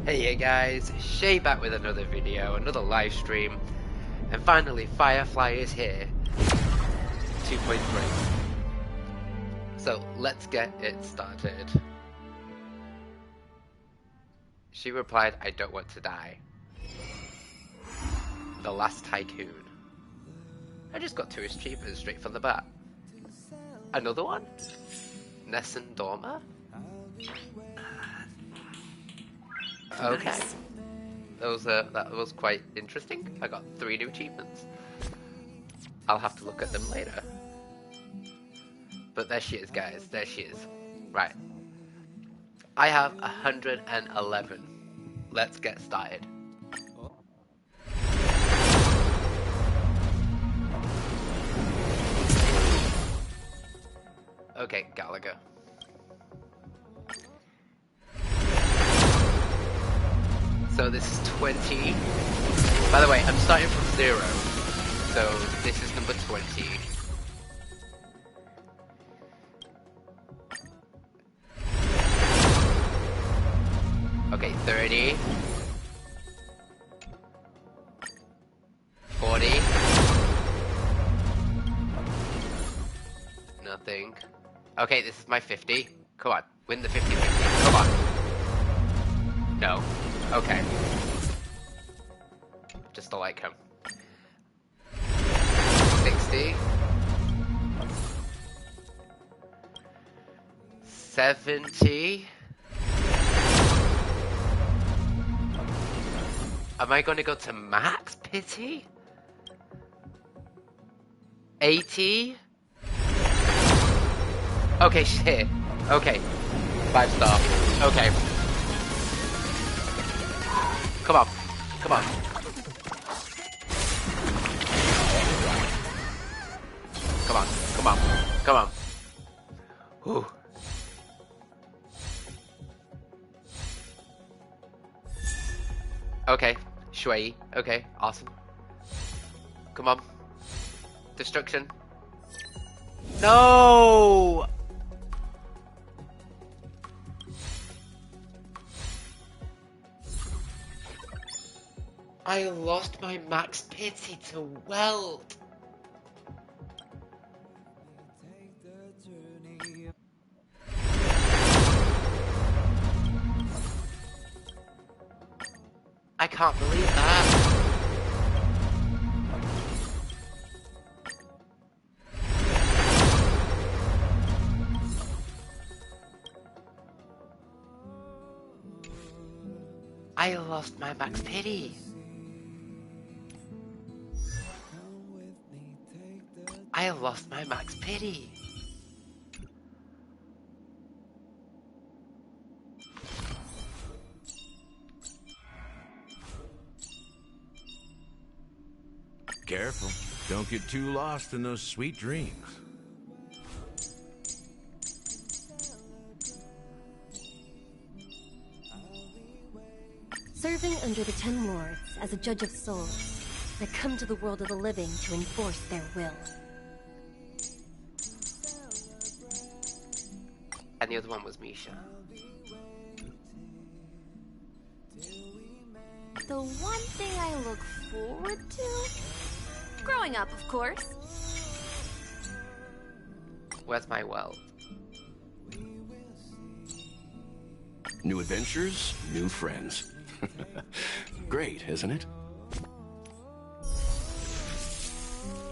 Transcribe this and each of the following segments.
Hey guys, Shay back with another video, another live stream, and finally Firefly is here, 2.3. So let's get it started. She replied, I don't want to die. The Last Tycoon. I just got 2 achievements straight from the bat. Another one? Nessun Dorma? Okay. Nice. That was quite interesting. I got 3 new achievements. I'll have to look at them later. But there she is, guys. There she is. Right. I have 111. Let's get started. Okay, Gallagher. So this is 20. By the way, I'm starting from 0. So this is number 20. Okay, 30. 40. Nothing. Okay, this is my 50. Come on, win the 50-50. Come on. No. Okay. Just to like him. 60. 70. Am I going to go to max pity? 80. Okay, she's here. Okay. 5 star. Okay. Come on. Come on. Come on. Come on. Come on. Whew. Okay. Shui. Okay. Awesome. Come on. Destruction. No! I lost my max pity to Welt. I can't believe that. I lost my max pity. I lost my max pity. Careful. Don't get too lost in those sweet dreams. Serving under the 10 lords as a judge of souls, I come to the world of the living to enforce their will. And the other one was Misha. The one thing I look forward to? Growing up, of course. Where's my Welt? New adventures, new friends. Great, isn't it?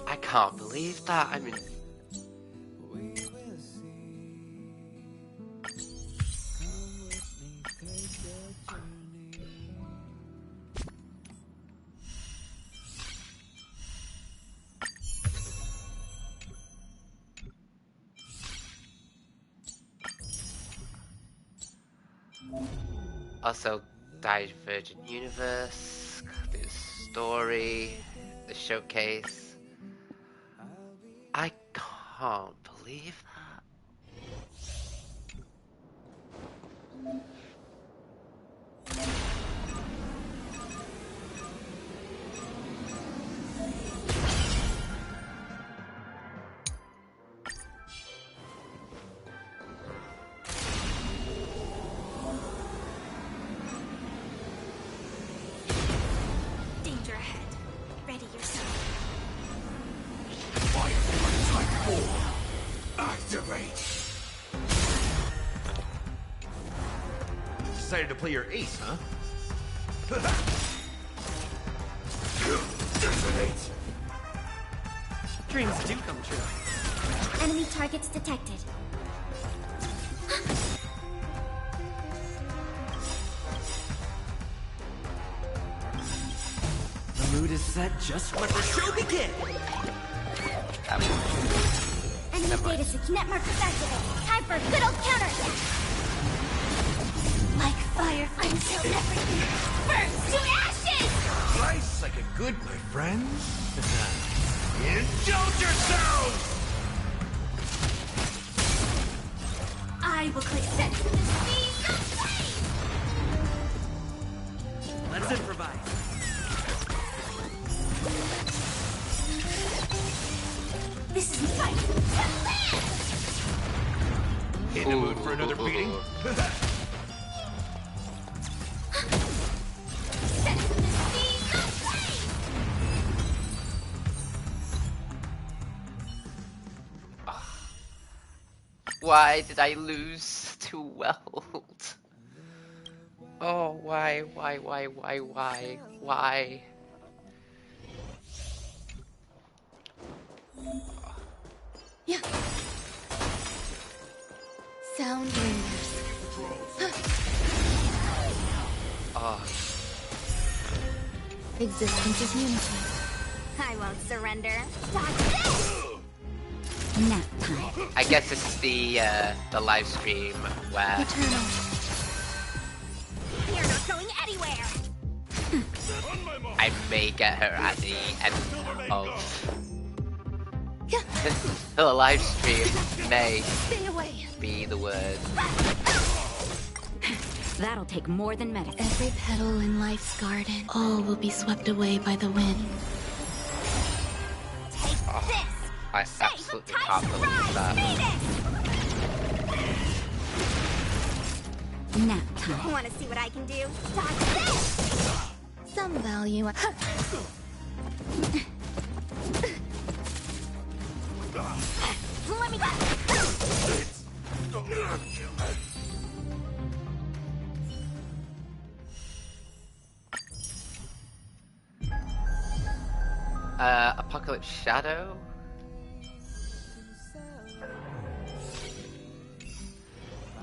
I can't believe that. I mean... Also, Divergent Universe, the story, the showcase. I can't believe that. Activate! Decided to play your ace, huh? Detonate! Dreams do come true. Enemy targets detected. The mood is set, just let the show begin! Enemy data seek network activated. Time for a good old counterattack. Like Firefly until everything burns to ashes! Slice like a good, my friends. Indulge yourselves! I will click set to the speed of flame! Let's improvise. This is fight to live! In the mood for another beating? Set to the speed of flame! Why did I lose to Weld? Oh, why? Yeah. Sound lingers. Oh, Existence is unity. I won't surrender. Stop this! Nap time. I guess this is the live stream where Eternal. You're not going anywhere! I may get her at the end of the live stream. May Stay away! be the word. That'll take more than medicine. Every petal in life's garden, all will be swept away by the wind. Take this! I absolutely can't believe that. Nap time. Want to see what I can do? Dodge this! Some value. Let me go. Apocalyptic Shadow?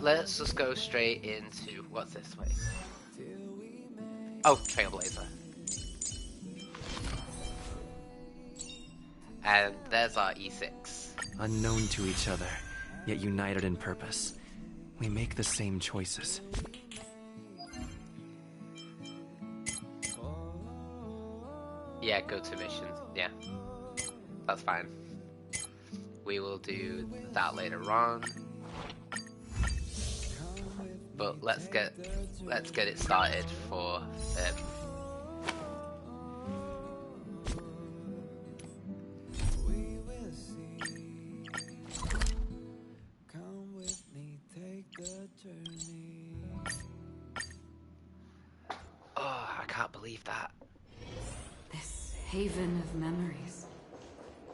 Let's just go straight into what's this way? Oh, Trailblazer. And there's our E6. Unknown to each other, yet united in purpose. We make the same choices. Yeah, go to mission. Yeah, that's fine. We will do that later on. But let's get it started for Oh, I can't believe that. This haven of memories.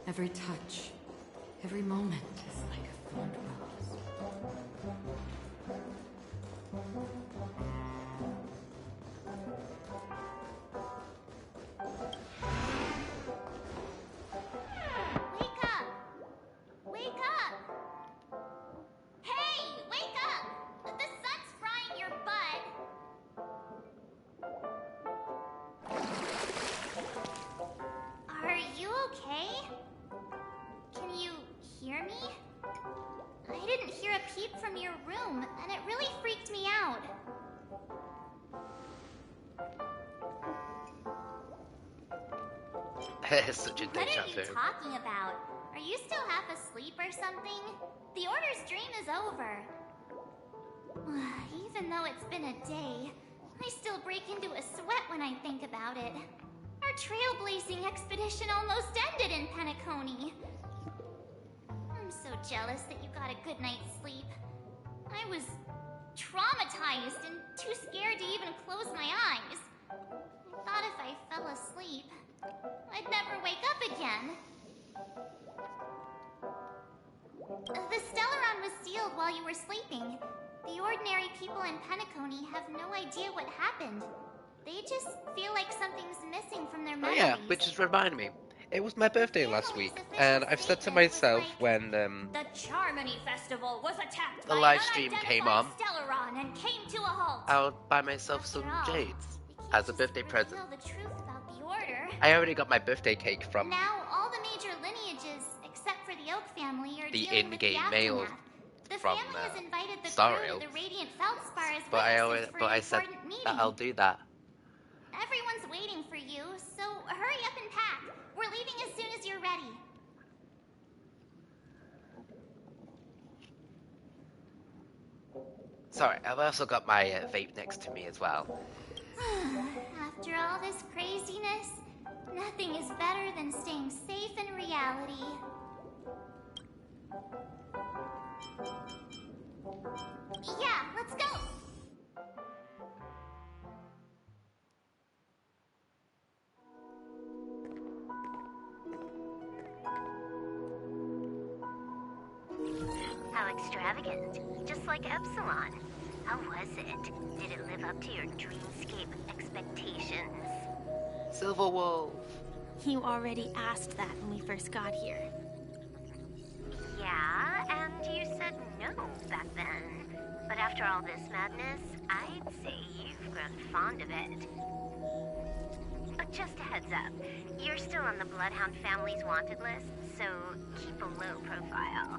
Every touch, every moment is like a fond rose. Wake up! Wake up! Hey, wake up! The sun's frying your butt. Are you okay? Can you hear me? I didn't hear a peep from your room, and it really freaked me out. It's such a What deja are you vu. talking about? Are you still half asleep or something? The Order's dream is over. Even though it's been a day, I still break into a sweat when I think about it. Our trailblazing expedition almost ended in Penacony. I'm so jealous that you got a good night's sleep. I was traumatized and too scared to even close my eyes. I thought if I fell asleep, I'd never wake up again. The stellar killed while you were sleeping. The ordinary people in Penacony have no idea what happened. They just feel like something's missing from their Oh memories. yeah, which just reminded me. It was my birthday last week, and I've said to myself when The Charmony Festival was attacked the by live an stream unidentified came on, Stellaron and came to a halt. I'll buy myself some After all, jades we can't as a just birthday present. reveal the truth about the Order. I already got my birthday cake from Now all the major lineages, except for the Oak family, are the dealing with the in-game mail aftermath. The from family has invited the Star crew Rail. to the Radiant Feldspar as But witnesses for an said important meeting. that I'll do that. Everyone's waiting for you, so hurry up and pack. We're leaving as soon as you're ready. Sorry, I've also got my vape next to me as well. After all this craziness, nothing is better than staying safe in reality. Yeah, let's go! How extravagant. Just like Epsilon. How was it? Did it live up to your dreamscape expectations? Silver Wolf. You already asked that when we first got here. Yeah, and you said no back then. But after all this madness, I'd say you've grown fond of it. But just a heads up, you're still on the Bloodhound family's wanted list, so keep a low profile.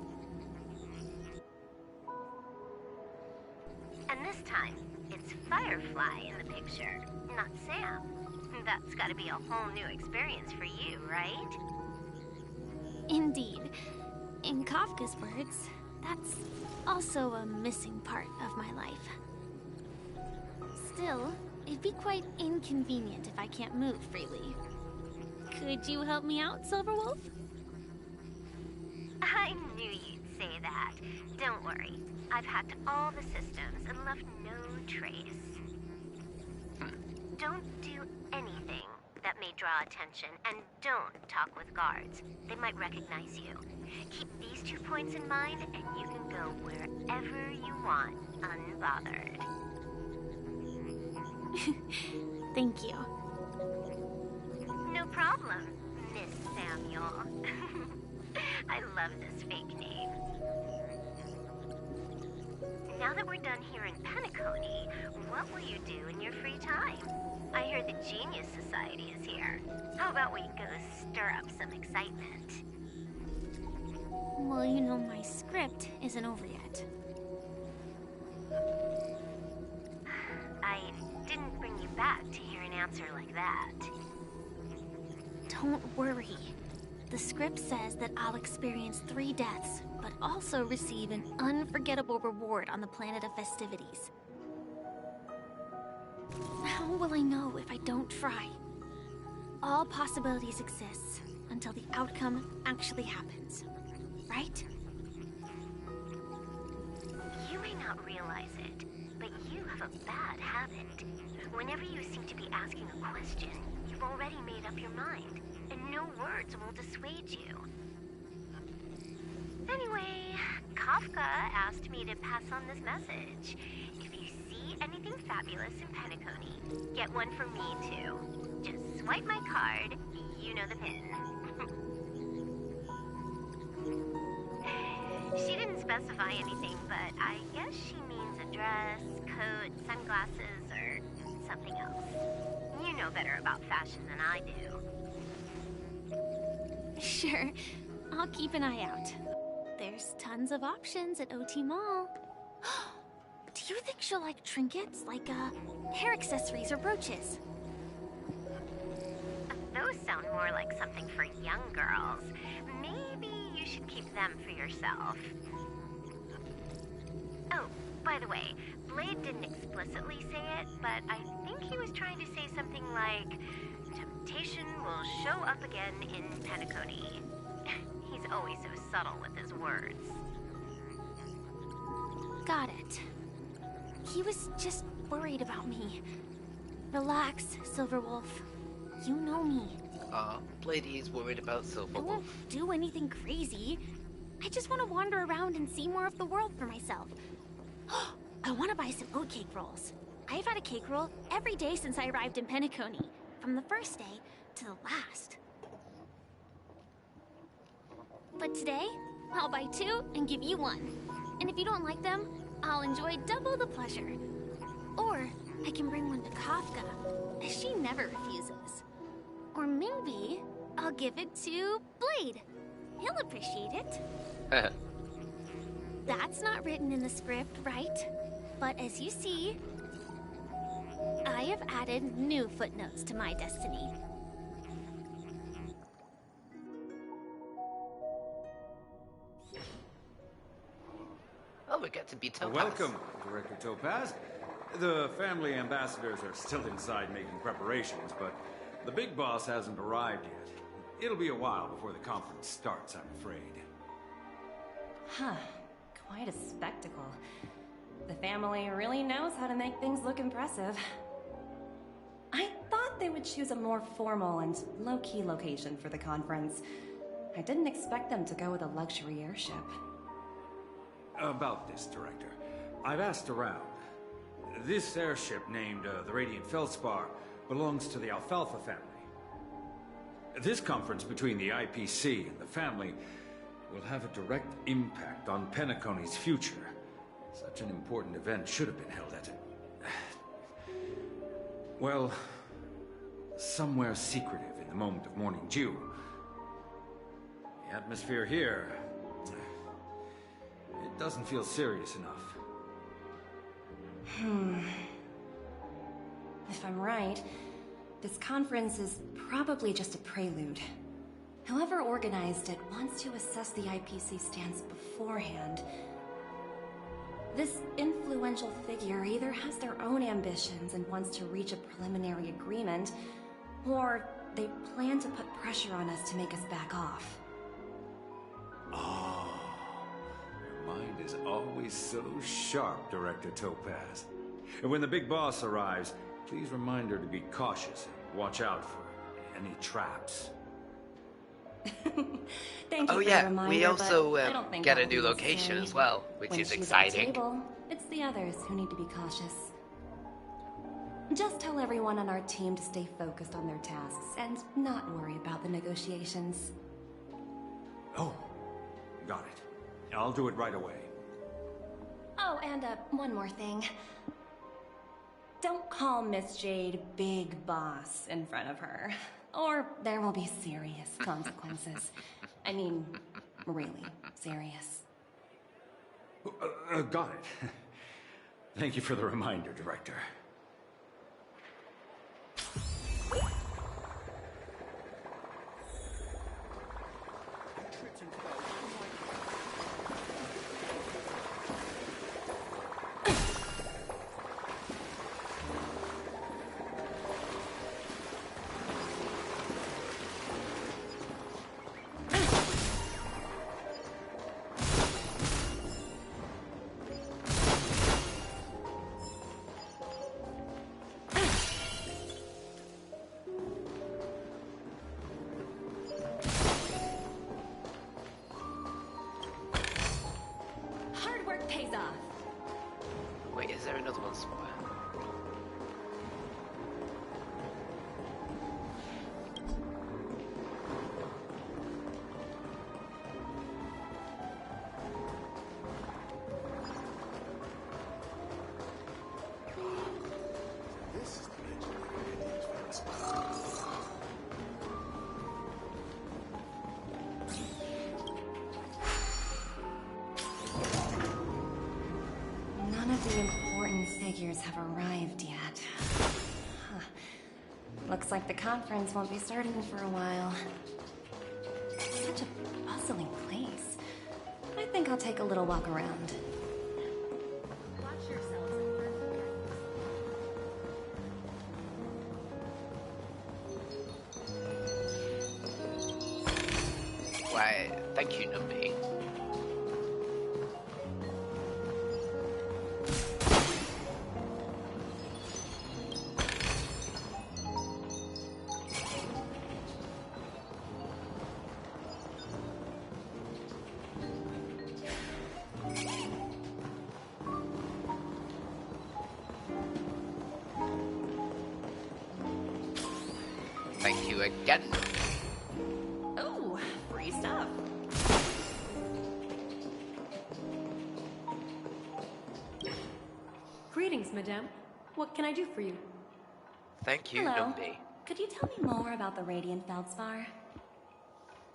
And this time, it's Firefly in the picture, not Sam. That's gotta be a whole new experience for you, right? Indeed. In Kafka's words, that's also a missing part of my life. Still, it'd be quite inconvenient if I can't move freely. Could you help me out, Silverwolf? I knew you'd say that. Don't worry. I've hacked all the systems and left no trace. Don't do anything that may draw attention, and don't talk with guards. They might recognize you. Keep these 2 points in mind, and you can go wherever you want, unbothered. Thank you. No problem, Miss Samuel. I love this fake name. Now that we're done here in Penacony, what will you do in your free time? I hear the Genius Society is here. How about we go stir up some excitement? Well, you know my script isn't over yet. I didn't bring you back to hear an answer like that. Don't worry. The script says that I'll experience 3 deaths, but also receive an unforgettable reward on the planet of festivities. How will I know if I don't try? All possibilities exist until the outcome actually happens, right? You may not realize it, but you have a bad habit. Whenever you seem to be asking a question, you've already made up your mind, and no words will dissuade you. Anyway, Kafka asked me to pass on this message. If you see anything fabulous in Penacony, get one for me too. Just swipe my card, you know the pin. She didn't specify anything, but I guess she means a dress, coat, sunglasses, or something else. You know better about fashion than I do. Sure, I'll keep an eye out. There's tons of options at OT Mall. Do you think she'll like trinkets, like hair accessories or brooches? Those sound more like something for young girls. Maybe you should keep them for yourself. Oh, by the way, Blade didn't explicitly say it, but I think he was trying to say something like, temptation will show up again in Penacony. He's always so subtle with his words. Got it. He was just worried about me. Relax, Silverwolf. You know me. Bladey is worried about I Silver won't Wolf. do anything crazy. I just want to wander around and see more of the world for myself. I want to buy some oatcake rolls. I've had a cake roll every day since I arrived in Penacony, from the first day to the last. But today, I'll buy 2 and give you 1. And if you don't like them, I'll enjoy double the pleasure. Or I can bring one to Kafka, as she never refuses. Or maybe I'll give it to Blade. He'll appreciate it. That's not written in the script, right? But as you see, I have added new footnotes to my destiny. Oh, we get to be Topaz. Welcome, Director Topaz. The family ambassadors are still inside making preparations, but the big boss hasn't arrived yet. It'll be a while before the conference starts, I'm afraid. Huh. Quite a spectacle. The family really knows how to make things look impressive. I thought they would choose a more formal and low-key location for the conference. I didn't expect them to go with a luxury airship. About this, Director. I've asked around. This airship, named the Radiant Feldspar, belongs to the Alfalfa family. This conference between the IPC and the family will have a direct impact on Penacony's future. Such an important event should have been held at well, somewhere secretive in the moment of morning dew. The atmosphere here, it doesn't feel serious enough. If I'm right, this conference is probably just a prelude. Whoever organized it wants to assess the IPC stance beforehand. This influential figure either has their own ambitions and wants to reach a preliminary agreement, or they plan to put pressure on us to make us back off. Oh, your mind is always so sharp, Director Topaz. And when the big boss arrives, please remind her to be cautious and watch out for any traps. Thank you for the reminder, we also but I don't think get a that will new be location necessary. as well, which When is she's at the exciting. table, it's the others who need to be cautious. Just tell everyone on our team to stay focused on their tasks and not worry about the negotiations. Oh, got it. I'll do it right away. Oh, and one more thing. Don't call Miss Jade Big Boss in front of her, or there will be serious consequences. I mean, really serious. Got it. Thank you for the reminder, Director. Hard work pays off. Wait, is there another one somewhere? None of the important figures have arrived yet. Huh. Looks like the conference won't be starting for a while. Such a bustling place. I think I'll take a little walk around. Watch yourselves. Why, thank you, Numby. you again. Oh, free stuff. Greetings, madame. What can I do for you? Thank you, Hello. Numby. Could you tell me more about the Radiant Feldspar?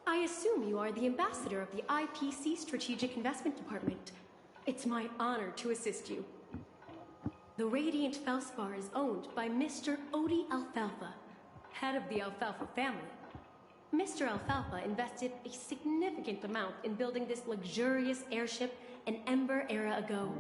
I assume you are the ambassador of the IPC Strategic Investment Department. It's my honor to assist you. The Radiant Feldspar is owned by Mr. Odie Alfalfa, head of the Alfalfa family. Mr. Alfalfa invested a significant amount in building this luxurious airship an Ember era ago,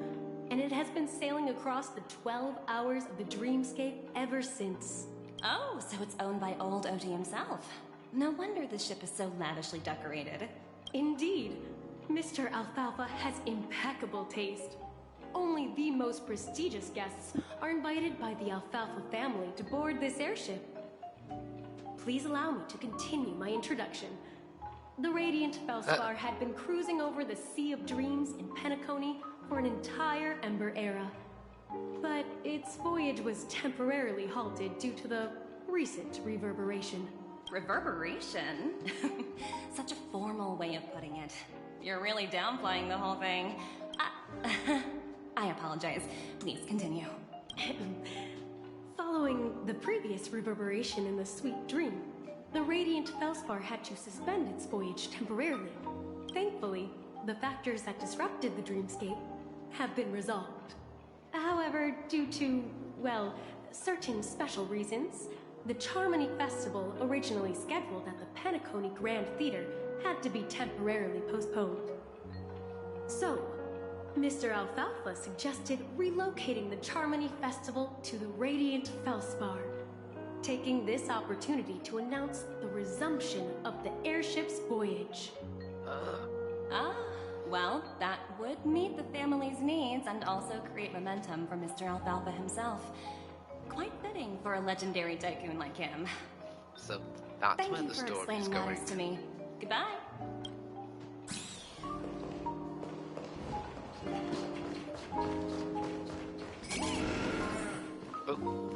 and it has been sailing across the 12 hours of the dreamscape ever since. Oh, so it's owned by old Odie himself. No wonder the ship is so lavishly decorated. Indeed, Mr. Alfalfa has impeccable taste. Only the most prestigious guests are invited by the Alfalfa family to board this airship. Please allow me to continue my introduction. The Radiant Feldspar had been cruising over the Sea of Dreams in Penacony for an entire Ember era. But its voyage was temporarily halted due to the recent reverberation. Reverberation? Such a formal way of putting it. You're really downplaying the whole thing. I apologize. Please continue. Following the previous reverberation in the Sweet Dream, the Radiant Feldspar had to suspend its voyage temporarily. Thankfully, the factors that disrupted the dreamscape have been resolved. However, due to, well, certain special reasons, the Charmony Festival, originally scheduled at the Penacony Grand Theater, had to be temporarily postponed. So, Mr. Alfalfa suggested relocating the Charmony Festival to the Radiant Feldspar, taking this opportunity to announce the resumption of the airship's voyage. Well, that would meet the family's needs and also create momentum for Mr. Alfalfa himself. Quite fitting for a legendary tycoon like him. So that's Thank where you the for story is explaining going. matters to me. Goodbye. Oh.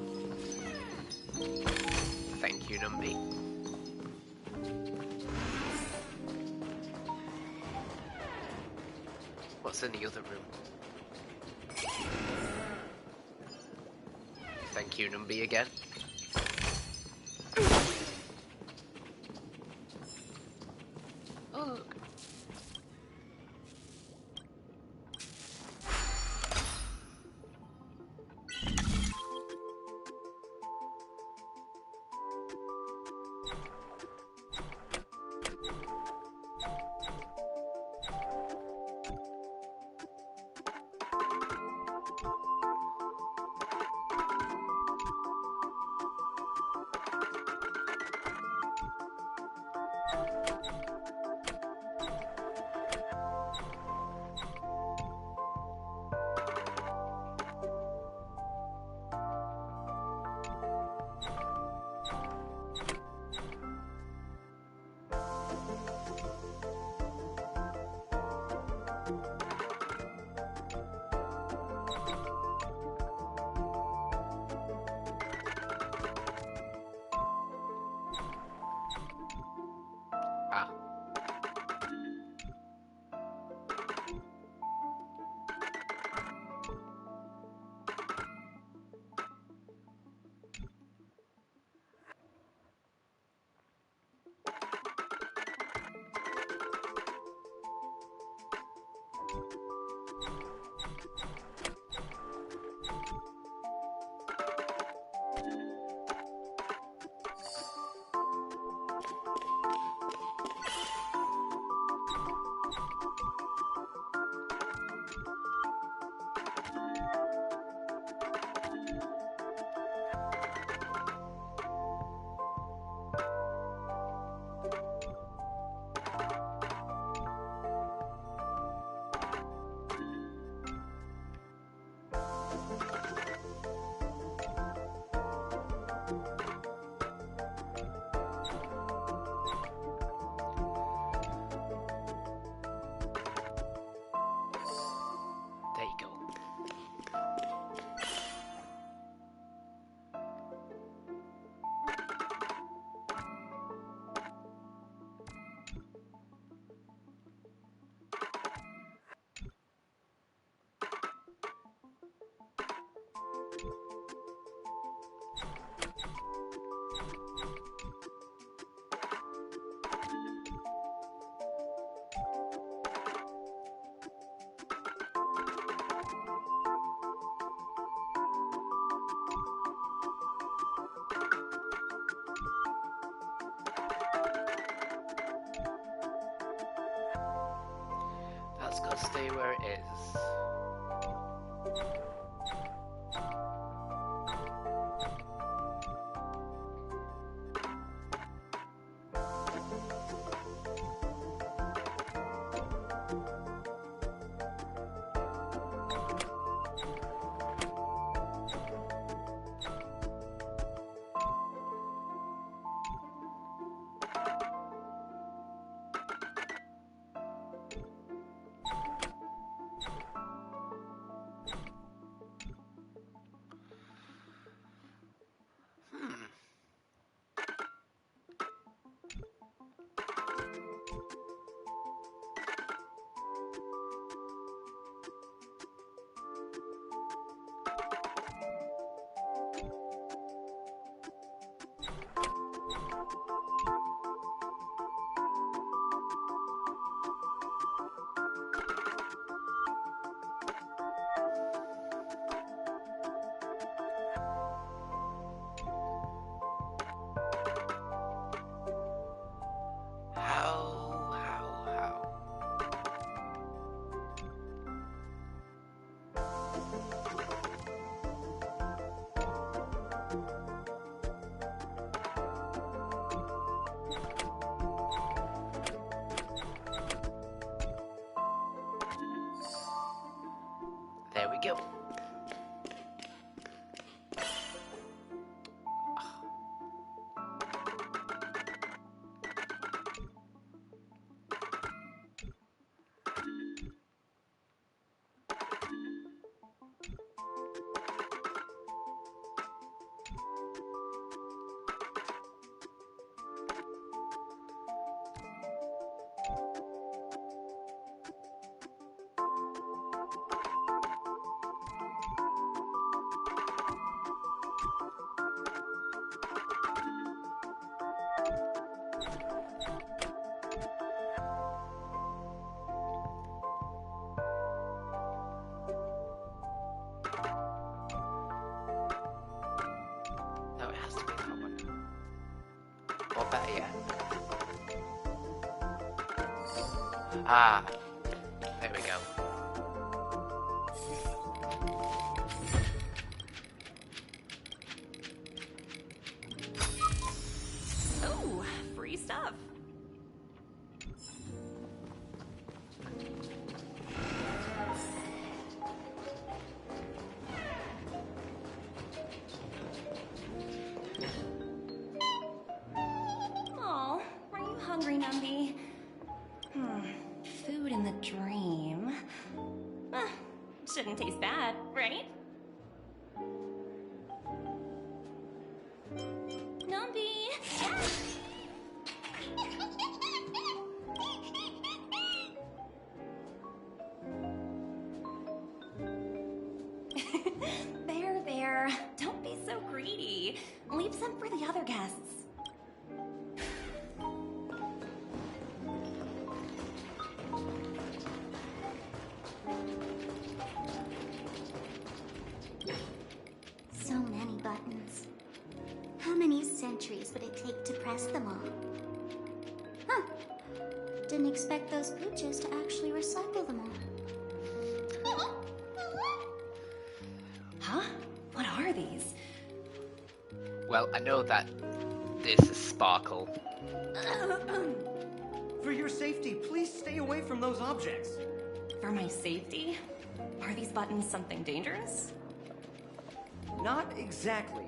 Thank you, Numby. What's in the other room? Thank you, Numby, again. Ugh. just gotta stay where it is. There we go. No, it has to be that one. Or better yet. Ah, there we go. Oh, free stuff. Oh, are you hungry, Numby? Food in the dream. Shouldn't taste bad, right? Numby! There. Don't be so greedy. Leave some for the other guests. So many buttons. How many centuries would it take to press them all? Huh. Didn't expect those pooches to actually recycle them all. Huh? What are these? Well, I know that this is Sparkle. For your safety, please stay away from those objects. For my safety? Are these buttons something dangerous? Not exactly.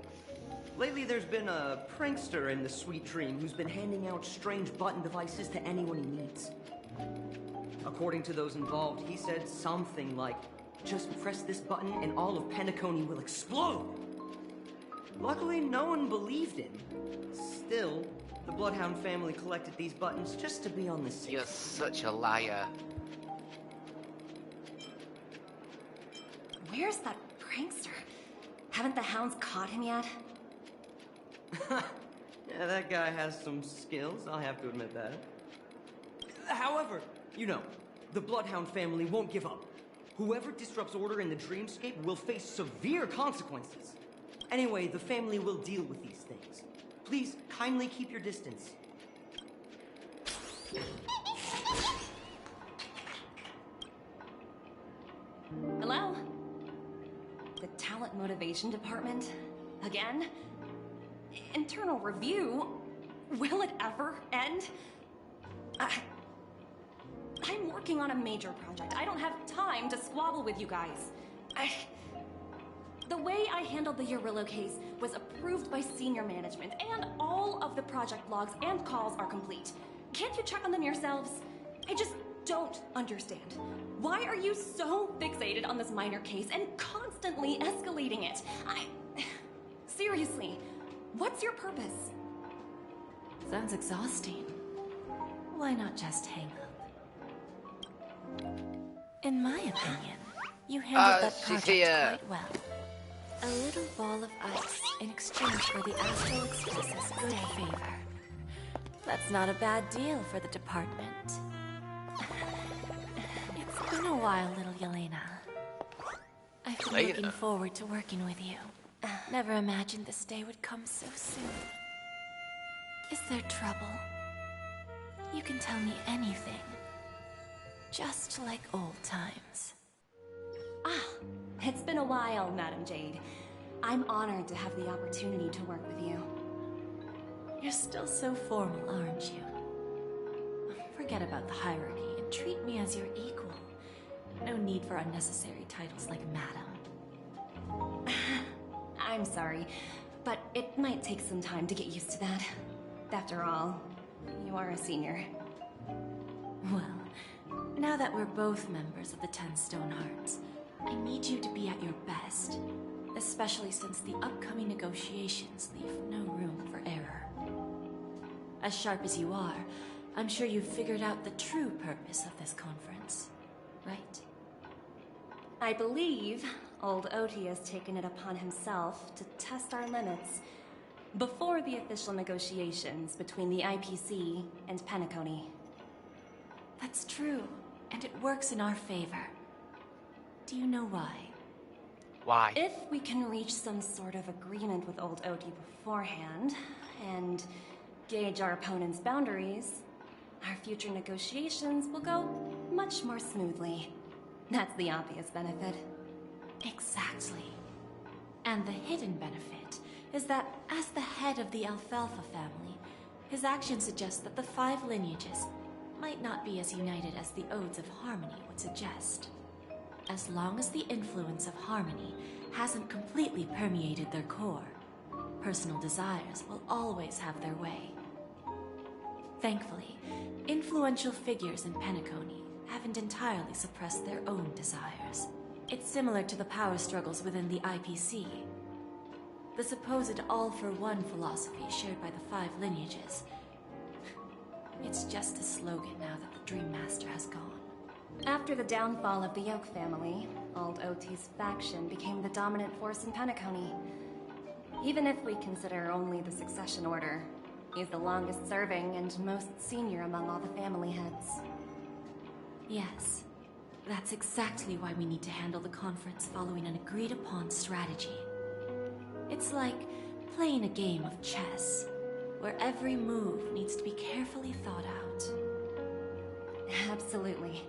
Lately, there's been a prankster in the Sweet Dream who's been handing out strange button devices to anyone he meets. According to those involved, he said something like, "Just press this button and all of Penacony will explode." Luckily, no one believed him. Still, the Bloodhound family collected these buttons just to be on the safe. You're such a liar. Where's that prankster? Haven't the hounds caught him yet? Yeah, that guy has some skills, I'll have to admit that. However, you know, the Bloodhound family won't give up. Whoever disrupts order in the dreamscape will face severe consequences. Anyway, the family will deal with these things. Please, kindly keep your distance. talent motivation department? Again? Internal review? Will it ever end? I'm working on a major project. I don't have time to squabble with you guys. The way I handled the Urillo case was approved by senior management, and all of the project logs and calls are complete. Can't you check on them yourselves? I just don't understand. Why are you so fixated on this minor case and constantly escalating it? Seriously, what's your purpose? Sounds exhausting. Why not just hang up? In my opinion, you handled that project quite well. A little ball of ice in exchange for the Astral Express's good favor. That's not a bad deal for the department. It's been a while, little Yelena. I've been looking forward to working with you. Never imagined this day would come so soon. Is there trouble? You can tell me anything. Just like old times. It's been a while, Madam Jade. I'm honored to have the opportunity to work with you. You're still so formal, aren't you? Forget about the hierarchy and treat me as your equal. No need for unnecessary titles like Madam. I'm sorry, but it might take some time to get used to that. After all, you are a senior. Well, now that we're both members of the 10 Stone Hearts, I need you to be at your best, especially since the upcoming negotiations leave no room for error. As sharp as you are, I'm sure you've figured out the true purpose of this conference, right? I believe old Oti has taken it upon himself to test our limits before the official negotiations between the IPC and Penacony. That's true, and it works in our favor. Do you know why? Why? If we can reach some sort of agreement with old Oti beforehand, and gauge our opponent's boundaries, our future negotiations will go much more smoothly. That's the obvious benefit. Exactly. And the hidden benefit is that as the head of the Alfalfa family, his actions suggest that the 5 lineages might not be as united as the Odes of Harmony would suggest. As long as the influence of Harmony hasn't completely permeated their core, personal desires will always have their way. Thankfully, influential figures in Penacony haven't entirely suppressed their own desires. It's similar to the power struggles within the IPC. The supposed all-for-one philosophy shared by the 5 lineages. It's just a slogan now that the Dream Master has gone. After the downfall of the Yoke family, old Oti's faction became the dominant force in Penacony. Even if we consider only the succession order, he's the longest serving and most senior among all the family heads. Yes, that's exactly why we need to handle the conference following an agreed-upon strategy. It's like playing a game of chess, where every move needs to be carefully thought out. Absolutely.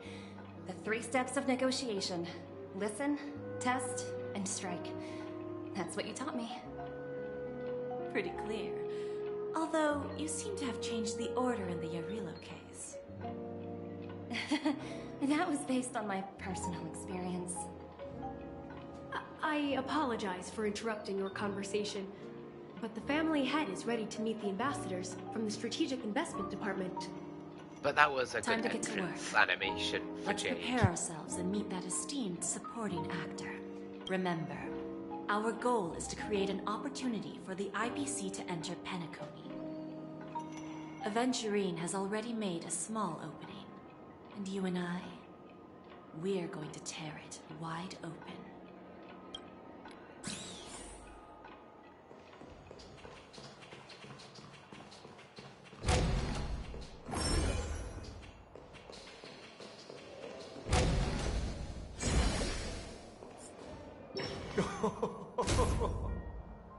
The 3 steps of negotiation. Listen, test, and strike. That's what you taught me. Pretty clear. Although, you seem to have changed the order in the Yarillo case. That was based on my personal experience. I apologize for interrupting your conversation, but the family head is ready to meet the ambassadors from the Strategic Investment Department. But that was a Time good to get to entrance animation for Let's Jade. prepare ourselves and meet that esteemed supporting actor. Remember, our goal is to create an opportunity for the IPC to enter Penacony. Aventurine has already made a small opening, and you and I, we're going to tear it wide open.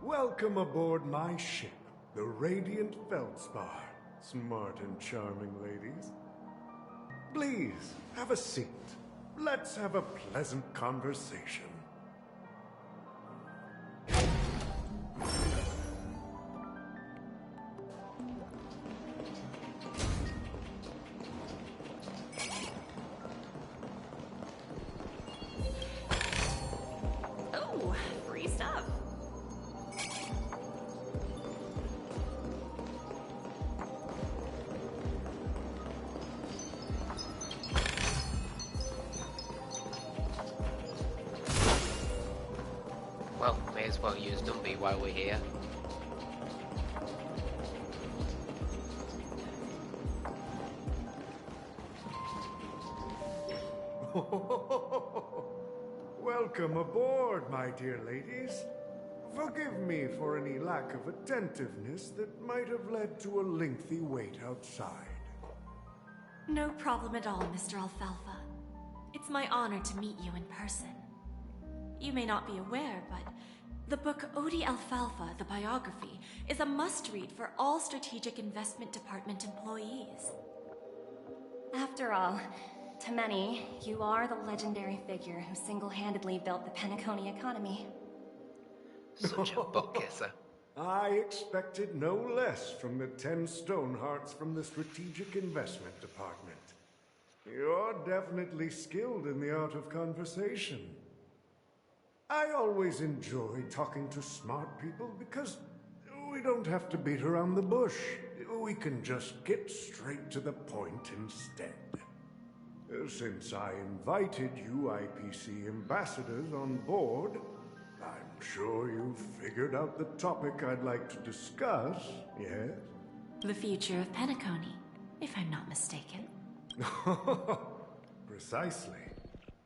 Welcome aboard my ship, the Radiant Feldspar. Smart and charming ladies. Please, have a seat. Let's have a pleasant conversation. well use Dumby while we're here. Welcome aboard, my dear ladies. Forgive me for any lack of attentiveness that might have led to a lengthy wait outside. No problem at all, Mr. Alfalfa. It's my honor to meet you in person. You may not be aware, but the book Odie Alfalfa, the biography, is a must-read for all Strategic Investment Department employees. After all, to many, you are the legendary figure who single-handedly built the Penacony economy. Such a butt kisser. I expected no less from the 10 Stonehearts from the Strategic Investment Department. You're definitely skilled in the art of conversation. I always enjoy talking to smart people because we don't have to beat around the bush. We can just get straight to the point instead. Since I invited you IPC ambassadors on board, I'm sure you've figured out the topic I'd like to discuss, yes? The future of Penacony, if I'm not mistaken. Precisely.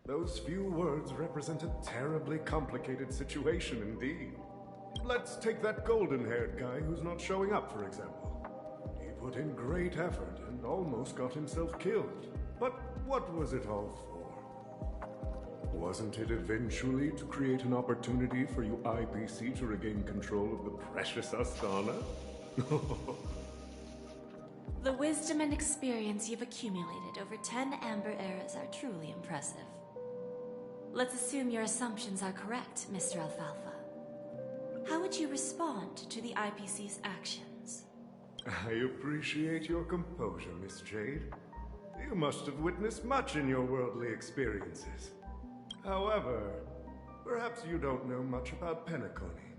Those few words represent a terribly complicated situation indeed. Let's take that golden-haired guy who's not showing up, for example. He put in great effort and almost got himself killed. But what was it all for? Wasn't it eventually to create an opportunity for you IPC to regain control of the precious Astana? The wisdom and experience you've accumulated over 10 Amber Eras are truly impressive. Let's assume your assumptions are correct, Mr. Alfalfa. How would you respond to the IPC's actions? I appreciate your composure, Miss Jade. You must have witnessed much in your worldly experiences. However, perhaps you don't know much about Penacony.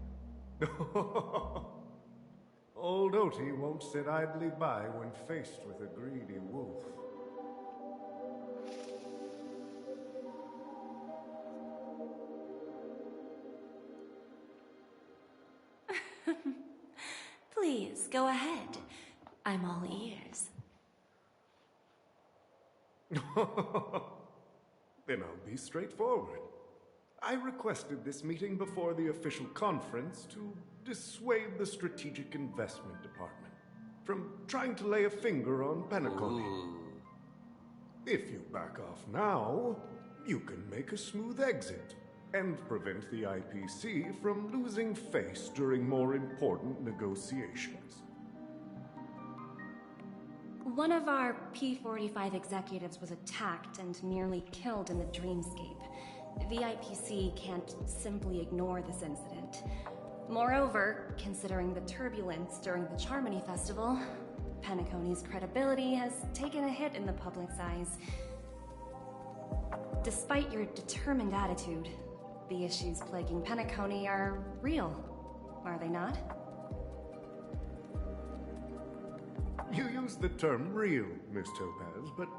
Old Oti won't sit idly by when faced with a greedy wolf. Please, go ahead. I'm all ears. Then I'll be straightforward. I requested this meeting before the official conference to dissuade the Strategic Investment Department from trying to lay a finger on Penacony. If you back off now, you can make a smooth exit and prevent the IPC from losing face during more important negotiations. One of our P-45 executives was attacked and nearly killed in the Dreamscape. The IPC can't simply ignore this incident. Moreover, considering the turbulence during the Charmony Festival, Penacony's credibility has taken a hit in the public's eyes. Despite your determined attitude, the issues plaguing Penacony are real, are they not? You used the term real, Miss Topaz, but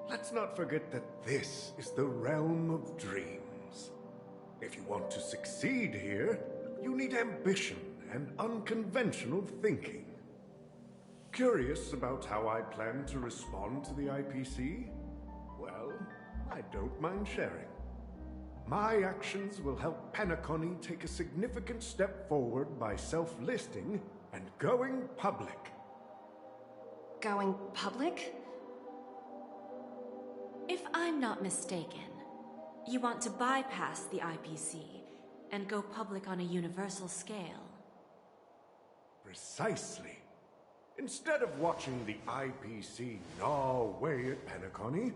let's not forget that this is the realm of dreams. If you want to succeed here, you need ambition and unconventional thinking. Curious about how I plan to respond to the IPC? Well, I don't mind sharing. My actions will help Penacony take a significant step forward by self-listing and going public. Going public? If I'm not mistaken, you want to bypass the IPC and go public on a universal scale. Precisely. Instead of watching the IPC gnaw away at Penacony,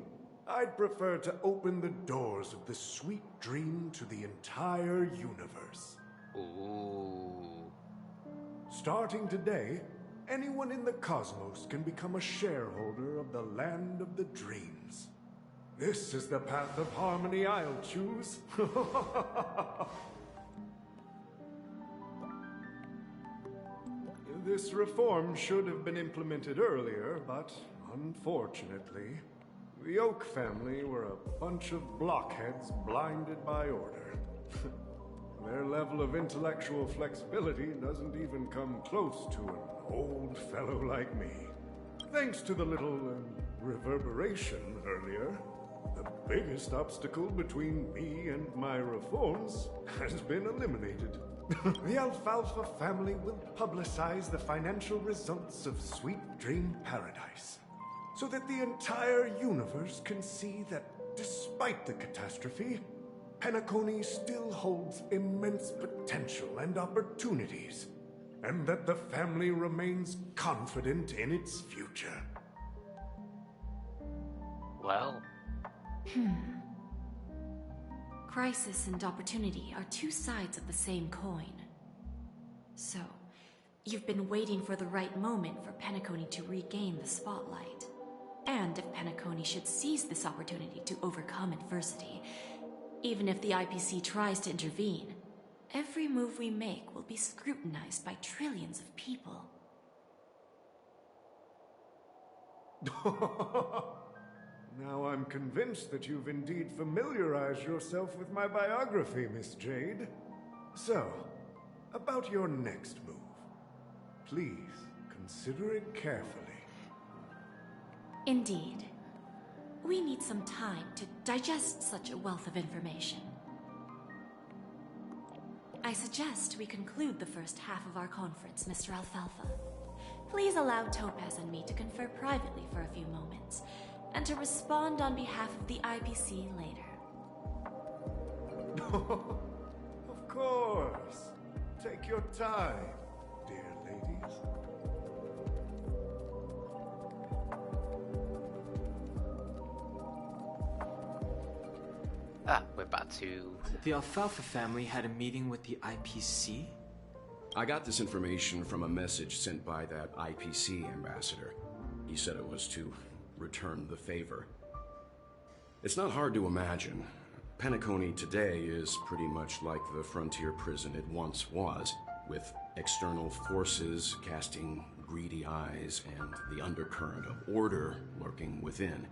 I'd prefer to open the doors of the sweet dream to the entire universe. Ooh. Starting today, anyone in the cosmos can become a shareholder of the land of the dreams. This is the path of harmony I'll choose. This reform should have been implemented earlier, but unfortunately, the Oak family were a bunch of blockheads blinded by order. Their level of intellectual flexibility doesn't even come close to an old fellow like me. Thanks to the little reverberation earlier, the biggest obstacle between me and my reforms has been eliminated. The Alfalfa family will publicize the financial results of Sweet Dream Paradise, so that the entire universe can see that despite the catastrophe, Penacony still holds immense potential and opportunities, and that the family remains confident in its future. Well... Crisis and opportunity are two sides of the same coin. So, you've been waiting for the right moment for Penacony to regain the spotlight. And if Penacony should seize this opportunity to overcome adversity, even if the IPC tries to intervene, every move we make will be scrutinized by trillions of people. Now I'm convinced that you've indeed familiarized yourself with my biography, Miss Jade. So, about your next move. Please, consider it carefully. Indeed. We need some time to digest such a wealth of information. I suggest we conclude the first half of our conference, Mr. Alfalfa. Please allow Topaz and me to confer privately for a few moments, and to respond on behalf of the IPC later. Of course. Take your time, dear ladies. We're back to... The Alfalfa family had a meeting with the IPC? I got this information from a message sent by that IPC ambassador. He said it was to return the favor. It's not hard to imagine. Penacony today is pretty much like the frontier prison it once was, with external forces casting greedy eyes and the undercurrent of order lurking within.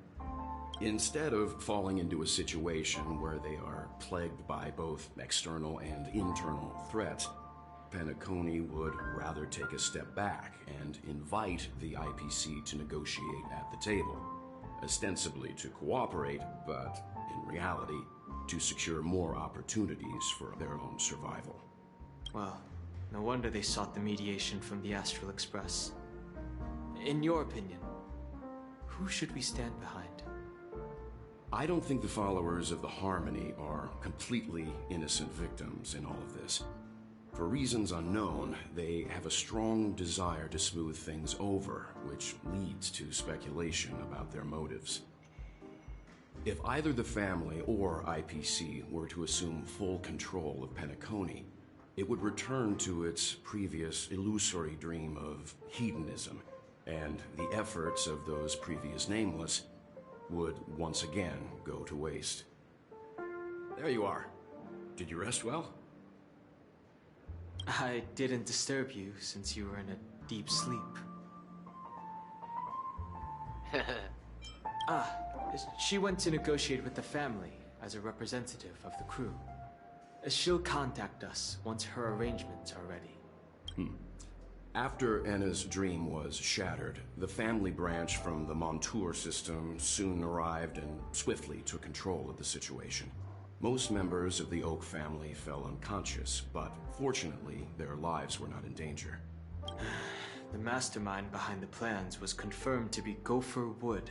Instead of falling into a situation where they are plagued by both external and internal threats, Penacony would rather take a step back and invite the IPC to negotiate at the table, ostensibly to cooperate, but in reality, to secure more opportunities for their own survival. Well, no wonder they sought the mediation from the Astral Express. In your opinion, who should we stand behind? I don't think the followers of the Harmony are completely innocent victims in all of this. For reasons unknown, they have a strong desire to smooth things over, which leads to speculation about their motives. If either the family or IPC were to assume full control of Penacony, it would return to its previous illusory dream of hedonism, and the efforts of those previous nameless would once again go to waste. There you are. Did you rest well? I didn't disturb you since you were in a deep sleep. She went to negotiate with the family as a representative of the crew. She'll contact us once her arrangements are ready. After Anna's dream was shattered, the family branch from the Montour system soon arrived and swiftly took control of the situation. Most members of the Oak family fell unconscious, but fortunately, their lives were not in danger. The mastermind behind the plans was confirmed to be Gopher Wood,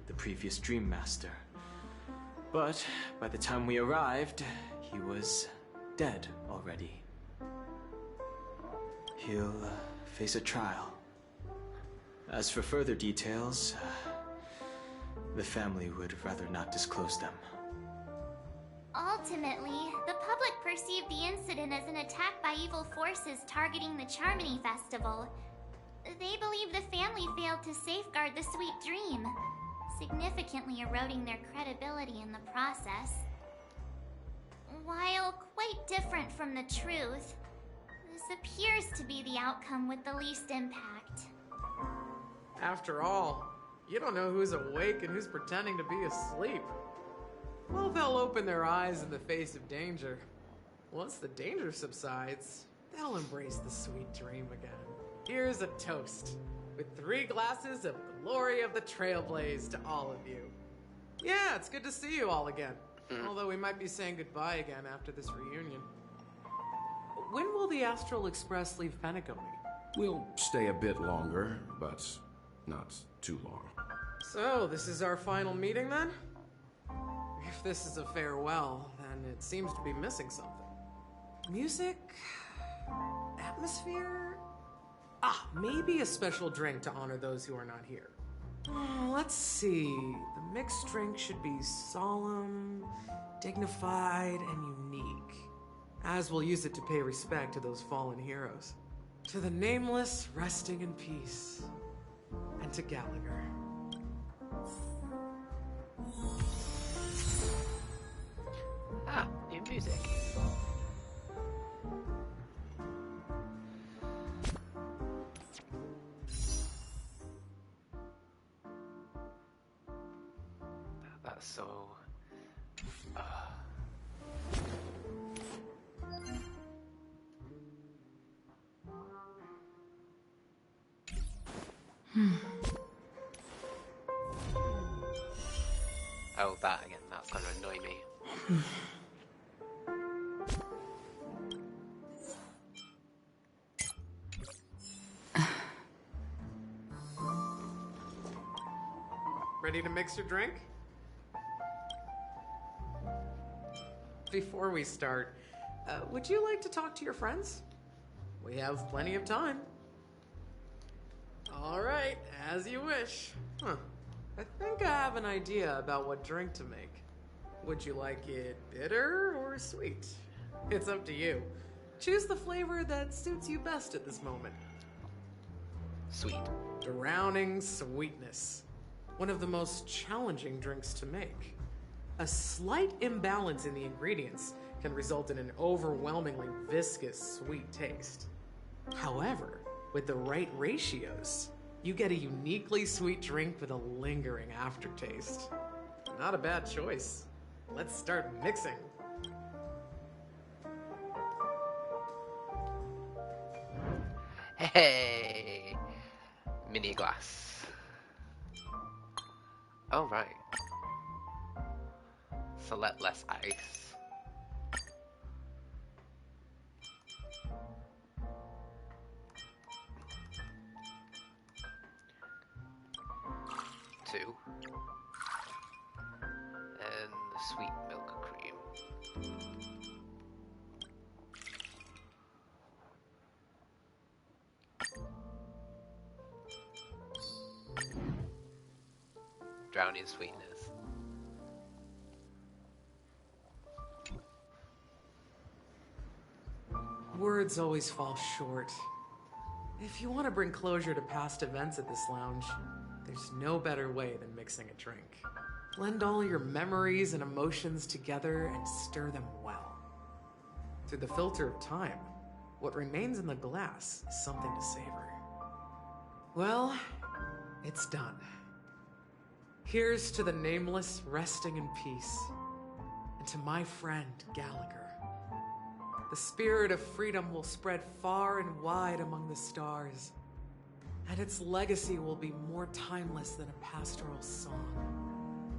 the previous Dream Master. But by the time we arrived, he was dead already. He'll face a trial. As for further details, the family would rather not disclose them. Ultimately, the public perceived the incident as an attack by evil forces targeting the Charmony Festival. They believe the family failed to safeguard the Sweet Dream, significantly eroding their credibility in the process. While quite different from the truth, this appears to be the outcome with the least impact. After all, you don't know who's awake and who's pretending to be asleep. Well, they'll open their eyes in the face of danger. Once the danger subsides, they'll embrace the sweet dream again. Here's a toast, with 3 glasses of glory of the Trailblaze to all of you. Yeah, it's good to see you all again. Although we might be saying goodbye again after this reunion. When will the Astral Express leave Penacony? We'll stay a bit longer, but not too long. So, this is our final meeting then? If this is a farewell, then it seems to be missing something. Music? Atmosphere? Maybe a special drink to honor those who are not here. Let's see. The mixed drink should be solemn, dignified, and unique, as we'll use it to pay respect to those fallen heroes. To the nameless, resting in peace, and to Gallagher. New music. That's so... Oh, that again. That's going to annoy me. Ready to mix your drink? Before we start, would you like to talk to your friends? We have plenty of time. All right, as you wish. I think I have an idea about what drink to make. Would you like it bitter or sweet? It's up to you. Choose the flavor that suits you best at this moment. Sweet. Drowning sweetness. One of the most challenging drinks to make. A slight imbalance in the ingredients can result in an overwhelmingly viscous sweet taste. However, with the right ratios, you get a uniquely sweet drink with a lingering aftertaste. Not a bad choice. Let's start mixing. Hey! Mini glass. Oh, right. Select less ice. Two. And sweet milk cream. Drowning sweetness. Words always fall short. If you want to bring closure to past events at this lounge, there's no better way than mixing a drink. Blend all your memories and emotions together and stir them well. Through the filter of time, what remains in the glass is something to savor. Well, it's done. Here's to the nameless resting in peace, and to my friend Gallagher. The spirit of freedom will spread far and wide among the stars, and its legacy will be more timeless than a pastoral song.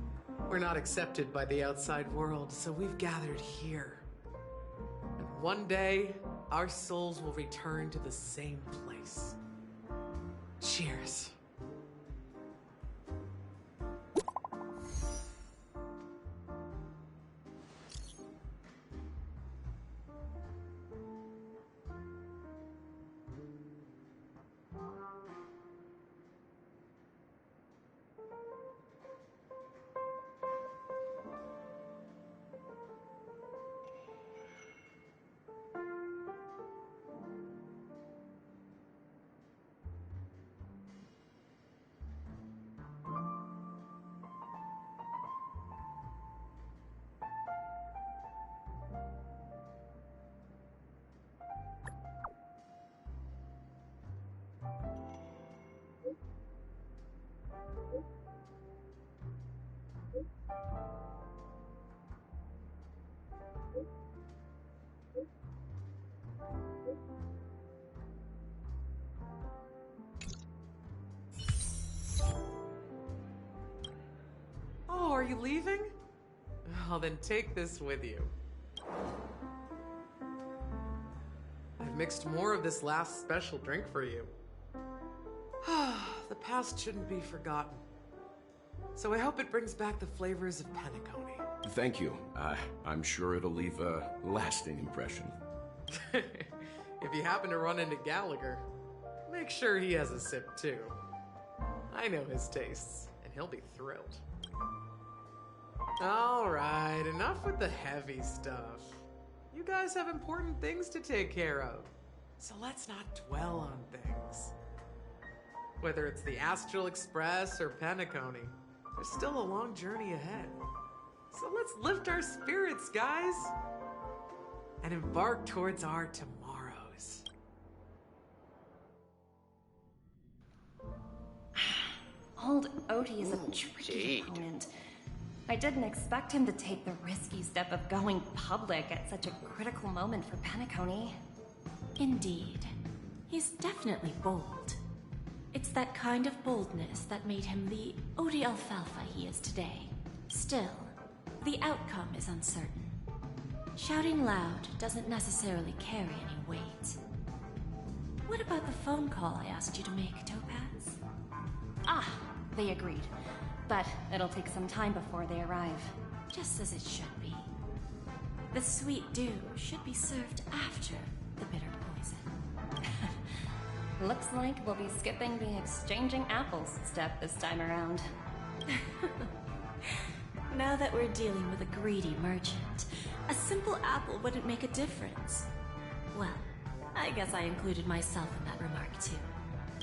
We're not accepted by the outside world, so we've gathered here. And one day, our souls will return to the same place. Cheers. are you leaving? Well, then take this with you. I've mixed more of this last special drink for you. The past shouldn't be forgotten. So I hope it brings back the flavors of Penacony. Thank you. I'm sure it'll leave a lasting impression. If you happen to run into Gallagher, make sure he has a sip too. I know his tastes, and he'll be thrilled. Alright, enough with the heavy stuff. You guys have important things to take care of, so let's not dwell on things. Whether it's the Astral Express or Penacony, there's still a long journey ahead. So let's lift our spirits, guys, and embark towards our tomorrows. Old Odie is a tricky opponent. I didn't expect him to take the risky step of going public at such a critical moment for Penacony. Indeed. He's definitely bold. It's that kind of boldness that made him the Odie Alfalfa he is today. Still, the outcome is uncertain. Shouting loud doesn't necessarily carry any weight. What about the phone call I asked you to make, Topaz? Ah, they agreed. But it'll take some time before they arrive. Just as it should be. The sweet dew should be served after the bitter poison. Looks like we'll be skipping the exchanging apples step this time around. Now that we're dealing with a greedy merchant, a simple apple wouldn't make a difference. Well, I guess I included myself in that remark too.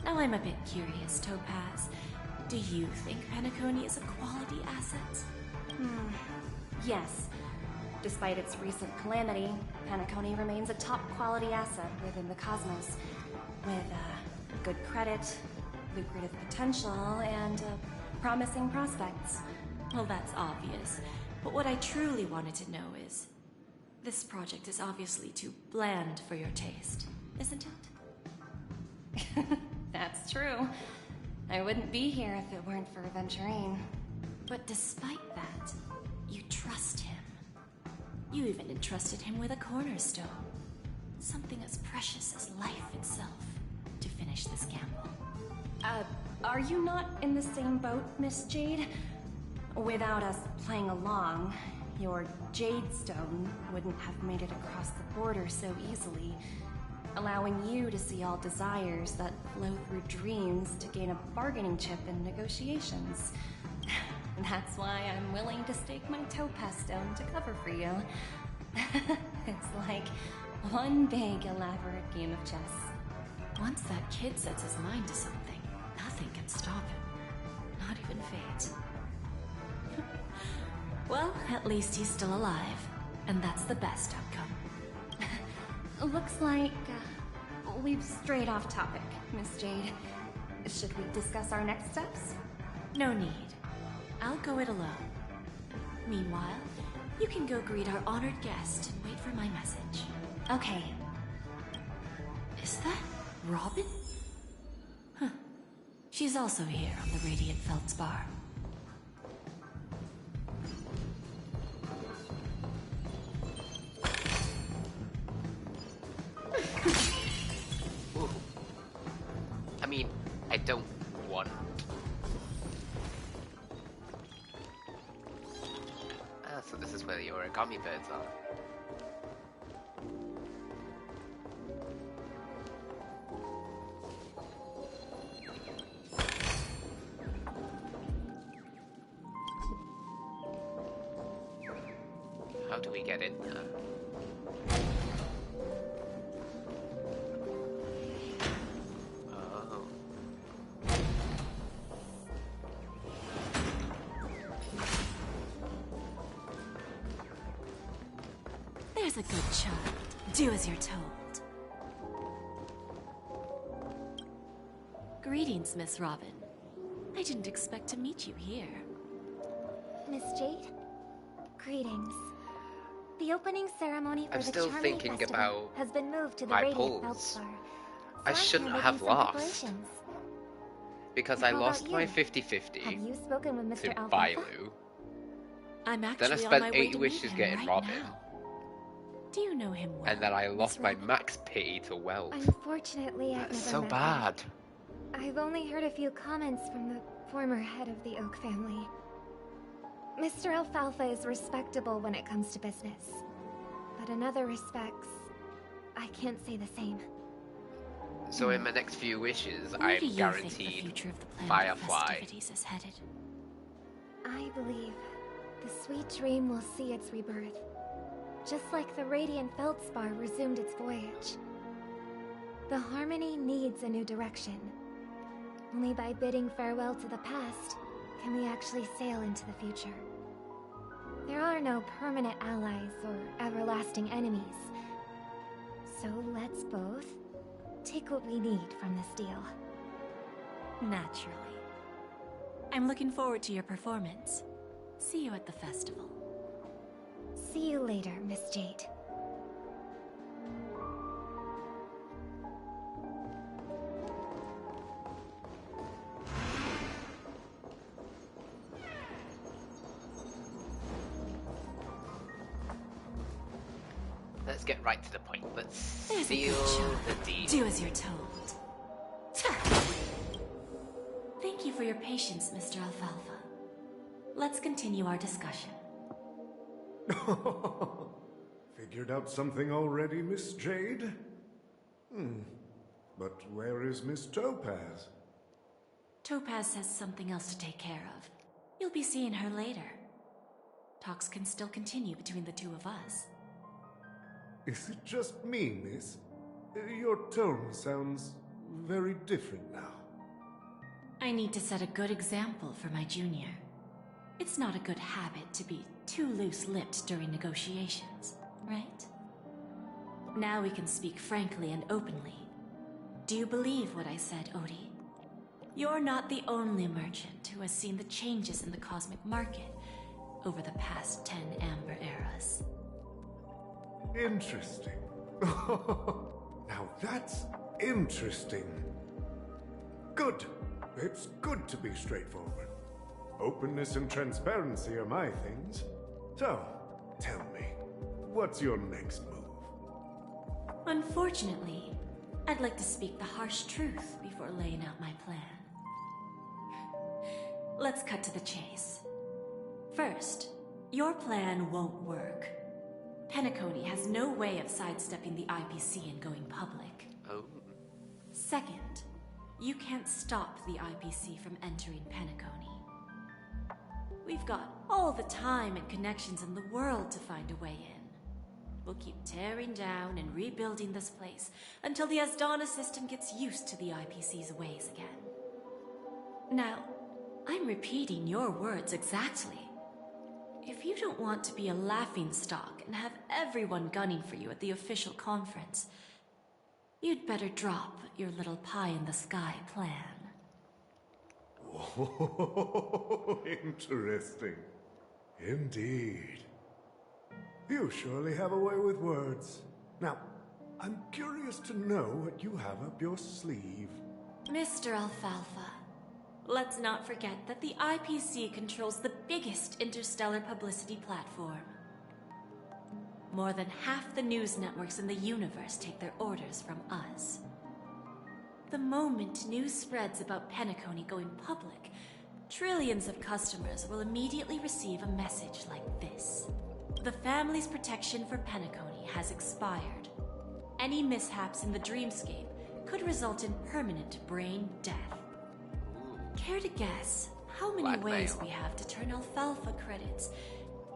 Now I'm a bit curious, Topaz. Do you think Penacony is a quality asset? Yes. Despite its recent calamity, Penacony remains a top quality asset within the cosmos. With good credit, lucrative potential, and promising prospects. Well, that's obvious. But what I truly wanted to know is, this project is obviously too bland for your taste, isn't it? That's true. I wouldn't be here if it weren't for Aventurine. But despite that, you trust him. You even entrusted him with a cornerstone. Something as precious as life itself, to finish this gamble. Are you not in the same boat, Miss Jade? Without us playing along, your Jade Stone wouldn't have made it across the border so easily, allowing you to see all desires that flow through dreams to gain a bargaining chip in negotiations. That's why I'm willing to stake my Topaz Stone to cover for you. It's like one big elaborate game of chess. Once that kid sets his mind to something, nothing can stop him. Not even fate. Well, at least he's still alive, and that's the best outcome. Looks like we've strayed off topic, Miss Jade. Should we discuss our next steps? No need. I'll go it alone. Meanwhile, you can go greet our honored guest and wait for my message. Okay. Is that Robin? Huh. She's also here on the Radiant Feldspar. I mean, I don't want... so this is where the origami birds are. How do we get in there? There's a good child. Do as you're told. Greetings, Miss Robin. I didn't expect to meet you here. Miss Jade, greetings. The opening ceremony for I'm the still Charming thinking Festival about has been moved to the my Radiant polls. Feldspar. I So I'm shouldn't handling have some lost. preparations. Because How I about lost my you? 50-50 Have you spoken with to Mr. Alfalfa? Bailu. I'm Then I actually on spent my way 80 to wishes meet him getting right Robin. now. Do you know him well? And then I lost Miss my Robin? max pity to wealth. Unfortunately, I've That's never so met bad. him. I've only heard a few comments from the former head of the Oak family. Mr. Alfalfa is respectable when it comes to business. But in other respects, I can't say the same. So in my next few wishes, Where do I'm you guaranteed think the future of the planned Firefly. festivities is headed? I believe the sweet dream will see its rebirth. Just like the radiant feldspar resumed its voyage. The Harmony needs a new direction. Only by bidding farewell to the past can we actually sail into the future. There are no permanent allies or everlasting enemies. So let's both take what we need from this deal. Naturally. I'm looking forward to your performance. See you at the festival. See you later, Miss Jade. Let's get right to the point. Let's There's a seal good shot. the deal. Do as you're told. Thank you for your patience, Mr. Alfalfa. Let's continue our discussion. Figured out something already, Miss Jade? But where is Miss Topaz? Topaz has something else to take care of. You'll be seeing her later. Talks can still continue between the two of us. Is it just me, miss? Your tone sounds very different now. I need to set a good example for my junior. It's not a good habit to be too loose-lipped during negotiations, right? Now we can speak frankly and openly. Do you believe what I said, Odie? You're not the only merchant who has seen the changes in the cosmic market over the past 10 Amber Eras. Interesting. Now that's interesting. Good. It's good to be straightforward. Openness and transparency are my things. So, tell me, what's your next move? Unfortunately, I'd like to speak the harsh truth before laying out my plan. Let's cut to the chase. First, your plan won't work. Penacony has no way of sidestepping the IPC and going public. Oh. Second, you can't stop the IPC from entering Penacony. We've got all the time and connections in the world to find a way in. We'll keep tearing down and rebuilding this place until the Asdana system gets used to the IPC's ways again. Now, I'm repeating your words exactly. If you don't want to be a laughingstock and have everyone gunning for you at the official conference, you'd better drop your little pie-in-the-sky plan. Oh, interesting. Indeed. You surely have a way with words. Now, I'm curious to know what you have up your sleeve. Mr. Alfalfa, let's not forget that the IPC controls the biggest interstellar publicity platform. More than half the news networks in the universe take their orders from us. The moment news spreads about Penacony going public, trillions of customers will immediately receive a message like this. The family's protection for Penacony has expired. Any mishaps in the dreamscape could result in permanent brain death. Care to guess how many ways we have to turn alfalfa credits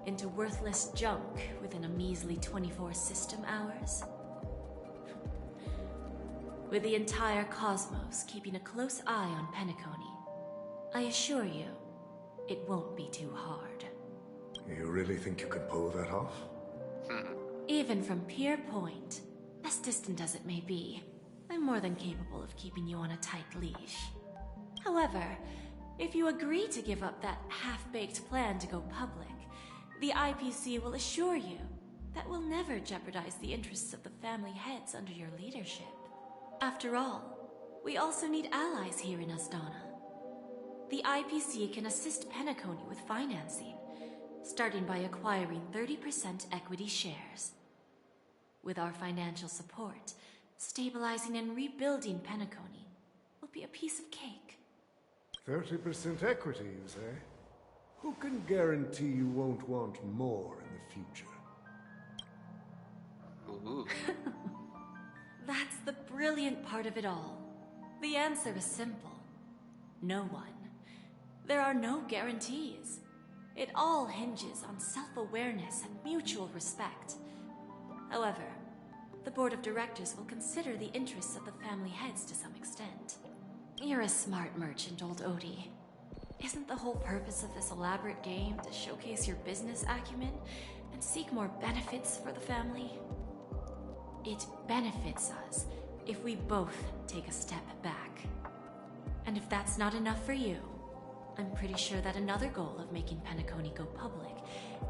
into worthless junk within a measly 24 system hours? With the entire cosmos keeping a close eye on Penacony, I assure you, it won't be too hard. You really think you can pull that off? Even from Pier Point, as distant as it may be, I'm more than capable of keeping you on a tight leash. However, if you agree to give up that half-baked plan to go public, the IPC will assure you that we'll never jeopardize the interests of the family heads under your leadership. After all, we also need allies here in Asdana. The IPC can assist Penacony with financing, starting by acquiring 30% equity shares. With our financial support, stabilizing and rebuilding Penacony will be a piece of cake. 30% equity, you say? Who can guarantee you won't want more in the future? Ooh. That's the brilliant part of it all. The answer is simple. No one. There are no guarantees. It all hinges on self-awareness and mutual respect. However, the board of directors will consider the interests of the family heads to some extent. You're a smart merchant, old Odie. Isn't the whole purpose of this elaborate game to showcase your business acumen and seek more benefits for the family? It benefits us if we both take a step back. And if that's not enough for you, I'm pretty sure that another goal of making Penacony go public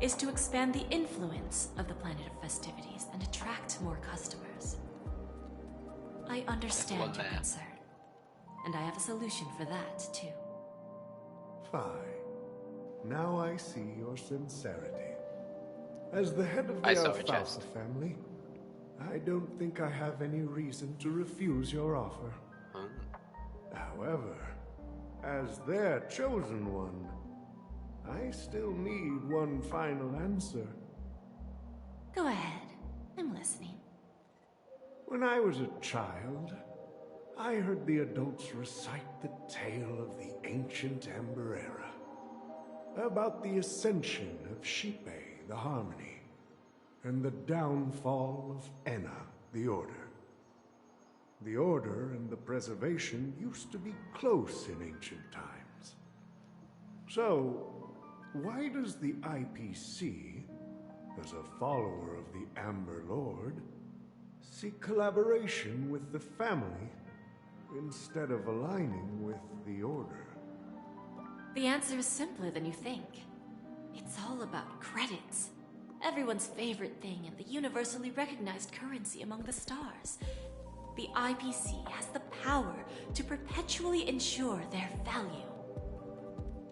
is to expand the influence of the Planet of Festivities and attract more customers. I understand your concern, and I have a solution for that, too. Fine. Now I see your sincerity. As the head of the Alfalfa family, I don't think I have any reason to refuse your offer. However, as their chosen one, I still need one final answer. Go ahead. I'm listening. When I was a child, I heard the adults recite the tale of the ancient Ember Era, about the ascension of Shipe, the Harmony, and the downfall of Enna, the Order. The Order and the Preservation used to be close in ancient times. So, why does the IPC, as a follower of the Amber Lord, seek collaboration with the family instead of aligning with the Order? The answer is simpler than you think. It's all about credits. Everyone's favorite thing and the universally recognized currency among the stars. The IPC has the power to perpetually ensure their value.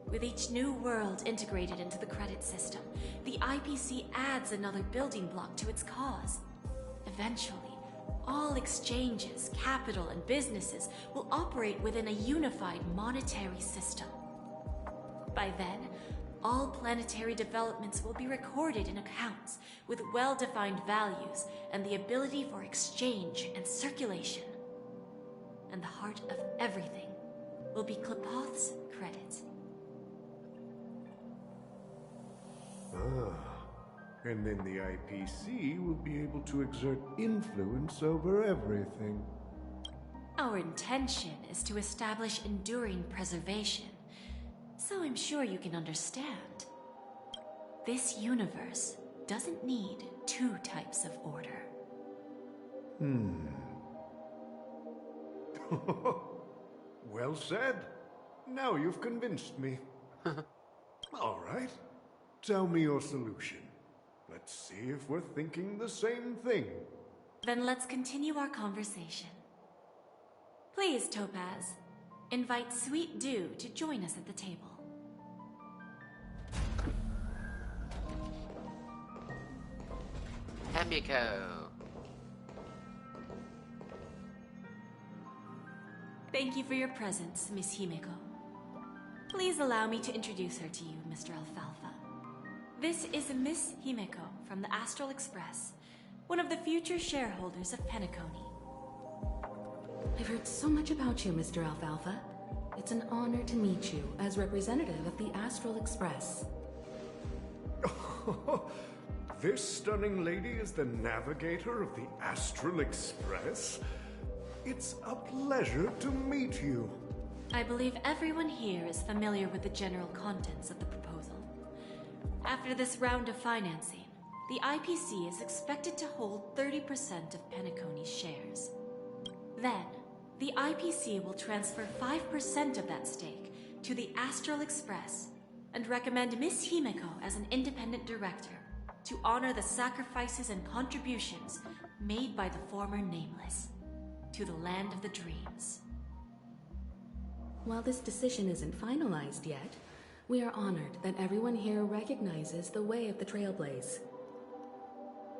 With each new world integrated into the credit system, the IPC adds another building block to its cause. Eventually, all exchanges, capital, and businesses will operate within a unified monetary system. By then, all planetary developments will be recorded in accounts with well-defined values and the ability for exchange and circulation. And the heart of everything will be Klepoth's credit. And then the IPC will be able to exert influence over everything. Our intention is to establish enduring preservation, so I'm sure you can understand. This universe doesn't need two types of order. Well said. Now you've convinced me. All right. Tell me your solution. Let's see if we're thinking the same thing. Then let's continue our conversation. Please, Topaz, invite Sweet Dew to join us at the table. Himiko. Thank you for your presence, Miss Himiko. Please allow me to introduce her to you, Mr. Alfalfa. This is Miss Himiko from the Astral Express, one of the future shareholders of Penacony. I've heard so much about you, Mr. Alfalfa. It's an honor to meet you as representative of the Astral Express. This stunning lady is the navigator of the Astral Express? It's a pleasure to meet you. I believe everyone here is familiar with the general contents of the proposal. After this round of financing, the IPC is expected to hold 30% of Penacony's shares. Then, the IPC will transfer 5% of that stake to the Astral Express and recommend Miss Himiko as an independent director to honor the sacrifices and contributions made by the former Nameless to the land of the dreams. While this decision isn't finalized yet, We are honored that everyone here recognizes the way of the Trailblaze.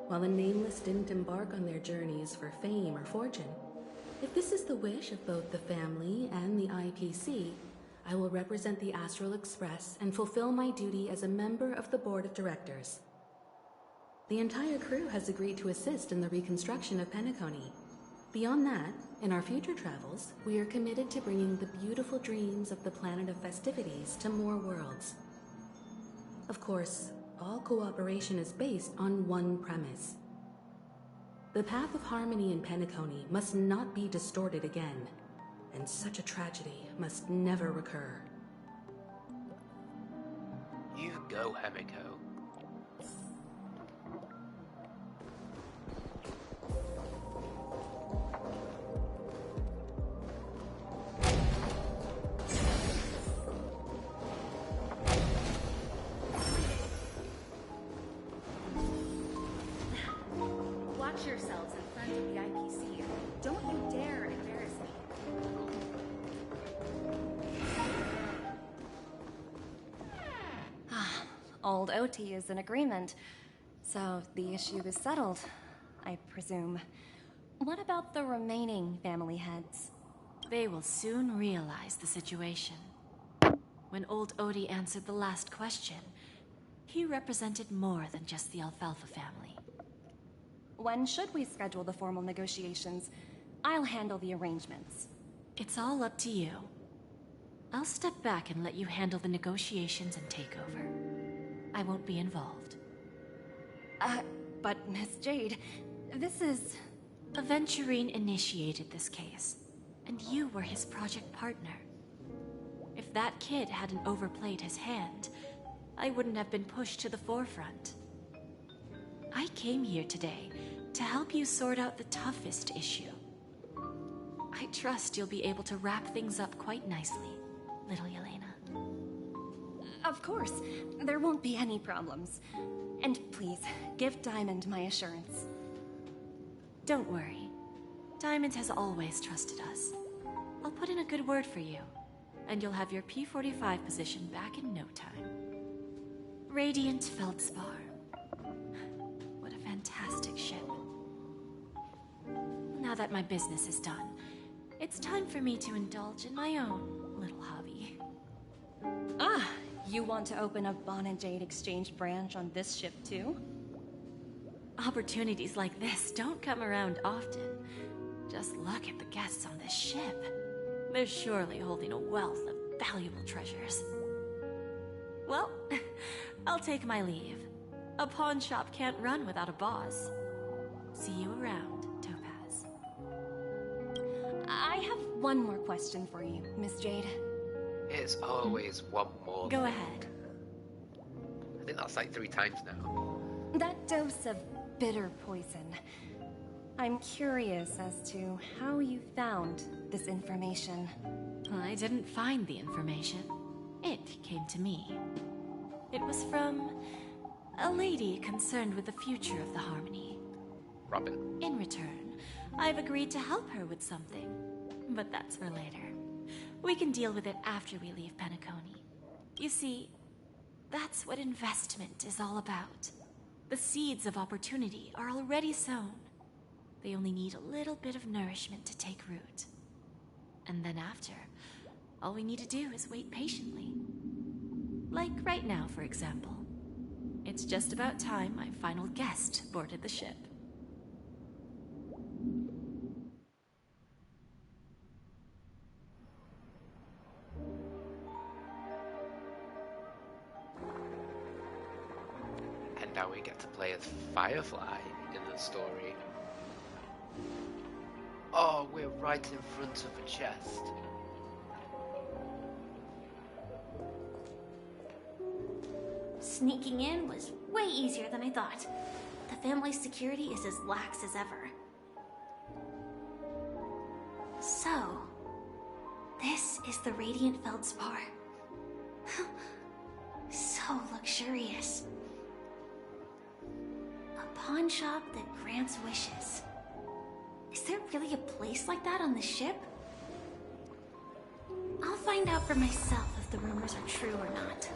While the Nameless didn't embark on their journeys for fame or fortune, if this is the wish of both the family and the IPC, I will represent the Astral Express and fulfill my duty as a member of the board of directors. The entire crew has agreed to assist in the reconstruction of Penacony. Beyond that, in our future travels, we are committed to bringing the beautiful dreams of the planet of festivities to more worlds. Of course, all cooperation is based on one premise. The path of harmony in Penacony must not be distorted again, and such a tragedy must never recur. You go, Hemiko. Watch yourselves in front of the IPC. Don't you dare embarrass me. Old OT is in agreement, so the issue is settled, I presume. What about the remaining family heads? They will soon realize the situation. When old Odie answered the last question, he represented more than just the Alfalfa family. When should we schedule the formal negotiations? I'll handle the arrangements. It's all up to you. I'll step back and let you handle the negotiations and takeover. I won't be involved. But Miss Jade, this is... Aventurine initiated this case, and you were his project partner. If that kid hadn't overplayed his hand, I wouldn't have been pushed to the forefront. I came here today to help you sort out the toughest issue. I trust you'll be able to wrap things up quite nicely, little Yelena. Of course, there won't be any problems. And please, give Diamond my assurance. Don't worry. Diamond has always trusted us. I'll put in a good word for you, and you'll have your P-45 position back in no time. Radiant Feldspar. What a fantastic ship. Now that my business is done, it's time for me to indulge in my own little hobby. Ah, you want to open a Bon and Jade exchange branch on this ship too? Opportunities like this don't come around often. Just look at the guests on this ship. They're surely holding a wealth of valuable treasures. Well, I'll take my leave. A pawn shop can't run without a boss. See you around, Topaz. I have one more question for you, Miss Jade. It's always one more. Go ahead. I think that's like 3 times now. That dose of bitter poison. I'm curious as to how you found this information. I didn't find the information. It came to me. It was from a lady concerned with the future of the Harmony. Robin. In return, I've agreed to help her with something. But that's for later. We can deal with it after we leave Penacony. You see, that's what investment is all about. The seeds of opportunity are already sown. They only need a little bit of nourishment to take root. And then after, all we need to do is wait patiently. Like right now, for example. It's just about time my final guest boarded the ship. And now we get to play as Firefly in the story. Oh, we're right in front of a chest. Sneaking in was way easier than I thought. The family's security is as lax as ever. So, this is the Radiant Feldspar. So luxurious. A pawn shop that grants wishes. Is there really a place like that on the ship? I'll find out for myself if the rumors are true or not.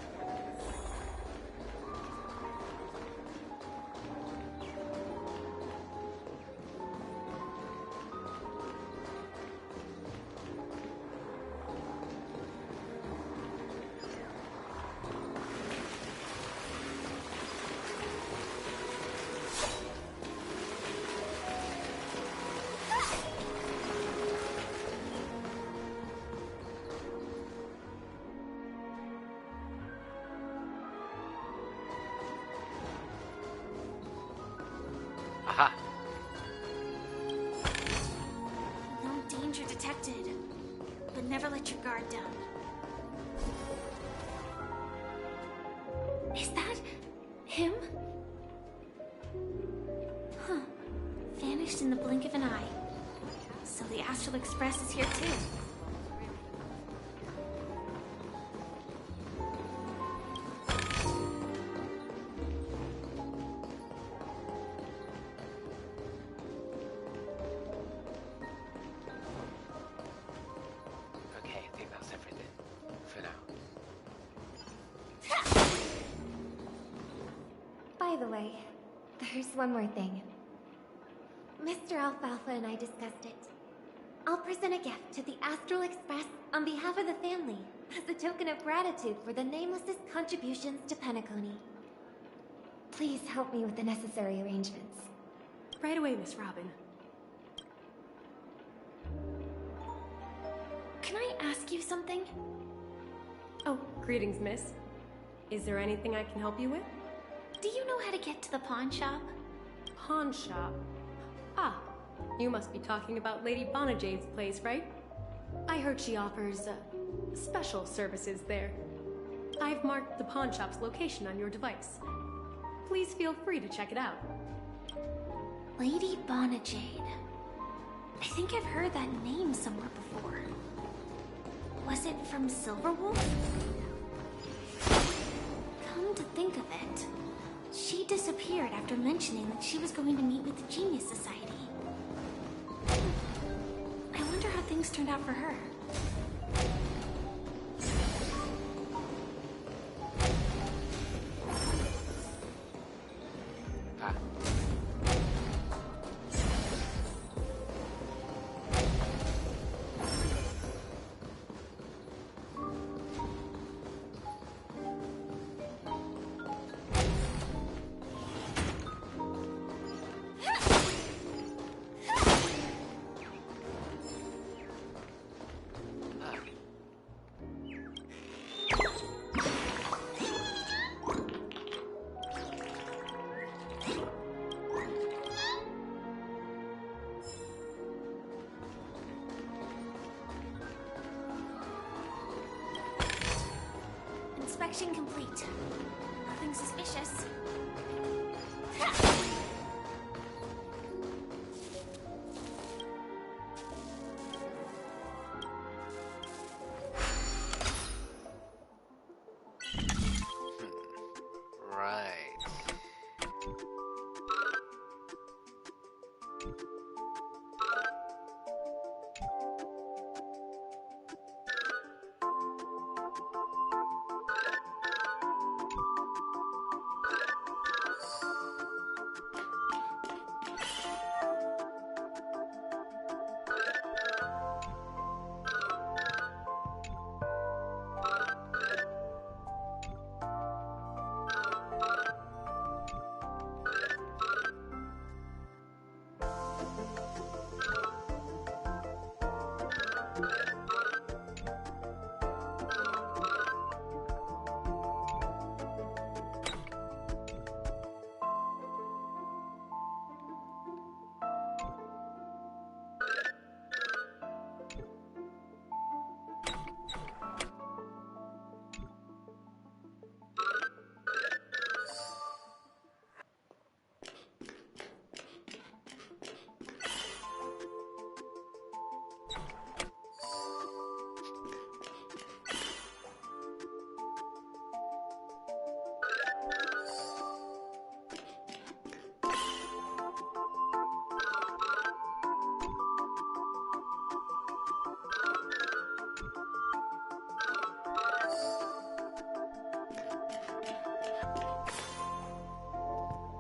Aha. No danger detected, but never let your guard down. Is that him? Huh. Vanished in the blink of an eye. So the Astral Express is here too. Okay, I think that's everything for now. By the way, there's one more thing. Mr. Alfalfa and I discussed it. I'll present a gift to the Astral Express on behalf of the family as a token of gratitude for the Nameless's contributions to Penacony. Please help me with the necessary arrangements. Right away, Miss Robin. Can I ask you something? Oh, greetings, miss. Is there anything I can help you with? Do you know how to get to the pawn shop? Pawn shop? Ah, you must be talking about Lady Bonajade's place, right? I heard she offers, special services there. I've marked the pawn shop's location on your device. Please feel free to check it out. Lady Bonajade. I think I've heard that name somewhere before. Was it from Silverwolf? Come to think of it, she disappeared after mentioning that she was going to meet with the Genius Society. I wonder how things turned out for her. Inspection complete. Nothing suspicious. Right.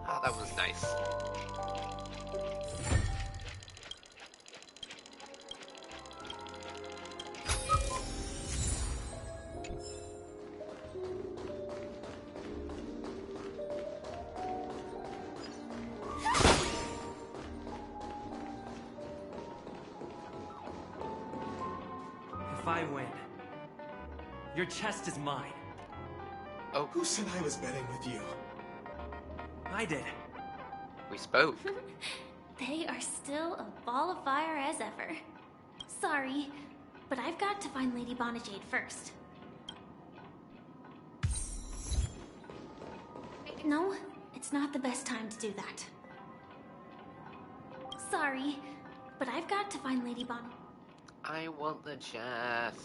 Oh, that was nice. If I win, your chest is mine. Oh. Who said I was betting with you? I did. We spoke. They are still a ball of fire as ever. Sorry, but I've got to find Lady Bonajade first. No, it's not the best time to do that. Sorry, but I've got to find Lady Bon. I want the chest.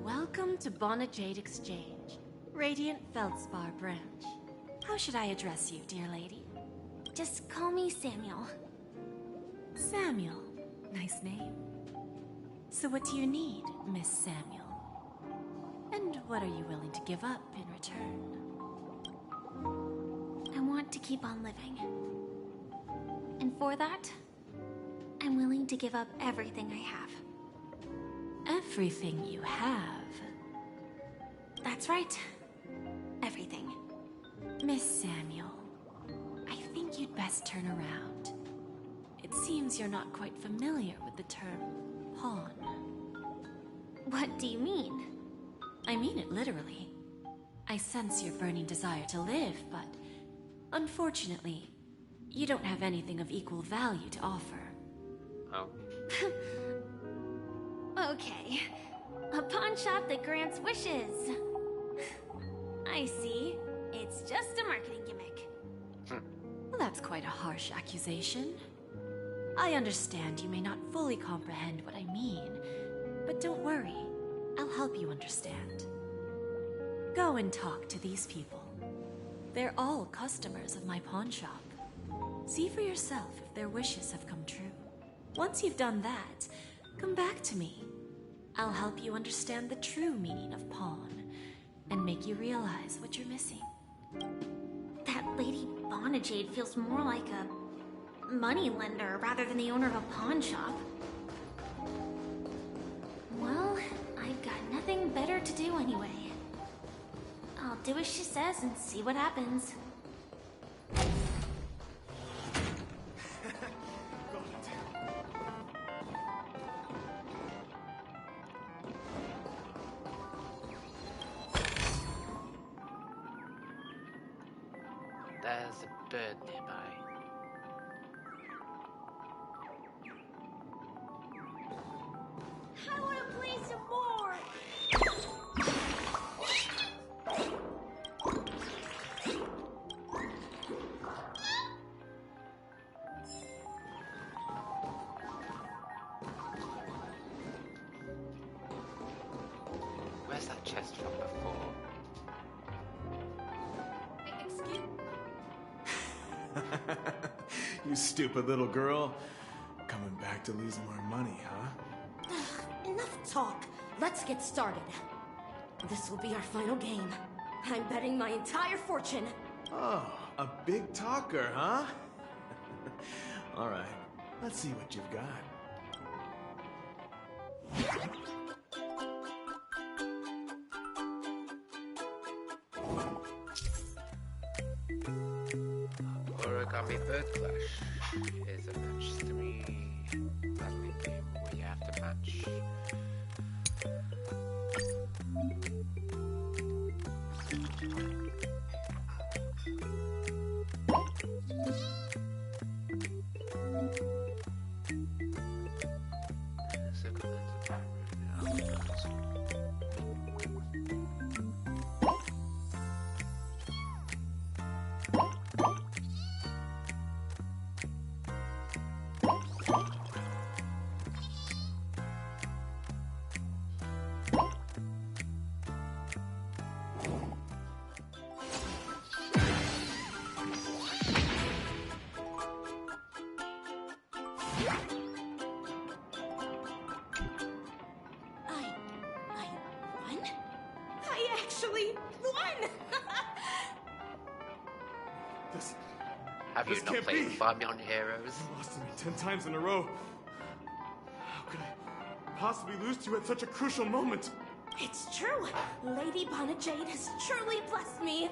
Welcome to Bonajade Exchange, Radiant Feldspar branch. How should I address you, dear lady? Just call me Samuel. Samuel. Nice name. So what do you need, Miss Samuel? And what are you willing to give up in return? I want to keep on living. And for that, I'm willing to give up everything I have. Everything you have? That's right. Everything. Miss Samuel, I think you'd best turn around. It seems you're not quite familiar with the term pawn. What do you mean? I mean it literally. I sense your burning desire to live, but unfortunately, you don't have anything of equal value to offer. Oh. Okay. A pawn shop that grants wishes. I see. It's just a marketing gimmick. Well, that's quite a harsh accusation. I understand you may not fully comprehend what I mean, but don't worry. I'll help you understand. Go and talk to these people. They're all customers of my pawn shop. See for yourself if their wishes have come true. Once you've done that, come back to me. I'll help you understand the true meaning of pawn and make you realize what you're missing. That Lady Bonajade feels more like a moneylender rather than the owner of a pawn shop. Well, I've got nothing better to do anyway. I'll do as she says and see what happens. There's a bird nearby. I want to play some more! Where's that chest from before? Excuse You stupid little girl. Coming back to lose more money, huh? Enough talk. Let's get started. This will be our final game. I'm betting my entire fortune. Oh, a big talker, huh? All right, let's see what you've got. Origami Bird Clash is a match 3 battling game where you have to match I actually won! Have you This not can't played be. Farm Young Heroes? You lost to me 10 times in a row. How could I possibly lose to you at such a crucial moment? It's true! Lady Bonajade has truly blessed me!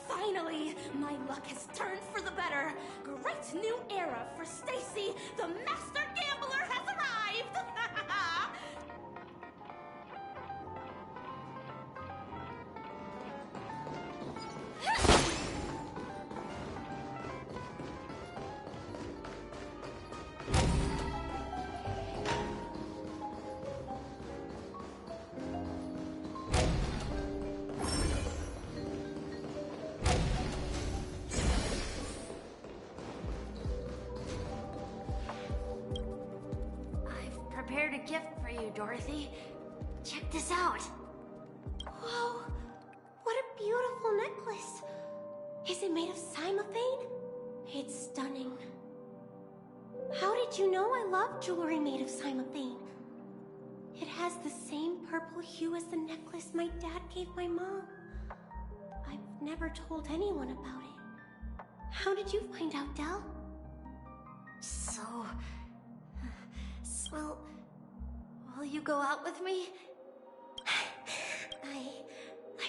Finally, my luck has turned for the better. Great new era for Stacy. The master gambler has arrived! Prepared a gift for you, Dorothy. Check this out. Whoa! What a beautiful necklace! Is it made of cymophane? It's stunning. How did you know I love jewelry made of cymophane? It has the same purple hue as the necklace my dad gave my mom. I've never told anyone about it. How did you find out, Del? Well, will you go out with me? I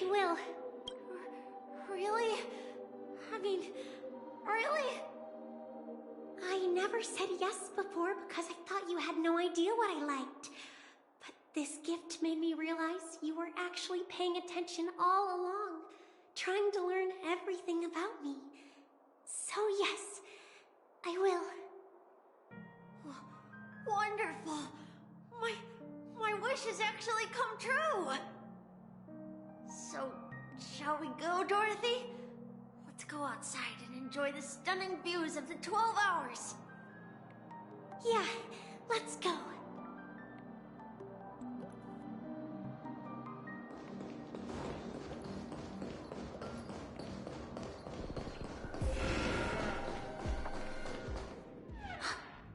will. Really? I mean, really? I never said yes before because I thought you had no idea what I liked. But this gift made me realize you were actually paying attention all along, trying to learn everything about me. So yes, I will. Wonderful! My wish has actually come true! So, shall we go, Dorothy? Let's go outside and enjoy the stunning views of the 12 hours! Yeah, let's go.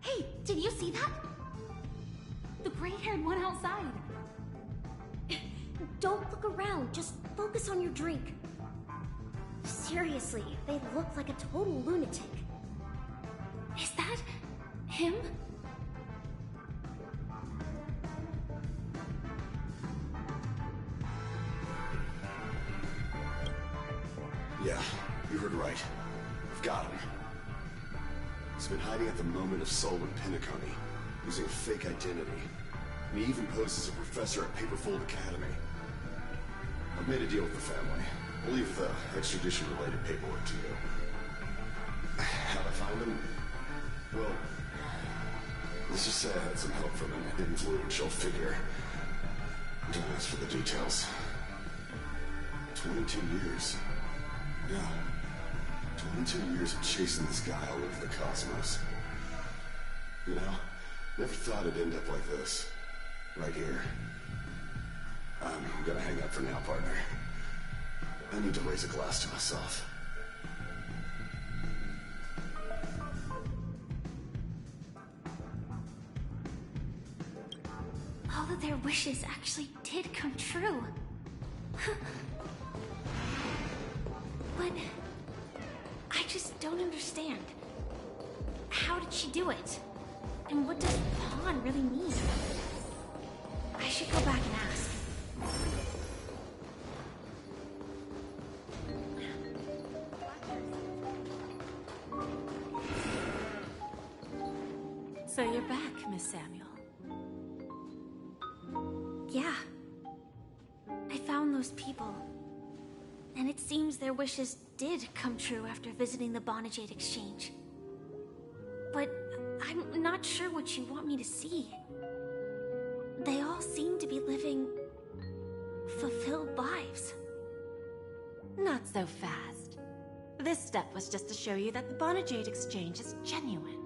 Hey, did you see that? The gray-haired one outside. Don't look around, just focus on your drink. Seriously, they look like a total lunatic. Is that him? Yeah, you heard right. I've got him. He's been hiding at the Moment of Soul in Penacony, using a fake identity. And he even poses as a professor at Paperfold Academy. I've made a deal with the family. I'll leave the extradition-related paperwork to you. How'd I find him? Well, let's just say I had some help from an influential figure. Don't ask for the details. 22 years. Yeah. 22 years of chasing this guy all over the cosmos. You know, never thought it'd end up like this. Right here. I'm gonna hang up for now, partner. I need to raise a glass to myself. All of their wishes actually did come true. But I just don't understand. How did she do it? And what does pawn really mean? I should go back and ask. So you're back, Miss Samuel. Yeah. I found those people. And it seems their wishes did come true after visiting the Bonajade Exchange. But I'm not sure what you want me to see. They all seem to be living fulfilled lives. Not so fast. This step was just to show you that the Bonajade Exchange is genuine.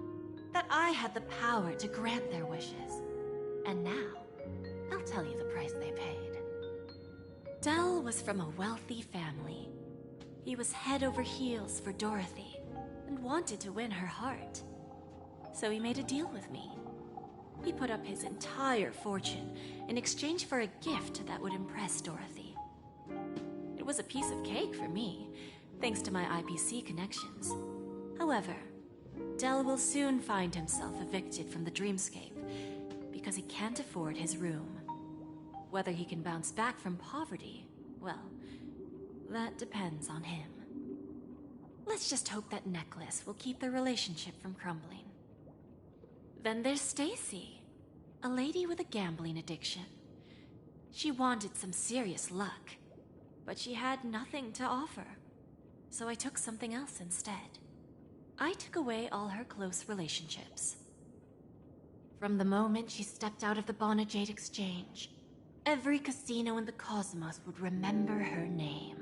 That I had the power to grant their wishes. And now, I'll tell you the price they paid. Del was from a wealthy family. He was head over heels for Dorothy, and wanted to win her heart. So he made a deal with me. He put up his entire fortune in exchange for a gift that would impress Dorothy. It was a piece of cake for me, thanks to my IPC connections. However, Del will soon find himself evicted from the dreamscape, because he can't afford his room. Whether he can bounce back from poverty, well, that depends on him. Let's just hope that necklace will keep their relationship from crumbling. Then there's Stacy, a lady with a gambling addiction. She wanted some serious luck, but she had nothing to offer, so I took something else instead. I took away all her close relationships. From the moment she stepped out of the Bonajade Exchange, every casino in the cosmos would remember her name.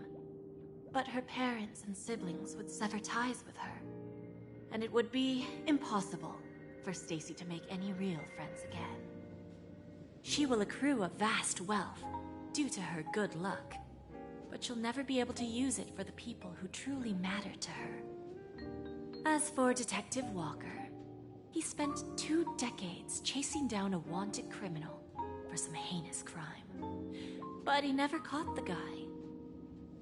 But her parents and siblings would sever ties with her, and it would be impossible for Stacy to make any real friends again. She will accrue a vast wealth due to her good luck, but she'll never be able to use it for the people who truly matter to her. As for Detective Walker, he spent 2 decades chasing down a wanted criminal for some heinous crime, but he never caught the guy.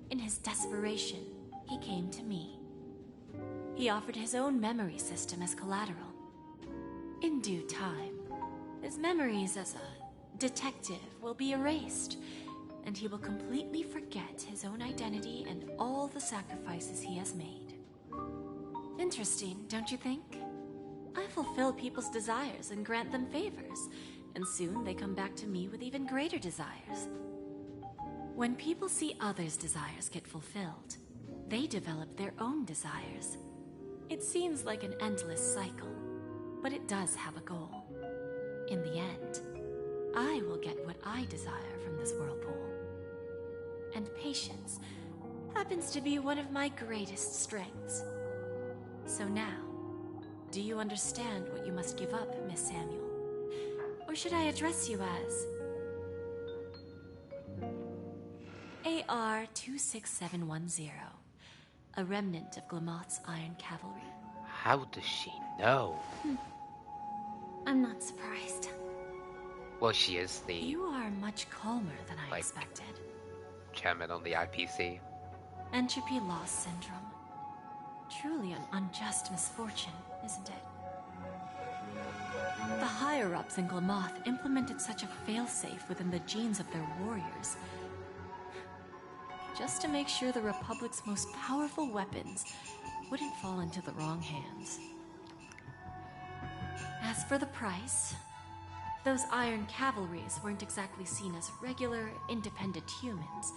In his desperation, he came to me. He offered his own memory system as collateral. In due time, his memories as a detective will be erased, and he will completely forget his own identity and all the sacrifices he has made. Interesting, don't you think? I fulfill people's desires and grant them favors, and soon they come back to me with even greater desires. When people see others' desires get fulfilled, they develop their own desires. It seems like an endless cycle, but it does have a goal. In the end, I will get what I desire from this whirlpool. And patience happens to be one of my greatest strengths. So now, do you understand what you must give up, Miss Samuel? Or should I address you as AR-26710, a remnant of Glamoth's Iron Cavalry? How does she know? I'm not surprised. Well, she is the... You are much calmer than I expected. Chairman on the IPC. Entropy loss syndrome. Truly an unjust misfortune, isn't it? The higher-ups in Glamoth implemented such a failsafe within the genes of their warriors, just to make sure the Republic's most powerful weapons wouldn't fall into the wrong hands. As for the price, those Iron Cavalries weren't exactly seen as regular, independent humans,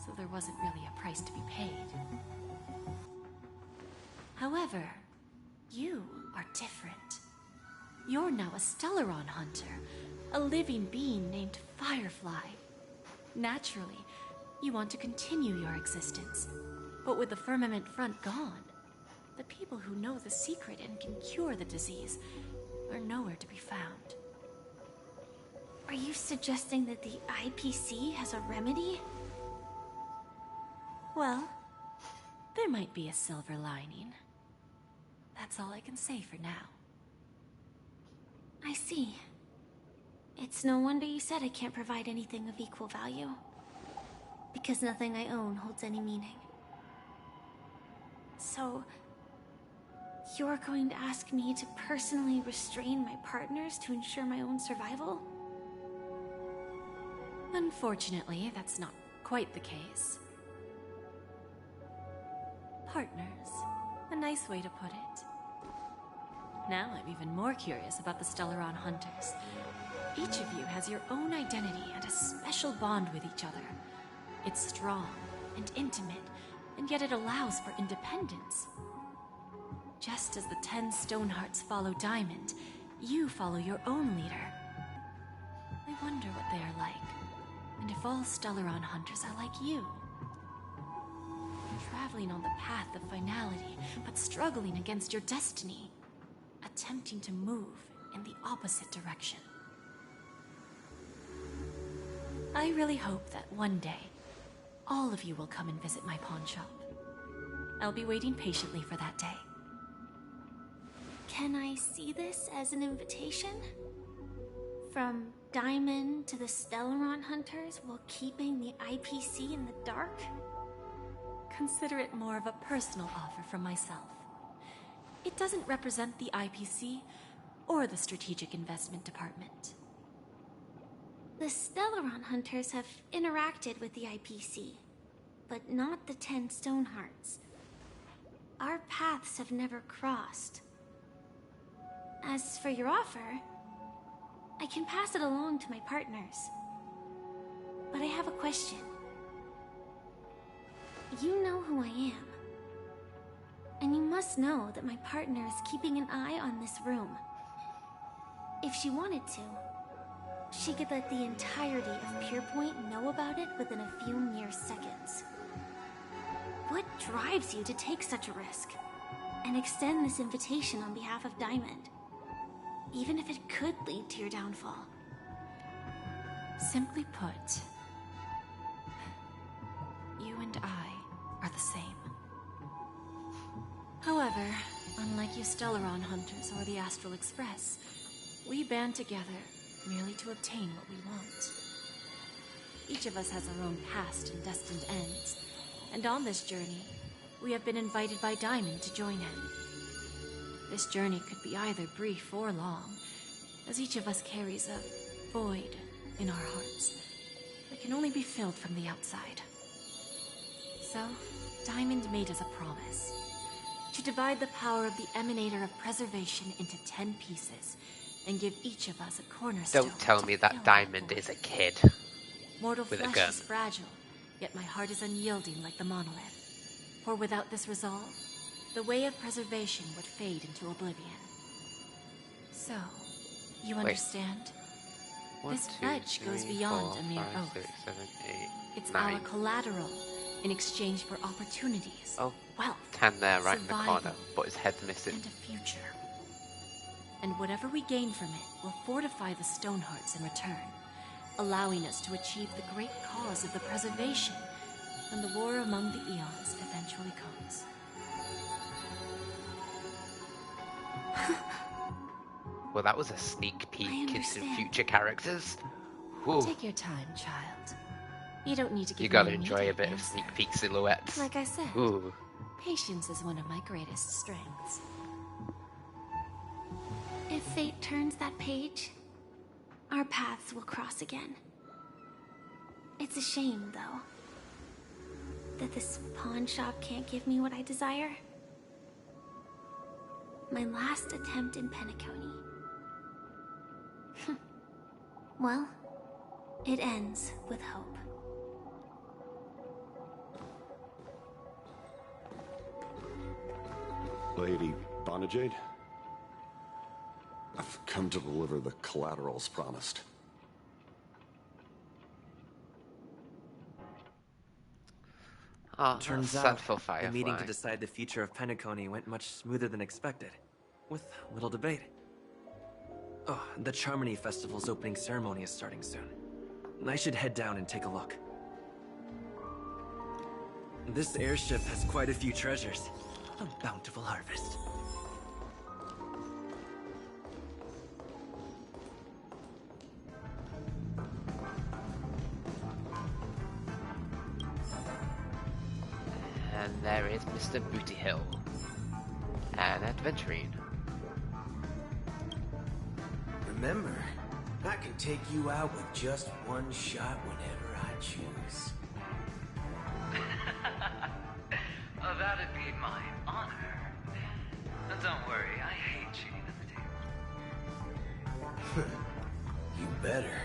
so there wasn't really a price to be paid. However, you are different. You're now a Stellaron hunter, a living being named Firefly. Naturally, you want to continue your existence, but with the Firmament Front gone, the people who know the secret and can cure the disease are nowhere to be found. Are you suggesting that the IPC has a remedy? Well, there might be a silver lining. That's all I can say for now. I see. It's no wonder you said I can't provide anything of equal value. Because nothing I own holds any meaning. So, you're going to ask me to personally restrain my partners to ensure my own survival? Unfortunately, that's not quite the case. Partners. A nice way to put it. Now I'm even more curious about the Stellaron Hunters. Each of you has your own identity and a special bond with each other. It's strong and intimate, and yet it allows for independence. Just as the 10 Stonehearts follow Diamond, you follow your own leader. I wonder what they are like, and if all Stellaron Hunters are like you. Traveling on the path of finality, but struggling against your destiny. Attempting to move in the opposite direction. I really hope that one day, all of you will come and visit my pawn shop. I'll be waiting patiently for that day. Can I see this as an invitation? From Diamond to the Stellaron Hunters while keeping the IPC in the dark? Consider it more of a personal offer from myself. It doesn't represent the IPC or the Strategic Investment Department. The Stellaron hunters have interacted with the IPC, but not the 10 Stonehearts. Our paths have never crossed. As for your offer, I can pass it along to my partners. But I have a question. You know who I am. And you must know that my partner is keeping an eye on this room. If she wanted to, she could let the entirety of Pierpoint know about it within a few mere seconds. What drives you to take such a risk and extend this invitation on behalf of Diamond, even if it could lead to your downfall? Simply put, you and I are the same. However, unlike you Stellaron hunters or the Astral Express, we band together merely to obtain what we want. Each of us has our own past and destined ends, and on this journey, we have been invited by Diamond to join him. This journey could be either brief or long, as each of us carries a void in our hearts that can only be filled from the outside. So, Diamond made us a promise to divide the power of the Emanator of Preservation into 10 pieces and give each of us a cornerstone. Don't tell me that Diamond is a kid Mortal with a flesh gun. is fragile, yet my heart is unyielding like the monolith. For without this resolve, the way of preservation would fade into oblivion. So, you understand? This pledge goes beyond a mere oath. 6, 7, 8, It's 9. our collateral in exchange for opportunities, Oh, wealth, 10 there, right in the survival, corner, but his head's missing. and a future. And whatever we gain from it will fortify the Stonehearts in return, allowing us to achieve the great cause of the preservation when the war among the eons eventually comes. Well, that was a sneak peek into understand. future characters. Whew. Take your time, child. You don't need to give You gotta me an enjoy a immediate bit of answer. sneak peek silhouettes. Like I said, Ooh. patience is one of my greatest strengths. If fate turns that page, our paths will cross again. It's a shame, though, that this pawn shop can't give me what I desire. My last attempt in Penacony. Well, it ends with hope. Lady Bonajade? I've come to deliver the collaterals promised. Turns sad out, for the Firefly. meeting to decide the future of Penacony went much smoother than expected, with little debate. Oh, the Charmony Festival's opening ceremony is starting soon. I should head down and take a look. This airship has quite a few treasures. A bountiful harvest. And there is Mr. Booty Hill, an adventurine. Remember, I can take you out with just one shot whenever I choose. Oh, that'd be my honor. Don't worry, I hate cheating at the table. You better.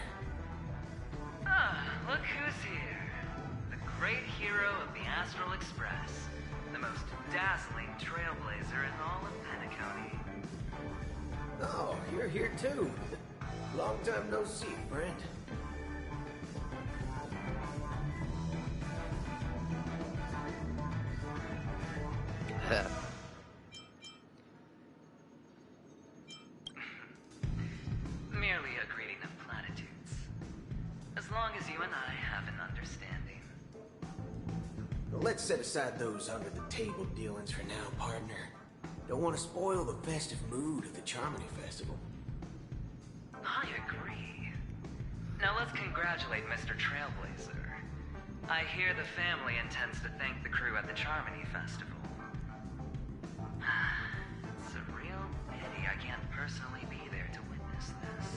Ah, look who's here. The great hero of the Astral Express. The most dazzling trailblazer in all of Penacony. Oh, you're here too. Long time no see, friend. Merely a greeting of platitudes. As long as you and I have an understanding. Let's set aside those under-the-table dealings for now, partner. Don't want to spoil the festive mood of the Charmony Festival. I agree. Now let's congratulate Mr. Trailblazer. I hear the family intends to thank the crew at the Charmony Festival. It's a real pity I can't personally be there to witness this.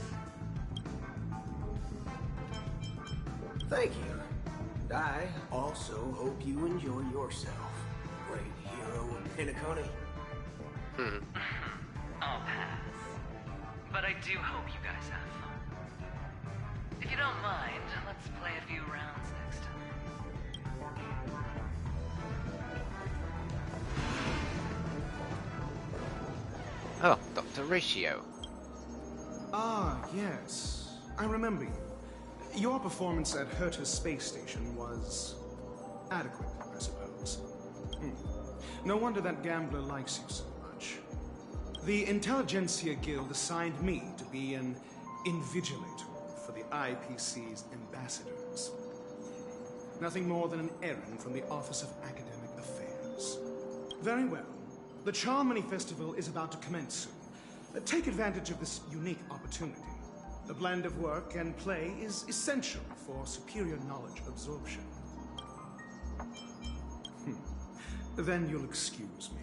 Thank you. And I also hope you enjoy yourself, great hero of Penacony. I'll pass. But I do hope you guys have fun. If you don't mind, let's play a few rounds next time. Oh, Dr. Ratio. Ah, yes. I remember you. Your performance at Herta's space station was adequate, I suppose. No wonder that gambler likes you so much. The Intelligentsia Guild assigned me to be an invigilator for the IPC's ambassadors. Nothing more than an errand from the Office of Academic Affairs. Very well. The Charmony Festival is about to commence soon. Take advantage of this unique opportunity. The blend of work and play is essential for superior knowledge absorption. Then you'll excuse me.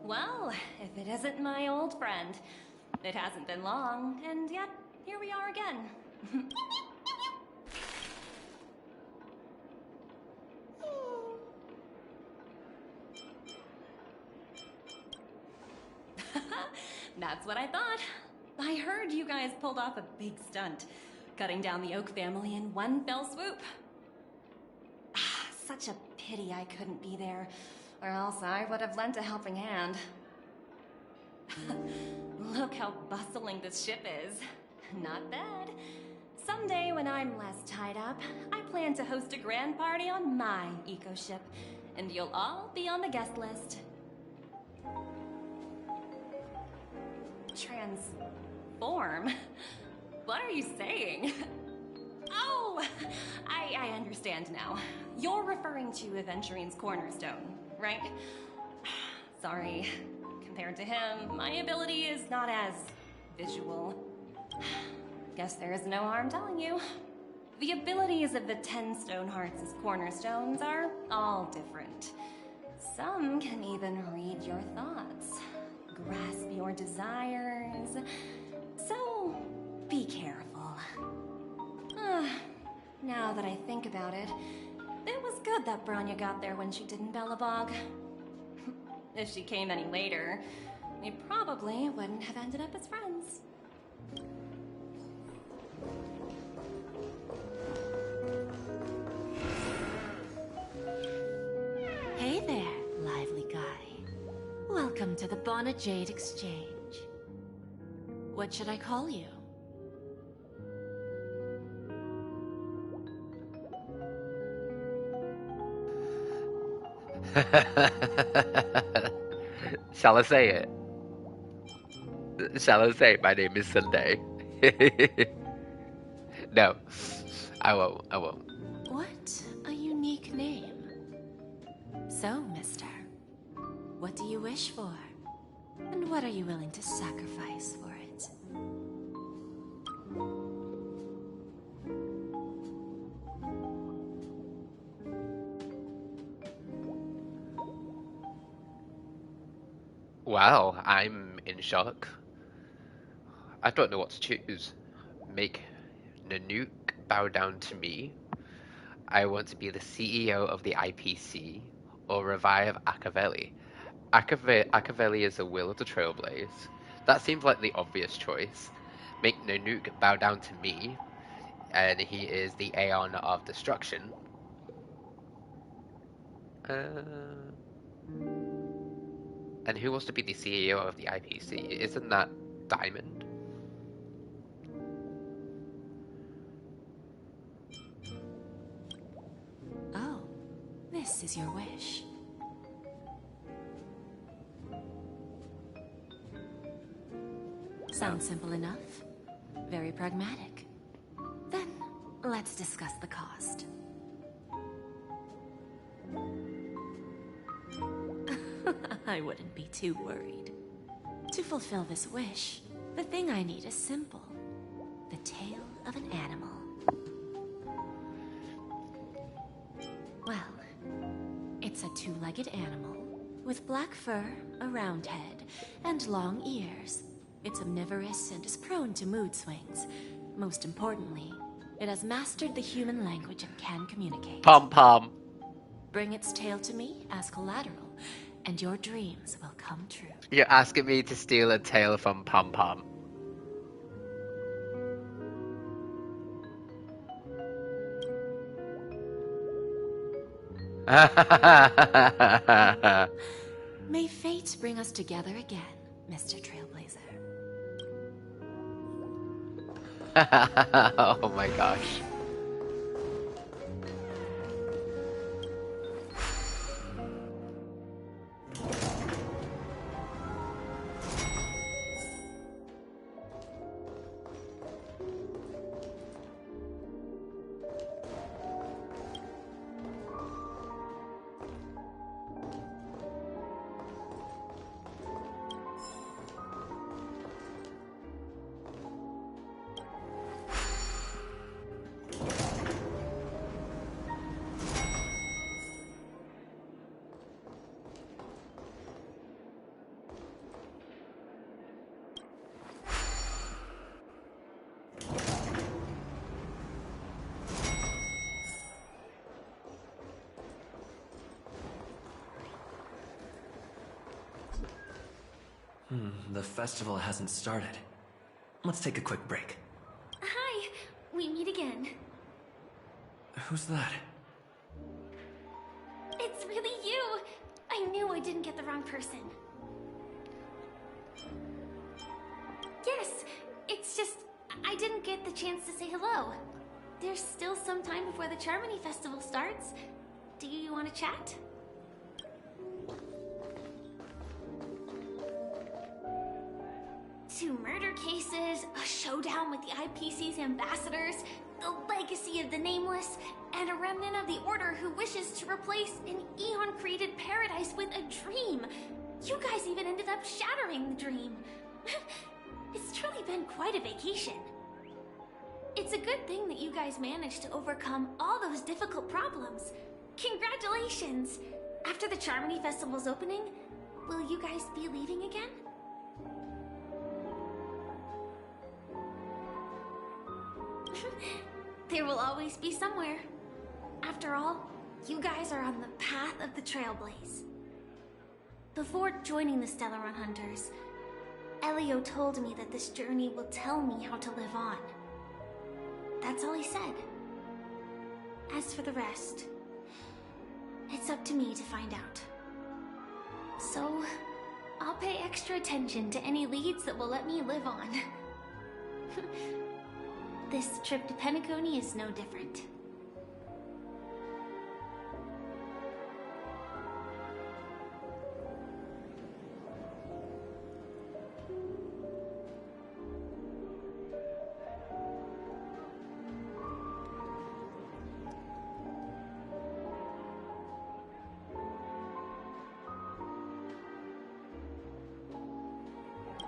Well, if it isn't my old friend. It hasn't been long, and yet, here we are again. That's what I thought. I heard you guys pulled off a big stunt, cutting down the Oak family in one fell swoop. Such a pity I couldn't be there, or else I would have lent a helping hand. Look how bustling this ship is. Not bad. Someday when I'm less tied up, I plan to host a grand party on my eco-ship, and you'll all be on the guest list. Transform? What are you saying? Oh, I understand now. You're referring to Aventurine's Cornerstone, right? Sorry. Compared to him, my ability is not as visual. Guess there is no harm telling you. The abilities of the 10 Stonehearts' cornerstones are all different. Some can even read your thoughts, grasp your desires. So, be careful. Now that I think about it, it was good that Branya got there when she did in Bellabog. If she came any later, we probably wouldn't have ended up as friends. Hey there, lively guy. Welcome to the Bonnet Jade Exchange. What should I call you? Shall I say it? Shall I say my name is Sunday? No, I won't. What a unique name. So, mister, what do you wish for? And what are you willing to sacrifice for it? Wow, I'm in shock. I don't know what to choose. Make Nanook bow down to me. I want to be the CEO of the IPC, or revive Acavelli. Acavelli is the will of the Trailblazers. That seems like the obvious choice. Make Nanook bow down to me, and he is the Aeon of Destruction. And who wants to be the CEO of the IPC? Isn't that Diamond? Oh, this is your wish. Sounds simple enough. Very pragmatic. Then, let's discuss the cost. I wouldn't be too worried. To fulfill this wish, the thing I need is simple. The tail of an animal. Well, it's a two-legged animal with black fur, a round head, and long ears. It's omnivorous and is prone to mood swings. Most importantly, it has mastered the human language and can communicate. Pom-pom. Bring its tail to me as collateral, and your dreams will come true. You're asking me to steal a tail from Pom-pom. May fate bring us together again, Mr. Trailblazer. Oh my gosh. The festival hasn't started. Let's take a quick break. Hi, we meet again. Who's that? It's really you. I knew I didn't get the wrong person. Yes, it's just I didn't get the chance to say hello. There's still some time before the Charmony Festival starts. Do you want to chat? Two murder cases, a showdown with the IPC's ambassadors, the legacy of the Nameless, and a remnant of the Order who wishes to replace an Eon-created paradise with a dream. You guys even ended up shattering the dream. It's truly been quite a vacation. It's a good thing that you guys managed to overcome all those difficult problems. Congratulations! After the Charmony Festival's opening, will you guys be leaving again? There will always be somewhere. After all, you guys are on the path of the Trailblaze. Before joining the Stellaron Hunters, Elio told me that this journey will tell me how to live on. That's all he said. As for the rest, it's up to me to find out. So, I'll pay extra attention to any leads that will let me live on. This trip to Penacony is no different.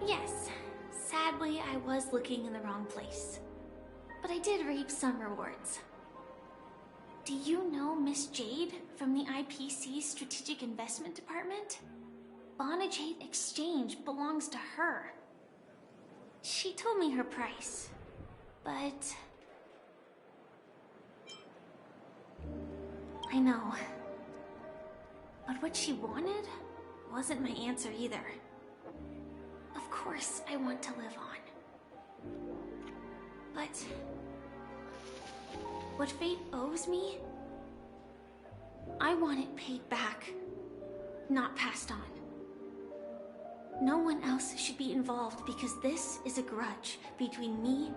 Yes, sadly I was looking in the wrong place. But I did reap some rewards. Do you know Miss Jade from the IPC's Strategic Investment Department? Bonajade Exchange belongs to her. She told me her price, but... I know. But what she wanted wasn't my answer either. Of course I want to live on. But... what fate owes me, I want it paid back, not passed on. No one else should be involved because this is a grudge between me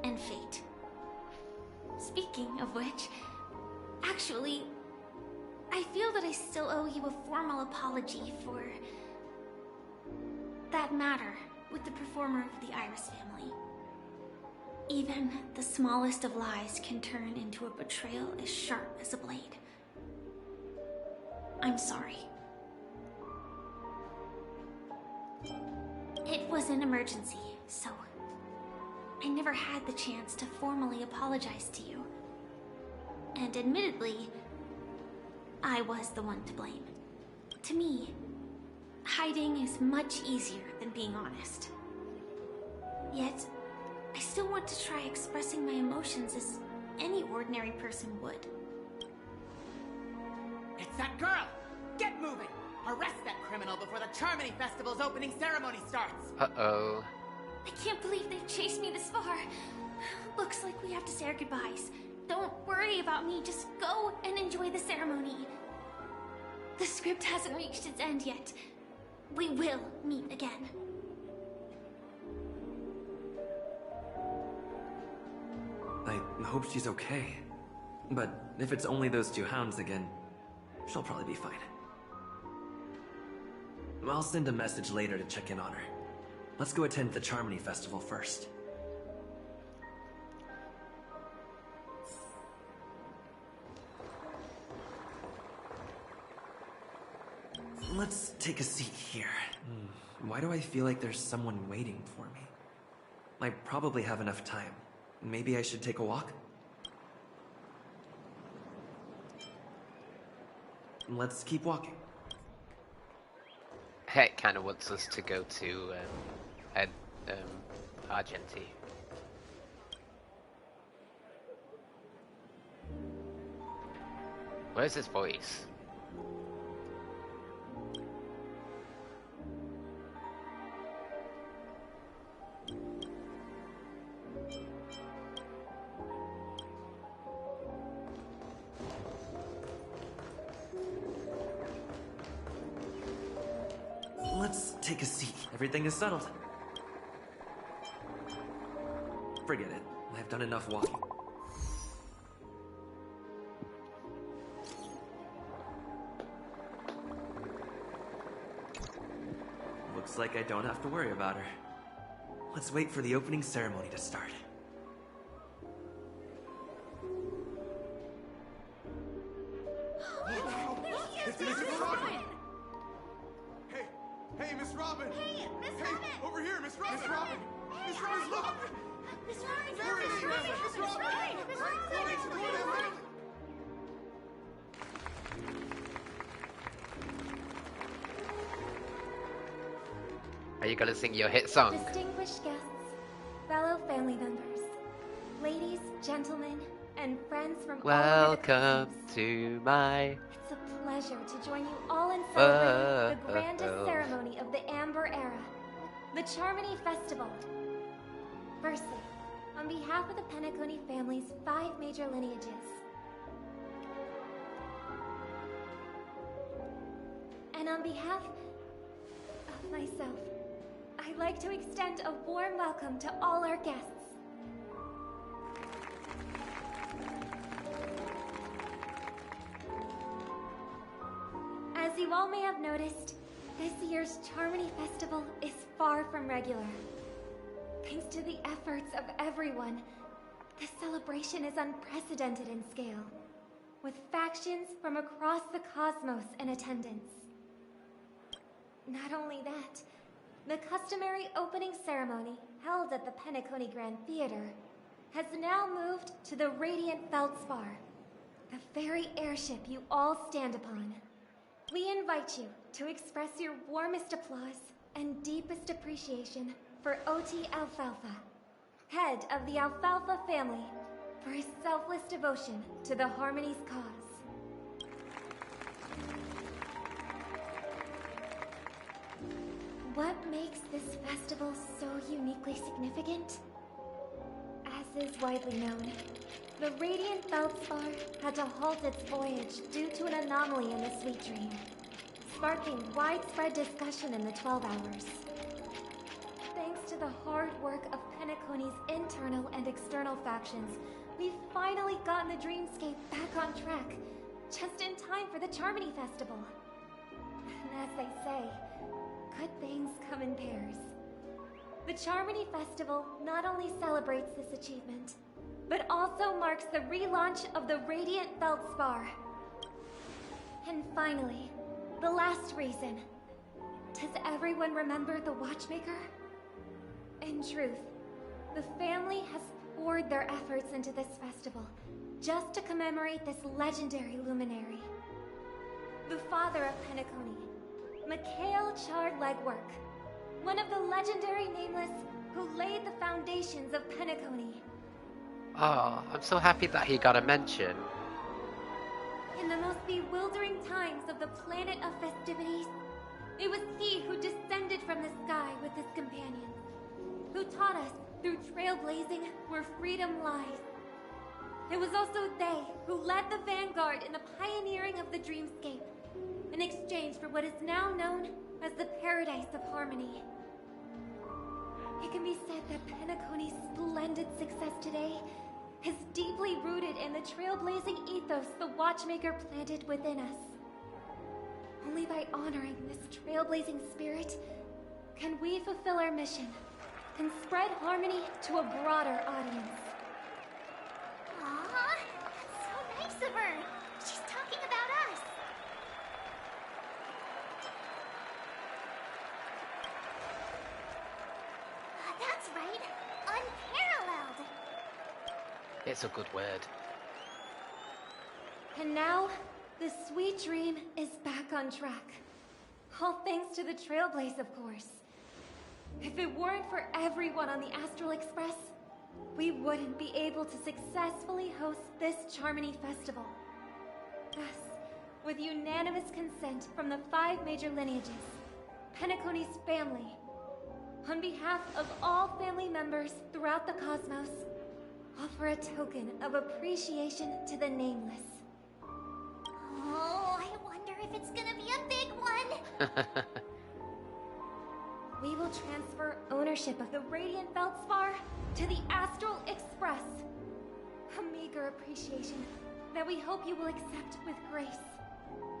and fate. Speaking of which, actually, I feel that I still owe you a formal apology for that matter with the performer of the Iris family. Even the smallest of lies can turn into a betrayal as sharp as a blade. I'm sorry. It was an emergency, so I never had the chance to formally apologize to you. And admittedly, I was the one to blame. To me, hiding is much easier than being honest. Yet, I still want to try expressing my emotions as any ordinary person would. It's that girl! Get moving! Arrest that criminal before the Charmony Festival's opening ceremony starts! Uh-oh. I can't believe they've chased me this far. Looks like we have to say our goodbyes. Don't worry about me, just go and enjoy the ceremony. The script hasn't reached its end yet. We will meet again. I hope she's okay. But if it's only those two hounds again, she'll probably be fine. I'll send a message later to check in on her. Let's go attend the Charmony Festival first. Let's take a seat here. Why do I feel like there's someone waiting for me? I probably have enough time. Maybe I should take a walk? Let's keep walking. Heck kind of wants us to go to Argenti. Where's his voice? Let's take a seat. Everything is settled. Forget it. I've done enough walking. Looks like I don't have to worry about her. Let's wait for the opening ceremony to start. It's Miss Robin! Hey, Miss Robin! Hey, Miss Robin! Over here, Miss Robin! Miss Robin! Hey, Miss Robin, look! Miss Robin! There it is, Miss Robin! Miss Robin! Are you gonna sing your hit song? Distinguished guests, fellow family members, ladies, gentlemen, and friends from all over the Welcome cosmos. to my... It's a pleasure to join you all in celebrating the grandest ceremony of the Amber Era, the Charmony Festival. Firstly, on behalf of the Penacony family's 5 major lineages, and on behalf of myself, I'd like to extend a warm welcome to all our guests. As you all may have noticed, this year's Charmony Festival is far from regular. Thanks to the efforts of everyone, this celebration is unprecedented in scale, with factions from across the cosmos in attendance. Not only that, the customary opening ceremony held at the Penacony Grand Theater has now moved to the Radiant Feldspar, the very airship you all stand upon. We invite you to express your warmest applause and deepest appreciation for OT Alfalfa, head of the Alfalfa family, for his selfless devotion to the Harmony's cause. What makes this festival so uniquely significant? As is widely known, the Radiant Feldspar had to halt its voyage due to an anomaly in the Sweet Dream, sparking widespread discussion in the 12 hours. Thanks to the hard work of Penacony's internal and external factions, we've finally gotten the dreamscape back on track, just in time for the Charmony Festival. And as they say, good things come in pairs. The Charmony Festival not only celebrates this achievement, but also marks the relaunch of the Radiant Feldspar. And finally, the last reason. Does everyone remember the Watchmaker? In truth, the family has poured their efforts into this festival just to commemorate this legendary luminary. The father of Penacony, Mikhail Chard Legwork, one of the legendary Nameless who laid the foundations of Penacony. Oh, I'm so happy that he got a mention. In the most bewildering times of the planet of festivities, it was he who descended from the sky with his companions, who taught us through trailblazing where freedom lies. It was also they who led the vanguard in the pioneering of the dreamscape, in exchange for what is now known as the Paradise of Harmony. It can be said that Penacony's splendid success today is deeply rooted in the trailblazing ethos the Watchmaker planted within us. Only by honoring this trailblazing spirit can we fulfill our mission and spread harmony to a broader audience. Aw, that's so nice of her. She's talking about us. That's right. Unparalleled. It's a good word. And now, the sweet dream is back on track. All thanks to the Trailblaze, of course. If it weren't for everyone on the Astral Express, we wouldn't be able to successfully host this Charmony Festival. Thus, with unanimous consent from the 5 major lineages, Penacony's family, on behalf of all family members throughout the cosmos, offer a token of appreciation to the Nameless. Oh, I wonder if it's gonna be a big one. We will transfer ownership of the Radiant Feldspar to the Astral Express. A meager appreciation that we hope you will accept with grace.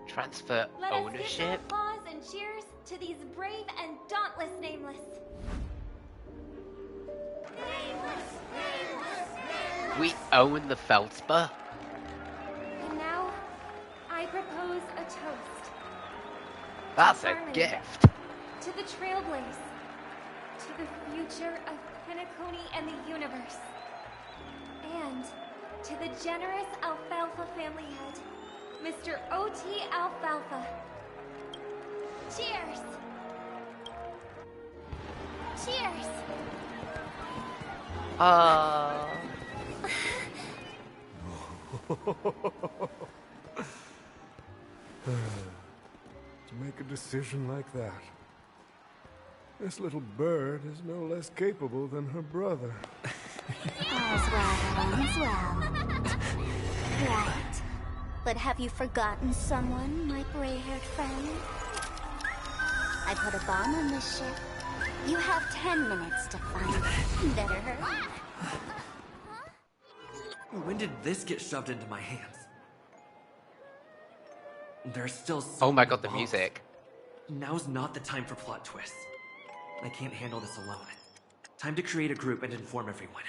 Transfer Let us give ownership? some applause and cheers to these brave and dauntless Nameless. We own the Feldspar? And now, I propose a toast. That's a Harmony. gift. To the Trailblaze. To the future of Penacony and the universe. And to the generous Alfalfa family head, Mr. O.T. Alfalfa. Cheers! Cheers! To make a decision like that. This little bird is no less capable than her brother. All's well, all's well. Right. But have you forgotten someone, my gray-haired friend? I put a bomb on this ship. You have 10 minutes to find it. Better hurry. When did this get shoved into my hands? There's still so Oh my many god, the balls. music. Now's not the time for plot twists. I can't handle this alone. Time to create a group and inform everyone.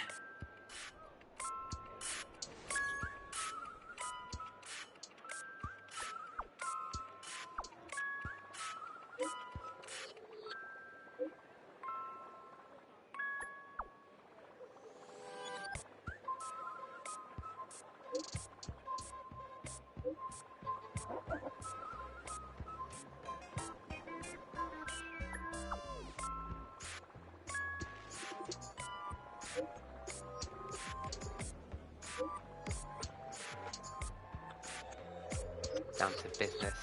Down to business.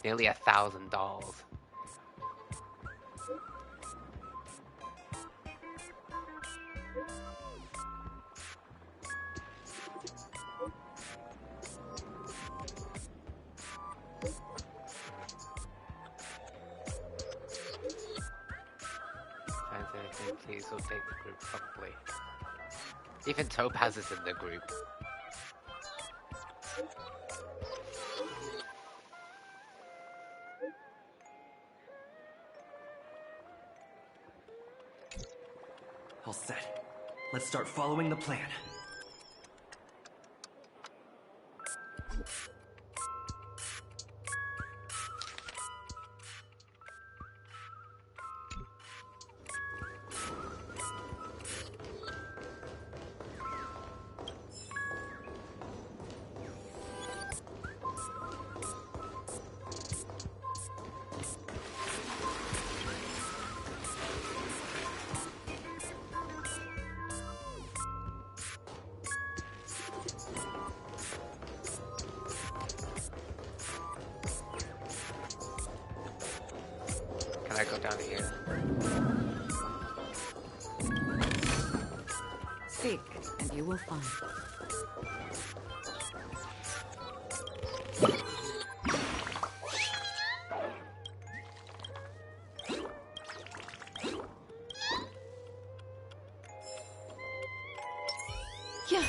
Nearly $1,000. Please update the group properly. Even Topaz is in the group. All set. Let's start following the plan. Can I go down here? Seek, and you will find. Yeah.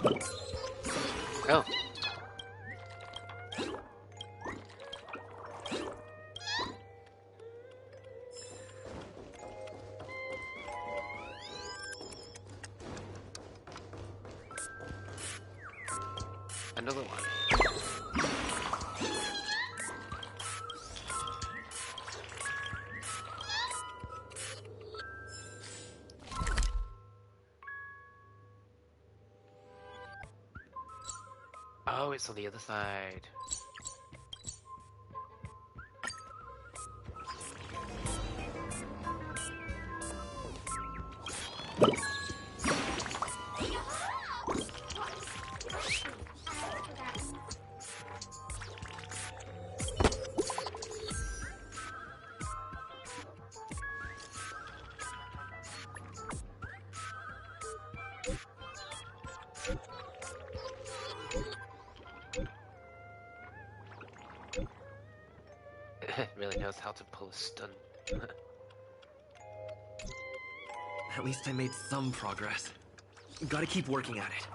Oh. Another one. Oh, it's on the other side. Really knows how to pull a stunt. At least I made some progress. Gotta keep working at it.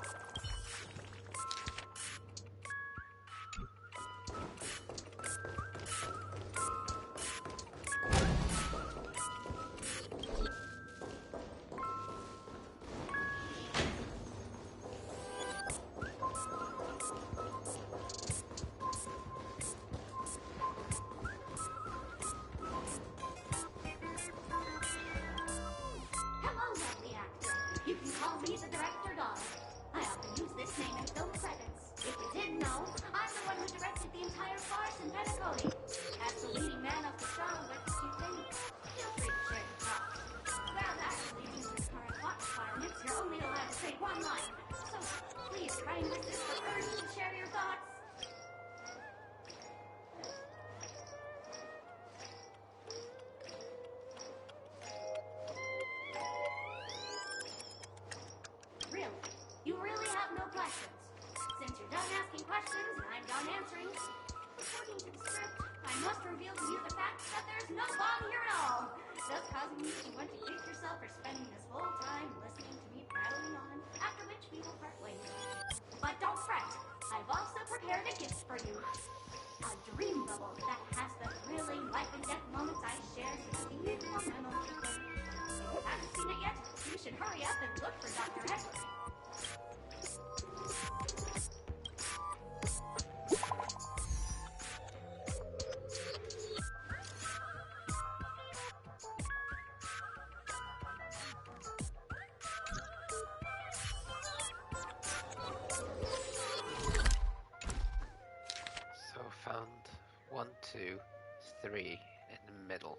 Hello, lovely actor. You can call me the director doll. I often use this name in film credits. If you didn't know, I'm the one who directed the entire farce in Penacony. As the leading man of the show, what did you think? Feel free to share your thoughts. Well, actually, due to current plot requirements, you're only allowed to say one line. So please try and resist the urge to share your thoughts. Really? You really have no questions? Since you're done asking questions and I'm done answering, according to the script, I must reveal to you the fact that there's no bomb here at all, thus causing you to want to kick yourself for spending this whole time listening to me prattling on, after which we will part ways. But don't fret, I've also prepared a gift for you. A dream bubble that has the thrilling life and death moments I shared with you in the memo paper. If you haven't seen it yet, you should hurry up and look for Dr. Headley. So found 1, 2, 3 in the middle.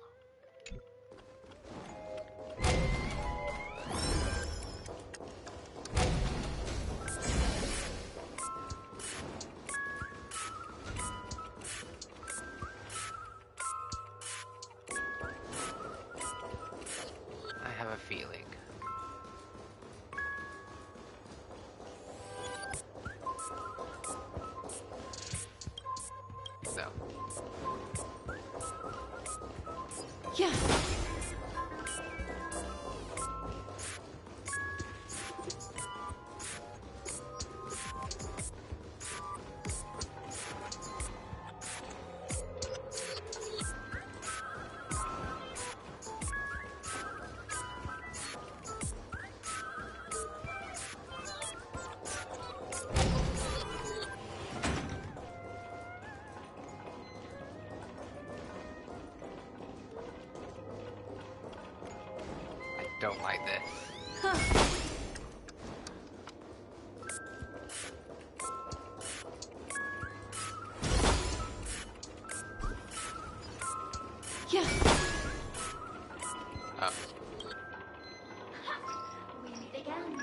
I have a feeling. No. Yeah. I don't like this. Huh. Yeah. Oh. We meet again.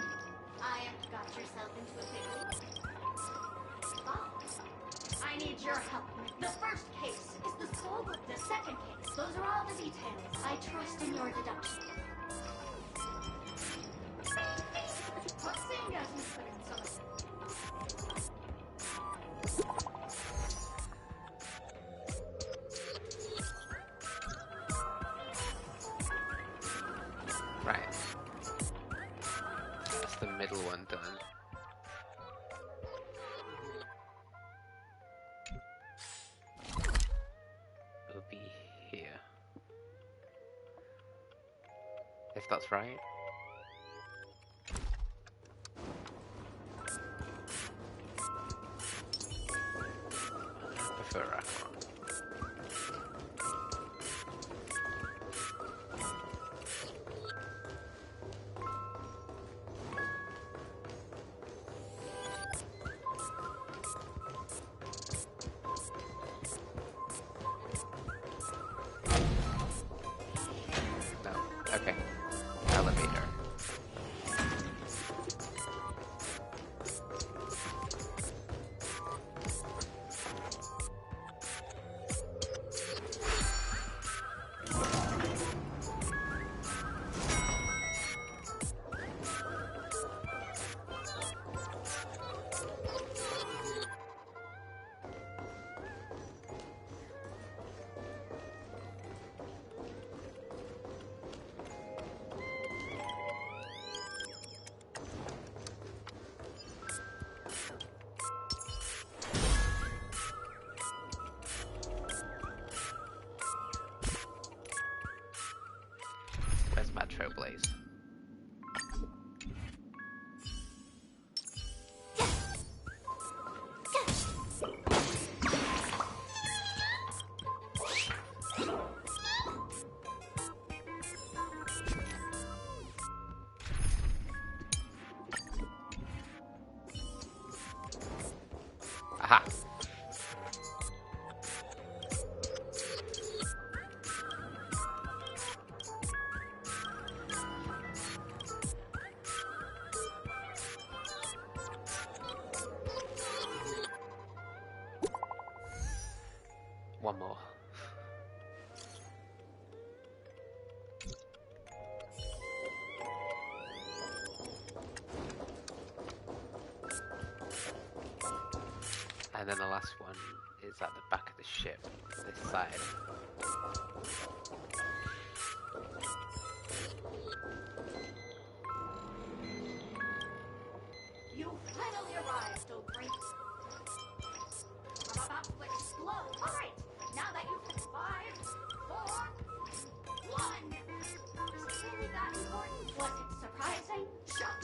I have got yourself into a pickle. Ah, I need your help. The first case is the scope of the second case. Those are all the details. I trust in your deduction. Well, seeing as you put in some of Right. That's the middle one done. if that's right. I prefer Ragnarok. No. Okay. Elevator. Where's my Trailblaze? Aha! One more. And then the last one is at the back of the ship, this side. You finally arrived, oh great. I'm about to explode. All right, now that you've hit 5, 4, 1. Is it really that important? Was it surprising? Shock.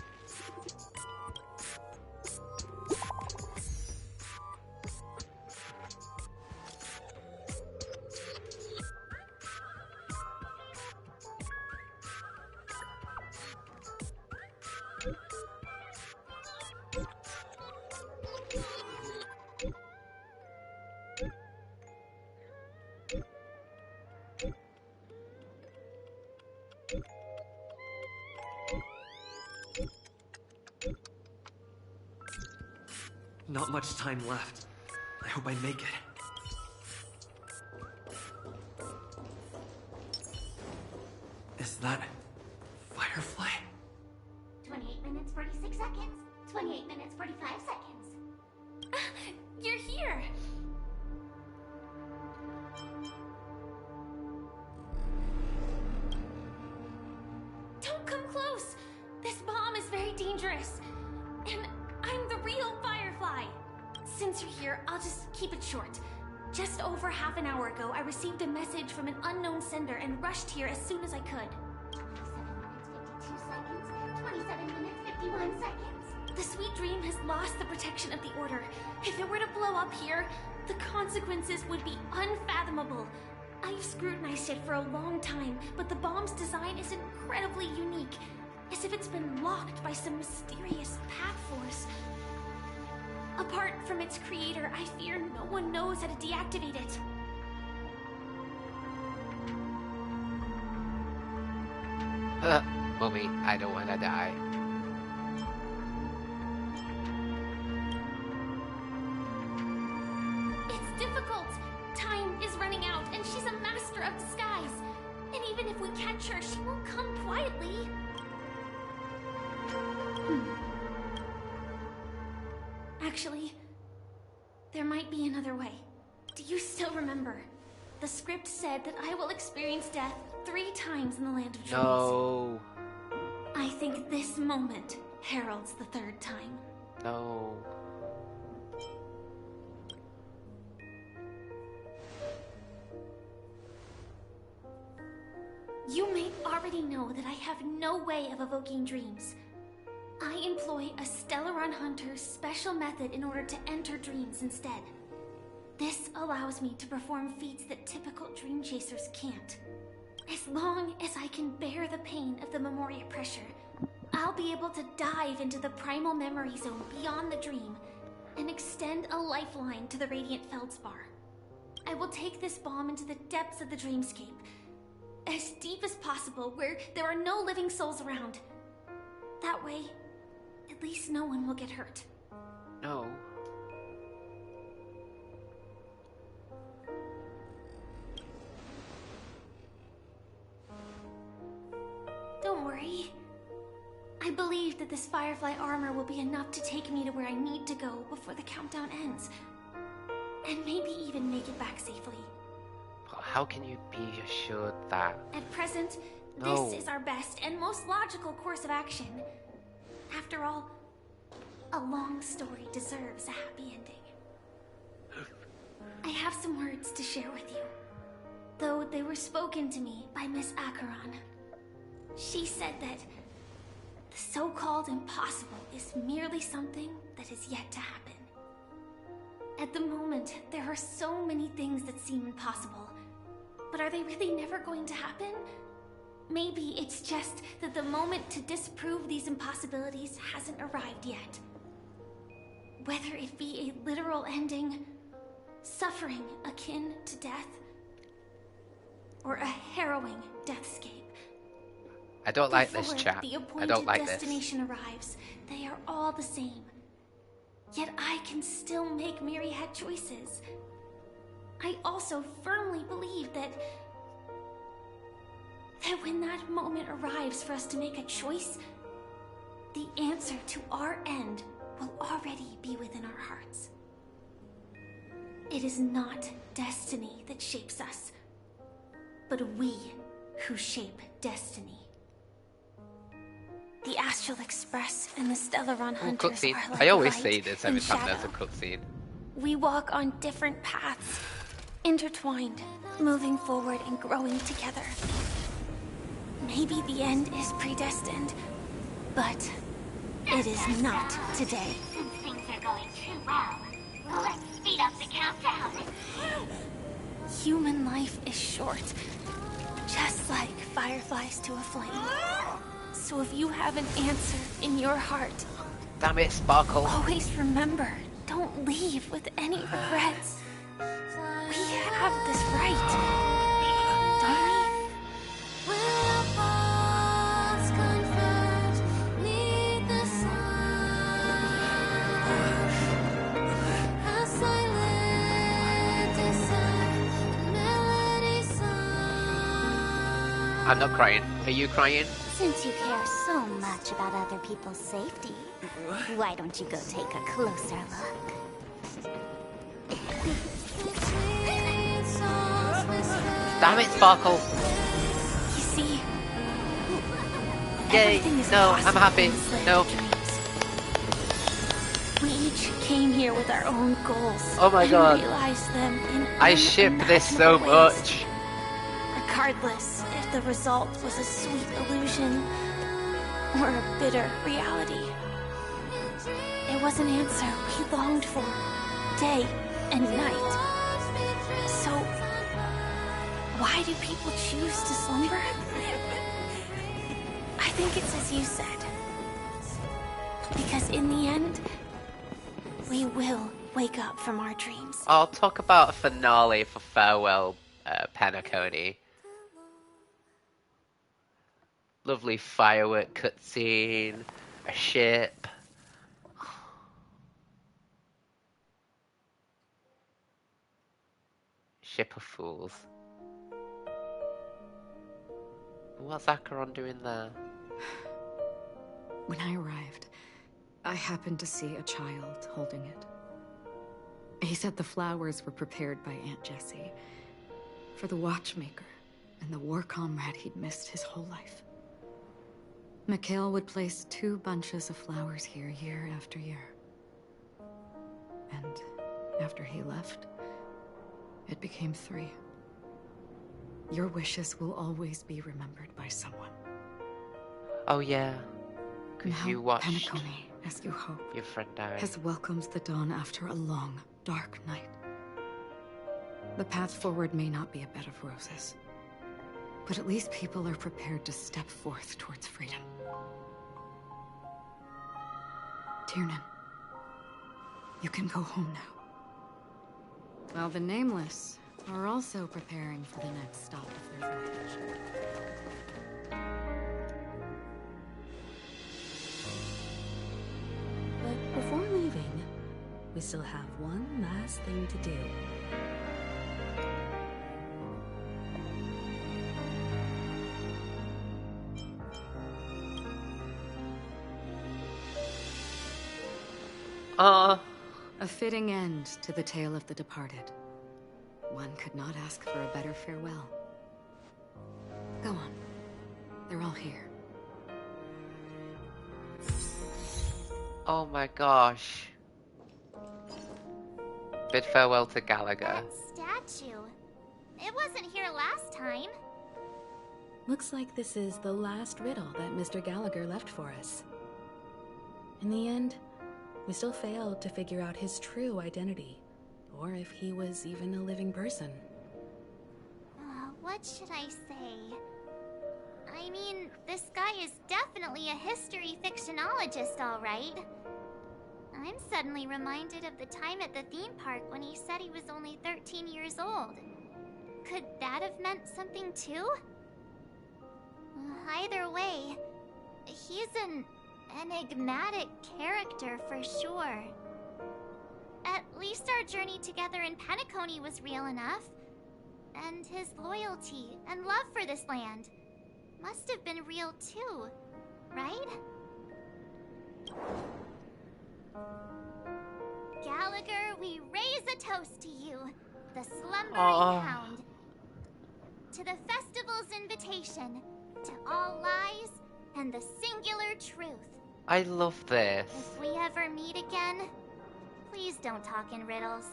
Not much time left. I hope I make it. Is that Firefly? 28 minutes, 46 seconds. 28 minutes, 45 seconds. You're here! Don't come close! This bomb is very dangerous. And I'm the real Firefly. Since you're here, I'll just keep it short. Just over half an hour ago, I received a message from an unknown sender and rushed here as soon as I could. 27 minutes, 52 seconds. 27 minutes, 51 seconds. The Sweet Dream has lost the protection of the Order. If it were to blow up here, the consequences would be unfathomable. I've scrutinized it for a long time, but the bomb's design is incredibly unique, as if it's been locked by some mysterious path force. Apart from its creator, I fear no one knows how to deactivate it. Mummy, I don't want to die. It's difficult. Time is running out, and she's a master of disguise. And even if we catch her, she won't come quietly. Actually, there might be another way. Do you still remember? The script said that I will experience death 3 times in the Land of Dreams. No. I think this moment heralds the 3rd time. No. You made our already know that I have no way of evoking dreams. I employ a Stellaron Hunter's special method in order to enter dreams instead. This allows me to perform feats that typical dream chasers can't. As long as I can bear the pain of the Memoria pressure, I'll be able to dive into the primal memory zone beyond the dream and extend a lifeline to the Radiant Feldspar. I will take this bomb into the depths of the dreamscape, as deep as possible where there are no living souls around. That way, at least no one will get hurt. No. Don't worry. I believe that this Firefly armor will be enough to take me to where I need to go before the countdown ends. And maybe even make it back safely. How can you be assured that? At present, No. this is our best and most logical course of action. After all, a long story deserves a happy ending. I have some words to share with you, though they were spoken to me by Miss Acheron. She said that the so-called impossible is merely something that is yet to happen. At the moment, there are so many things that seem impossible, but are they really never going to happen? Maybe it's just that the moment to disprove these impossibilities hasn't arrived yet. Whether it be a literal ending, suffering akin to death, or a harrowing deathscape. I don't like Before this chat. the I appointed don't like this. destination arrives, they are all the same. Yet I can still make myriad choices. I also firmly believe that when that moment arrives for us to make a choice, the answer to our end will already be within our hearts. It is not destiny that shapes us, but we who shape destiny. The Astral Express and the Stellaron Hunters Cutscene. are like I always light say this every and time there's a shadow. cutscene. We walk on different paths, intertwined, moving forward and growing together. Maybe the end is predestined, but it is not today. Since things are going too well, let's speed up the countdown. Human life is short, just like fireflies to a flame. So if you have an answer in your heart, Damn it, Sparkle. always remember, don't leave with any regrets. We have this right, don't we? I'm not crying. Are you crying? Since you care so much about other people's safety, why don't you go take a closer look? Damn it, Sparkle. You see, Yay. everything is No, possible I'm happy. in Slayer No. dreams. We each came here with our own goals. Oh my and God. realized them in I ship this so unimaginable ways. much. Regardless if the result was a sweet illusion or a bitter reality. It was an answer we longed for, day and night. So, why do people choose to slumber? I think it's as you said. Because in the end, we will wake up from our dreams. I'll talk about a finale for Farewell Penacony. Lovely firework cutscene, a ship. Ship of fools. What's Acheron doing there? When I arrived, I happened to see a child holding it. He said the flowers were prepared by Aunt Jessie for the watchmaker and the war comrade he'd missed his whole life. Mikhail would place 2 bunches of flowers here year after year. And after he left, it became 3. Your wishes will always be remembered by someone. Oh yeah, because Now, you watched Penacony, as you hope, your friend die. has welcomed the dawn after a long, dark night. The path forward may not be a bed of roses, but at least people are prepared to step forth towards freedom. Tiernan, you can go home now. While the Nameless are also preparing for the next stop of their voyage. But before leaving, we still have one last thing to do. A fitting end to the tale of the departed. One could not ask for a better farewell. Go on. They're all here. Oh my gosh. Bid farewell to Gallagher. That statue. It wasn't here last time. Looks like this is the last riddle that Mr. Gallagher left for us. In the end, we still failed to figure out his true identity, or if he was even a living person. What should I say? I mean, this guy is definitely a history fictionologist, all right. I'm suddenly reminded of the time at the theme park when he said he was only 13 years old. Could that have meant something too? Either way, he's an enigmatic character for sure. At least our journey together in Penacony was real enough. And his loyalty and love for this land must have been real too, right? Gallagher, we raise a toast to you, the slumbering hound. To the festival's invitation, to all lies and the singular truth. I love this. If we ever meet again, please don't talk in riddles.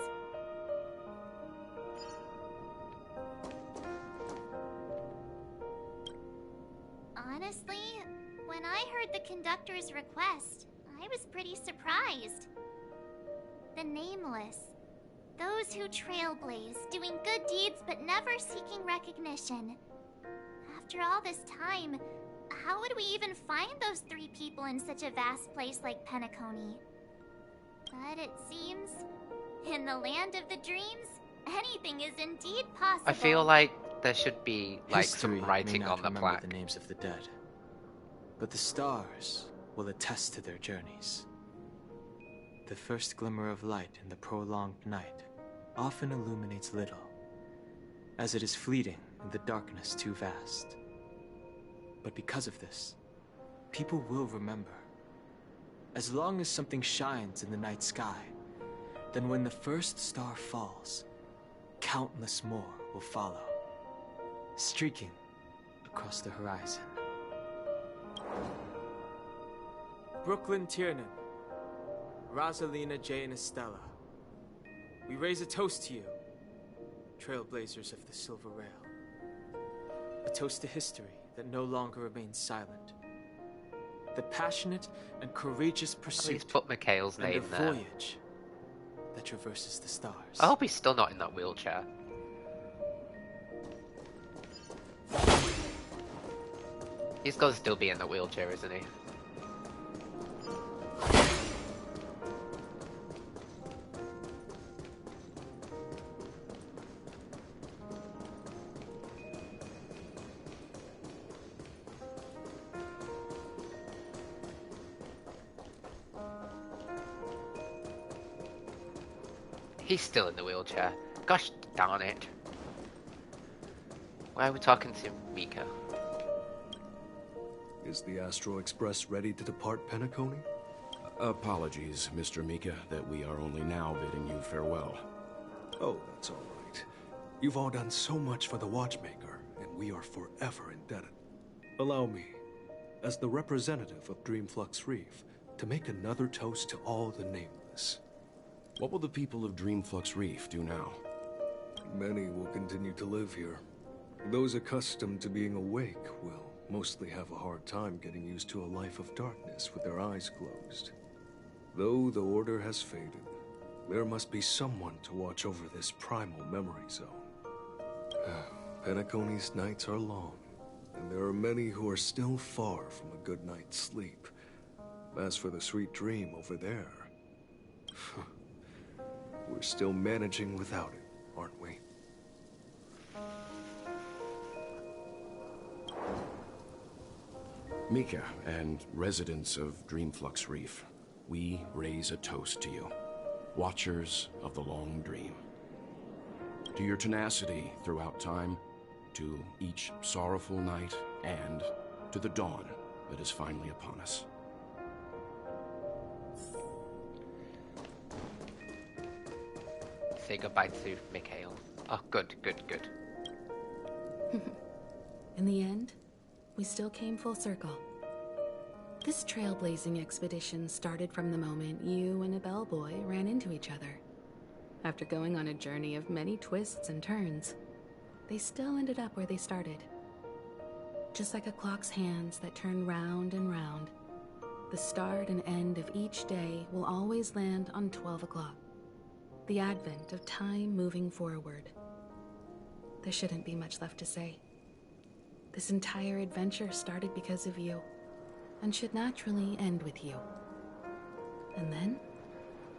Honestly, when I heard the conductor's request, I was pretty surprised. The Nameless. Those who trailblaze, doing good deeds but never seeking recognition. After all this time, how would we even find those 3 people in such a vast place like Penacony? But it seems, in the land of the dreams, anything is indeed possible. I feel like there should be like History some writing may not on the remember plaque. the names of the dead, but the stars will attest to their journeys. The first glimmer of light in the prolonged night often illuminates little, as it is fleeting in the darkness too vast. But because of this, people will remember. As long as something shines in the night sky, then when the first star falls, countless more will follow, streaking across the horizon. Brooklyn Tiernan, Rosalina J. and Estella, we raise a toast to you, Trailblazers of the Silver Rail. A toast to history that no longer remains silent. The passionate and courageous pursuit put Mikhail's and name the there. voyage that traverses the stars. I hope he's still not in that wheelchair. He's got to still be in the wheelchair, isn't he? He's still in the wheelchair. Gosh darn it. Why are we talking to Mika? Is the Astral Express ready to depart Penacony? Apologies, Mr. Mika, that we are only now bidding you farewell. Oh, that's all right. You've all done so much for the Watchmaker, and we are forever indebted. Allow me, as the representative of Dreamflux Reef, to make another toast to all the nameless. What will the people of Dreamflux Reef do now? Many will continue to live here. Those accustomed to being awake will mostly have a hard time getting used to a life of darkness with their eyes closed. Though the order has faded, there must be someone to watch over this primal memory zone. Penacony's nights are long, and there are many who are still far from a good night's sleep. As for the sweet dream over there, we're still managing without it, aren't we? Mika and residents of Dreamflux Reef, we raise a toast to you, watchers of the long dream. To your tenacity throughout time, to each sorrowful night, and to the dawn that is finally upon us. Say goodbye to Mikhail. Oh, good. In the end, we still came full circle. This trailblazing expedition started from the moment you and a bellboy ran into each other. After going on a journey of many twists and turns, they still ended up where they started. Just like a clock's hands that turn round and round, the start and end of each day will always land on 12 o'clock. The advent of time moving forward. There shouldn't be much left to say. This entire adventure started because of you, and should naturally end with you. And then,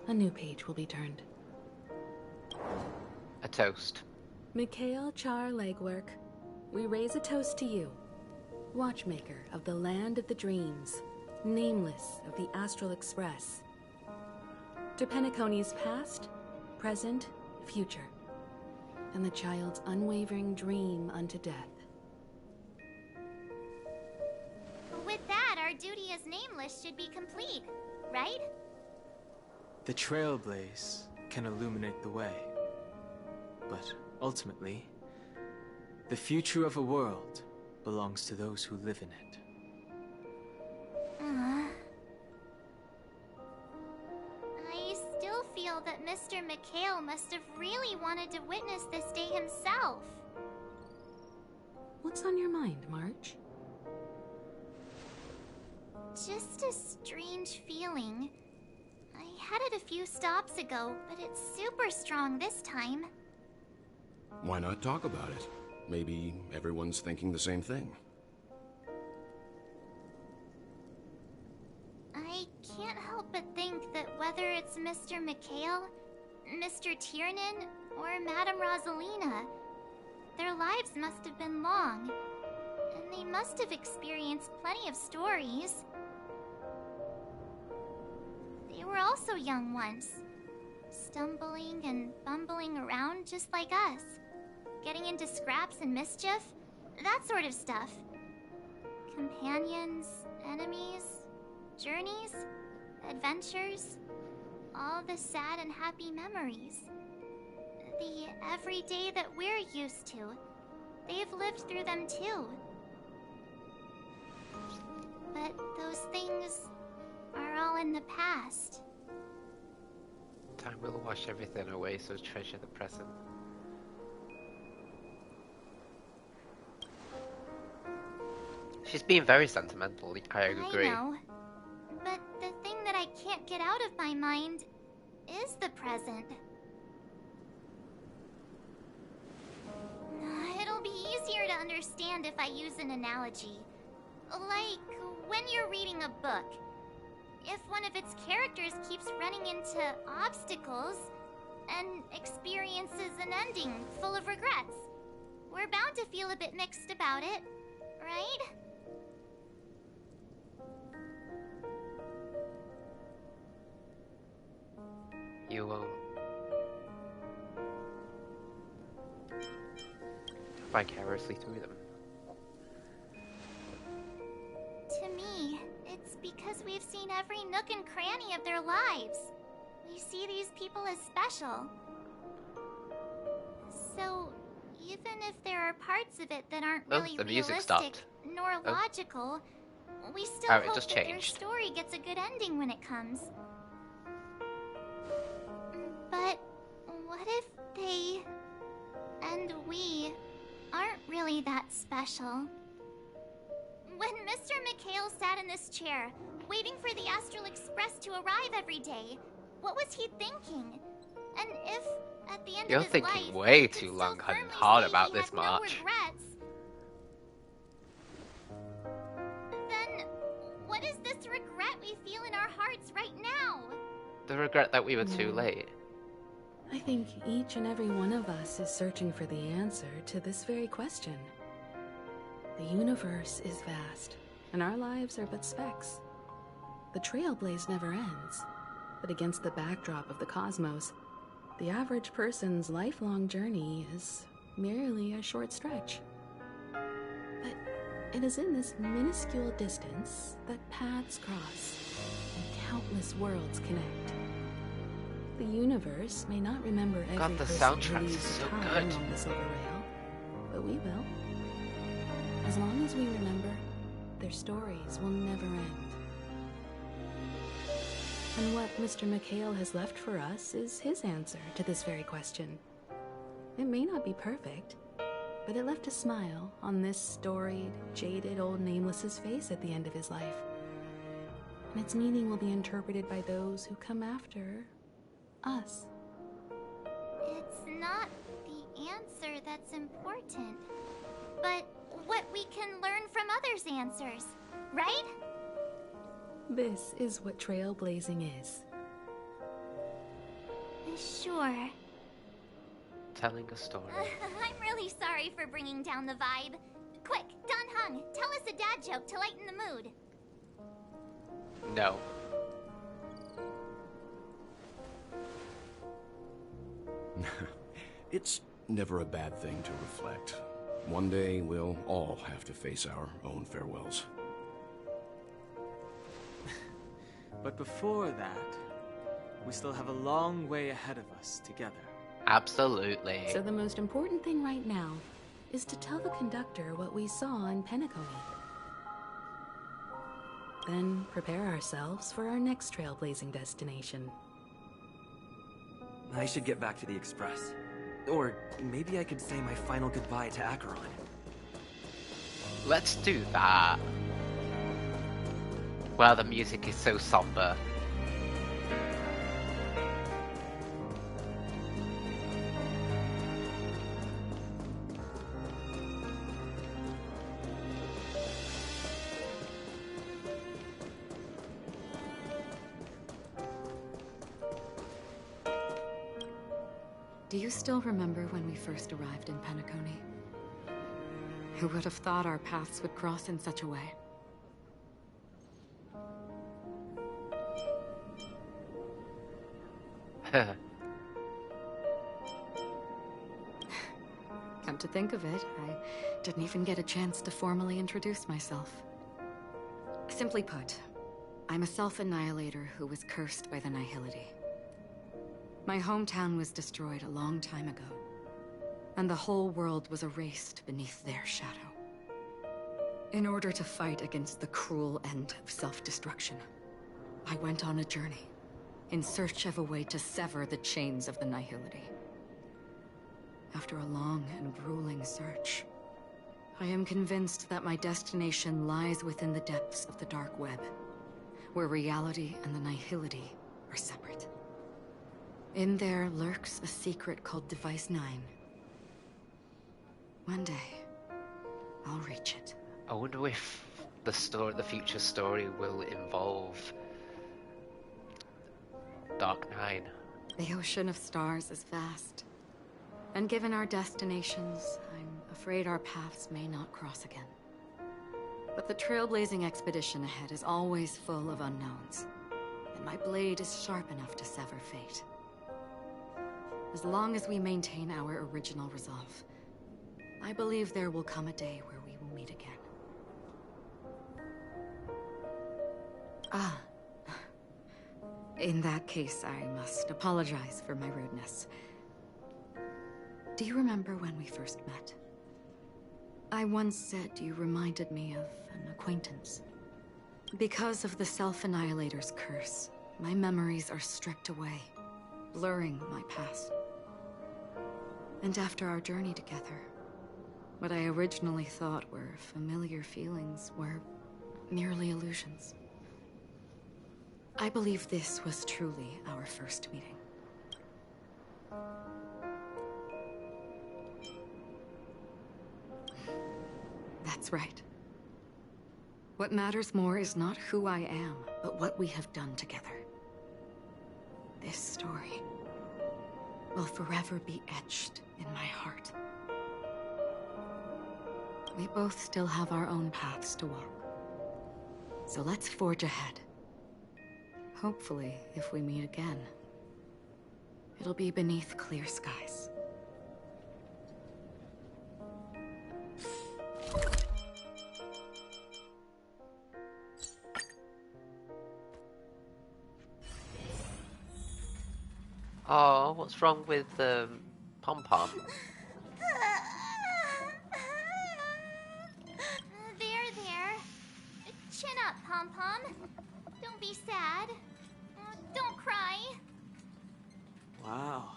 a new page will be turned. A toast. Mikhail Char Legwork, we raise a toast to you, watchmaker of the land of the dreams, nameless of the Astral Express. To Penacony's past, present, future, and the child's unwavering dream unto death. With that, our duty as nameless should be complete, right? The Trailblaze can illuminate the way. But ultimately, the future of a world belongs to those who live in it. I still feel that Mr. Mikhail must have really wanted to witness this day himself. What's on your mind, March? Just a strange feeling. I had it a few stops ago, but it's super strong this time. Why not talk about it? Maybe everyone's thinking the same thing. I can't help but think that whether it's Mr. Mikhail, Mr. Tiernan, or Madame Rosalina, their lives must have been long, and they must have experienced plenty of stories. They were also young once, stumbling and bumbling around just like us, getting into scraps and mischief, that sort of stuff. Companions, enemies, journeys, adventures, all the sad and happy memories. The everyday that we're used to, they've lived through them too. But those things are all in the past. Time will wash everything away, so treasure the present. She's being very sentimental, I agree. I know, but the thing that I can't get out of my mind is the present. It'll be easier to understand if I use an analogy. Like when you're reading a book. If one of its characters keeps running into obstacles and experiences an ending full of regrets, we're bound to feel a bit mixed about it, right? You won't. Vicariously through them. To me, it's because we've seen every nook and cranny of their lives. We see these people as special. So, even if there are parts of it that aren't really the music realistic stopped. nor logical, we still Oh, it hope just that their changed. story gets a good ending when it comes. But what if they and we aren't really special. When Mr. McHale sat in this chair, waiting for the Astral Express to arrive every day, what was he thinking? And if, at the end You're of his thinking life, way he could too so long and firmly hard say about he this, had no March. regrets, then what is this regret we feel in our hearts right now? The regret that we were too late. I think each and every one of us is searching for the answer to this very question. The universe is vast, and our lives are but specks. The trailblaze never ends, but against the backdrop of the cosmos, the average person's lifelong journey is merely a short stretch. But it is in this minuscule distance that paths cross and countless worlds connect. The universe may not remember every God, the person who soundtrack is leaves so a tie good. along the silver rail, but we will. As long as we remember, their stories will never end. And what Mr. McHale has left for us is his answer to this very question. It may not be perfect, but it left a smile on this storied, jaded old Nameless's face at the end of his life. And its meaning will be interpreted by those who come after us. It's not the answer that's important, but what we can learn from others' answers, right? This is what trailblazing is. Sure. Telling a story. I'm really sorry for bringing down the vibe. Quick, Don Hung, tell us a dad joke to lighten the mood. No. It's never a bad thing to reflect. One day, we'll all have to face our own farewells. But before that, we still have a long way ahead of us together. Absolutely. So the most important thing right now is to tell the conductor what we saw in Penacony. Then prepare ourselves for our next trailblazing destination. I should get back to the Express. Or maybe I could say my final goodbye to Acheron. Let's do that. Well, the music is so somber. Do you still remember when we first arrived in Penacony? Who would have thought our paths would cross in such a way? Come to think of it, I didn't even get a chance to formally introduce myself. Simply put, I'm a self-annihilator who was cursed by the Nihility. My hometown was destroyed a long time ago, and the whole world was erased beneath their shadow. In order to fight against the cruel end of self-destruction, I went on a journey, in search of a way to sever the chains of the Nihility. After a long and grueling search, I am convinced that my destination lies within the depths of the dark web, where reality and the Nihility are separate. In there lurks a secret called Device 9. One day, I'll reach it. I wonder if the future story will involve Dark 9. The ocean of stars is vast. And given our destinations, I'm afraid our paths may not cross again. But the trailblazing expedition ahead is always full of unknowns, and my blade is sharp enough to sever fate. As long as we maintain our original resolve, I believe there will come a day where we will meet again. Ah. In that case, I must apologize for my rudeness. Do you remember when we first met? I once said you reminded me of an acquaintance. Because of the Self-Annihilator's curse, my memories are stripped away, blurring my past. And after our journey together, What I originally thought were familiar feelings were merely illusions. I believe this was truly our first meeting. That's right. What matters more is not who I am, but what we have done together. This story will forever be etched in my heart. We both still have our own paths to walk. So let's forge ahead. Hopefully, if we meet again, it'll be beneath clear skies. Oh, what's wrong with Pom Pom? There. Chin up, Pom Pom. Don't be sad. Don't cry. Wow.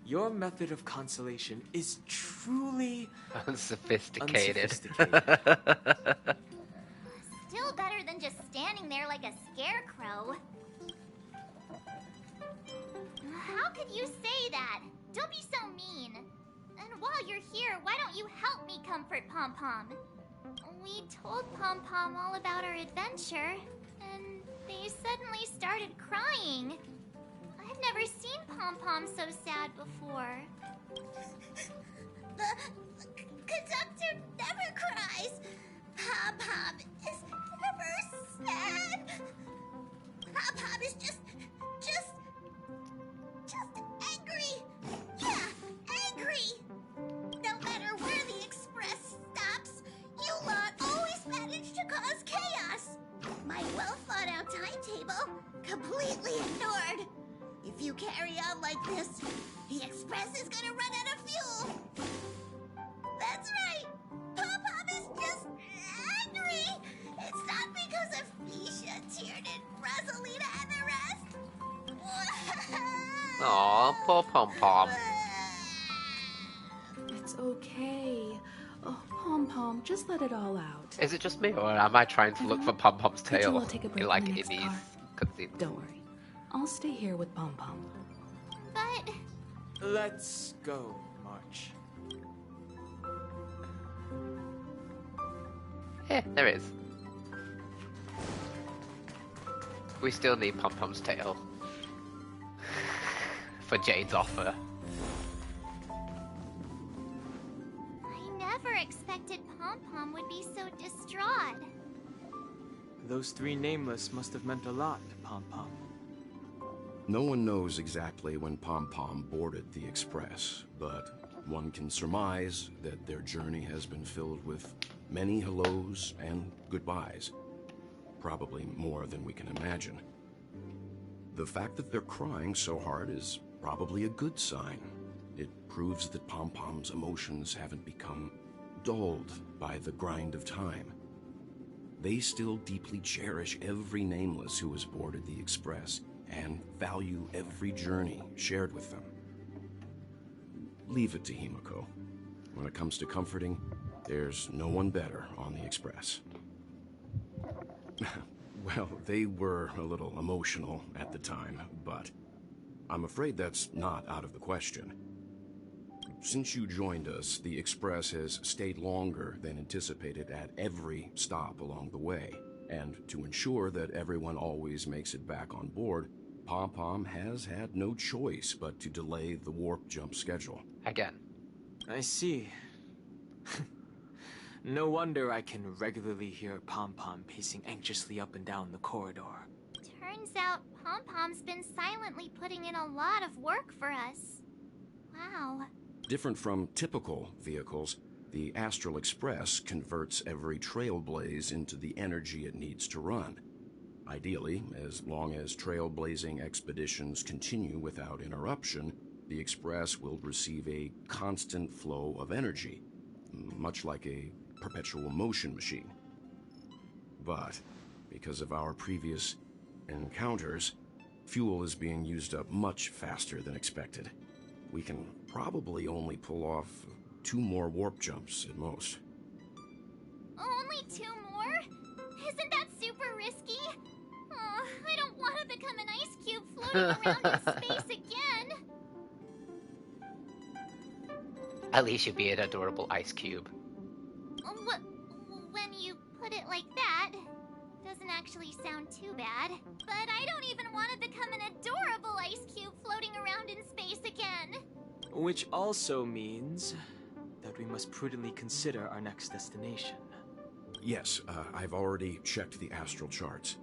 Your method of consolation is truly unsophisticated. Still better than just standing there like a scarecrow. How could you say that? Don't be so mean. And while you're here, why don't you help me comfort Pom Pom? We told Pom Pom all about our adventure, and they suddenly started crying. I've never seen Pom Pom so sad before. The conductor never cries. Pom Pom is never sad. Pom Pom is just angry. Yeah, angry. No matter where the express stops, you lot always manage to cause chaos. My well-thought-out timetable completely ignored. If you carry on like this, the express is gonna run out of fuel. That's right. Pom Pom is just angry. It's not because of Misha, Tiernan, Rosalina, and the rest. Aw, poor Pom Pom. It's okay. Oh, Pom Pom, just let it all out. Is it just me, or am I trying to look for Pom Pom's Could you tail? all take a break Like in the in next these car? cutscenes. Don't worry. I'll stay here with Pom Pom. But... Let's go, March. Yeah, there is. We still need Pom Pom's tail. For Jade's offer. I never expected Pom Pom would be so distraught. Those three nameless must have meant a lot to Pom Pom. No one knows exactly when Pom Pom boarded the Express, but one can surmise that their journey has been filled with many hellos and goodbyes. Probably more than we can imagine. The fact that they're crying so hard is probably a good sign. It proves that Pom Pom's emotions haven't become dulled by the grind of time. They still deeply cherish every nameless who has boarded the Express and value every journey shared with them. Leave it to Himiko. When it comes to comforting, there's no one better on the Express. Well, they were a little emotional at the time, but I'm afraid that's not out of the question. Since you joined us, the Express has stayed longer than anticipated at every stop along the way. And to ensure that everyone always makes it back on board, Pom Pom has had no choice but to delay the warp jump schedule. Again. I see. No wonder I can regularly hear Pom Pom pacing anxiously up and down the corridor. Turns out Pom Pom's been silently putting in a lot of work for us. Wow. Different from typical vehicles, the Astral Express converts every Trailblaze into the energy it needs to run. Ideally, as long as trailblazing expeditions continue without interruption, the Express will receive a constant flow of energy, much like a perpetual motion machine. But because of our previous encounters, fuel is being used up much faster than expected. We can probably only pull off 2 more warp jumps at most. Only 2 more? Isn't that super risky? Oh, I don't want to become an ice cube floating around in space again. At least you'll be an adorable ice cube. When you put it like that, doesn't actually sound too bad. But I don't even want to become an adorable ice cube floating around in space again. Which also means that we must prudently consider our next destination. Yes, I've already checked the astral charts.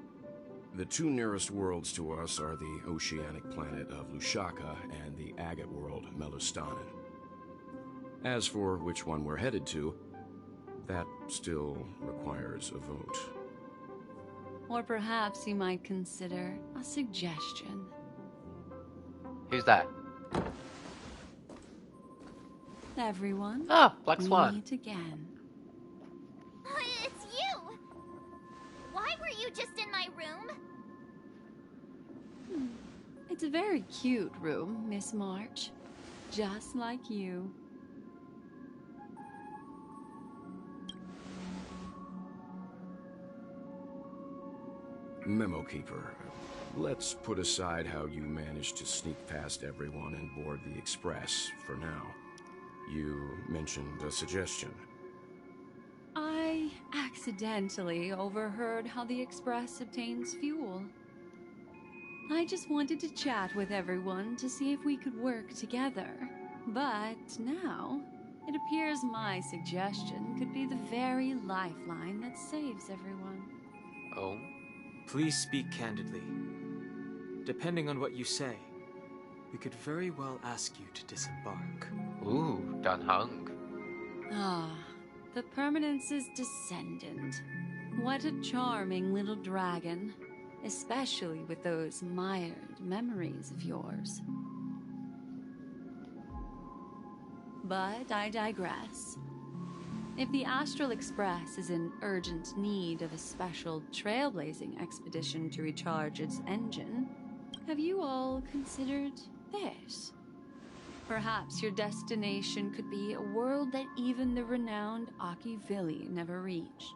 The 2 nearest worlds to us are the oceanic planet of Lushaka and the agate world, Melustanen. As for which one we're headed to, that still requires a vote. Or perhaps you might consider a suggestion. Who's that? Everyone. Ah, Black Swan. We meet again. It's you! Why were you just in my room? It's a very cute room, Miss March. Just like you. Memo Keeper, let's put aside how you managed to sneak past everyone and board the Express for now. You mentioned a suggestion. I accidentally overheard how the Express obtains fuel. I just wanted to chat with everyone to see if we could work together. But now, it appears my suggestion could be the very lifeline that saves everyone. Oh? Please speak candidly. Depending on what you say, we could very well ask you to disembark. Ooh, done hung. Ah, the Permanence's descendant. What a charming little dragon. Especially with those mired memories of yours. But I digress. If the Astral Express is in urgent need of a special trailblazing expedition to recharge its engine, have you all considered this? Perhaps your destination could be a world that even the renowned Akivili never reached.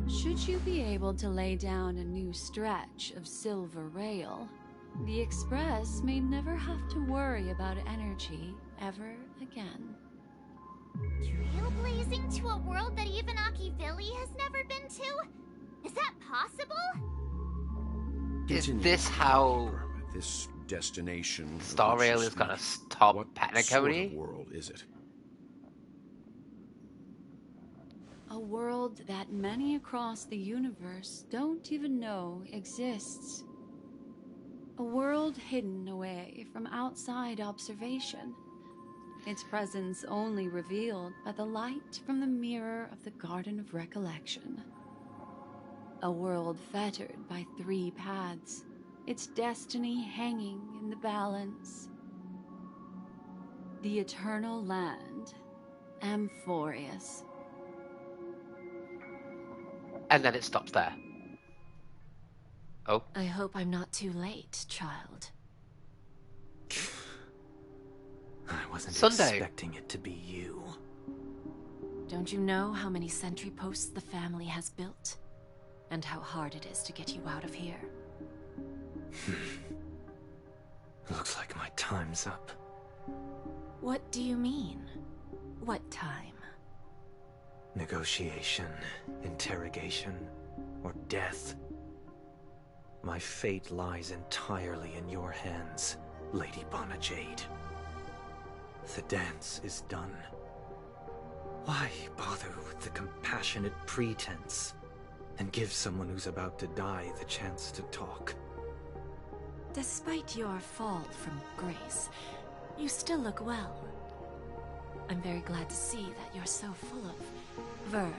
Should you be able to lay down a new stretch of silver rail, the Express may never have to worry about energy ever again. Trailblazing to a world that even Akivili has never been to? Is that possible? Is this how this destination Star Rail is gonna stop Penacony? What sort of world is it? A world that many across the universe don't even know exists. A world hidden away from outside observation. Its presence only revealed by the light from the mirror of the Garden of Recollection. A world fettered by 3 paths, its destiny hanging in the balance. The eternal land, Amphorius. And then it stops there. Oh. I hope I'm not too late, child. I wasn't Sunday. expecting it to be you. Don't you know how many sentry posts the family has built? And how hard it is to get you out of here? Looks like my time's up. What do you mean? What time? Negotiation, interrogation, or death. My fate lies entirely in your hands, Lady Bonajade. The dance is done. Why bother with the compassionate pretense and give someone who's about to die the chance to talk? Despite your fall from grace, you still look well. I'm very glad to see that you're so full of verve.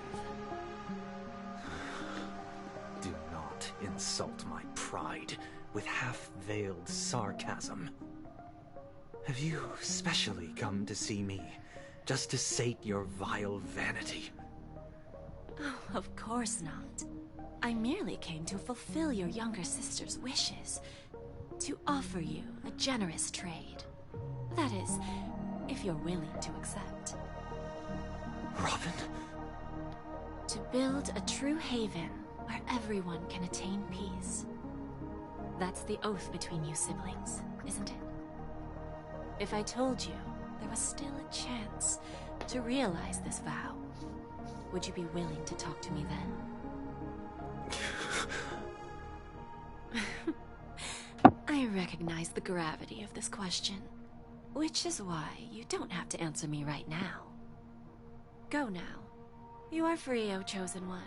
Do not insult my pride with half-veiled sarcasm. Have you specially come to see me, just to sate your vile vanity? Oh, of course not. I merely came to fulfill your younger sister's wishes. To offer you a generous trade. That is, if you're willing to accept. Robin? To build a true haven where everyone can attain peace. That's the oath between you siblings, isn't it? If I told you there was still a chance to realize this vow, would you be willing to talk to me then? I recognize the gravity of this question, which is why you don't have to answer me right now. Go now. You are free, O Chosen One,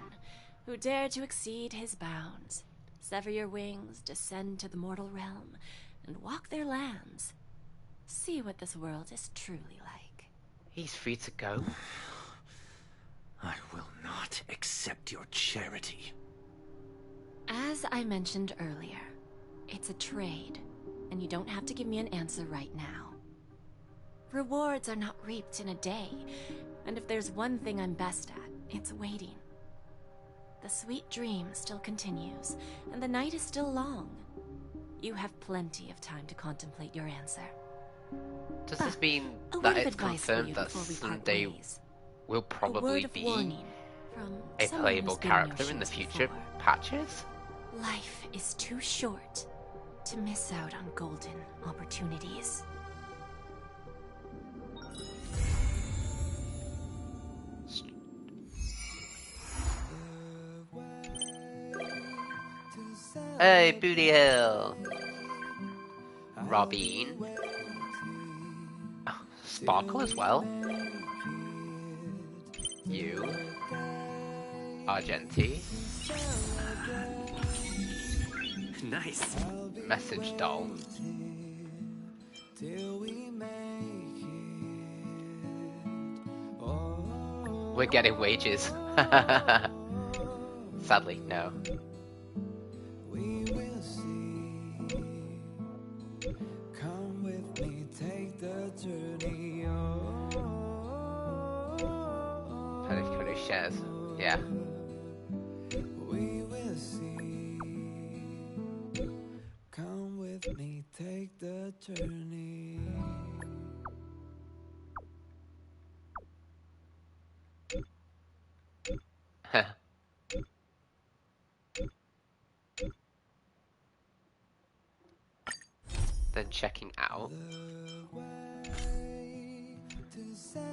who dare to exceed his bounds. Sever your wings, descend to the mortal realm, and walk their lands. See what this world is truly like. He's free to go. I will not accept your charity. As I mentioned earlier, it's a trade, and you don't have to give me an answer right now. Rewards are not reaped in a day, and if there's one thing I'm best at, it's waiting. The sweet dream still continues, and the night is still long. You have plenty of time to contemplate your answer. Does this mean a word that of it's advice for confirmed you that before we part Sunday ways. will A probably word of be warning from a someone playable who's been in your character in the shoes future before. patches? Life is too short to miss out on golden opportunities. Hey, Booty Hill! Robin. Oh, Sparkle as well. You. Argenti. Nice. Message doll. We're getting wages. Sadly, no. Penacony shares. Yeah. We will see. Come with me, take the journey. Then checking out.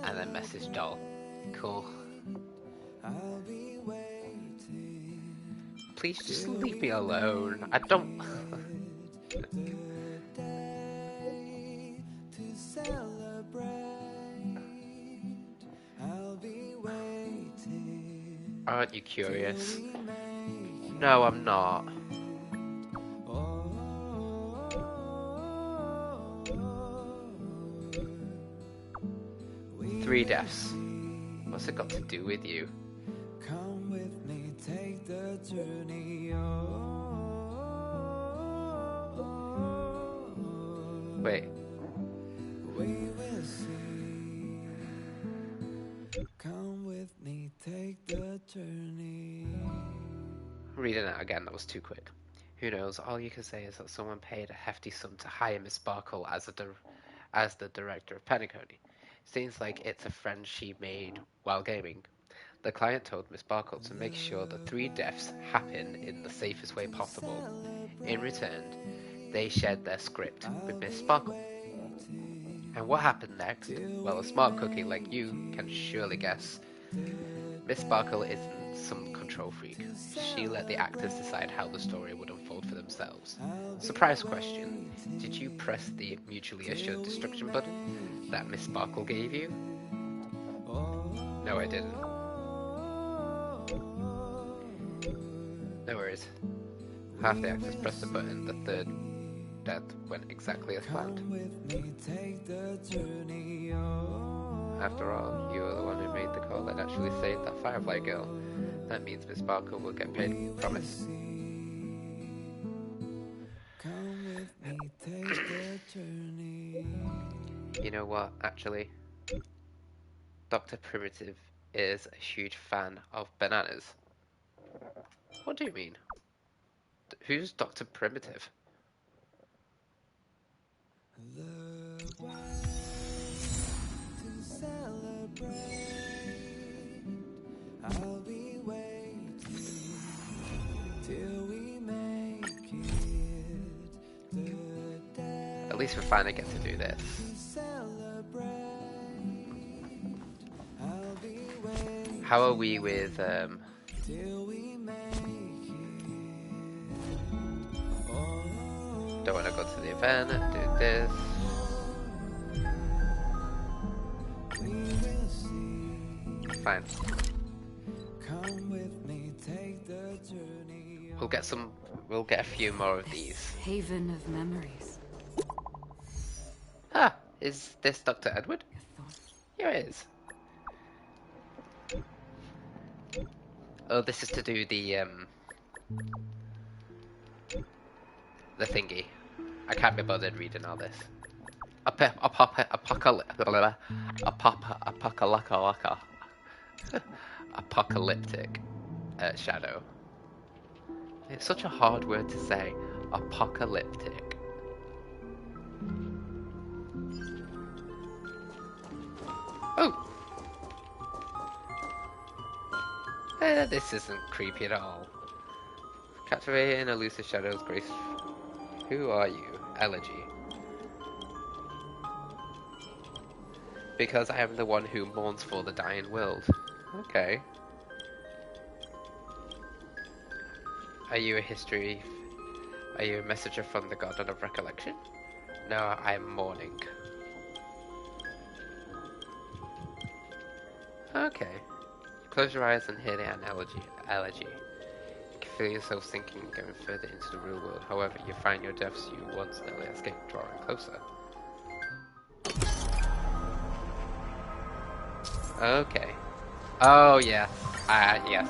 And then message doll. Cool. I'll be waiting. Please just leave me alone. I don't. To celebrate. I'll be waiting. Aren't you curious? No, I'm not. Three deaths. What's it got to do with you? Come with me, take the journey. Wait. We will see. Come with me, take the journey. Reading it again, that was too quick. Who knows? All you can say is that someone paid a hefty sum to hire Miss Sparkle as the director of Penacony. Seems like it's a friend she made while gaming. The client told Miss Sparkle to make sure the 3 deaths happen in the safest way possible. In return, they shared their script with Miss Sparkle. And what happened next? Well, a smart cookie like you can surely guess. Miss Sparkle isn't some control freak. She let the actors decide how the story would unfold for themselves. Surprise question. Did you press the mutually assured destruction button that Miss Sparkle gave you? No, I didn't. No worries. Half the actors pressed the button, the third death went exactly as planned. After all, you were the one who made the call that actually saved that Firefly girl. That means Miss Sparkle will get paid. Promise. You know what, actually? Dr. Primitive is a huge fan of bananas. What do you mean? Who's Dr. Primitive? At least we finally get to do this. How are we with don't want to go to the event, do this. Fine. We'll get a few more of these. Haven of memories. Ah, is this Dr. Edward? Here it is. Oh, this is to do the thingy. I can't be bothered reading all this. Apocalyptic shadow. It's such a hard word to say. Apocalyptic. Oh! This isn't creepy at all. Captivating, elusive shadows, grace. Who are you? Elegy. Because I am the one who mourns for the dying world. Okay. Are you a history? Are you a messenger from the Garden of Recollection? No, I am mourning. Okay. Close your eyes and hear the analogy. You can feel yourself sinking, going further into the real world. However, you find your depths you once nearly escaped drawing closer. Okay. Oh, yes. Yes.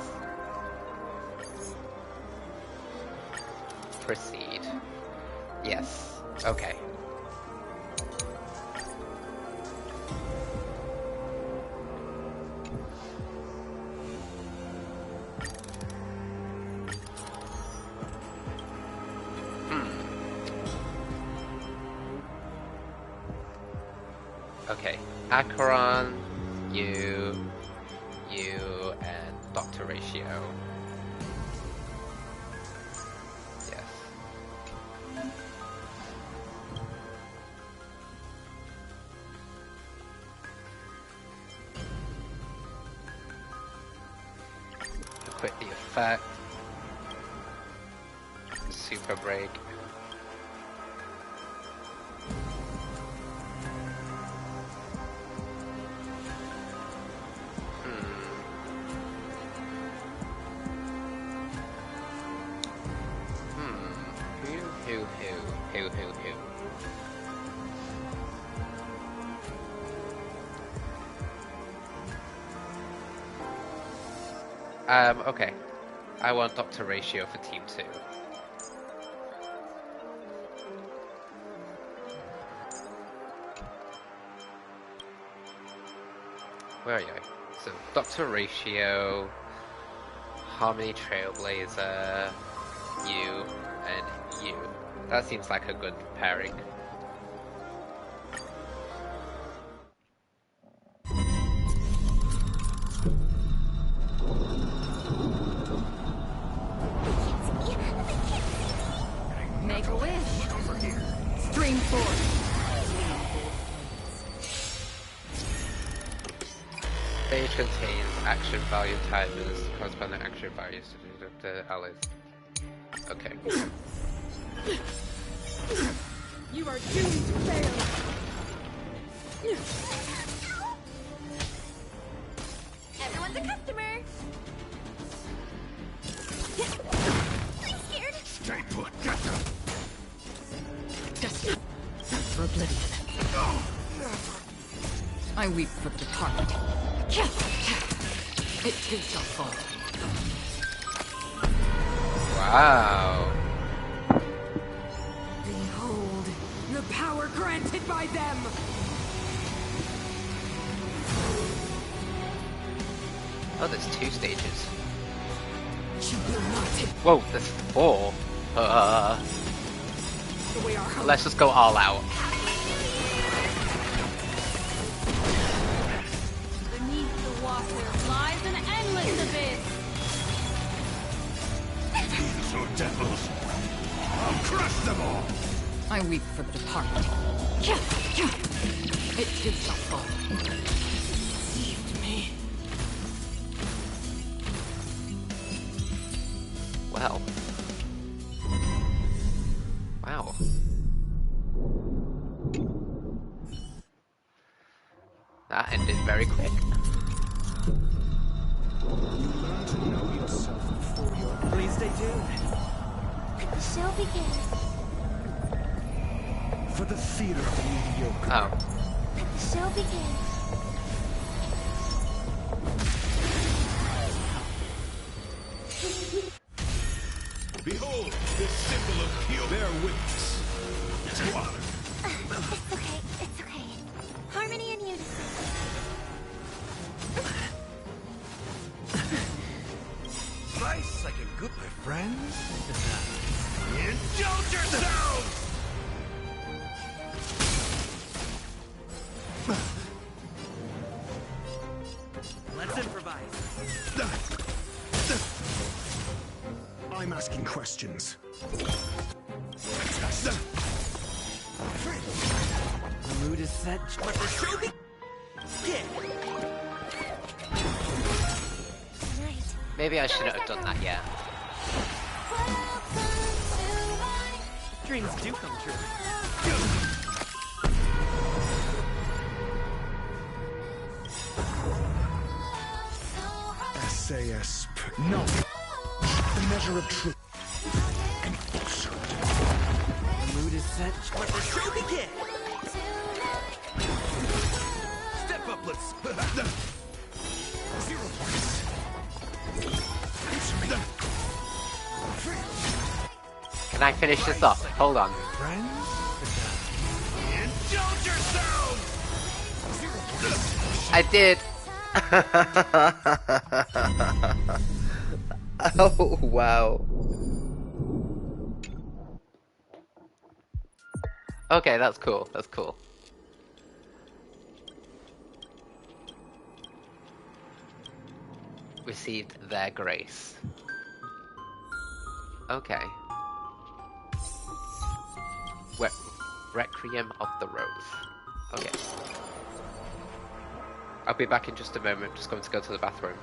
Proceed. Yes. Okay. Okay. Acheron, you, and Dr. Ratio. Yes. Equip the effect. Super break. Okay. I want Dr. Ratio for Team 2. Where are you? So, Dr. Ratio, Harmony Trailblazer, you, and you. That seems like a good pairing. Make a wish. Stream force. Stage contains action value timers, corresponding action values to the allies. Okay. You are doomed to fail. Everyone's a customer. I'm scared. Stay put, get them! Destiny for oblivion. I weep for the departed. It too shall fall. Wow. Behold, the power granted by them! Oh, there's 2 stages. You will not take Whoa, there's 4. away our hope. Let's just go all out. Beneath the water lies an endless abyss. These are devils! I'll crush them all! I I weep for the departed. It too shall fall. Deceived me. Well. Wow. That ended very quick. You learn to know yourself before you're... Please stay tuned. Let the show begin. For the theater of the mediocre. Oh. Let the show begin. Behold, this symbol of pure bear witness. Water. It's okay, it's okay. Harmony and unison. Nice, I can good my friends. Indulge yourselves! Let's improvise. I'm asking questions. The mood is set. Let the show begin. Maybe I shouldn't have done that yet. Dreams do come true. SAS. No. The measure of truth. And falsehood. The mood is set. Let the show begin. Step up, let's... 0 points. Can I finish this off? Hold on. Indulge yourselves! I did. Oh, wow. Okay, that's cool. That's cool. Received their grace. Okay. Requiem of the Rose. Okay. I'll be back in just a moment. Just going to go to the bathroom.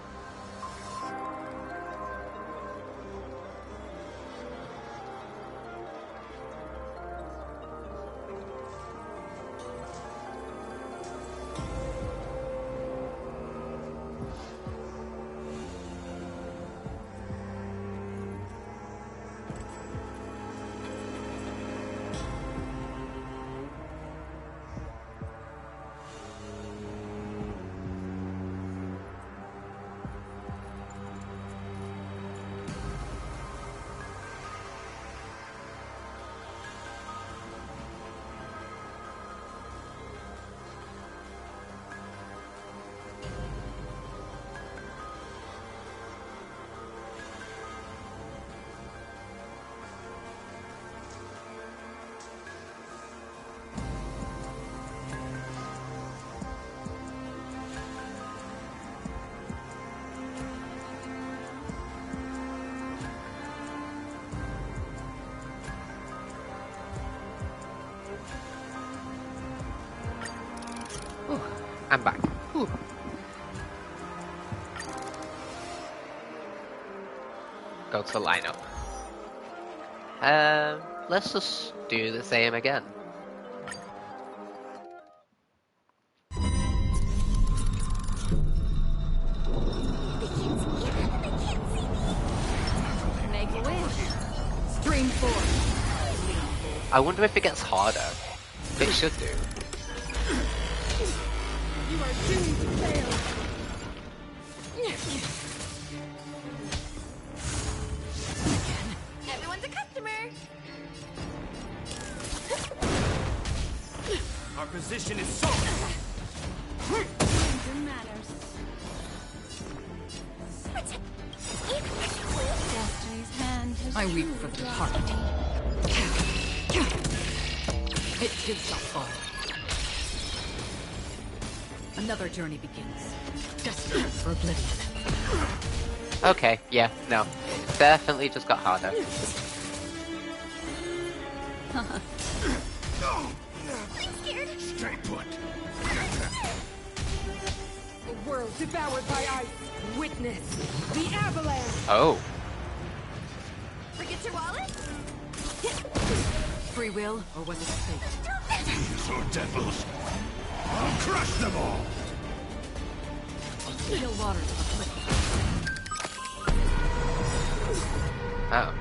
I'm back. Whew. Go to lineup. Let's just do the same again. Make a wish. Stream 4. I wonder if it gets harder. It should do. You are doomed to fail. Everyone's a customer. Our position is solid. Matters. Destiny's hand has I weep for the heart. It too shall fall. Another journey begins. Desperate for oblivion. Okay, yeah, no. It definitely just got harder. I'm scared. Stay put. A world devoured by ice. Witness the avalanche. Oh. Forget your wallet? Free will, or was it fate? These are devils. I'll crush them all. Still water to the flip. Oh.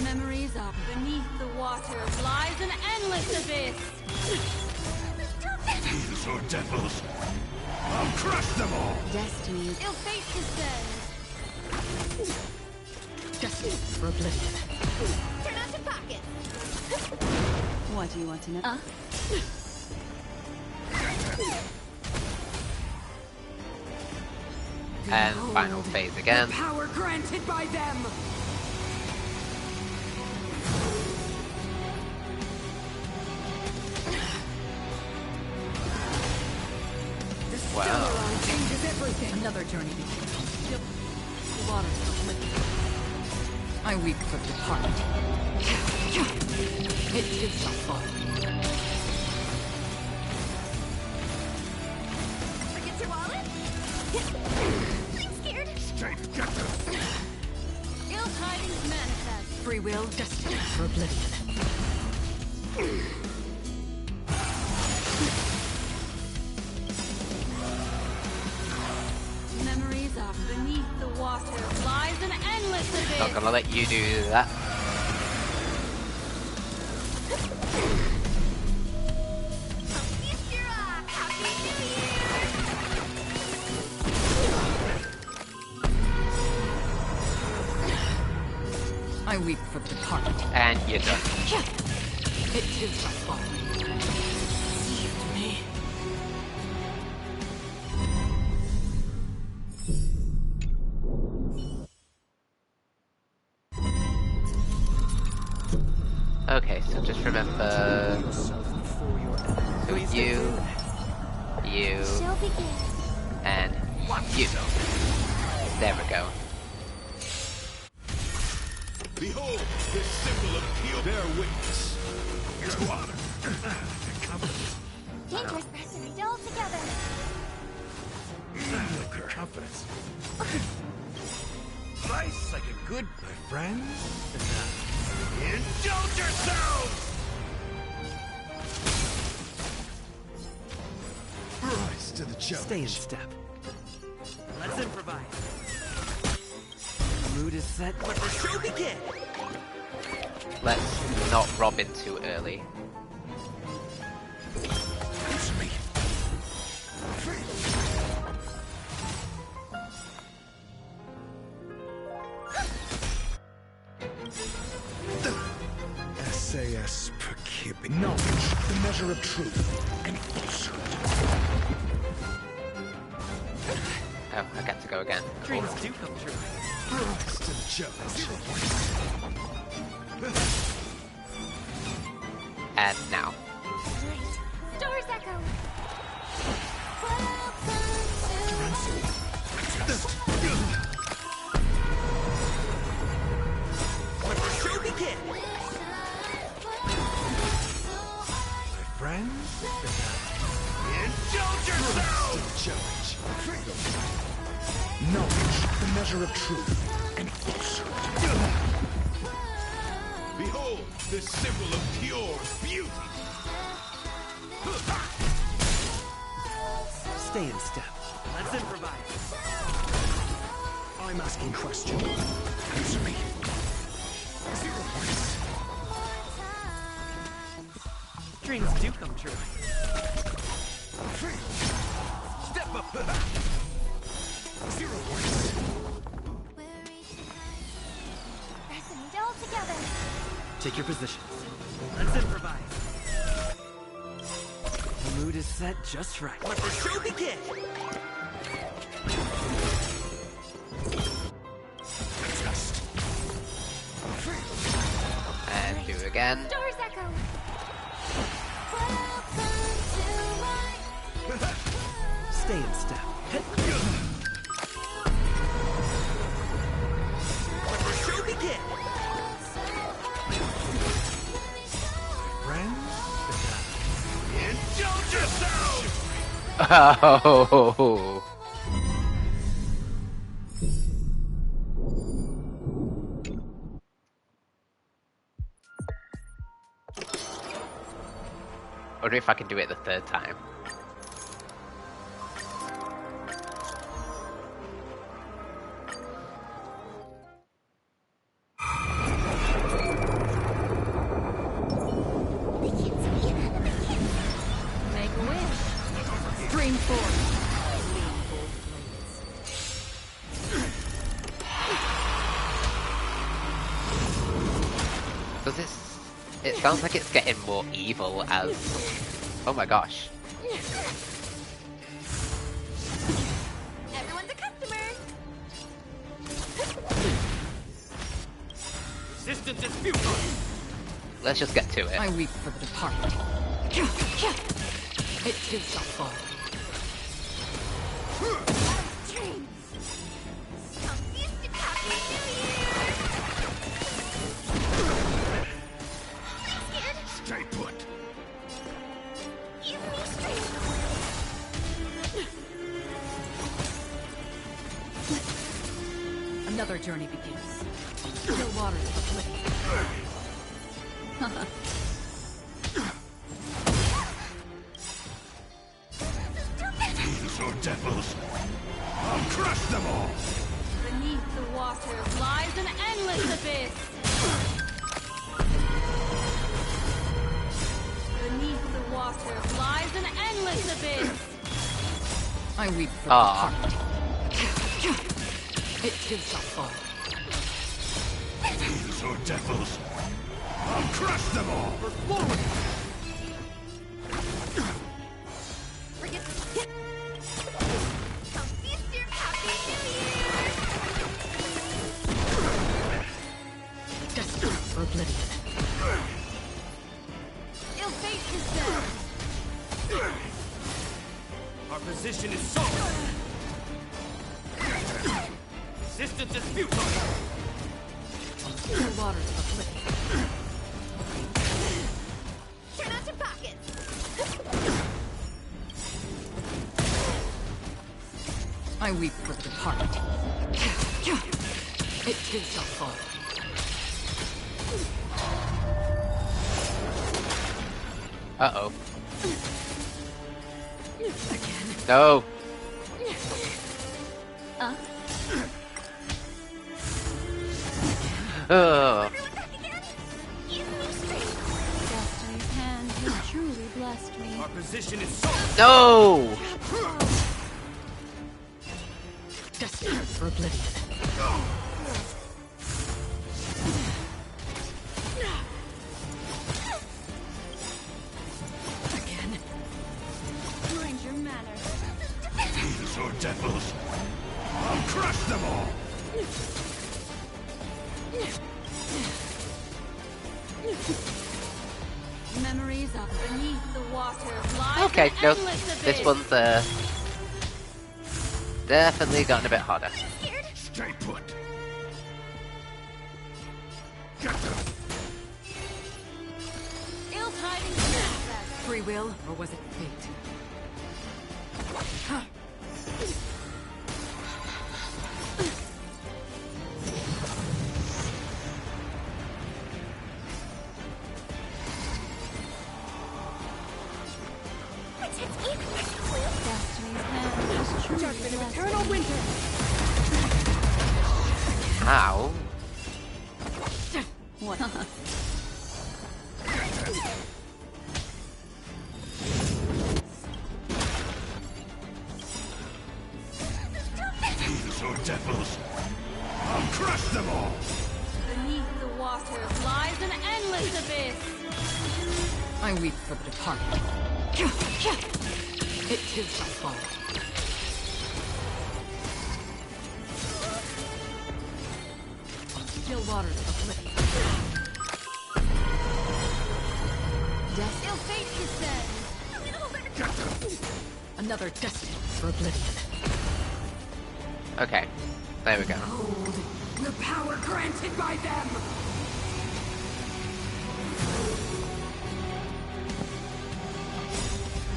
Memories of beneath the water lies an endless abyss. These are devils. I'll crush them all. Destiny's Ill fate descends. destiny for oblivion. Turn out your pockets. What do you want to know? And final phase again. The power granted by them. Wow. Changes everything. Another journey begins. The waters of living. I weep for departed. It is so far. Forget your wallet? I'm scared. Stay together. Ill tidings manifest. Free will, destiny for oblivion. Memories of beneath the water lies an endless abyss. Not gonna let you do that. I weep for the departed. And you're done. It is my fault. Me. Okay, so just remember. So you, She'll begin. and you. There we go. Behold, this symbol of pure bear witness. To honor. To confidence. Dangerous precedent all together. Your confidence. Nice like a good, my friends. Indulge yourselves! Rise to the challenge. Stay in step. Let's improvise. Mood is set. Let the show begin. Let's not rob in too early. Answer me. SAS per keeping. Knowledge, the measure of truth, and falsehood. Oh, I get to go again. Dreams do come true. Rise to the challenge. And now. Stars echo. Let the show begin. My friends, indulge yourselves! To the challenge. Knowledge, the measure of truth, and falsehood. Behold, this symbol of pure beauty. Stay in step. Let's improvise. I'm asking questions. Answer me. 0 points. Dreams do come true. Step up. 0 points. Precedent all together. Take your positions. Let's improvise. The mood is set just right. Let the show begin. Test. And do again. Stars echo. Stay in step. No! I wonder if I can do it the third time. Make a wish. Stream forth. Does this... It sounds like it's getting more evil as... Oh my gosh. Everyone's a customer. Resistance is futile. Let's just get to it. I weep for the departed. It too shall fall. Stay put. Another journey begins. Still waters of oblivion. So devils, I'll crush them all. Beneath the water lies an endless abyss. Beneath the water lies an endless abyss. I weep for the departed. It too shall fall. So devils, I'll crush them all. Forward! Destined for oblivion. Ill fate is dead. Our position is solid. Resistance is futile. Still waters of oblivion. Turn out your pockets. I weep for the departed. It too shall fall. Uh-oh. Again. No! Oh. Destiny's hand has truly blessed me. Our position is solid. No! Destined for oblivion. Again. Mind your manners. So devils, I'll crush them all. Memories of beneath the water lies Okay, an nope. endless abyss. This one's definitely gotten a bit harder. Stay put. Get them. Ill tidings manifest. Free will, or was it fate? Destiny's hand has truly blessed Eternal winter. How? What? So devils, I'll crush them all. Beneath the water lies an endless abyss. I weep for the departed. It too shall fall. Still waters of oblivion. Ill fate is dead. Another destined for oblivion. Okay. There we go. Hold the power granted by them!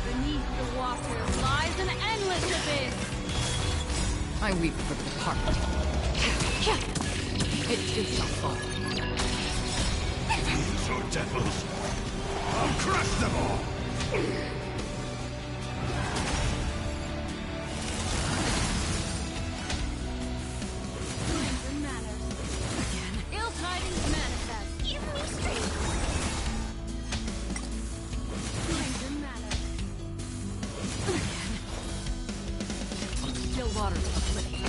Beneath the water lies an I weep for the departed. It too shall fall. So devils, I'll crush them all! Ill tidings manifest. Give me strength. Stranger matter. Still waters are flitting.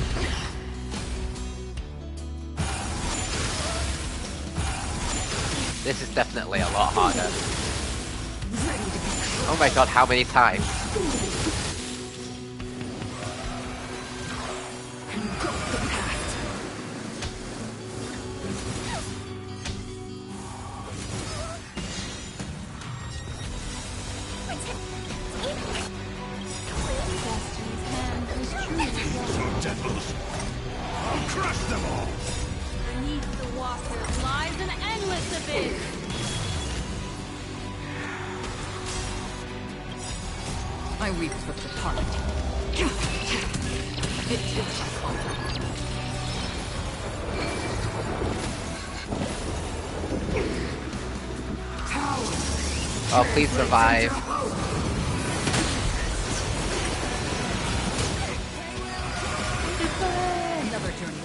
This is definitely a lot harder. Oh my god, how many times? Devils, I'll crush them all! Beneath the water lies an endless abyss. I weep for the departed. It too shall fall. Oh, please survive. Another journey.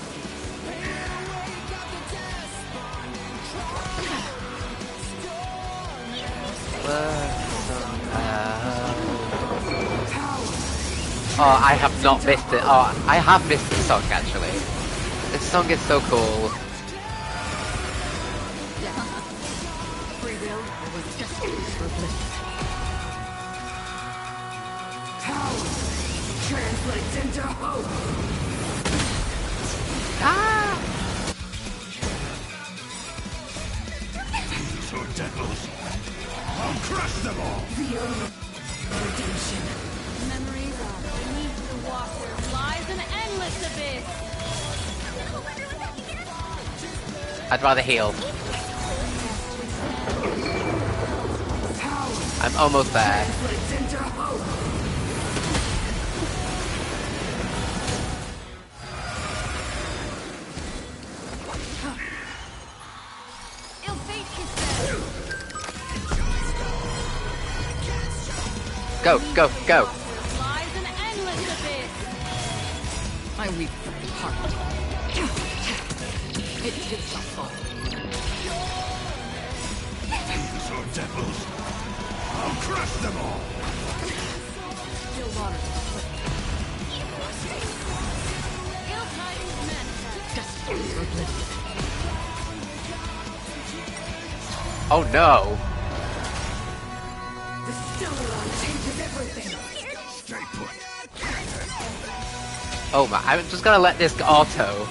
Oh, I have not missed it. Oh, I have missed the song actually. This song is so cool. Free will was just for bliss. Power translates into hope. So devils, I'll crush them all! Redemption. Memories are beneath the water lies an endless abyss. I'd rather heal. I'm almost there. Translates into hope. Ill fate is there. Go, go, go. Lies an endless abyss. I weep for the departed. It too shall fall. So devils, I'll crush them all! Still waters are flitting. Ill tidings manifest. Just for bliss. Oh no. The Stellar changes everything. Stay put. Oh my, I'm just gonna let this auto.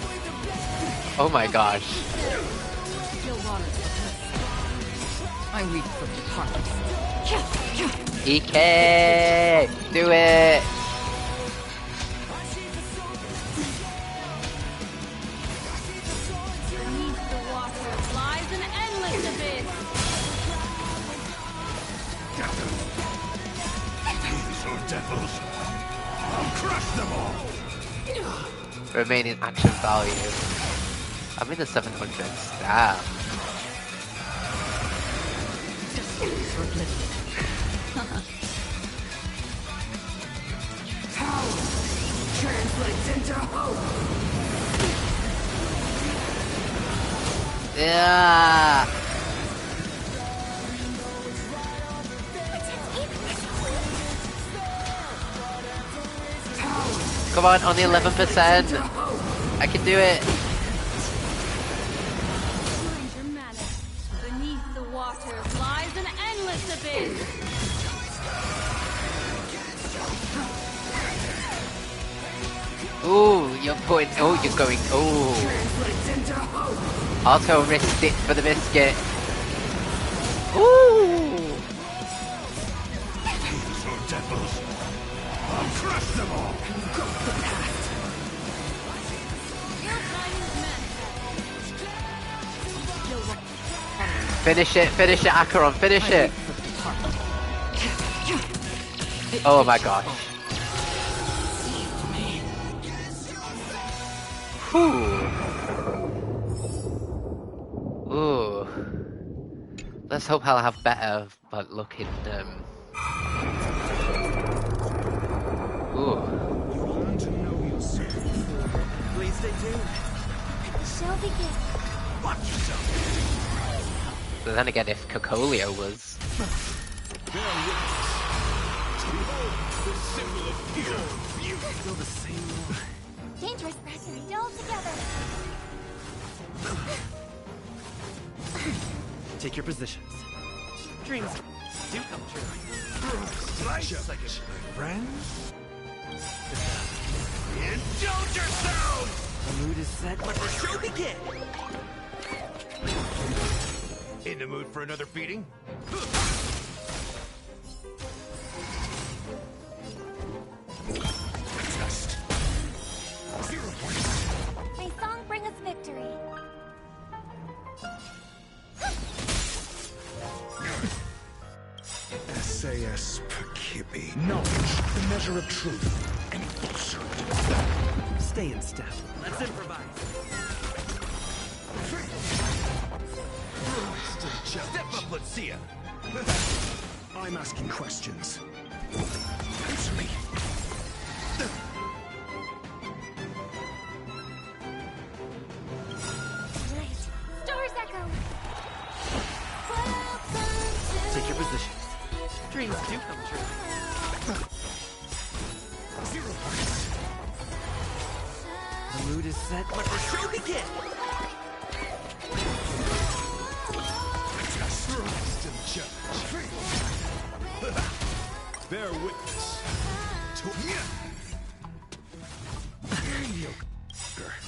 Oh my gosh. Still waters are bliss. I weep for the departed. EK! Do it! Beneath the water lies an endless abyss. So devils, I'll crush them all! Remaining action value. I'm in the 700s. Damn. For bliss. Power translates into hope. Yeah. Come on, only 11%. I can do it. Stranger matter. Beneath the water lies an endless abyss. Ooh, you're putting. Oh, you're going. Ooh. Auto risked it for the biscuit. Ooh. So devils, I'll crush them all! Finish it, Acheron, finish it! Oh my gosh. Ooh. Let's hope I'll have better luck in Ooh. You learn to know yourself. Please stay tuned. The show begins. Watch yourself. But then again, if Cocolio was... Behold, the symbol of pure beauty. Still the same one. Dangerous pressure. All together. Take your positions. Dreams do come true. Nice second, my friends. Indulge yourselves! The mood is set. Let the show begin. In the mood for another beating? Just 0 points. May song bring us victory. SAS Perkibi. Knowledge, the measure of truth, and falsehood. Stay in step. Let's improvise. Step up, let's see ya. I'm asking questions. Answer me. Right. Stars echo. Take your positions. Dreams do come true. 0 points. The mood is set. Let the show begin. Just rise to the challenge. Bear witness to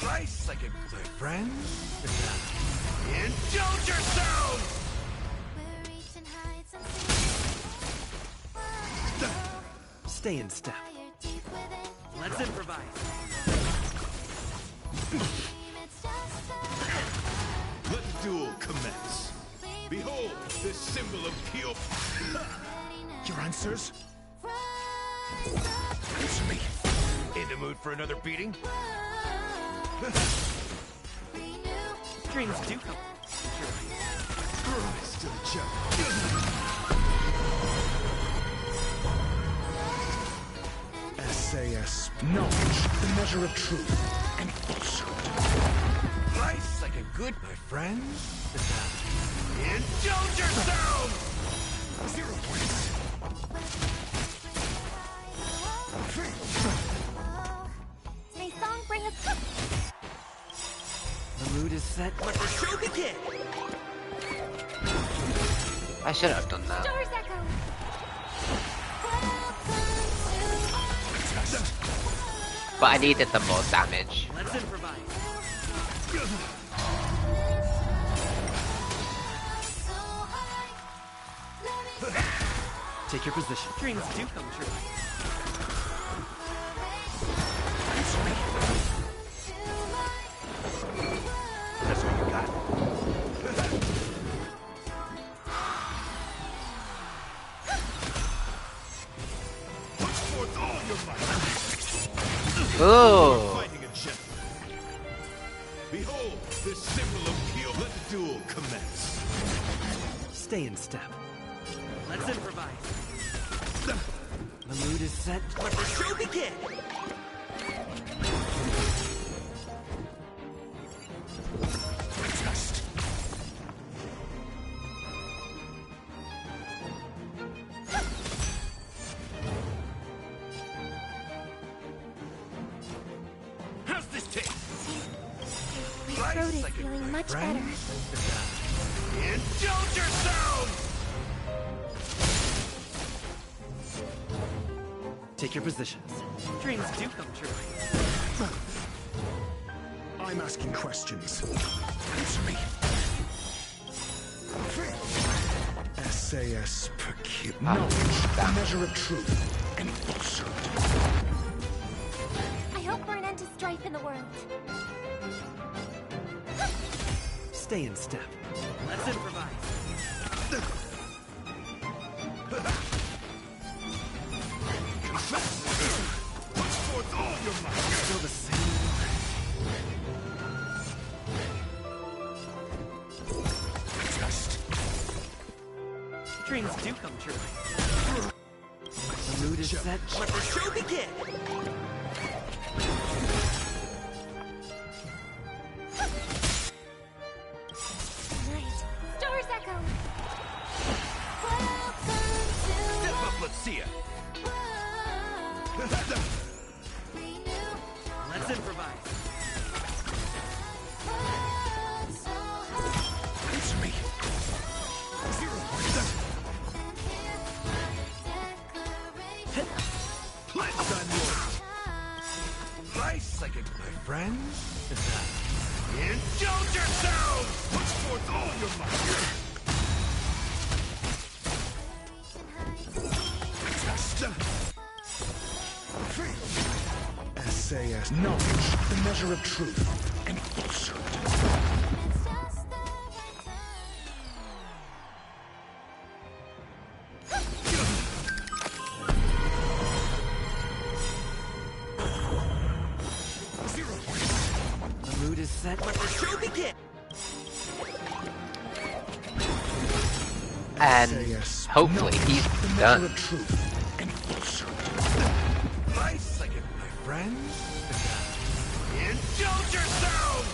Nice second, my friends. Indulge yourselves! Stay in step. Let's improvise. Let the duel commence. Behold, this symbol of pure... Your answers? Answer me. In the mood for another beating? Dreams do come true. Rise to the challenge. SAS. Knowledge, the measure of truth, and falsehood. Nice like a good, my friends. Indulge yourselves! 0 points. May song bring us... The mood is set. Let the show begin. I should have done that. Stars echo. But I needed the more damage. Let's improvise. Take your position. Dreams do come true. That's what you got. Put forth all your might. Ooh. Fighting a gentleman. Behold, this symbol of pure. Let the duel commence. Stay in step. Let's improvise. The mood is set. Let the show begin. Test. How's this taste? My throat is feeling much better. Indulge yourselves! Take your positions. Dreams do come true. I'm asking questions. Answer me. SAS Perkibi. Knowledge, the measure of truth, and falsehood. I hope for an end to strife in the world. Stay in step. Let's improvise. Put forth all your might. Still the same. Dreams do come true. The mood is set. Let the show begin! Night. Stars echo. Step up, let's see ya. Let's improvise. It's me. Pledge on yours. Nice second, my friends. Indulge yourselves! Put forth all your might. Essay as knowledge, the measure of truth, and falsehood. The mood is set. Let the show begin! And hopefully he's done. Nice second, my friends. Indulge yourselves!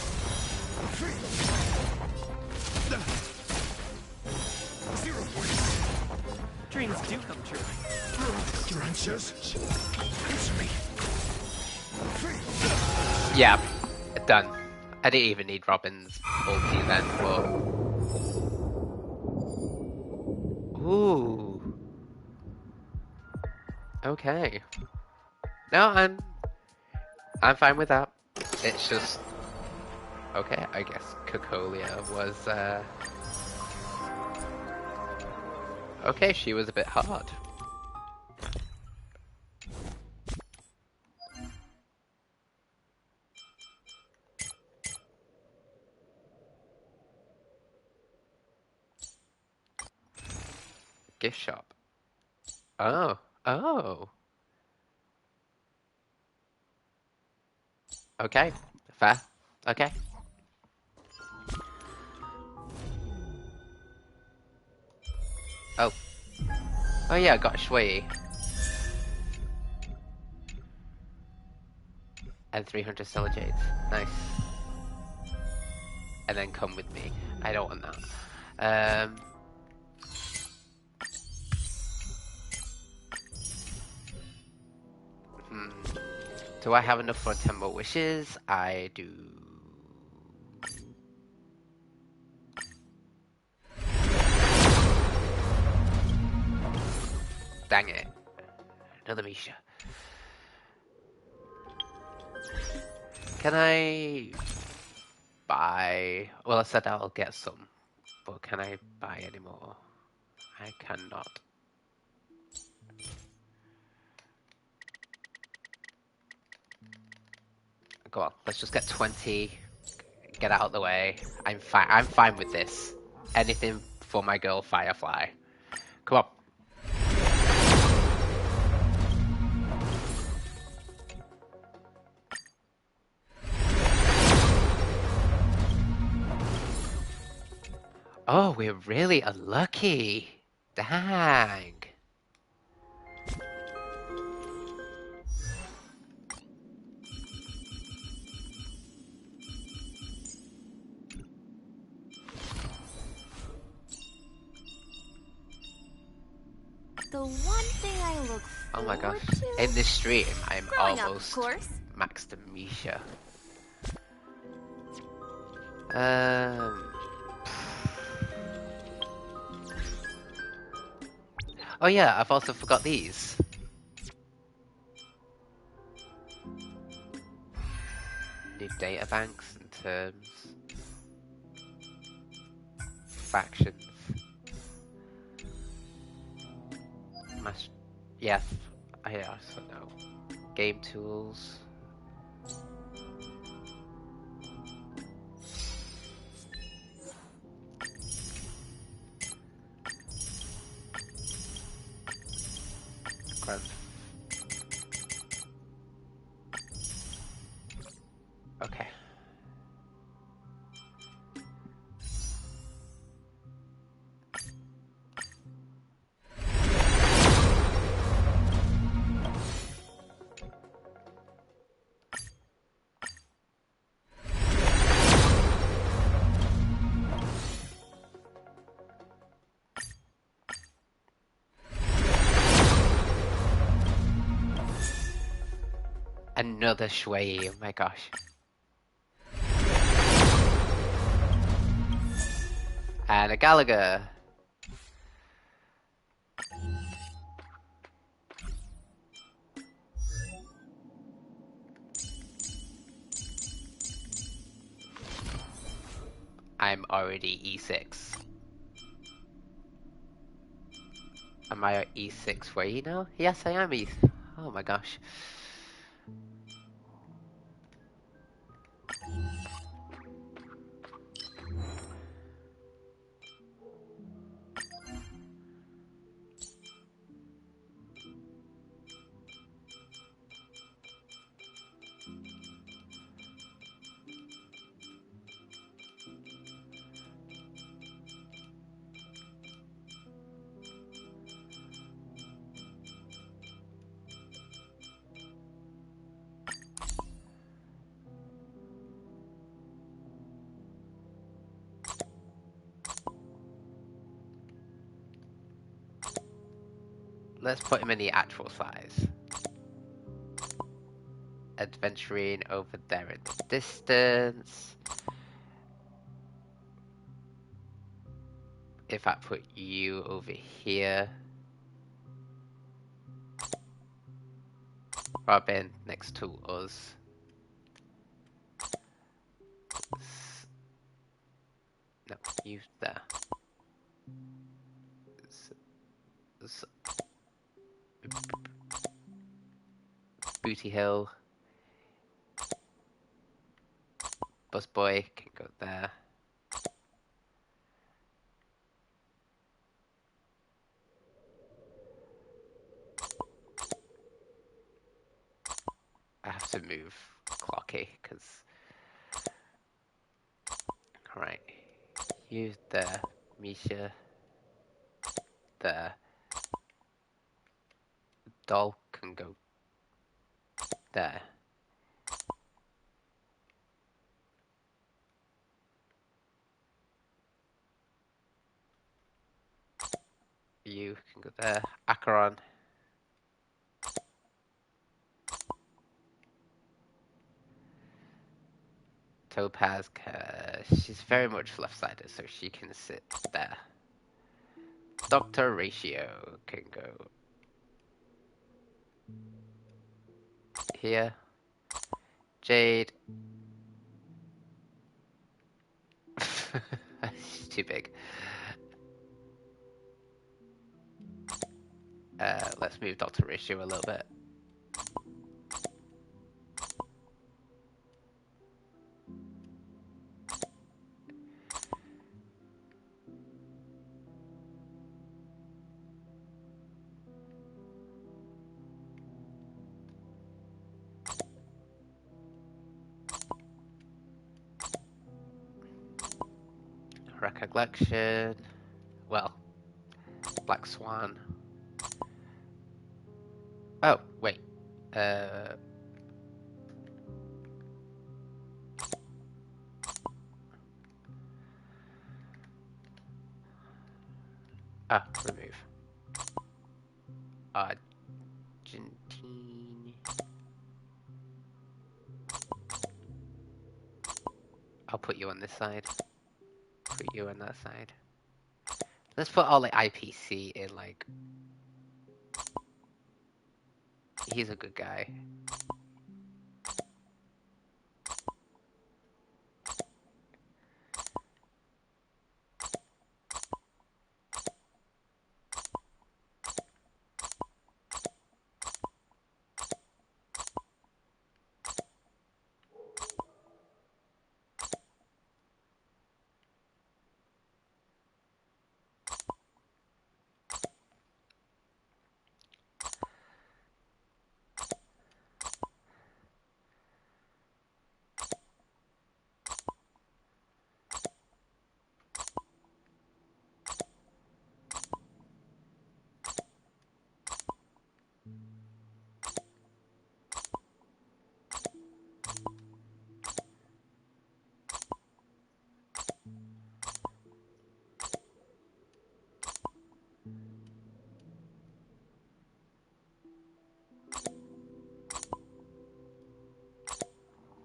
Dreams do come true. Drenches? It's me. Yeah, done. I didn't even need Robin's ulti then, but... Ooh. Okay. No, I'm fine with that. It's just... Okay, I guess Cocolia was, Okay, she was a bit hard. Gift shop. Oh. Oh. Okay. Fair. Okay. Oh. Oh yeah, I got Shui. And 300 Stellar Jades. Nice. And then come with me. I don't want that. Do I have enough for 10 more wishes? I do. Dang it. Another Misha. Can I buy... Well, I said I'll get some. But can I buy any more? I cannot. Go on, let's just get 20. Get out of the way. I'm fine. I'm fine with this. Anything for my girl Firefly. Come on. Oh, we're really unlucky. Dang. The one thing I look Oh my gosh. forward to... In this stream, I'm Growing up, almost of course. maxed to Misha. Oh yeah, I've also forgot these. New data banks and terms. Factions. Yes, I also know. Game tools. Grand. Okay. Another Shui, oh my gosh. And a Gallagher. I'm already E6. Am I at E6 way now? Yes, I am E. Oh my gosh. Let's put him in the actual size. Adventuring over there in the distance. If I put you over here. Robin next to us. No, you there. Booty Hill. Busboy can go there. I have to move Clocky because. Alright. You there, Misha. There. Doll can go there. You can go there. Acheron. Topaz, she's very much left-sided, so she can sit there. Dr. Ratio can go here. Jade. She's too big. Let's move Dr. Ratio a little bit. Recollection. Well, Black Swan. Oh, wait. Remove. Argentine. I'll put you on this side. Put you on that side. Let's put all the IPC in, like... He's a good guy.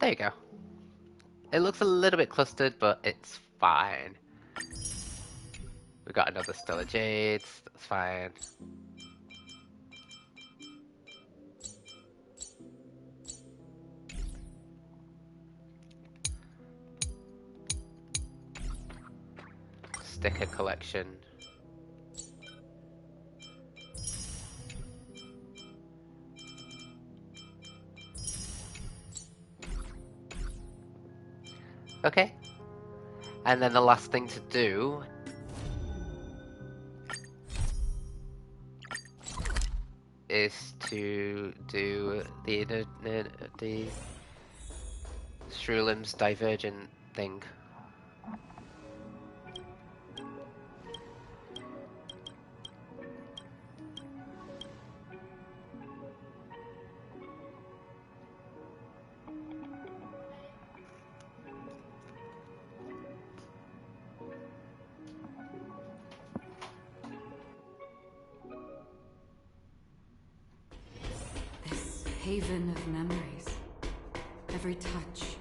There you go. It looks a little bit clustered, but it's fine. We got another Stellar Jades, that's fine. Sticker collection. Okay. And then the last thing to do is to do the Shrulim's Divergent thing. Haven of memories. Every touch,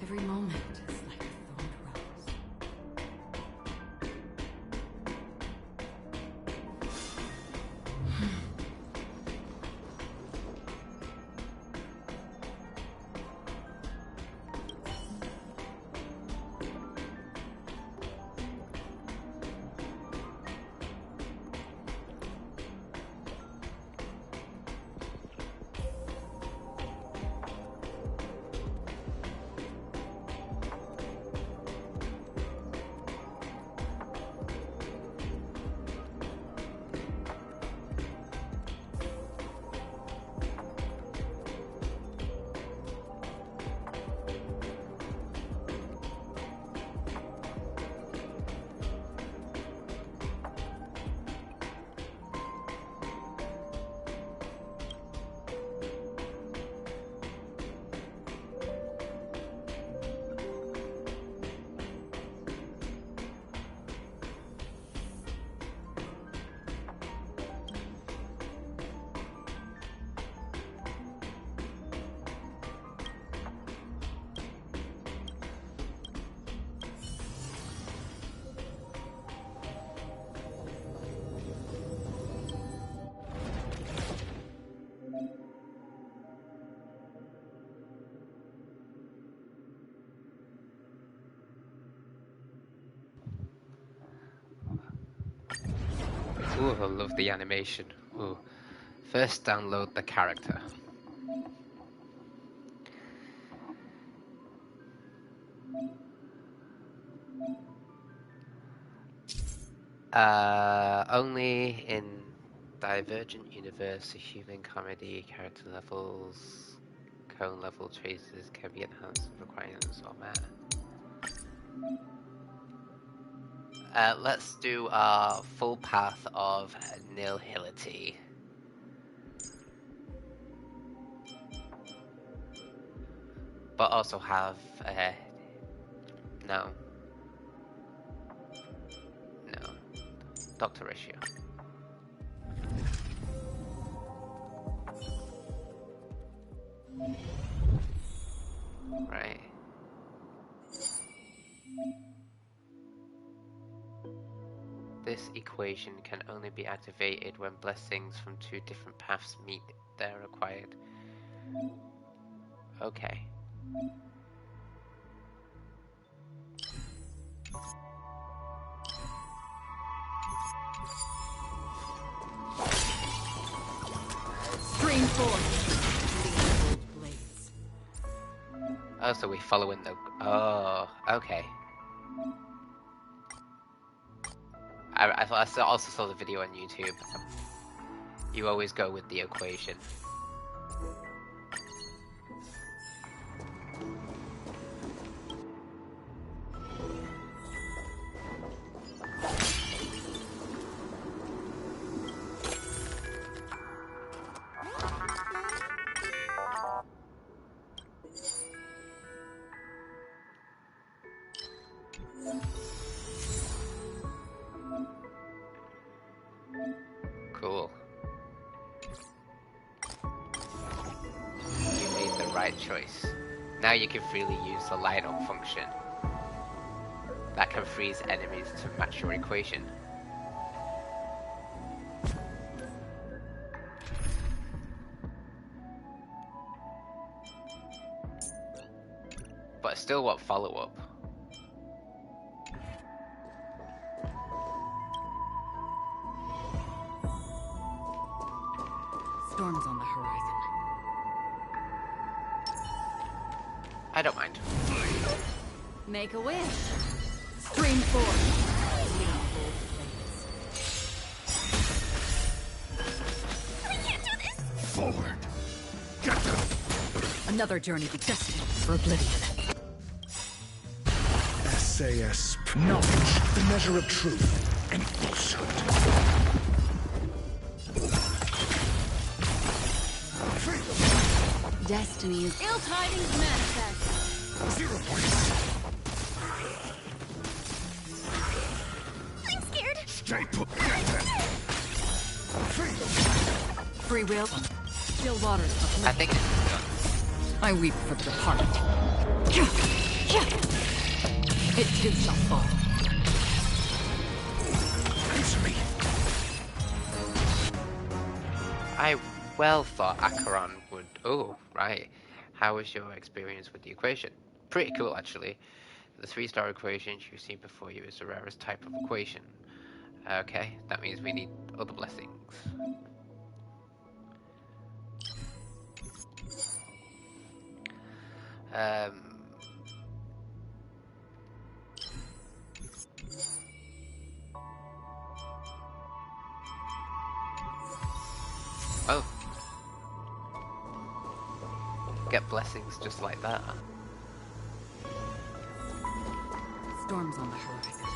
every moment is like a thorned rose. Ooh, I love the animation. Ooh. First download the character. Only in Divergent Universe, human comedy character levels, cone level traces can be enhanced if requirements are met. Let's do our full path of nihility. But also have, no, Doctor Ratio. Right. This equation can only be activated when blessings from two different paths meet their required. Okay. Stream forth. Oh, so we follow in the... Oh, okay. I also saw the video on YouTube. You always go with the equation. Cool. You made the right choice. Now you can freely use the light on function. That can freeze enemies to match your equation. But I still want follow-up. Storms on the horizon. I don't mind. Make a wish. Stream forth. I can't do this! Forward. Get them. Another journey be destined for oblivion. SAS. Knowledge, the measure of truth and falsehood. Destiny is ill tidings manifest. 0 points. I'm scared! Stay put. Get them. Free will. Still waters of I think it's done. I weep for the departed. It too shall fall. Answer me. I well thought Acheron would... Oh, right. How was your experience with the equation? Pretty cool, actually. The 3-star equation you've seen before you is the rarest type of equation. Okay, that means we need other blessings. Oh. Get blessings just like that. Storms on the horizon.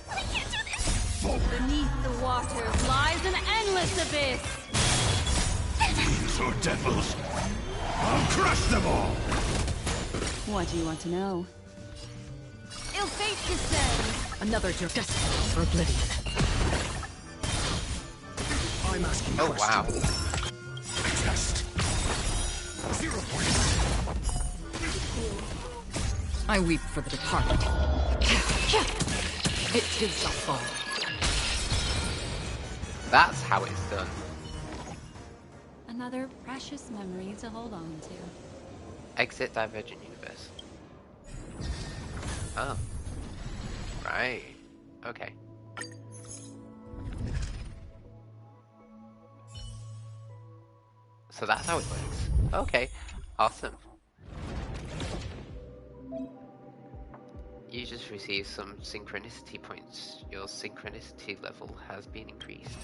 I can't do this! Beneath the waters lies an endless abyss. Fiends or devils. I'll crush them all. What do you want to know? Ill fate descends. Another journey destined for oblivion. I'm asking Oh, wow. Test. 0 points. I weep for the departed. It too shall fall. That's how it's done. Another precious memory to hold on to. Exit Divergent Universe. Oh. Right. Okay. So that's how it works. Okay. Awesome. You just received some synchronicity points. Your synchronicity level has been increased.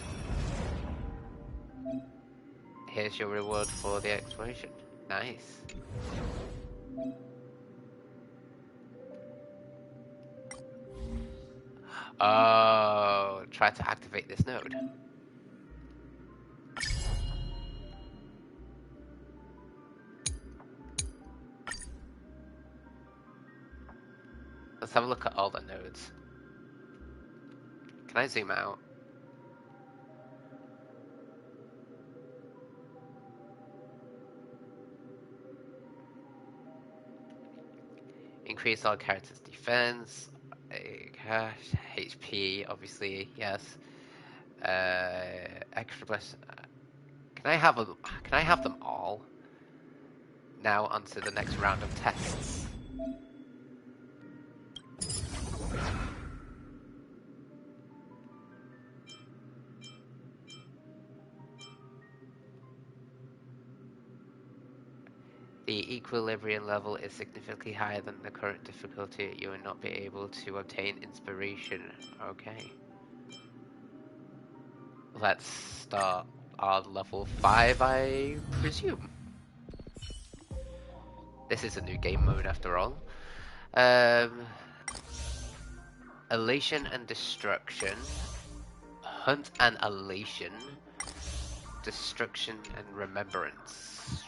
Here's your reward for the exploration. Nice. Oh, try to activate this node. Let's have a look at all the nodes. Can I zoom out? Increase all characters' defense, HP, obviously, yes. Extra bless. Can I have them? Can I have them all? Now onto the next round of tests. The equilibrium level is significantly higher than the current difficulty. You will not be able to obtain inspiration. Okay. Let's start on level 5, I presume. This is a new game mode after all. Elation and Destruction. Hunt and Elation. Destruction and Remembrance.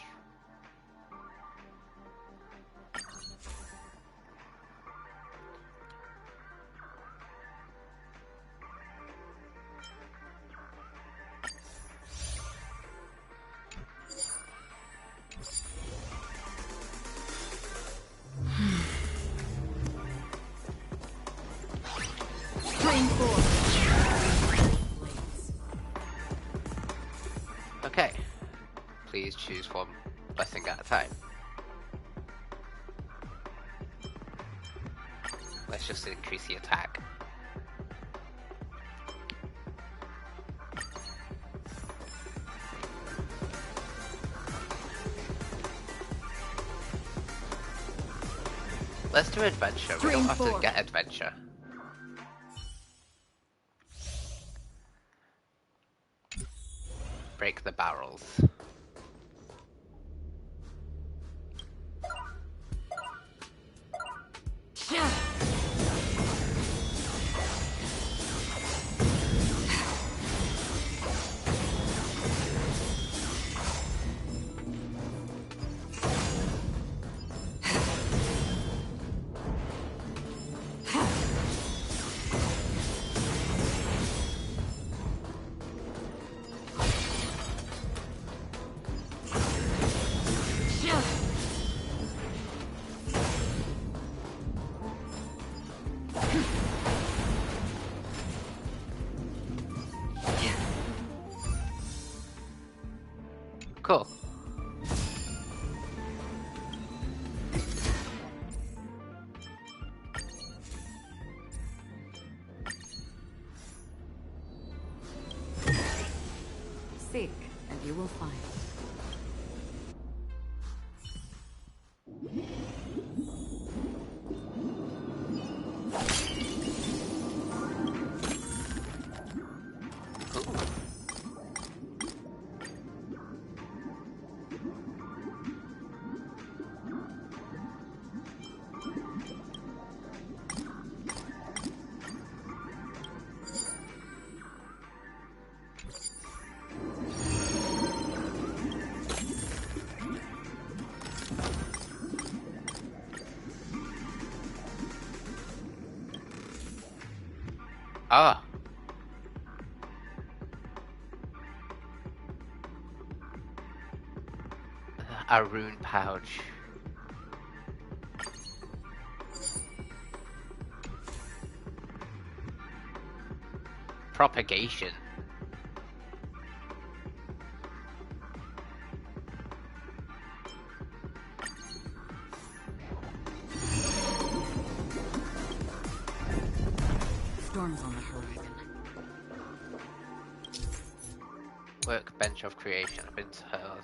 please choose one blessing at a time. Let's just increase the attack. Let's do adventure. We don't have to get adventure. Break the barrels. Cool. Seek, and you will find. Ah. A rune pouch. Propagation. Storms on the horizon. Workbench of creation. I've been told.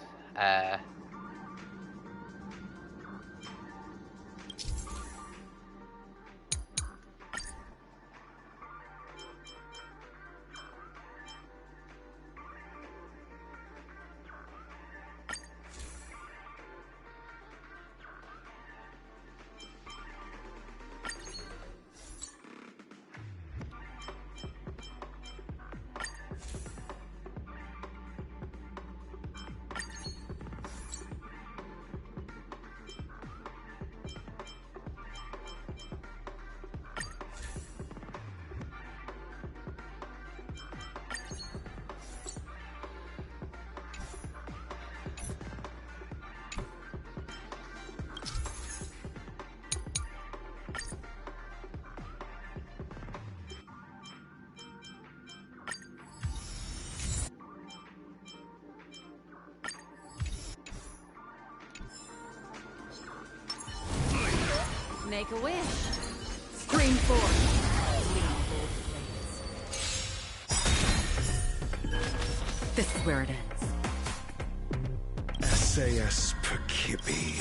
Make a wish. Scream forth. This is where it ends. SAS Perkibi.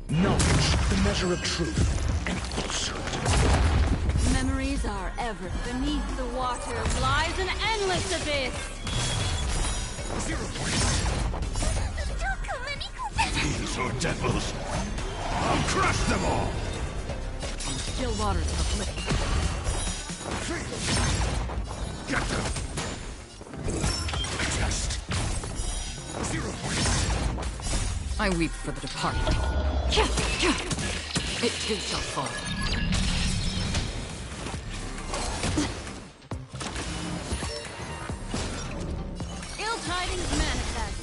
Knowledge, the measure of truth and falsehood. Memories are ever. Beneath the water lies an endless abyss. 0 points. Fiends or devils, I'll crush them all! Still waters of living. Get them! Just 0 points. I weep for the departed. It too shall fall. Ill tidings manifest.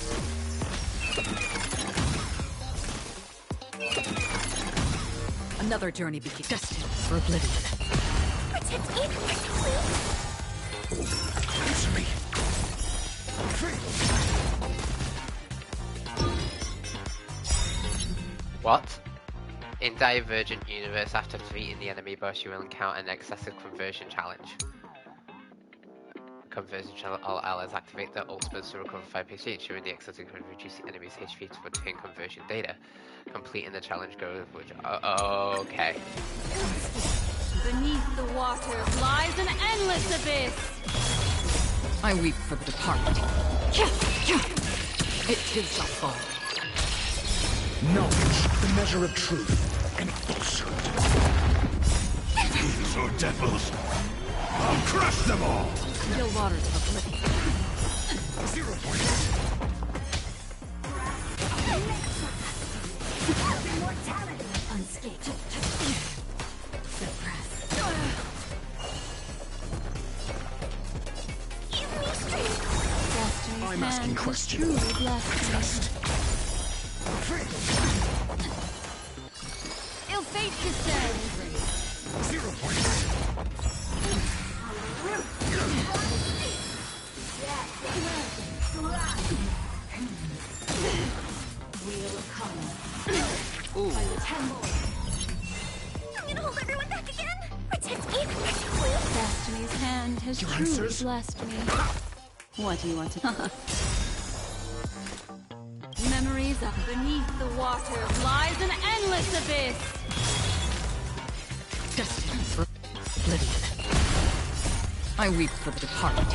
Another journey begins, destined for oblivion. Protect Ethan, please. Answer me. What? In Divergent Universe, after defeating the enemy boss, you will encounter an excessive conversion challenge. Conversion challenge, all allies activate their ultimates to recover 5 HP, ensuring the excessive can reduce the enemy's HP to obtain conversion data. Completing the challenge goes which. Okay. Beneath the waters lies an endless abyss. I weep for the departed. It too shall fall. Knowledge, the measure of truth, and falsehood. These are devils. I'll crush them all! Still waters of living. 0 points. Unscathed. Suppress. Give me strength! Destiny's I'm asking hand has questions. truly blessed me. Test. Ill fate descends. 0 points. Wheel of come. Ooh. I'm gonna hold everyone back again! Protect me! Destiny's hand has Your truly answers? blessed me. What do you want to... Memories of beneath the waters lies an endless abyss. Destiny for oblivion. I weep for the departed.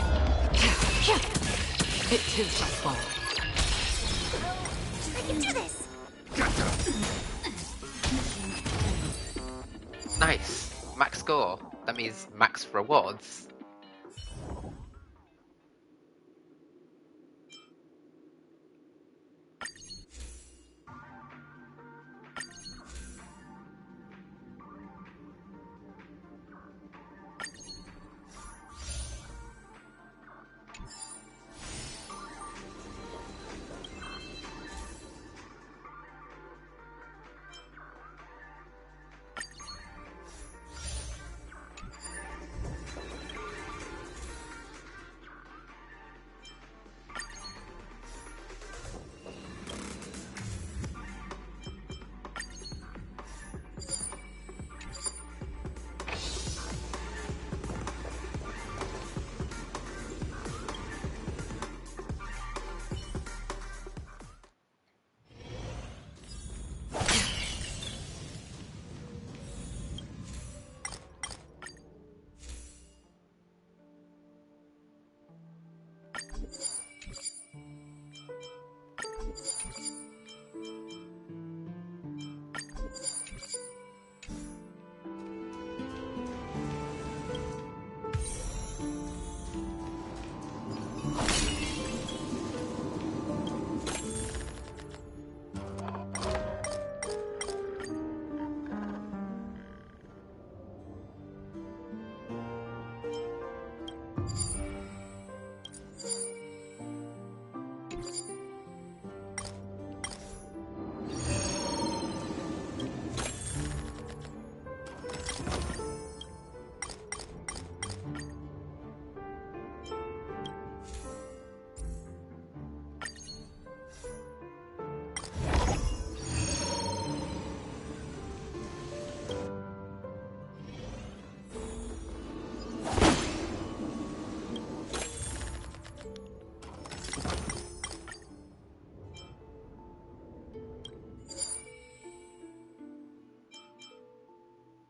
It too shall fall. I can do this! Nice. Max score. That means max rewards.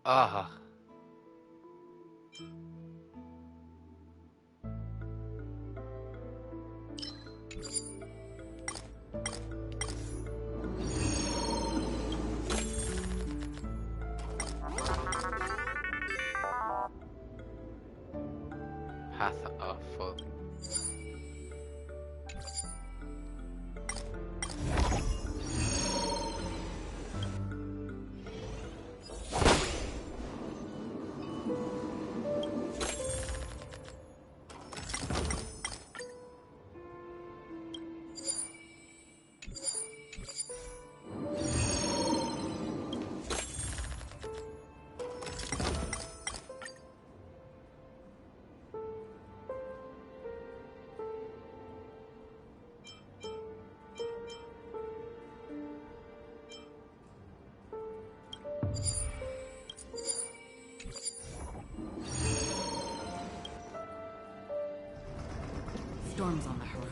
Ah. Path of full. Storm's on the horizon.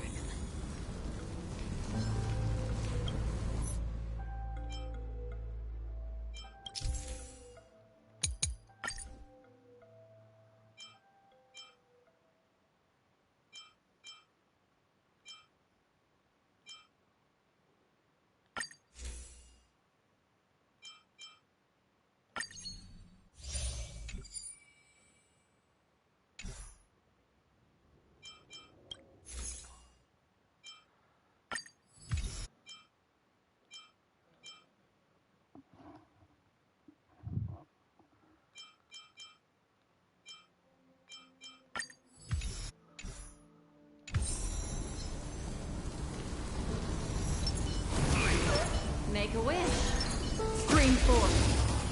Make a wish. Scream forth.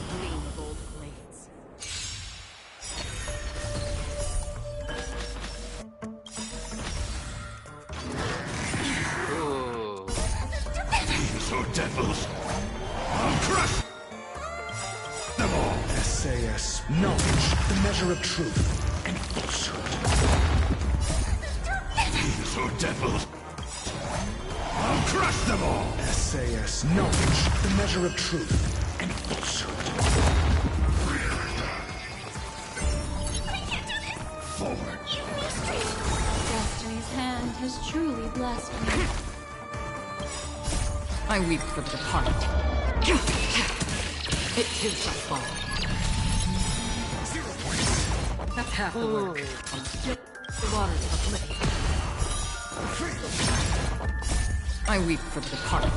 Gleam gold blades. Ooh. These are devils. I'll crush them all. SAS. Knowledge, the measure of truth and falsehood. These are devils. I'll crush them all! SAS. Knowledge, the measure of truth and falsehood. I can't do this! Forward. Destiny's hand has truly blessed me. I weep for the departed. It too shall fall. That's half the work. The waters of Apocalyptic. I weep for the departed.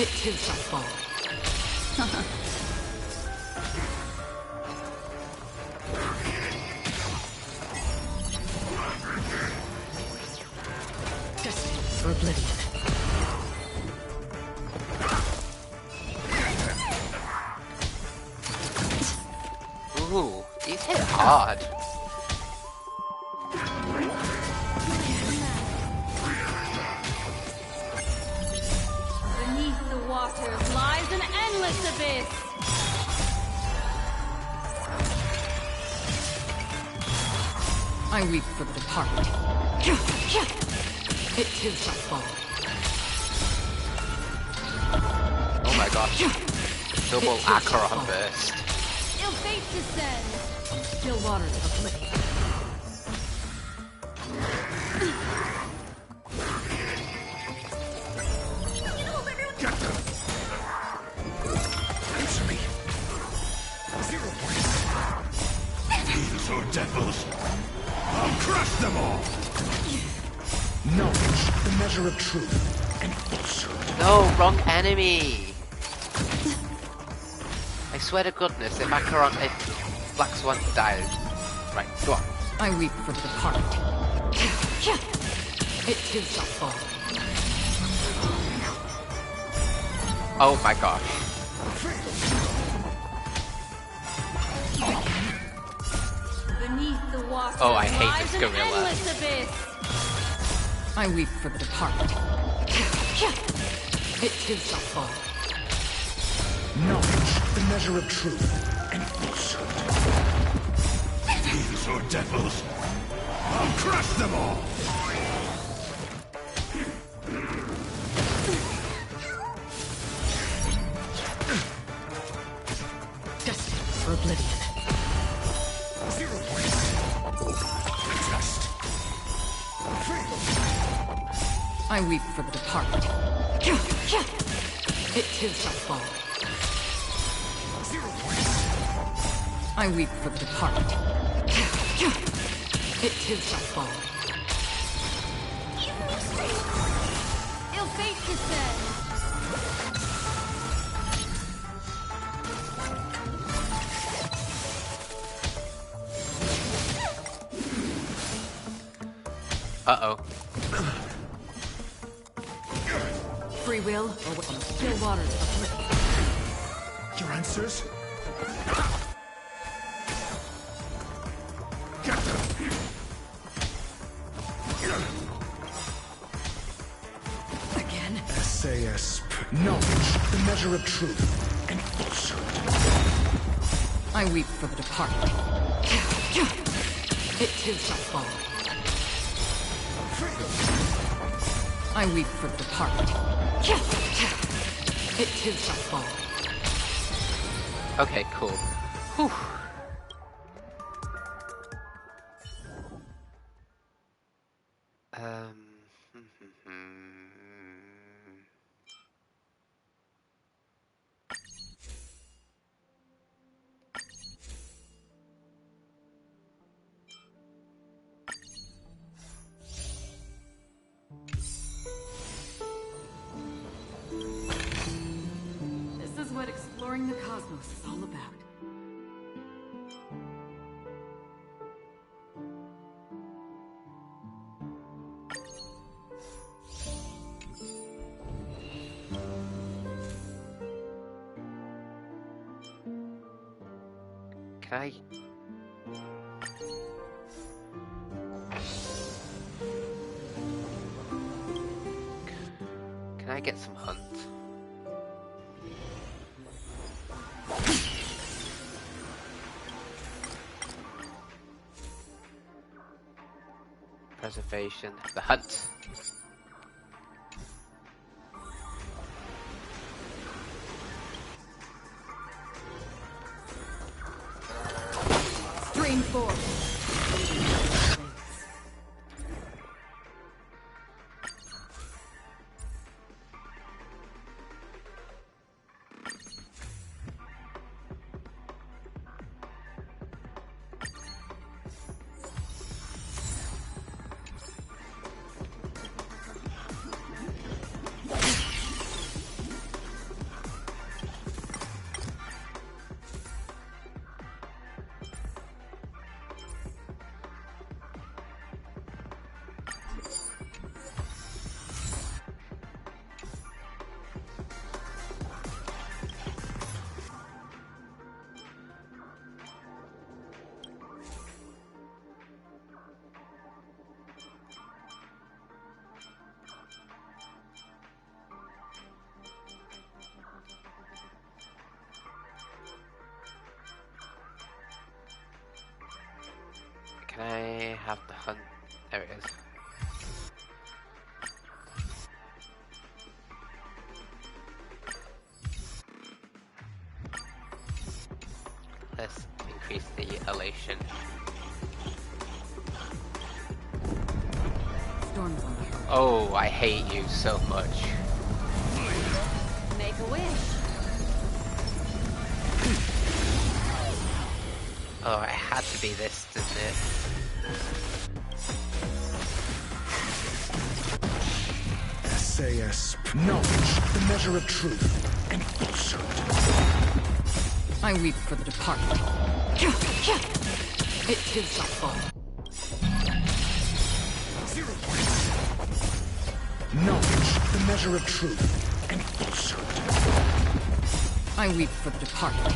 It too shall fall. Destined for oblivion. Ooh, these hit hard. Beneath the waters lies an endless abyss. I weep for the departed. It too shall fall. Oh my gosh. Double Acheron burst. Ill fate descends. Still waters of Apocalyptic. Get them! Answer me! 0 points! These are devils! I'll crush them all! Knowledge, the measure of truth and falsehood. No, wrong enemy! I swear to goodness, if Black Swan dies. Right, go on. I weep for the departed. It too shall fall. Oh my gosh. Beneath the waters Oh, I hate lies this an gorilla. endless abyss. I weep for the departed. It too shall fall. Knowledge, the measure of truth and falsehood. These are devils. I'll crush them all! Destined for oblivion. 0 points. Just. I weep for the departed. It too shall fall. 0 points. I weep for the departed. It too shall fall. Ill fate descends. Uh-oh. Free will or what? Still waters of Apocalyptic. Your answers? Get them! Again? SAS. Knowledge, the measure of truth and falsehood. I weep for the departed. It too shall fall. I weep for the departed. It too shall fall. Okay, cool. Whew. This is what exploring the cosmos is all about. Can I get some hunt? Preservation, the hunt. Stream forth. Can I have the hunt? There it is. Let's increase the elation. Storm's on the horizon. Oh, I hate you so much. Make a wish. Oh, it had to be this, didn't it? SAS. Knowledge, the measure of truth and falsehood. I weep for the departed. It too shall fall. 0 points. Knowledge, the measure of truth and falsehood. I weep for the departed.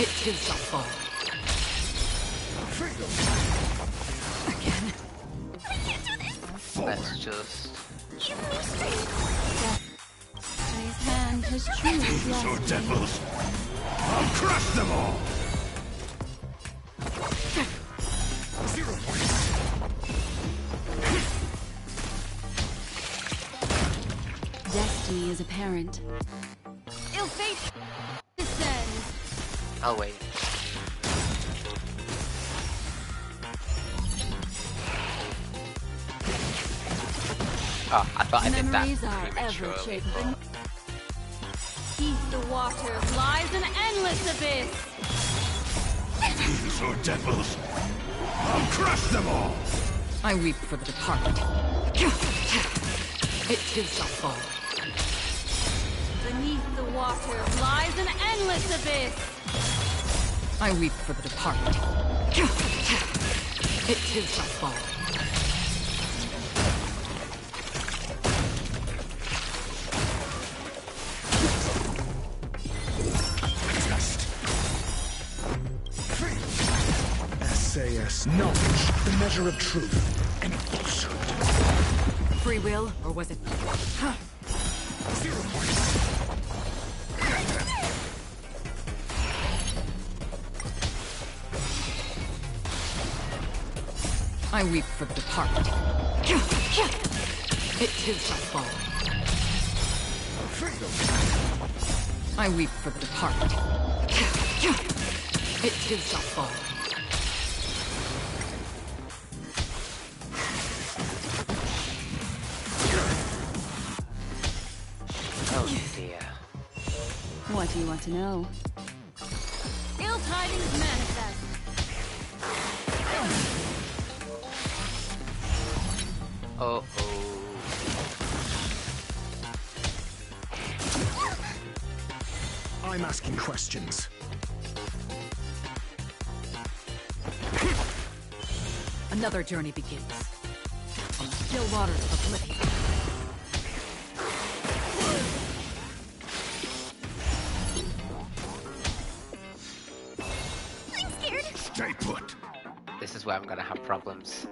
It too shall fall. Freedom. Again. I can't do this! Let's just... Destiny's hand has truly So blessed me. devils, I'll crush them all. 0 points. Destiny is apparent. Ill fate descends. I'll wait. Oh, I thought I did that Memories are prematurely. ever-changing. Beneath the waters lies an endless abyss. So devils, I'll crush them all. I weep for the departed. It too shall fall. Beneath the waters lies an endless abyss. I weep for the departed. It too shall fall. SAS. Knowledge, the measure of truth and falsehood. Free will, or was it? 0 points. I weep for the departed. It too shall fall. I weep for the departed. It too shall fall. Oh dear. What do you want to know? Ill tidings manifest. Uh-oh. I'm asking questions. Another journey begins. On the still waters of oblivion. I'm scared. Stay put. This is where I'm gonna have problems.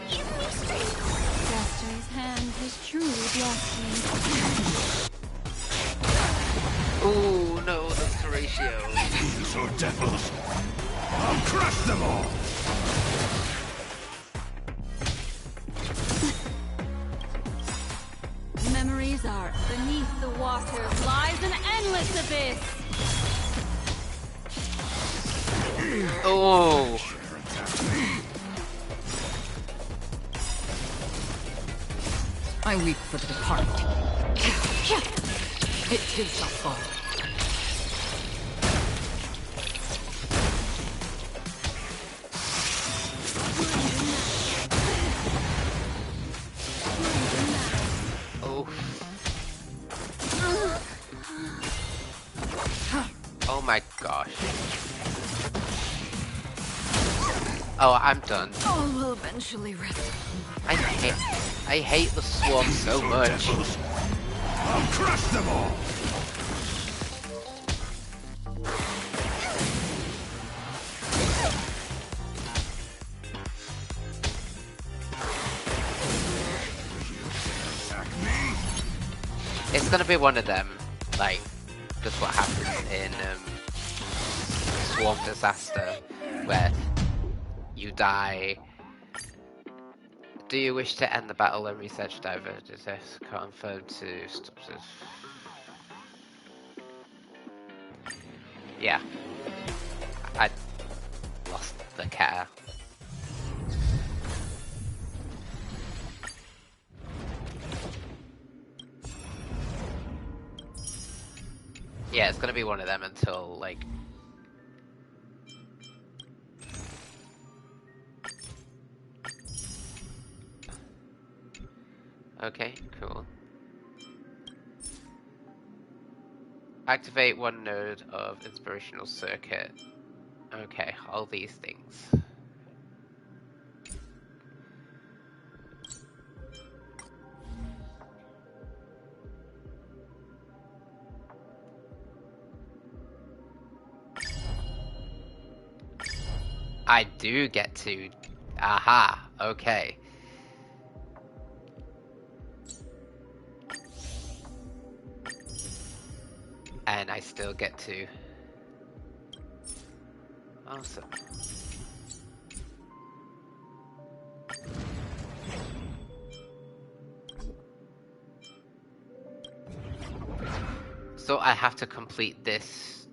Jester's hand has truly blessed me. Oh no, that's Horatio. Fiends or devils, I'll crush them all. Memories are beneath the water lies an endless abyss. Oh. I weep for the departed. It too shall fall. Oh. Oh my gosh. Oh, I'm done. All will eventually rest. I hate the swarm so much. I'll crush them all. It's gonna be one of them, like just what happens in Swarm Disaster, where you die. Do you wish to end the battle and research diverges? This confirmed to stop this. Yeah, I lost the care. Yeah, it's gonna be one of them until like. Okay, cool. Activate one node of inspirational circuit. Okay, all these things. I do get to... Aha, okay. And I still get to... Awesome. So I have to complete this...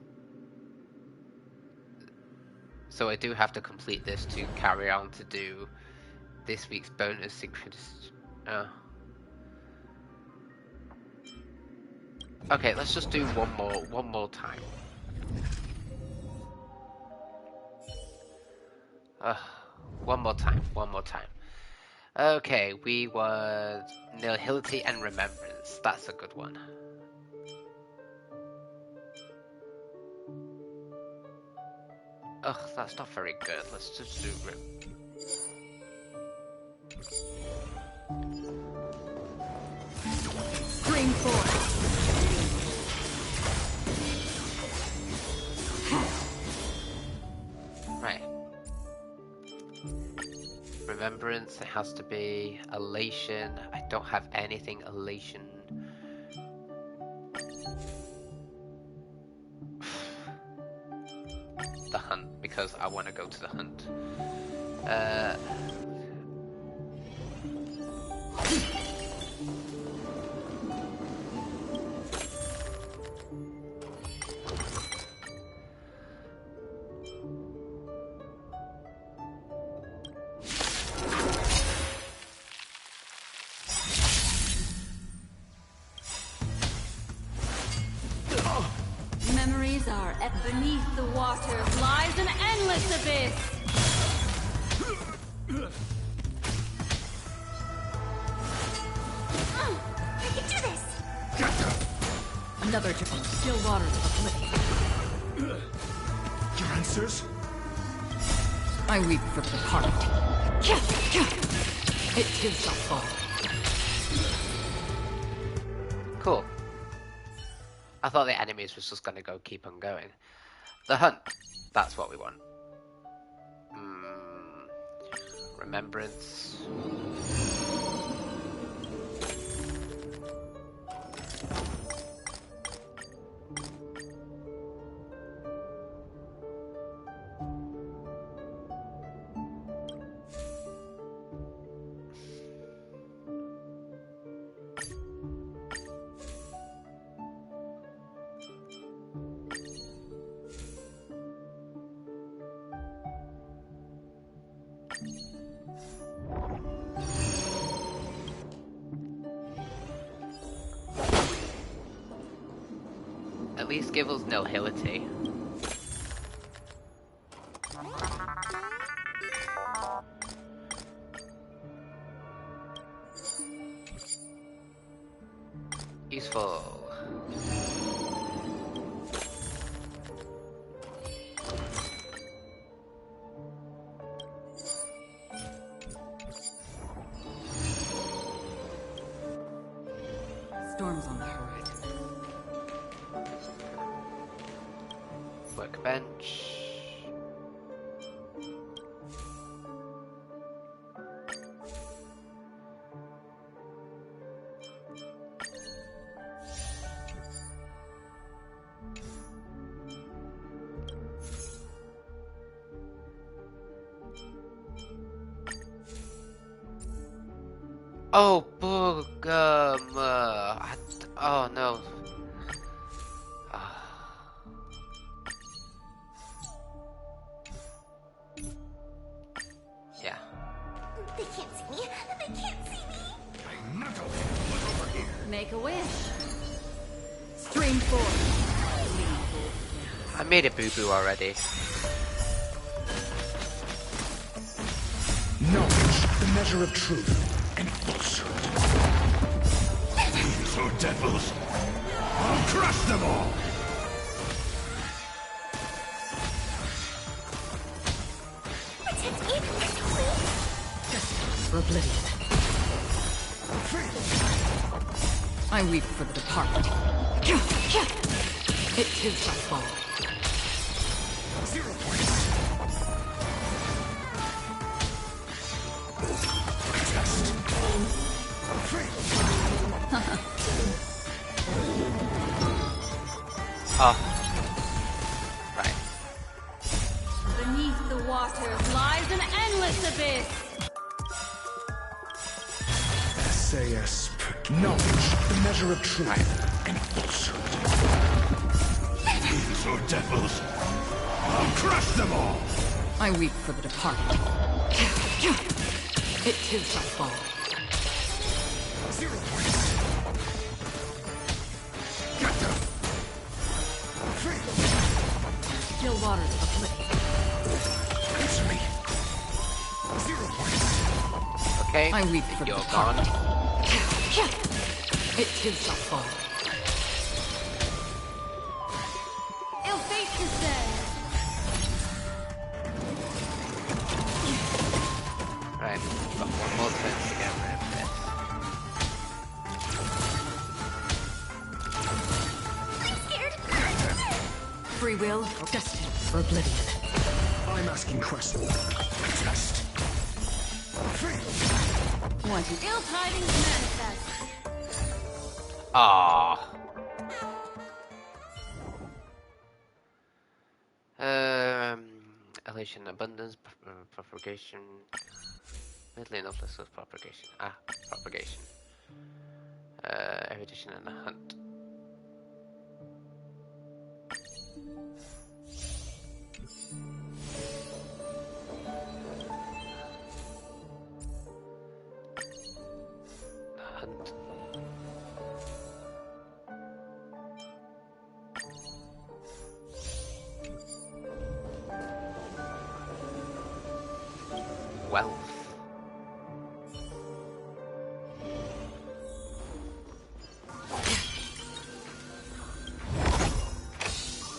So I do have to complete this to carry on to do this week's bonus synchronous... Okay, let's just do one more time. One more time. Okay, we were Nihility and Remembrance. That's a good one. Ugh, that's not very good. Let's just do Stream 4. Right. Remembrance, it has to be Elation. I don't have anything Elation. The Hunt, because I want to go to the Hunt. Memories are beneath the waters lies an endless abyss. I can do this! Another triple. Still waters of Apocalyptic. Your answers? I weep for the heart. It too shall fall. Cool. I thought the enemies was just gonna keep on going. The hunt. That's what we want. Remembrance. At least give us nihility. Useful. Storms on the horizon. Workbench. Oh, bug. Oh no. Yeah. They can't see me. They can't see me. I'm not okay. Look over here. Make a wish. Stream forth. I made a boo-boo already. Knowledge, the measure of truth, and falsehood. These are devils. I'll crush them all. Protect me. For oblivion. I weep for the departed. It too shall fall. 0 points. Protest. Oh. Right. Beneath the waters lies an endless abyss. SAS. Knowledge, the measure of truth, and falsehood. These are devils. I'll crush them all. I weep for the departed. It too shall fall. 0 points. Got them. Still waters of Apocalyptic. Answer me. 0 points. Okay. I weep for the You're departed. gone. It too shall fall. Il fate to say. Right. Got one more turn to get rid of this. I'm scared. Free will, destined for oblivion. I'm asking questions. Protest. Want ill tidings manifest. Ah. Elation, abundance, propagation. Middle enough list with propagation. Propagation. Erudition and the hunt. Wealth.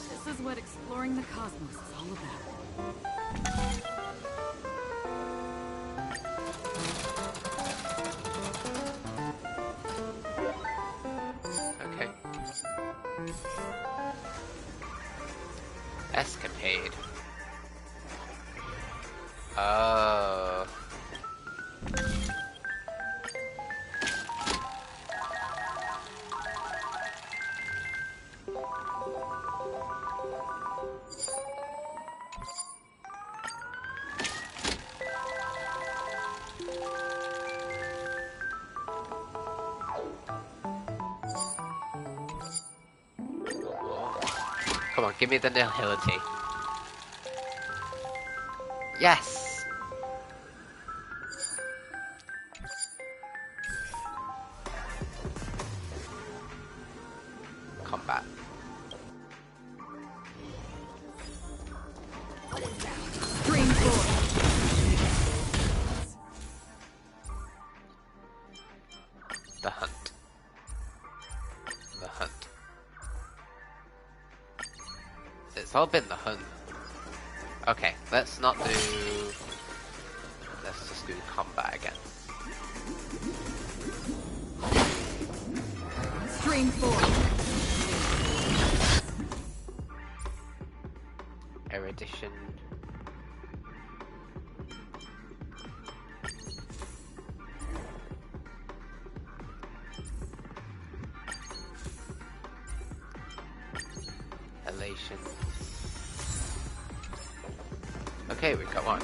This is what exploring the cosmos is all about. Okay. Escapade. Oh. Come on, give me the nihility. Yes! Combat. Dream force. The hunt. The hunt. It's all been the hunt. Okay, let's not do... Let's just do combat again. Stream force. Erudition. Elation. Okay, we got one.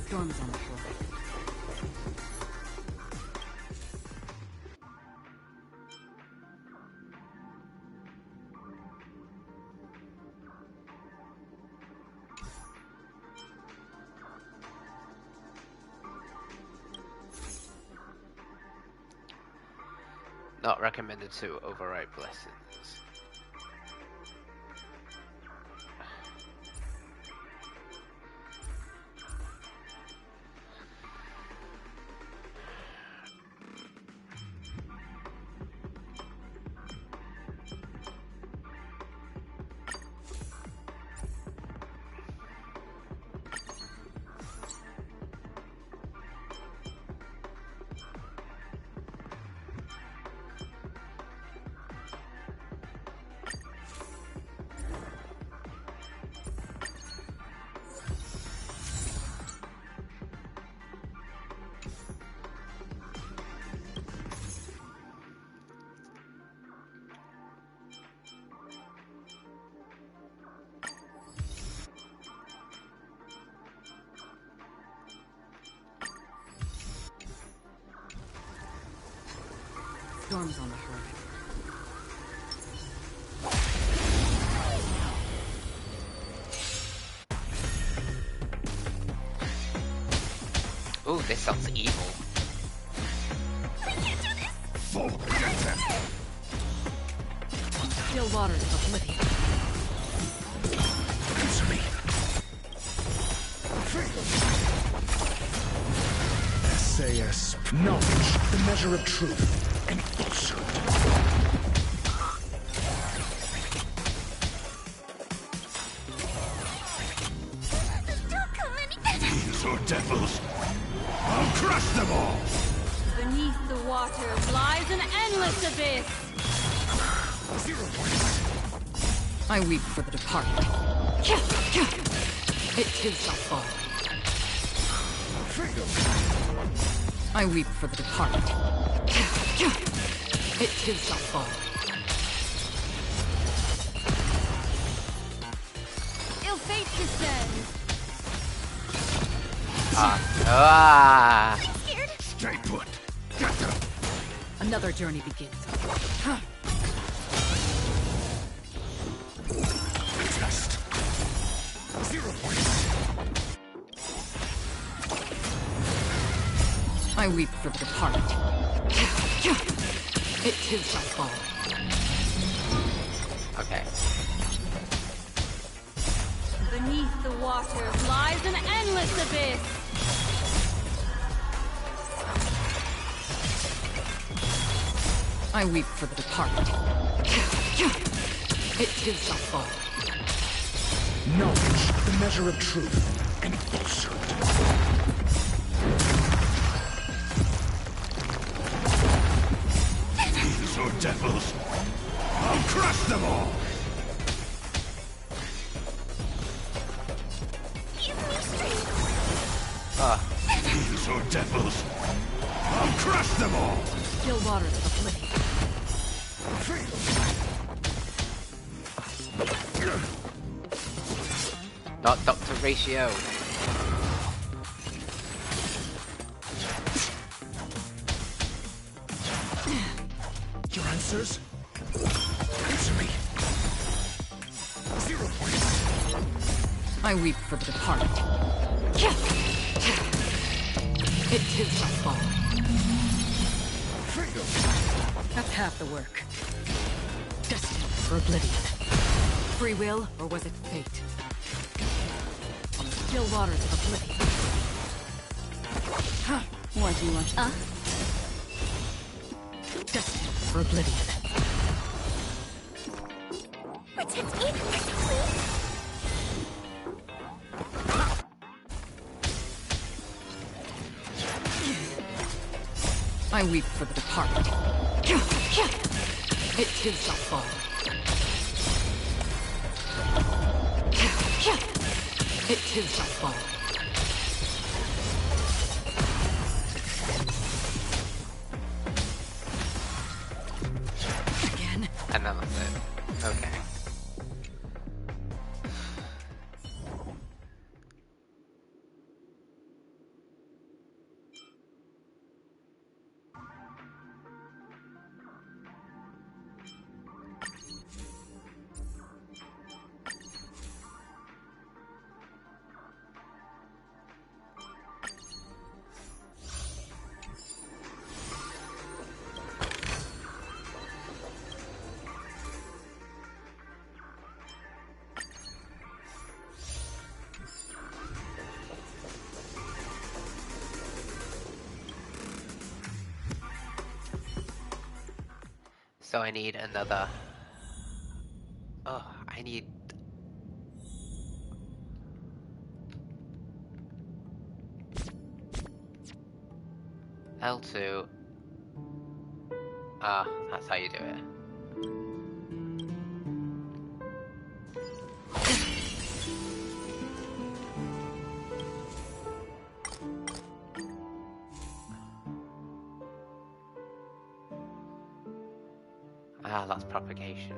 Storm's on the horizon. Not recommended to override blessings. Storm's on the horizon. Ooh, this sounds evil. I can't do this! Forget them! Still waters of Oblivion. Answer me! SAS. Knowledge, the measure of truth and falsehood. Fiends or devils, I'll crush them all! Beneath the waters lies an endless abyss. 0 points. I weep for the departed. It too shall fall. I weep for the departed. It too shall fall. Ill fate descends. Stay put. Get them. Another journey begins. Test. 0 points. I weep for the departed. It too shall fall. Okay. Beneath the waters lies an endless abyss. I weep for the departed. It too shall fall. Knowledge, the measure of truth, and falsehood. These are devils. I'll crush them all! These are devils. I'll crush them all! Still waters of oblivion. Not Dr. Ratio. Your answers? Answer me. 0 points. I weep for the departed. It too shall fall. That's half the work. Destined for oblivion. Free will, or was it fate? On the still waters of oblivion. What do you want? Destined for oblivion. Protect me, please. I weep for the departed. It too shall fall. It too shall fall. Again? And then that's it. Okay. So I need another... Oh, I need... L2. Ah, that's how you do it. Ah, that's propagation.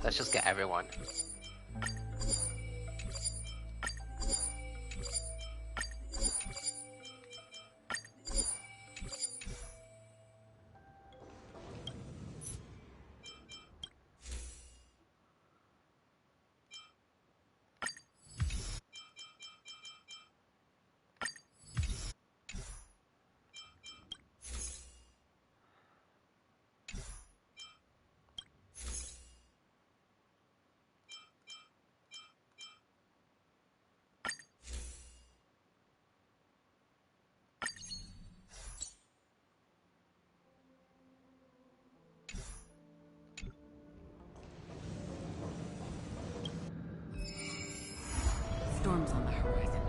Let's just get everyone. Storms on the horizon.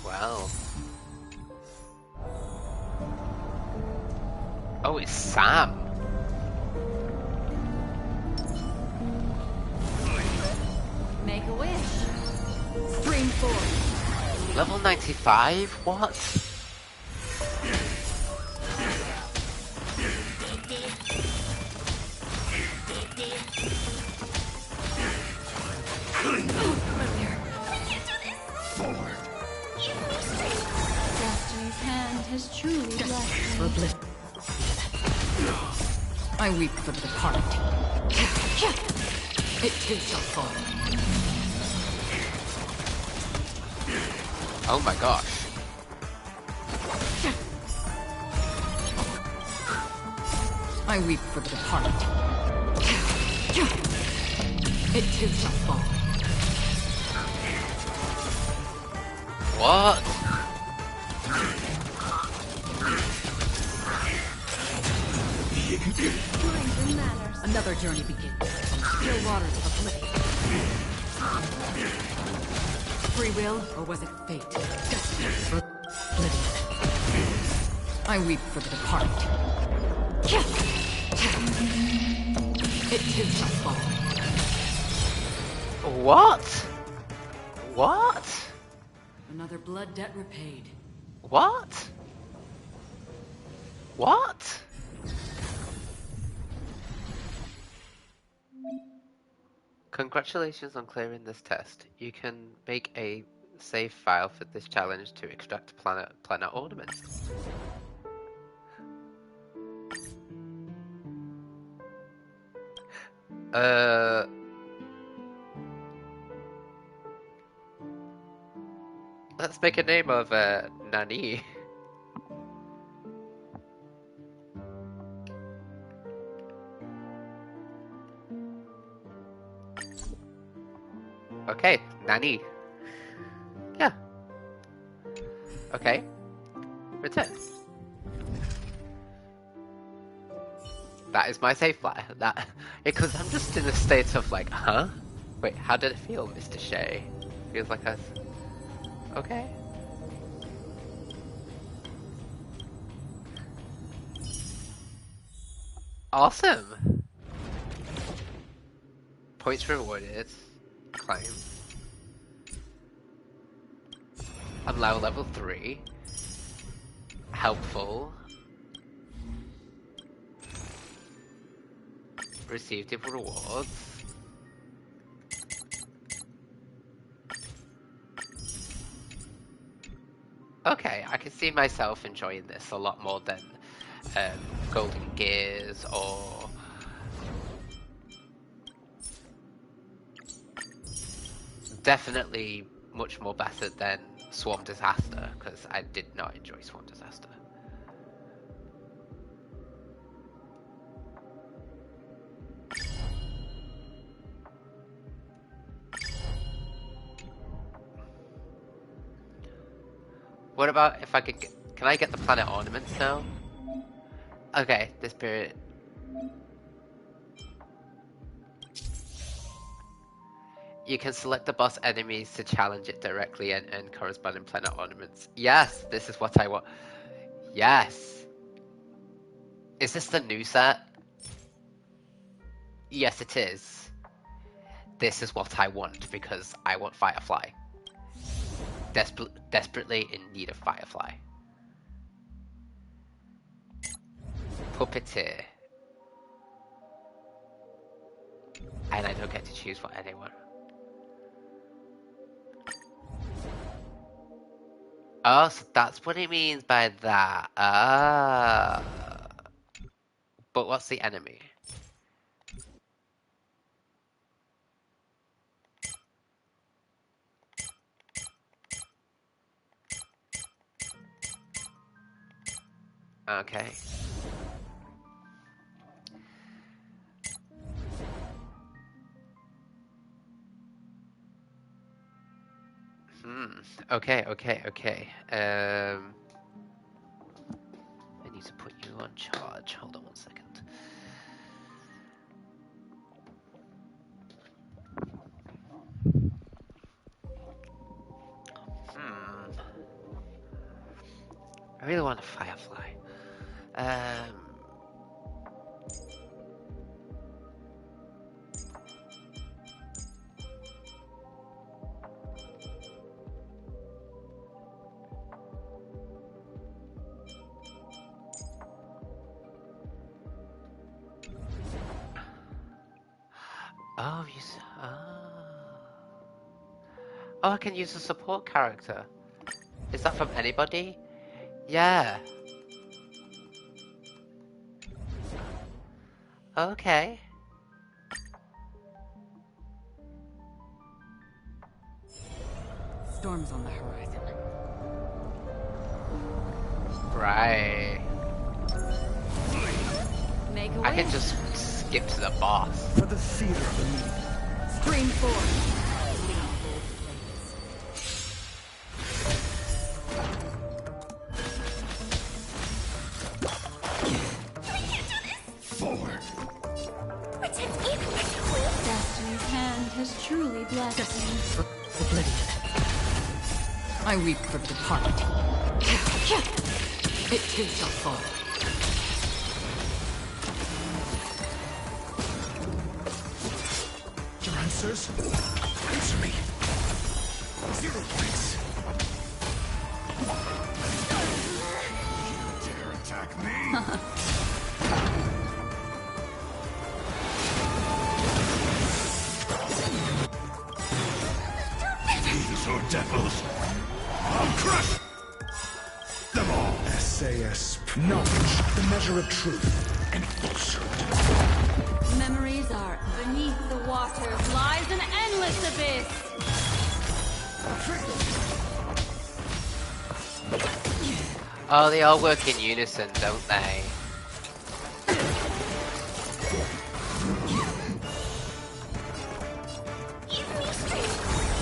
Well. Oh, it's Sam. Make a wish. Stream forth. Level 95? What? Destiny's hand has truly blessed For me. bliss. I weep for the departed. It too shall fall. Oh my gosh. I weep for the departed. It too shall fall. What? Strength matters. Another journey begins from the still waters of Apocalyptic. Free will, or was it fate? Destiny for oblivion. I weep for the departed. It too shall fall. What? What? Another blood debt repaid. What? What? Congratulations on clearing this test. You can make a save file for this challenge to extract planet ornaments. Let's make a name of Nani. Okay, Nani. Yeah. Okay. Return. That is my save file. That because I'm just in a state of like, huh? Wait, how did it feel, Mr. Shea? Feels like I. Okay. Awesome. Points rewarded. Claim. I'm now level 3. Helpful. Received rewards. Okay, I can see myself enjoying this a lot more than Golden Gears or definitely much more better than Swarm Disaster, because I did not enjoy Swarm Disaster. What about if I could get... Can I get the planet ornaments now? Okay, this period... You can select the boss enemies to challenge it directly and earn corresponding planet ornaments. Yes, this is what I want. Yes. Is this the new set? Yes, it is. This is what I want, because I want Firefly. Desperately in need of Firefly. Puppeteer. And I don't get to choose for anyone. Oh, so that's what it means by that. But what's the enemy? Okay. Okay. I need to put you on charge. Hold on one second. I really want a Firefly. Oh, oh, I can use a support character. Is that from anybody? Yeah. Okay. Storm's on the horizon. Right. Make a I can wish. just skip to the boss. For the theater of the meeting. Scream 4. Forward. Destiny's hand has truly blessed Destiny me. for oblivion. I weep for the departed. It too shall fall. Your answers? Answer me. 0 points. You dare attack me? Fiends or devils, I'll crush them all. SAS, knowledge, the measure of truth and falsehood. Memories are beneath the waters lies an endless abyss. Oh, they all work in unison, don't they?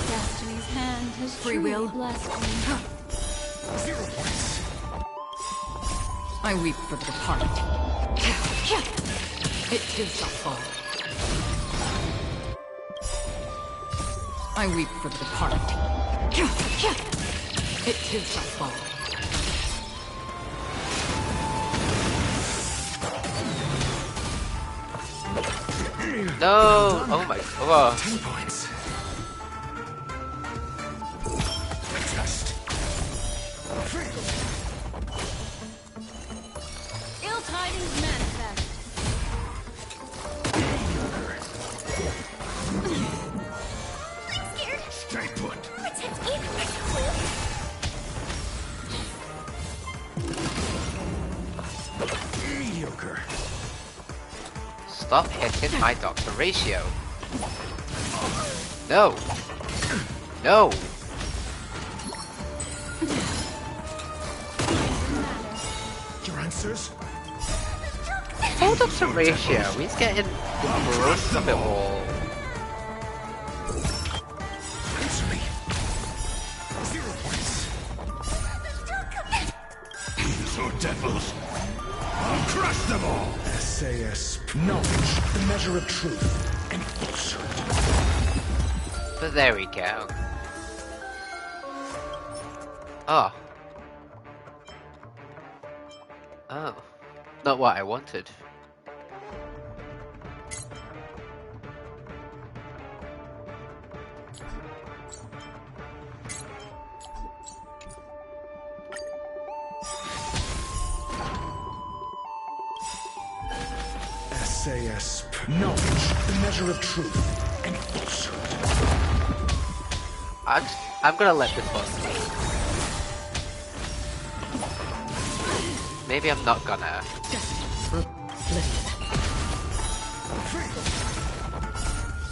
Destiny's hand has Free truly will. blessed me. 0 points. I weep for the departed. It too shall fall. I weep for the departed. It too shall fall. No! Oh my god. 10 points. Adjust. Ill tidings manifest. I'm scared. Stay put. Protect me. Mediocre. Stop hitting my doctor ratio. No. No. Your answers? Hold up some ratio. He's getting the brunt of it all. Answer me. 0 points. Fiends or devils, I'll crush them all. SAS, knowledge, the measure of truth and falsehood. But there we go. Oh. Oh. Not what I wanted. SAS knowledge, the measure of truth and falsehood. I'm gonna let this one be. Maybe I'm not gonna.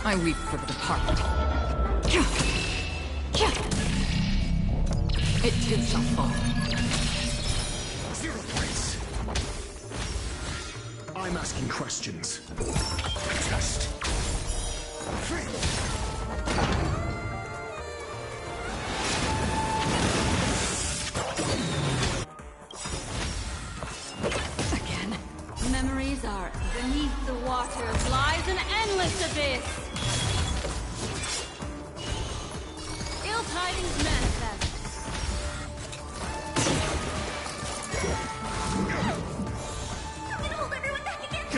I weep for the departed. It too shall fall. 0 points. I'm asking questions. Test. Again. Memories are beneath the water lies an endless abyss. Ill tidings manifest.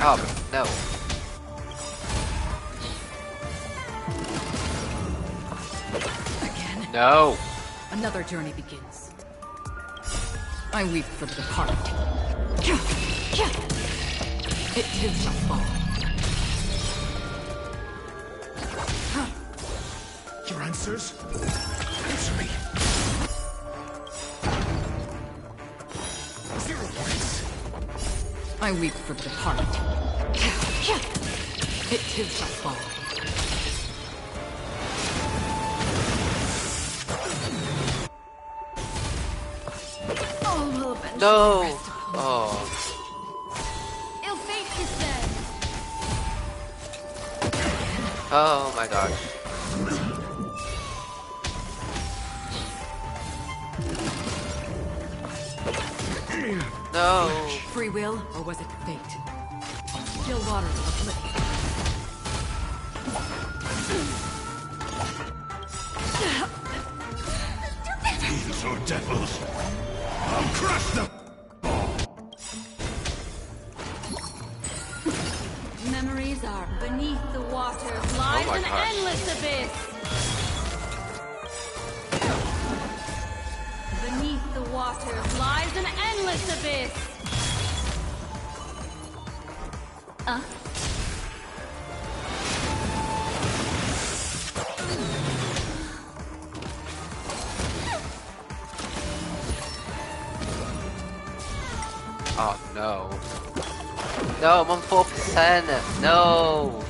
Oh, no. Again. No. Another journey begins. I weep for the departed. It too shall fall. Your answers? Answer me. 0 points. I weep for the departed. It too shall fall. All will eventually No. rest upon Oh. ill fate descends. Oh my gosh. No. Free will, or was it fate? Still waters of oblivion. These are devils. I'll crush them. Memories are beneath the water lies my an gosh. endless abyss. Beneath the water lies an endless abyss. Oh no. No, I'm on 4%. No.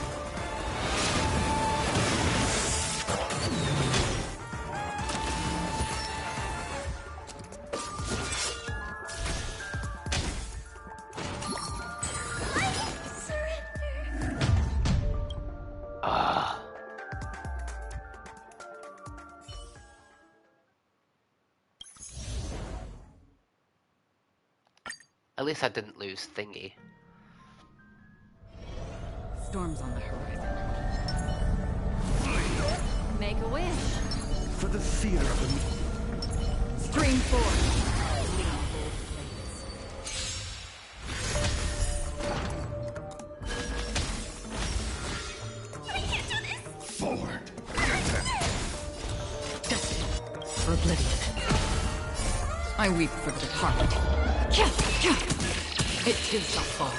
Ah. At least I didn't lose Thingy. Storms on the horizon. Make a wish. For the fear of them. Stream forth. Forward. Destined for oblivion. I weep for the departed. It too shall fall.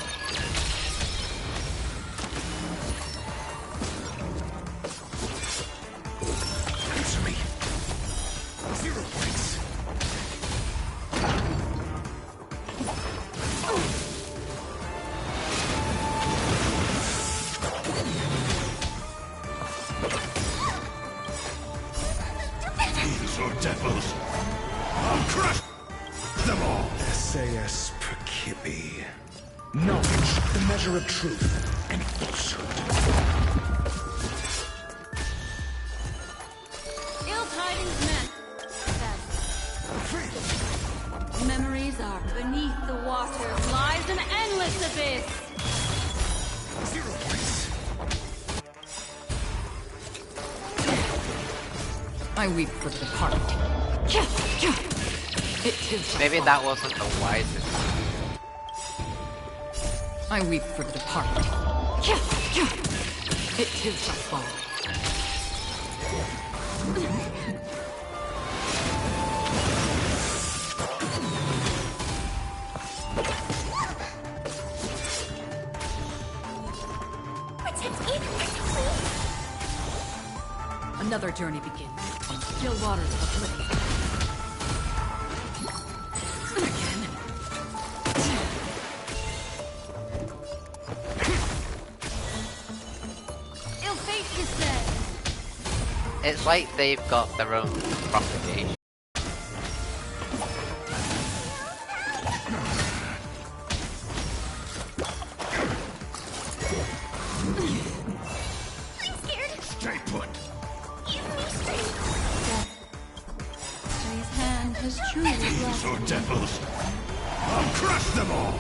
Answer me. 0 points. These are devils. I'll crush them all. SAS Perkibi. Knowledge, the measure of truth and falsehood. Ill tidings manifest. Memories are beneath the water lies an endless abyss. 0 points. I weep for the departed. It too shall Maybe fall. that wasn't the wisest. I weep for the departed. It too shall fall. Another journey begins. From still waters of oblivion. Again. Ill fate, you said. It's like they've got their own propagation. Stay put. His hand has truly blessed Or me. devils. I'll crush them all.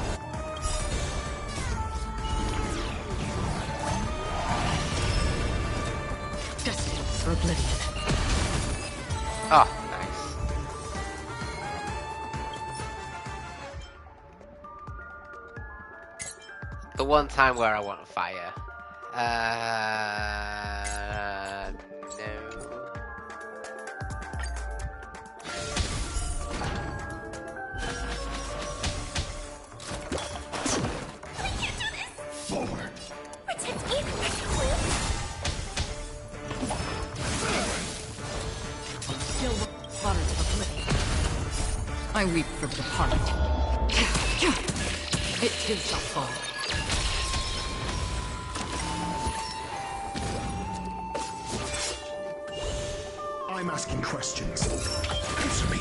Destined for oblivion. Oh, nice. The one time where I want fire. No. Forward. Protect me, please. Still waters of oblivion. I weep for the departed. It too shall fall. I'm asking questions. Answer me.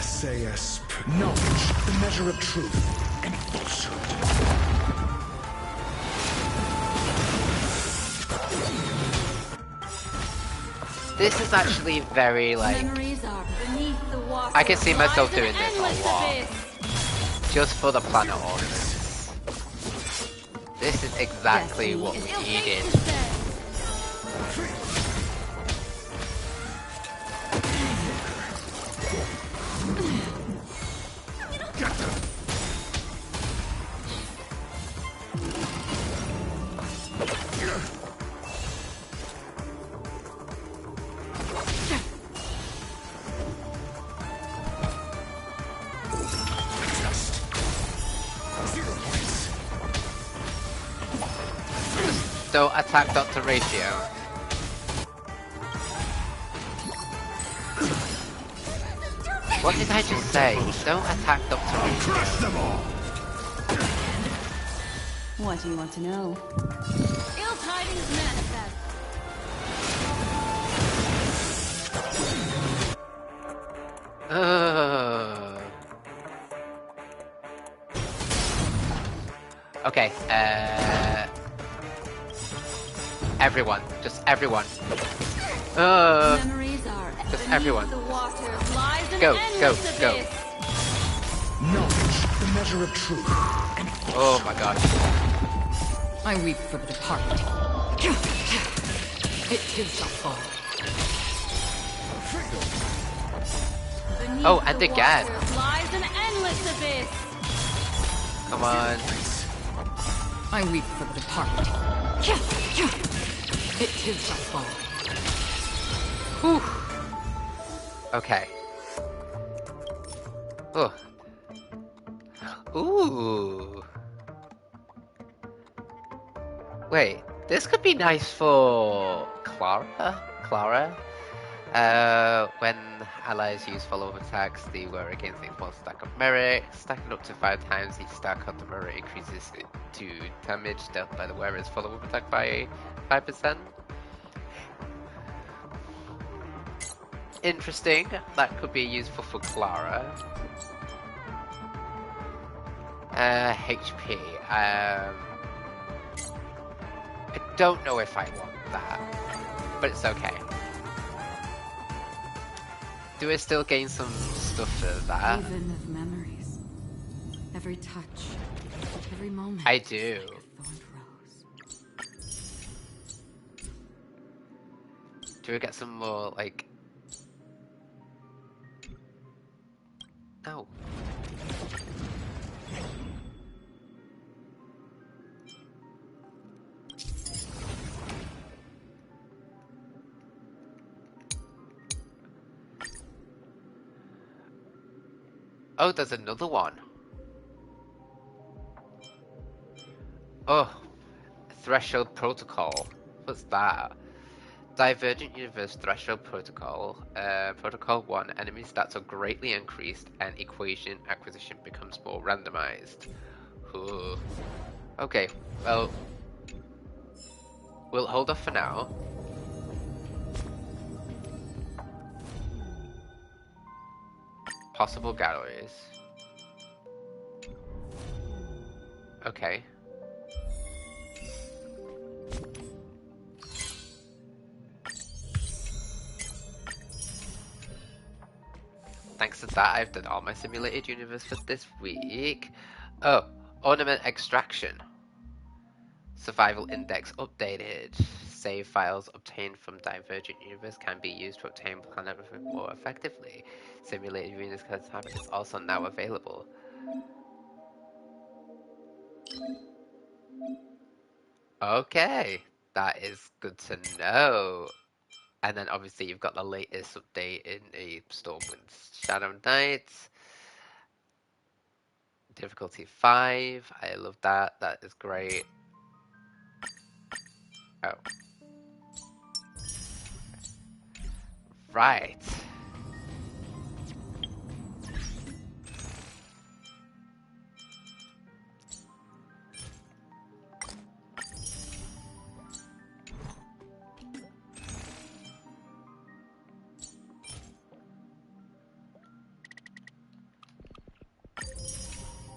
SAS. Knowledge, the measure of truth and falsehood. This is actually very like. Memories are beneath the water. I can see myself lies doing an this a endless lot. abyss. Just for the planet ornaments. This is exactly what we Ill fate, needed. you said. Get them. Adjust. 0 points. Don't attack Dr. Ratio. What did I just say? Don't attack Dr. Ratio. Crush them all. What do you want to know? Ill tidings manifest. Okay, everyone. Just everyone. Memories are Just beneath everyone. the waters lies an Go, endless go. abyss. Knowledge, the measure of truth and Oh my gosh. I weep for the departed. It too shall fall. Beneath Oh, and the again. waters lies an endless abyss. Come on. I weep for the departed. It too shall fall. Whew. Okay. Oh. Ooh. Wait, this could be nice for Clara. When allies use follow-up attacks, they were against a small stack of merit. Stacking up to 5 times each stack of the merit increases to damage dealt by the wearer's follow-up attack by 5%. Interesting. That could be useful for Clara. HP. I don't know if I want that, but it's okay. Do I still gain some stuff for that? Even of memories. Every touch, every moment. I do. Do we get some more, like... No. Oh, there's another one. Oh, Threshold Protocol. What's that? Divergent Universe Threshold Protocol. Protocol 1. Enemy stats are greatly increased and equation acquisition becomes more randomized. Ooh. Okay, well, we'll hold off for now. Possible galleries. Okay. Thanks to that, I've done all my simulated universe for this week. Oh, ornament extraction. Survival index updated. Save files obtained from Divergent Universe can be used to obtain planet more effectively. Simulated universe is also now available. Okay, that is good to know. And then obviously you've got the latest update in the Stormwind's Shadow Knights. Difficulty 5. I love that. That is great. Oh. Right.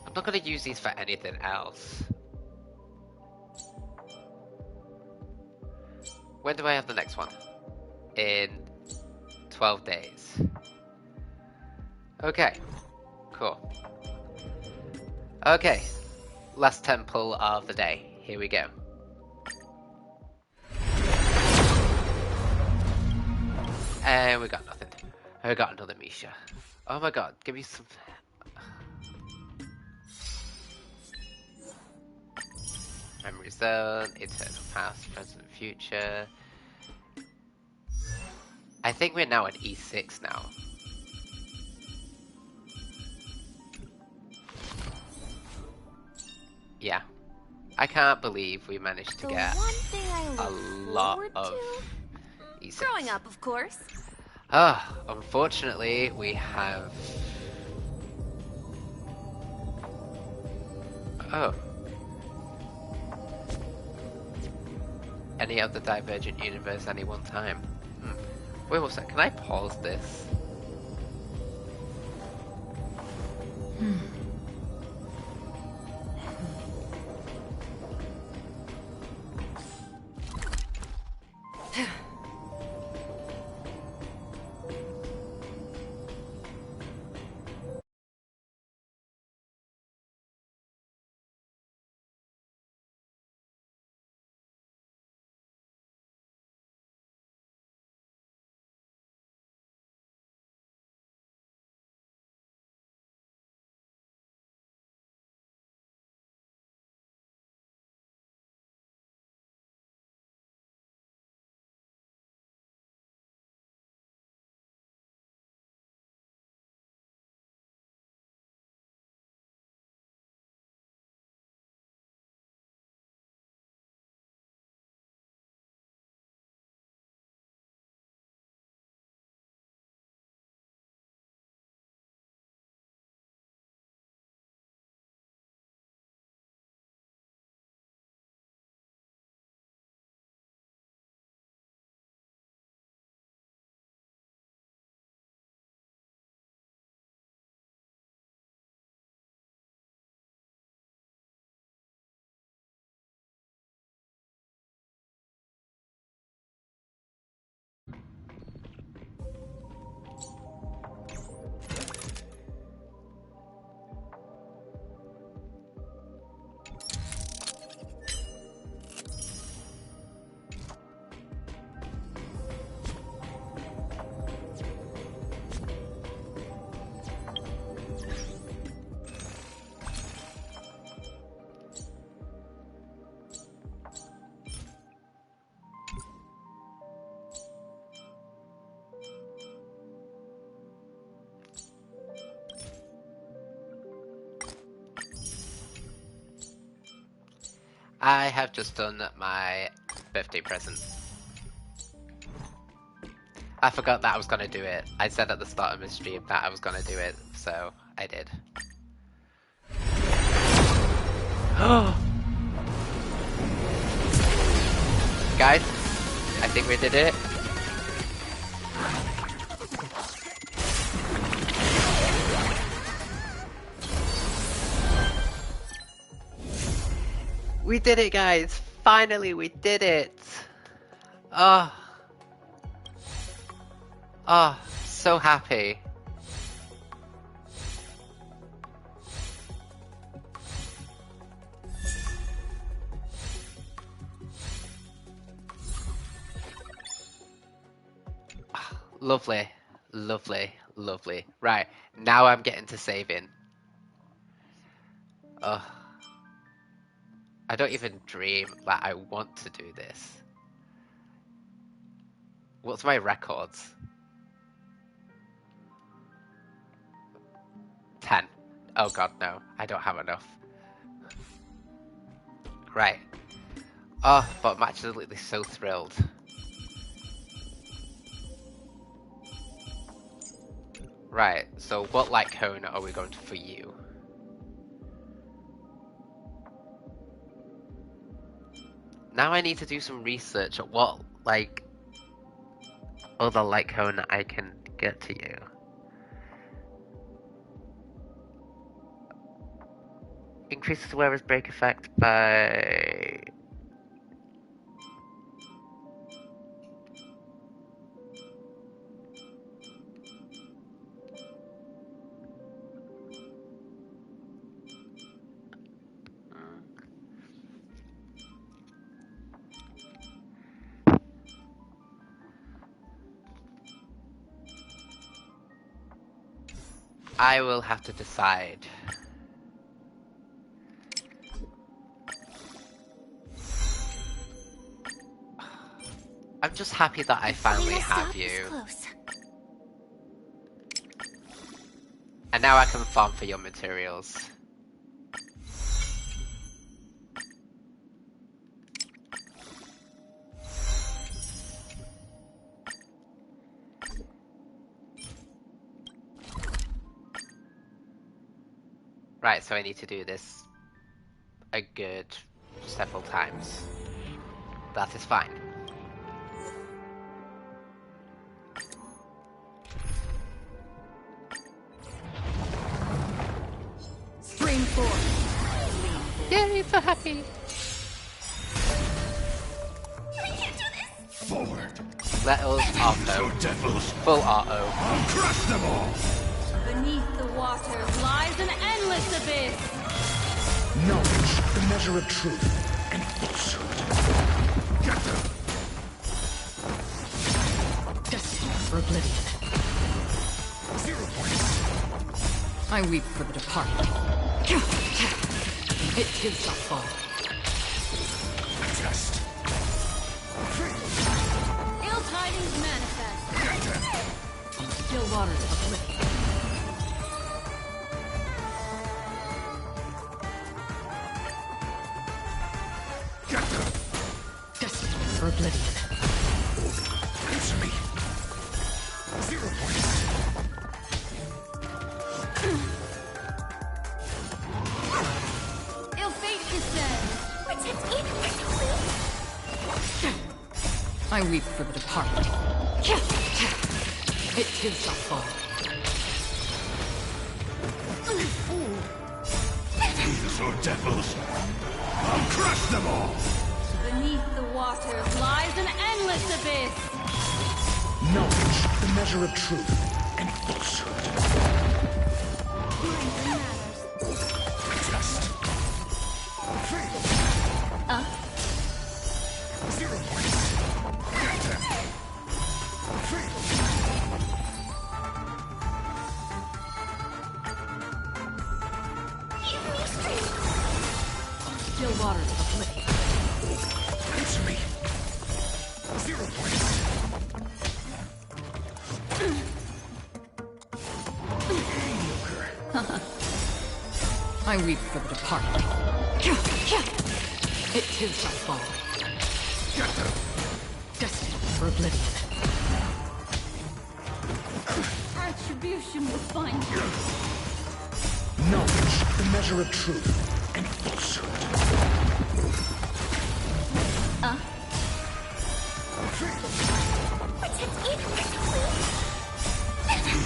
I'm not going to use these for anything else. When do I have the next one? In 12 days. Okay, cool. Okay, last temple of the day. Here we go. And we got nothing. I got another Misha. Oh my god, give me some... Memory Zone, Eternal Past, Present, Future. I think we're now at E6 now. Yeah. I can't believe we managed to get a lot of E6. Growing up, of course. Ah, unfortunately, we have... Oh. Any other Divergent Universe any one time. Wait one sec, can I pause this? I have just done my birthday present. I forgot that I was gonna do it. I said at the start of my stream that I was gonna do it, so I did. Guys, I think we did it. We did it, guys! Finally, we did it! Oh. Oh, so happy. Lovely, lovely, lovely. Right, now I'm getting to saving. Ugh. I don't even dream that I want to do this. What's my records? 10. Oh god, no. I don't have enough. Right. Oh, but I'm absolutely so thrilled. Right, so what light cone are we going to for you? Now I need to do some research at what, like, other light cone I can get to you. Increases the wearer's break effect by... I will have to decide. I'm just happy that I finally have you. And now I can farm for your materials. Right, so I need to do this a good several times. That is fine. Stream 4. Yay, so happy! I can't do this! Forward! Let us auto. Devils! Full auto. I'll crush them all! Beneath the waters lies an endless abyss! Knowledge, the measure of truth, and falsehood. Get them! Destined for oblivion. 0 points. I weep for the departed. It is shall fall. Adjust. Ill tidings manifest! On still waters of oblivion. Get them! Destined for oblivion. Answer me. 0 points. Ill fate descends! Protect me! I weep for the departed. It too shall fall. These are devils! I'll crush them all! Beneath the waters lies an endless abyss! Knowledge, the measure of truth, and falsehood. Adjust. 0 points. Get them. On still waters of oblivion. Answer me. 0 points. Mediocre. I weep for the departed. It too shall fall. Destined for oblivion. Attribution will find you. Knowledge, the measure of truth and falsehood.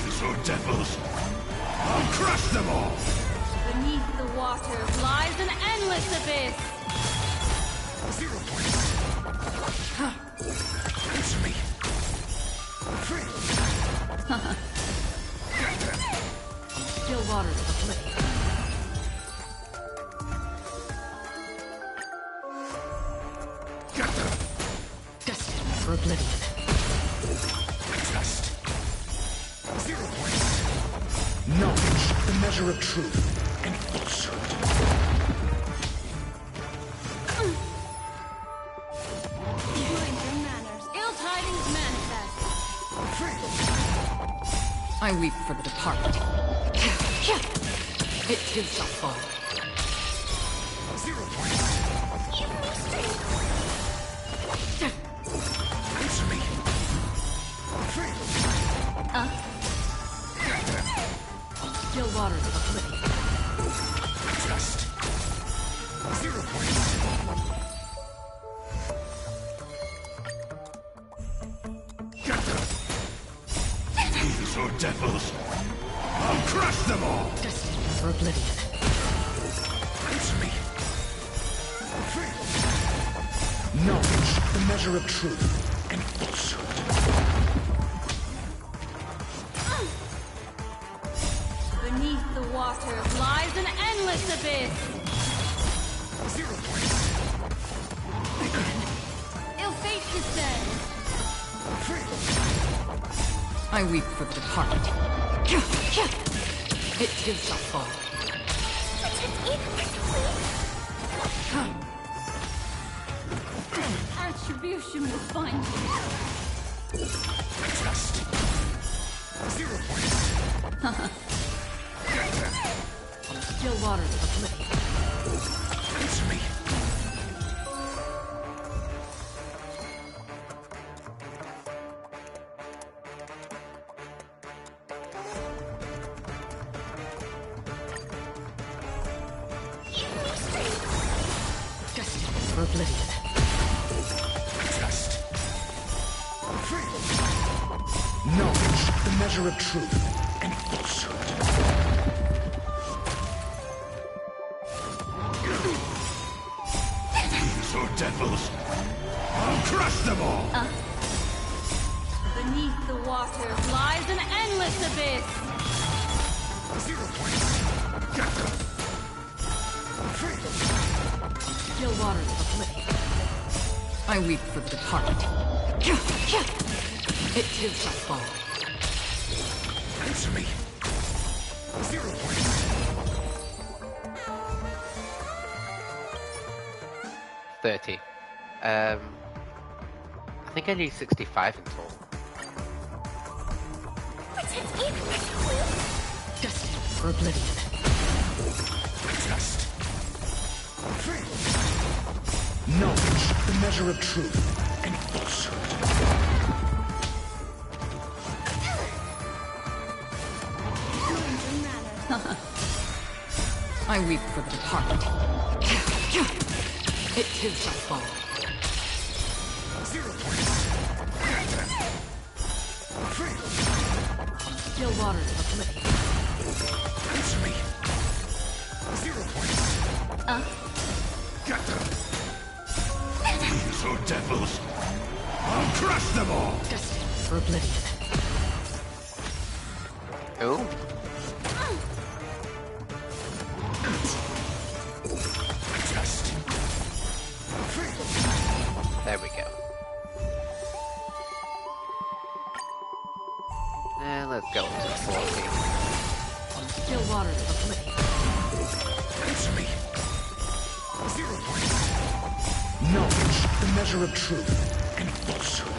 These are devils. I'll crush them all. Beneath the waters lies an endless abyss. 0 points. Answer me. Still waters of oblivion. Destined for oblivion. Test. 0 points. Knowledge, the measure of truth and falsehood. Mind your manners. Ill tidings manifest. I weep for the departed. It too shall fall. 0 points. Answer me. Still waters of oblivion. Test. 0 points. These are devils. I'll crush them all. Destined for oblivion. Answer me. Knowledge, the measure of truth and falsehood. Beneath the waters lies an endless abyss. 0 points. Ill fate descends. I weep for the departed. It too shall fall. Attribution will find you. Test. 0 points. Still waters of oblivion. Answer me. Destined for oblivion. Test. Knowledge, the measure of truth and falsehood. These are devils. I'll crush them all. Beneath the waters lies an endless abyss. 0 points. Still waters of oblivion. I weep for the departed. It too shall fall. Answer me. 0 points. 30. I think I need 65 in total. Destined for oblivion. Test. Knowledge, the measure of truth and falsehood. I weep for the departed. It too shall fall. 0 points. Still waters of oblivion. Answer me. 0 points. These are devils. I'll crush them all. Destined for oblivion. Oh. Test. There we go. And let's go up to 40. Still waters of oblivion. Answer me. 0 points. Knowledge, the measure of truth and falsehood.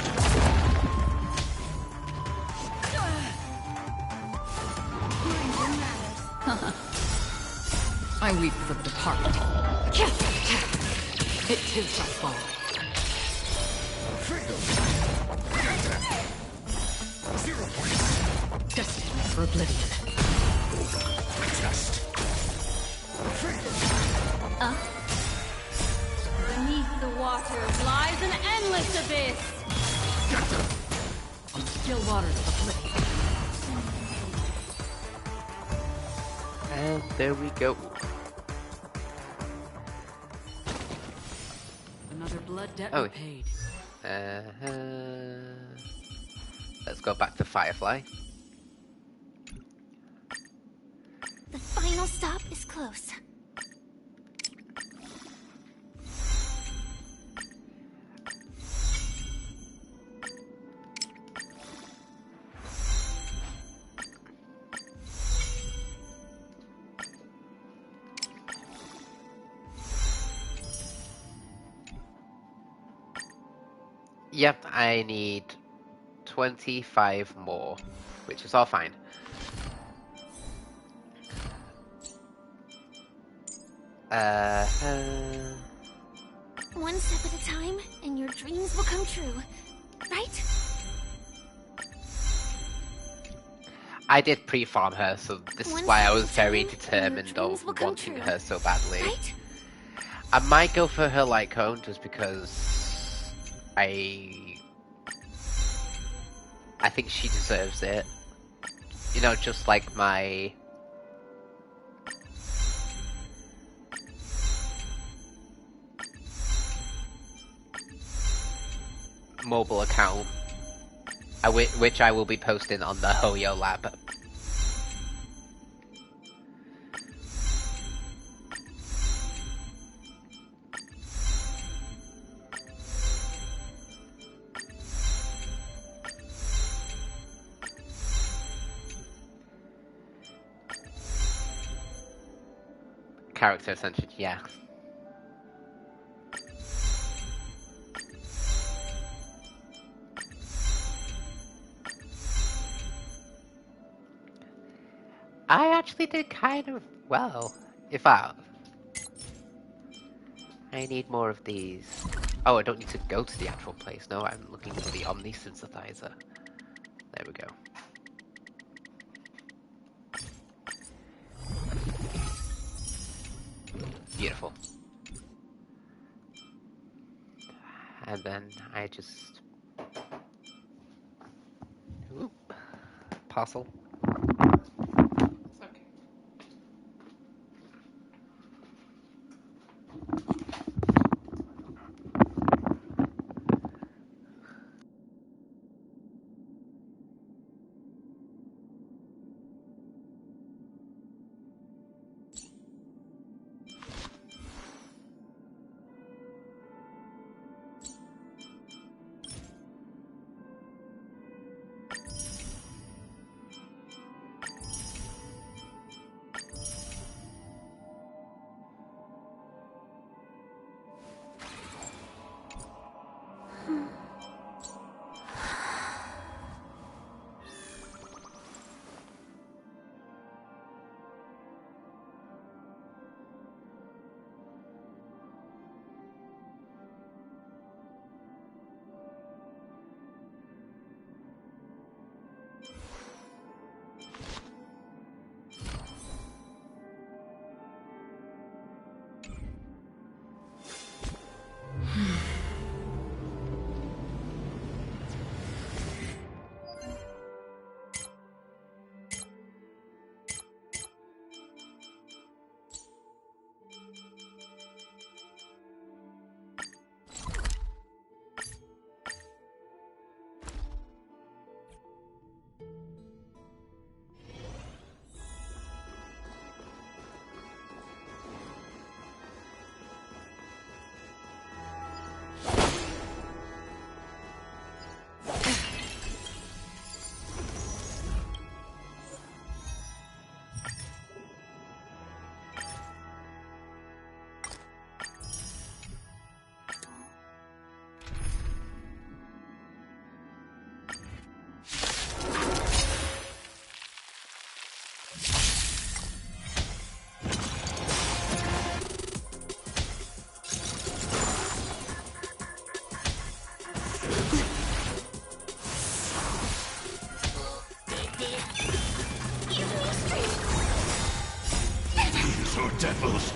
I weep for the departed. It too shall fall. Destined for oblivion. Test. Beneath the waters lies an endless abyss. On the still waters of oblivion. And there we go. Another blood debt Oh. repaid. Let's go back to Firefly. The final stop is close. Yep, I need 25 more, which is all fine. One step at a time, and your dreams will come true. Right? I did pre-farm her, so this is why I was very determined of wanting her so badly. Right? I might go for her like cone just because I think she deserves it. You know, just like my mobile account, which I will be posting on the Hoyo Lab. Character centered, yeah. I actually did kind of well. I need more of these. Oh, I don't need to go to the actual place. No, I'm looking for the Omni synthesizer. There we go. Beautiful. And then I just... Ooh. Parcel. These are devils!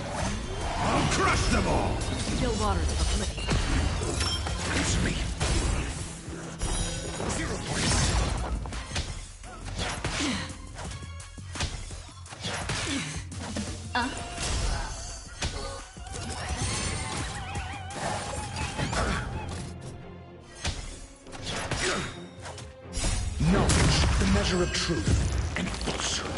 I'll crush them all! Still waters of oblivion. It's me! 0 points! Knowledge, the measure of truth and falsehood.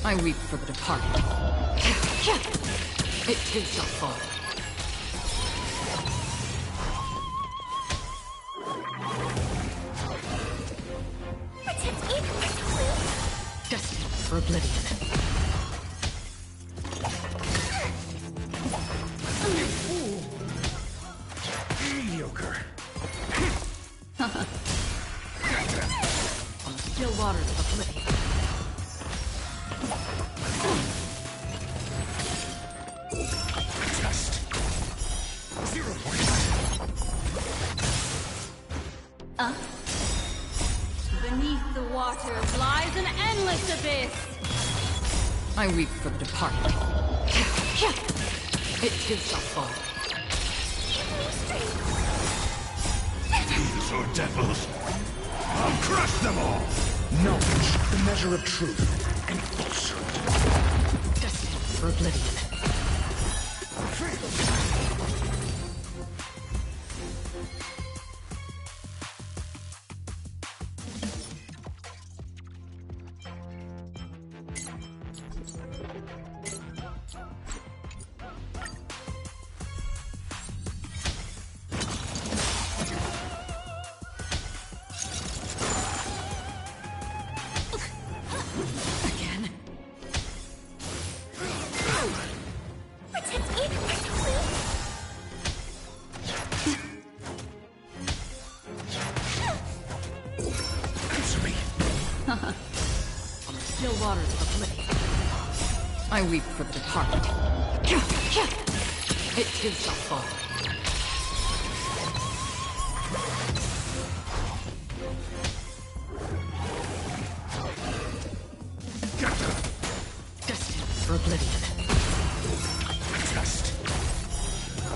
I weep for the departed. It too shall fall. Destined for oblivion. Mediocre. On the still waters of oblivion. Test. 0 points. Beneath the waters lies an endless abyss. I weep for the departed. It too shall fall. These are devils! I'll crush them all! Knowledge, the measure of truth and falsehood. Destined for oblivion. I weep for the departed. It too shall fall. Destined for oblivion. Test.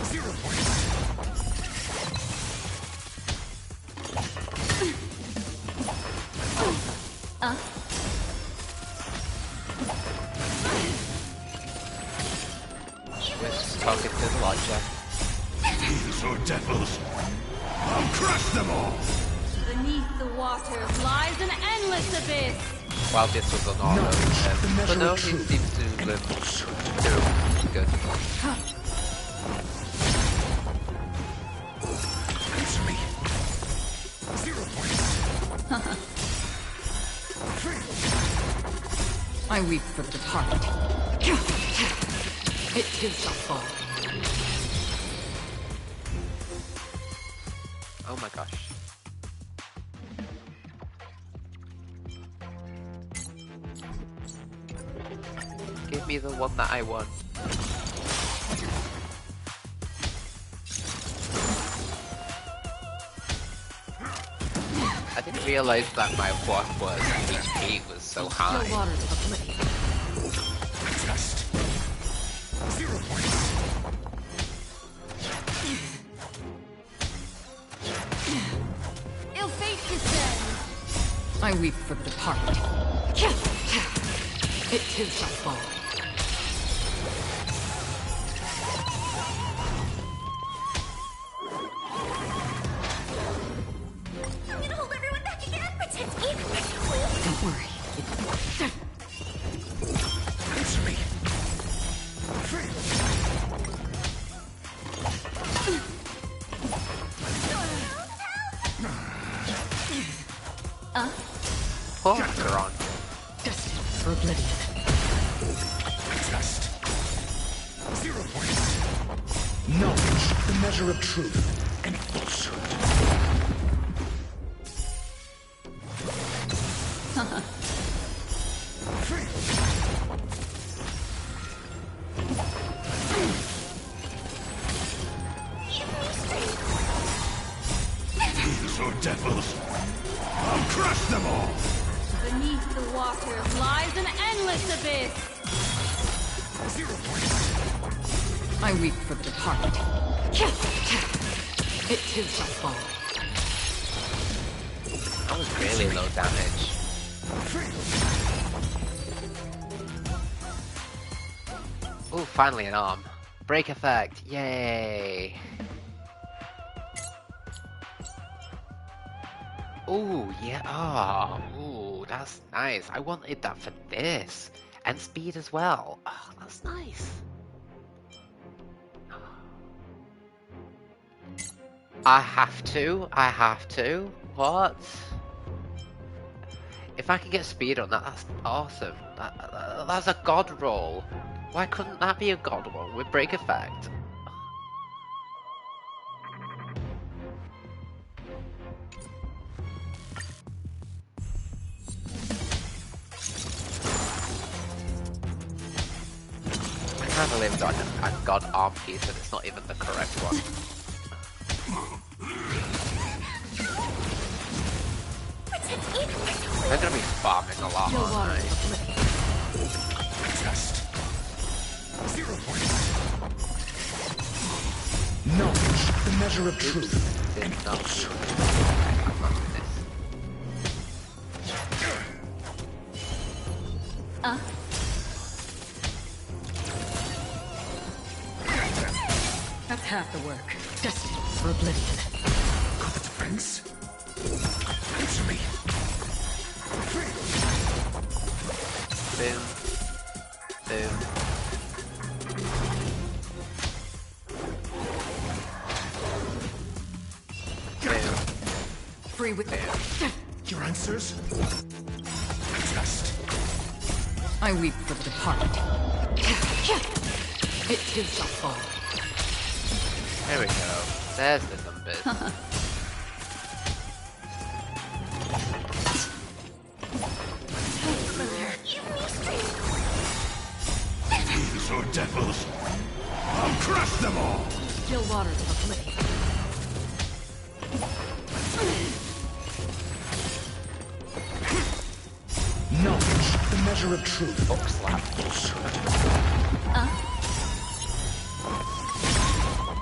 0 points. Talking to the lodger. These are devils! I'll crush them all! Beneath the waters lies an endless abyss. Well, this was an auto, but no, he seems to live through. Good. It's me. 0 points. I weep for the departed. It too shall fall. Oh my gosh. Give me the one that I want. I didn't realize that my HP was so high. Test. 0 points. Ill fate descends. I weep for the departed. It too shall fall. I'm gonna hold everyone back again. Protect me. Don't worry. It's me. Oh, they're on. Destined for oblivion. Test. 0 points. Knowledge, the measure of truth and falsehood. These These are devils. I'll crush them all! Beneath the water lies an endless abyss! 0 points. I weep for the departed. It too shall fall. That was really low damage. Ooh, finally an arm. Break effect, yay! Ooh, yeah, ooh, that's nice. I wanted that for this. And speed as well. Oh, that's nice. I have to. What? If I can get speed on that, that's awesome. That's a god roll. Why couldn't that be a god roll with break effect? I can't believe that a god arm piece and it's not even the correct one. They're gonna be farming a lot, aren't they? Test. 0 points. Knowledge, the measure of truth. Did not. That's half the work. Destined for oblivion. Got the defense. Answer me. Boom. Boom. Boom. Free with Your answers? Test. I weep for the departed. It too shall fall. There we go. There's the numbers. These are devils. I'll crush them all! Still waters of oblivion. Knowledge, the measure of truth. Book slap.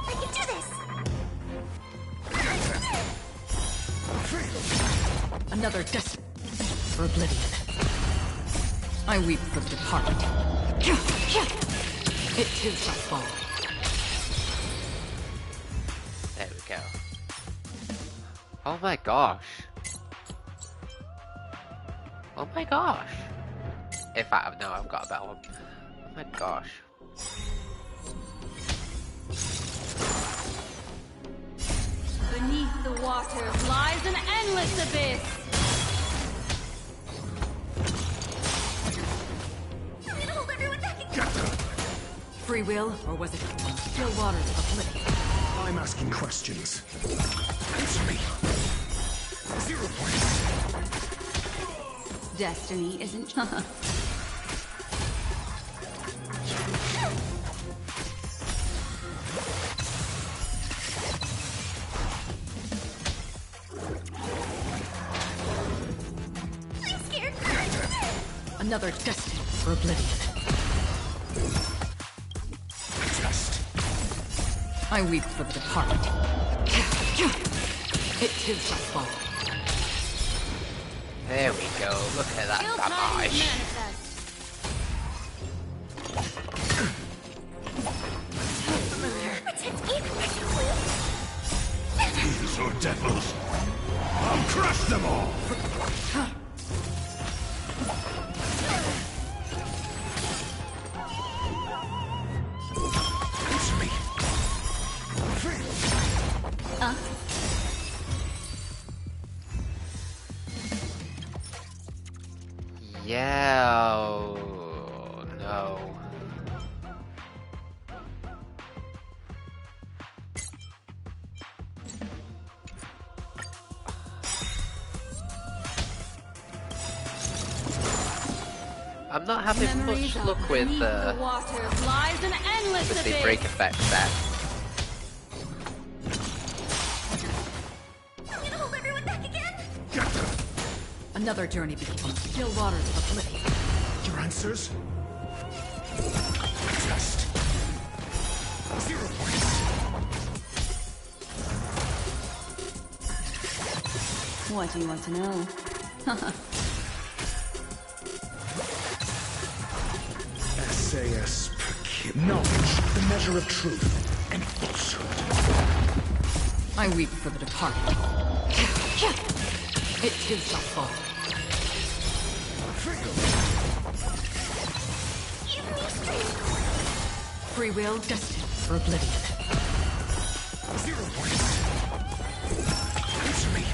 I can do this! Another destined for oblivion. I weep for the departed. It too shall fall. There we go. Oh my gosh. Oh my gosh. If I no, I've got a better one. Oh my gosh. Beneath the water lies an endless abyss! I'm gonna hold everyone back again! Free will, or was it still waters of oblivion? I'm asking questions. Answer me. 0 points. Destiny isn't... I'm scared! Another destined for oblivion. Test. I weep for the departed. It too shall fall. There we go. Look at that damage. These are devils. I'll crush them all! Answer me. Yeah. Oh, no. I'm not having much luck with the water lies an endless the abyss. break effect set. I'm gonna hold everyone Another journey begins. Still waters of Oblivion. Your answers? Test. 0 points. What do you want to know? SAS knowledge, the measure of truth and falsehood. I weep for the departed. It too shall fall. Free will destined for oblivion. 0 points. Answer me.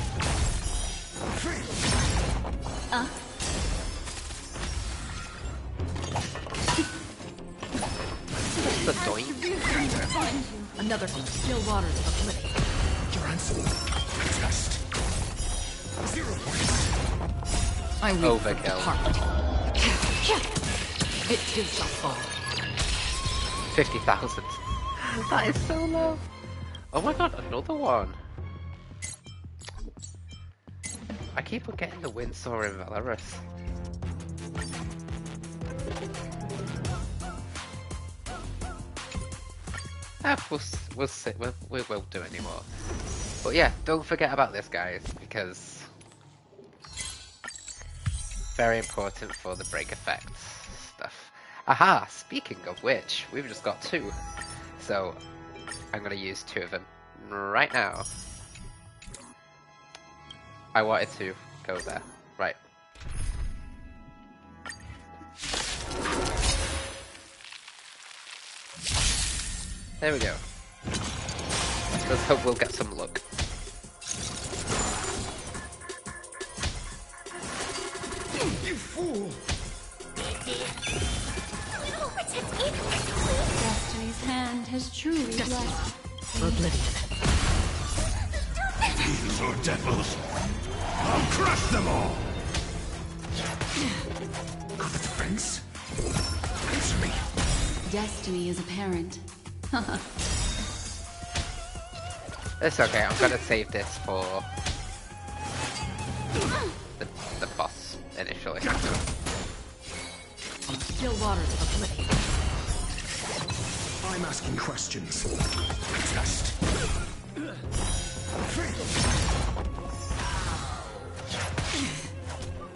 The doink. Another still waters of oblivion. Your answer. Test. 0 points. I weep for the Overkill. departed. It too shall fall. 50,000. That is so low. Oh my god, another one. I keep on getting the Windsor in Valorous. We'll sit. We won't do anymore. But yeah, don't forget about this, guys, because very important for the break effects stuff. Aha! Speaking of which, we've just got 2, so I'm gonna use 2 of them right now. I wanted to go there. Right. There we go. Let's hope we'll get some luck. You fool! Destiny's hand has truly blessed. For oblivion. These are devils! I'll crush them all! Got the defense? Answer me. Destiny is apparent. It's okay, I'm gonna save this for the boss initially. Still waters of oblivion. I'm asking questions. Test.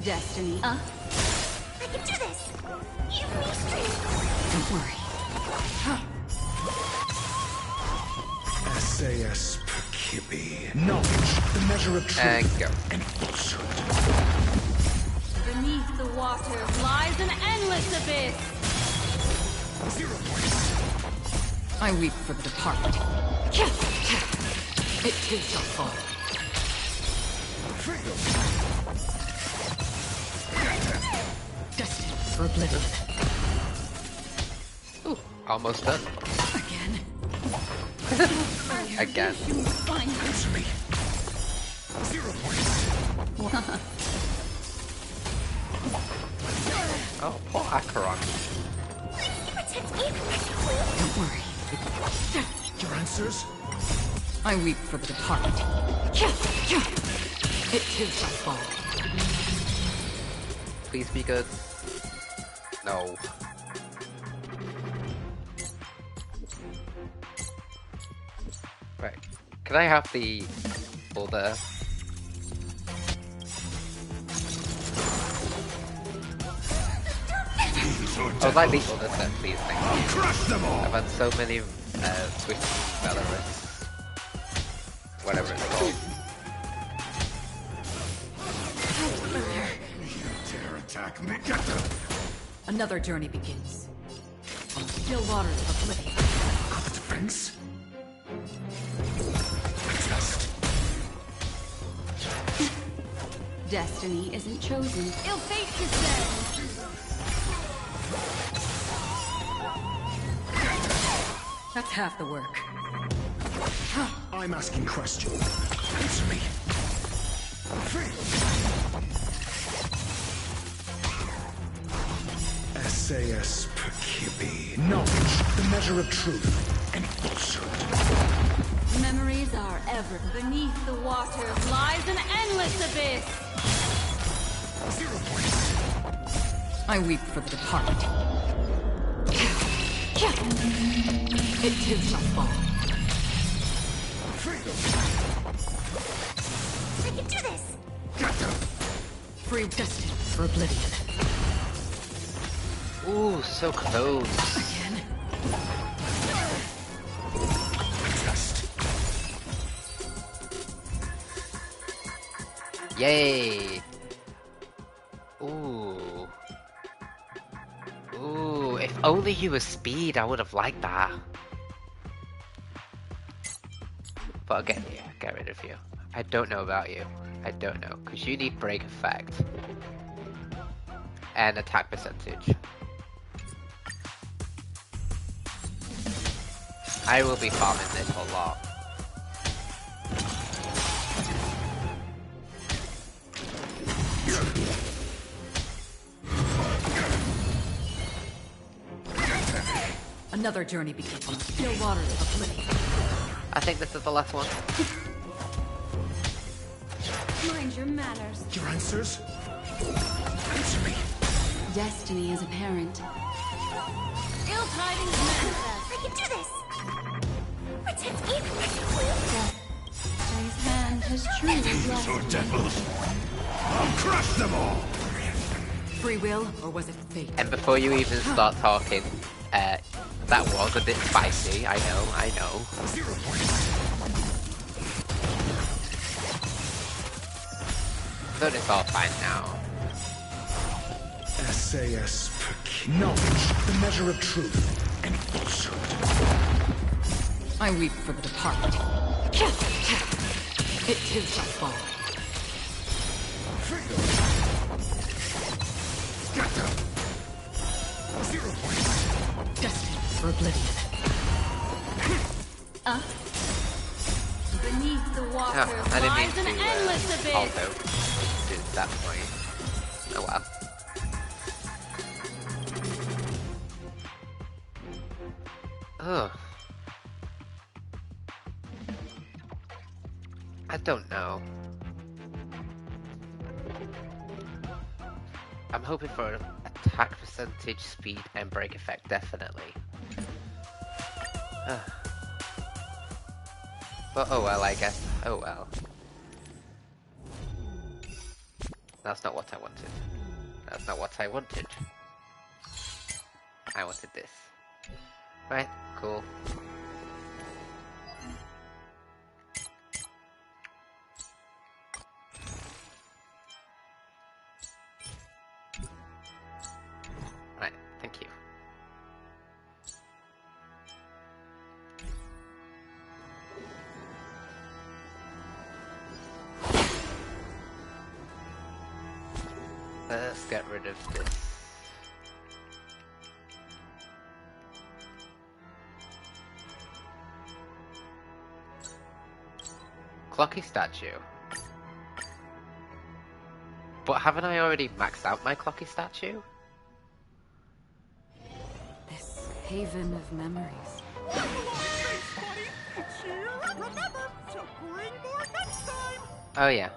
Destiny. I can do this! Don't worry. SAS Perkibi. Knowledge, the measure of truth And go. and falsehood. Beneath the waters lies an endless abyss. 0 points. I weep for the departed. It too shall fall. Destined for oblivion. Ooh, almost done. Again. Again. Answer me. 0 points. Oh, poor Acheron. Don't worry. Your answers? I weep for the departed. It too shall fall. Please be good. No. Right. Can I have the other? I would like the other set, please, thank you. Crush them all! I've had so many Swift Valorous. Whatever it's called. Dare attack me, get them! Another journey begins. Still waters of oblivion. Got the defense? Test. Destiny isn't chosen. Ill fate descends. That's half the work. I'm asking questions. Answer me. SAS Perkibi. Knowledge, the measure of truth and falsehood. Memories are ever beneath the waters lies an endless abyss. I weep for the departed. It too shall fall. I can do this! Free destined for oblivion. Ooh, so close. Again. Yay! Ooh. Ooh, if only you were speed, I would have liked that. But I'll get rid of you. I don't know about you. I don't know, because you need break effect. And attack percentage. I will be farming this a lot. Another journey begins on the still waters of oblivion. I think this is the last one. Mind your manners. Your answers? Answer me. Destiny is apparent. Ill tidings manifest. I can do this! Protect me! His hand has truly blessed So me. devils! I'll crush them all! Free will, or was it fate? And before you even start talking, that was a bit spicy, I know. But it's all fine now. SAS knowledge, the measure of truth and falsehood. I weep for the departed. It too shall fall. Destined for oblivion. Beneath the water I didn't lies an mean to endless abyss. also do that point. Oh well. Ugh. I don't know. I'm hoping for an attack percentage, speed, and break effect, definitely. But oh well, I guess. Oh well. That's not what I wanted. That's not what I wanted. I wanted this. Right, cool. Right, thank you. Let's get rid of this. Clocky statue. But haven't I already maxed out my Clocky statue? This haven of memories. Oh yeah.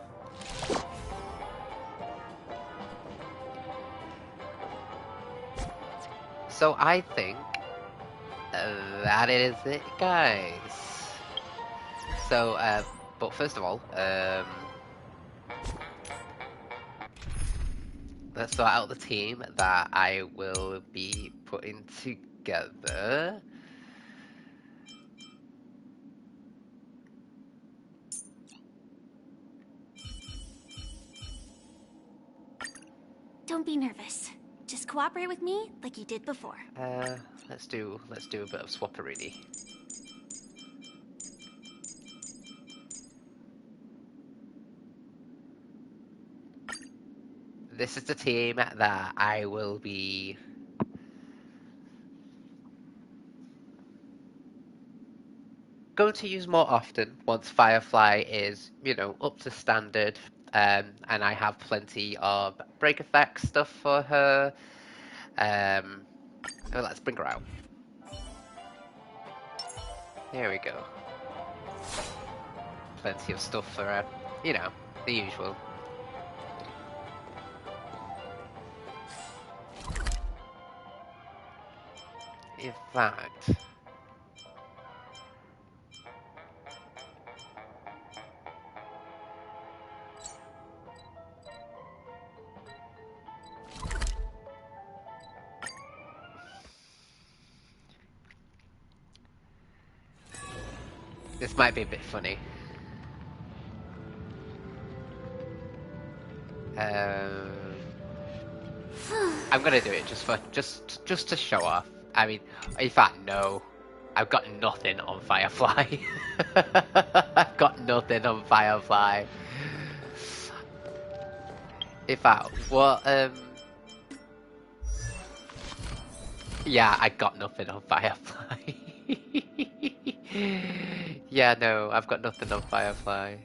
So I think that is it, guys. So, but first of all, let's sort out the team that I will be putting together. Don't be nervous. Just cooperate with me like you did before. Let's do a bit of swapperini. This is the team that I will be going to use more often once Firefly is, you know, up to standard, and I have plenty of break effect stuff for her. So let's bring her out. There we go. Plenty of stuff for her, you know, the usual. In fact... This might be a bit funny. I'm gonna do it just to show off. I mean, in fact, no. I've got nothing on Firefly. I've got nothing on Firefly. In fact, what, yeah, I got nothing on Firefly. Yeah, no, I've got nothing on Firefly.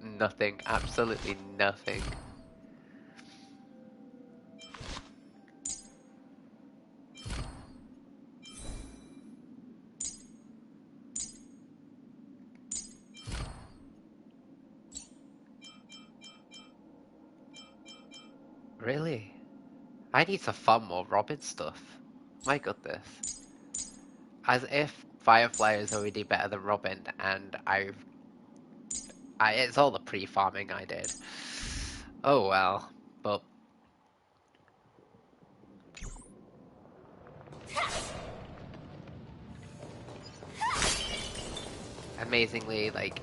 Nothing, absolutely nothing. Really? I need to farm more Robin stuff. My goodness. As if Firefly is already better than Robin, and it's all the pre-farming I did. Oh well, but... Amazingly, like...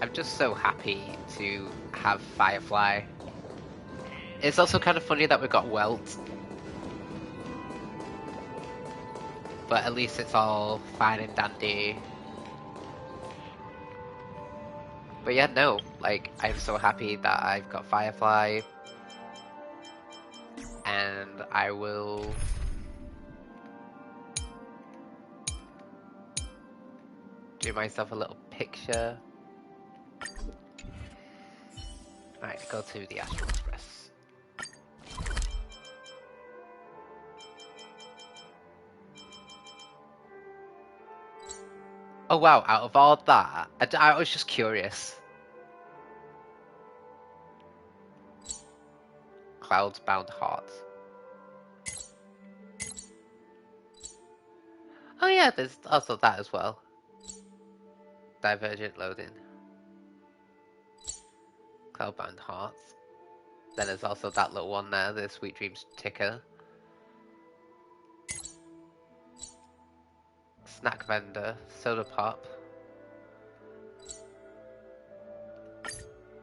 I'm just so happy to have Firefly. It's also kind of funny that we got Welt. But at least it's all fine and dandy. But yeah, no, like, I'm so happy that I've got Firefly. And I will... do myself a little picture. Alright, go to the Astral Express. Oh wow, out of all that, I was just curious. Clouds Bound Heart. Oh yeah, there's also that as well. Divergent loading. Cloudbound Hearts. Then there's also that little one there, the Sweet Dreams ticker. Snack vendor, soda pop.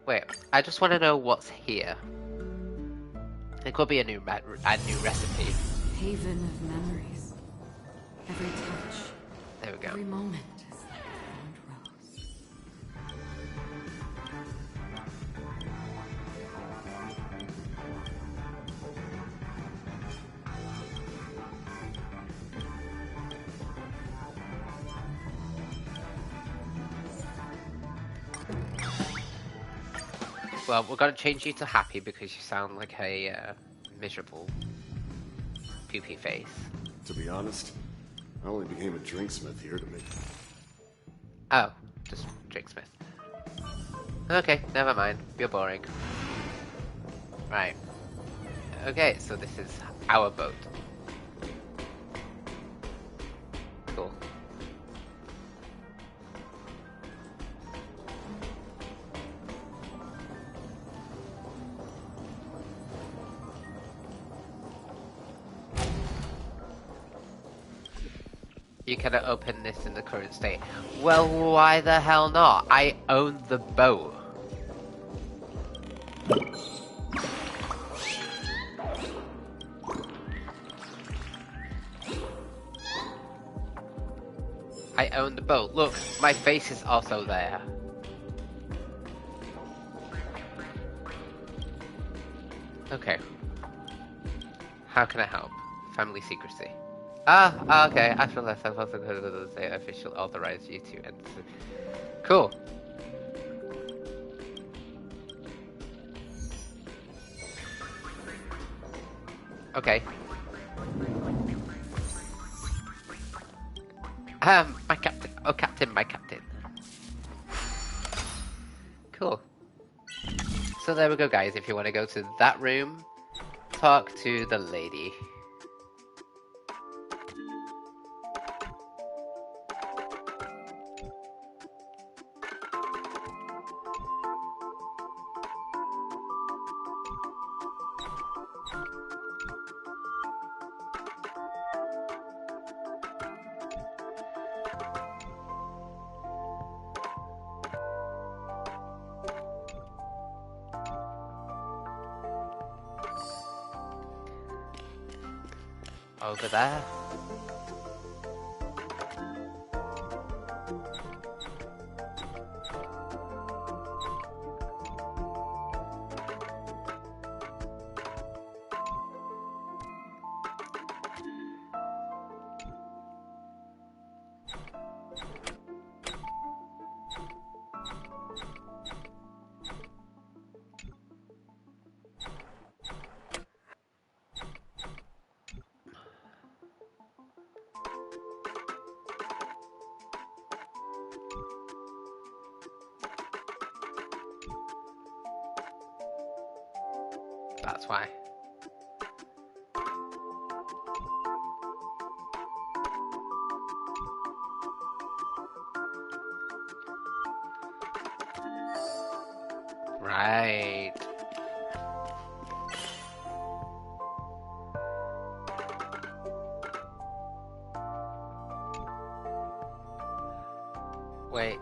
Wait, I just want to know what's here. It could be a new recipe. Haven of memories. Every touch. There we go. Every moment is fond rose. Well, we're gonna change you to happy because you sound like a miserable poopy face. To be honest, I only became a drinksmith here to make... Oh, just drinksmith. Okay, never mind. You're boring. Right. Okay, so this is our boat. Cool. You cannot open this in the current state. Well, why the hell not? I own the boat. I own the boat. Look, my face is also there. Okay. How can I help? Family secrecy. Ah, okay. After less, I've also heard of the official authorized you to enter. Cool. Okay. My captain. Oh, captain, my captain. Cool. So there we go, guys. If you want to go to that room, talk to the lady. over there. That's why. Right. Wait.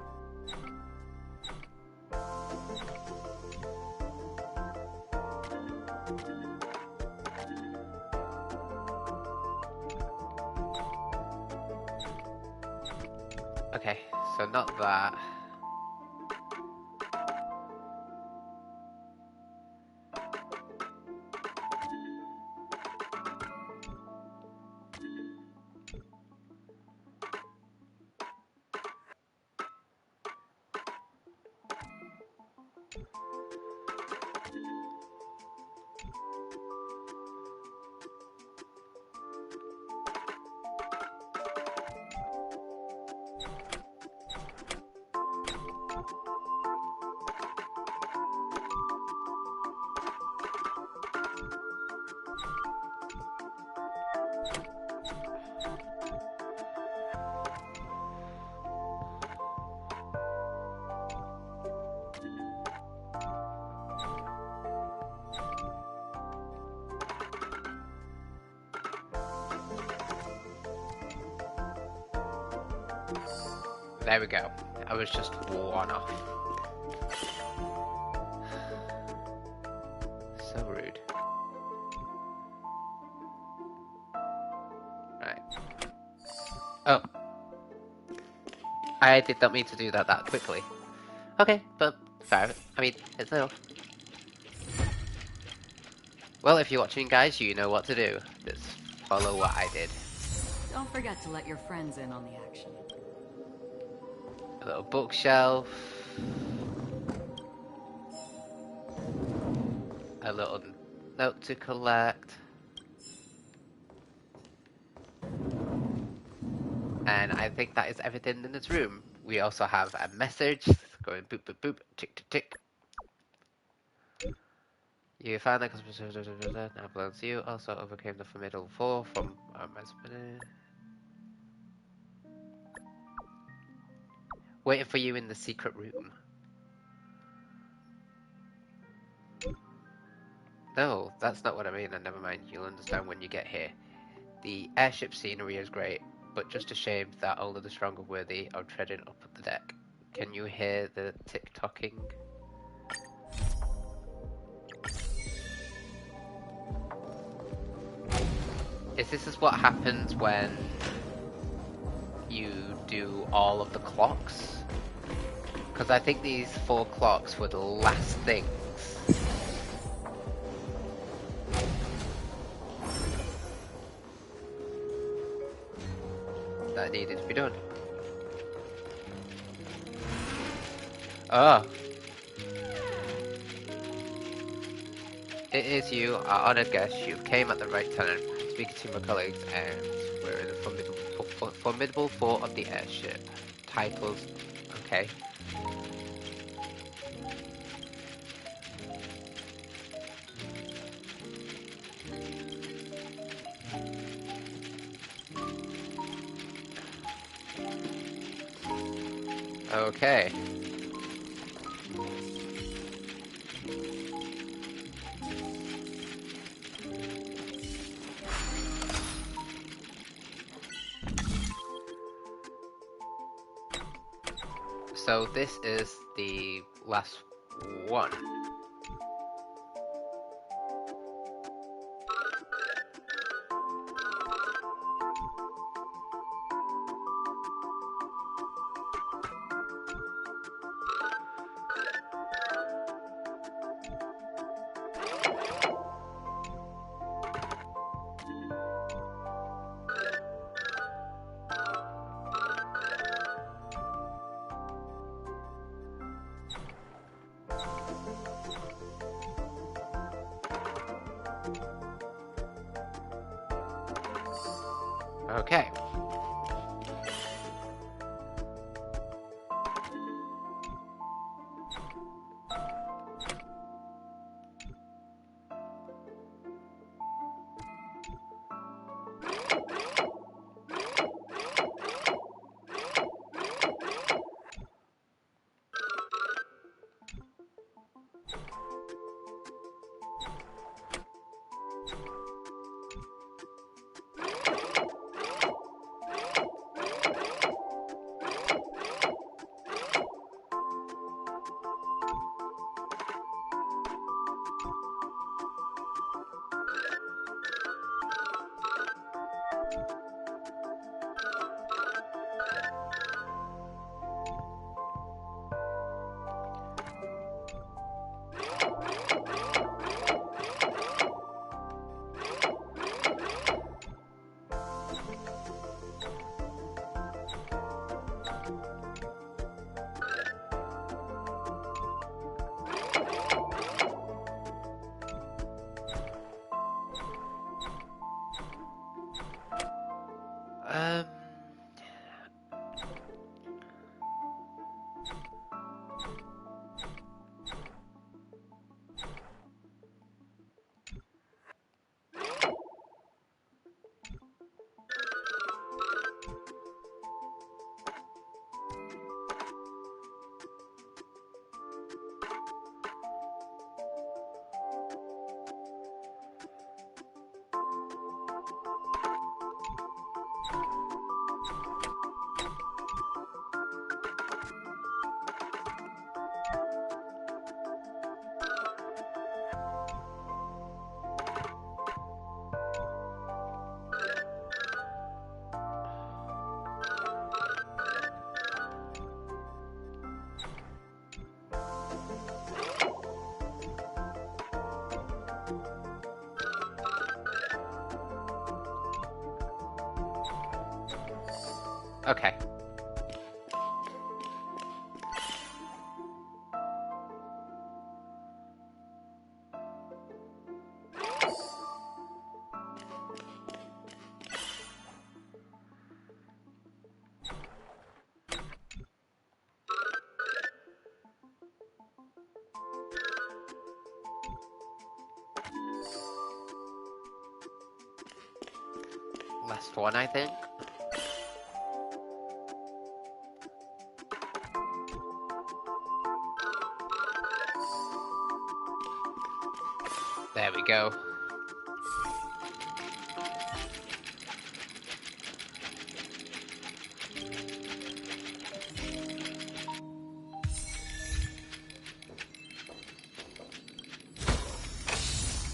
Okay, so not that. There we go. I was just one off. So rude. Right. Oh. I did not mean to do that quickly. Okay, but fair. I mean, it's enough. Well, if you're watching, guys, you know what to do. Just follow what I did. Don't forget to let your friends in on the action. A little bookshelf. A little note to collect. And I think that is everything in this room. We also have a message going boop boop boop, tick tick tick. You found that now belongs to you. Also overcame the formidable foe from waiting for you in the secret room. No, that's not what I mean, and never mind, you'll understand when you get here. The airship scenery is great, but just a shame that only the strong are worthy of treading up the deck. Can you hear the tick-tocking? Is this what happens when you do all of the clocks? Because I think these 4 clocks were the last things that needed to be done. Oh. It is you, our honoured guest. You came at the right time, speaking to my colleagues, and we're in the formidable fort of the airship. Titles, okay. Okay. So this is the last one. Okay. Um. Okay. Last one, I think. There we go.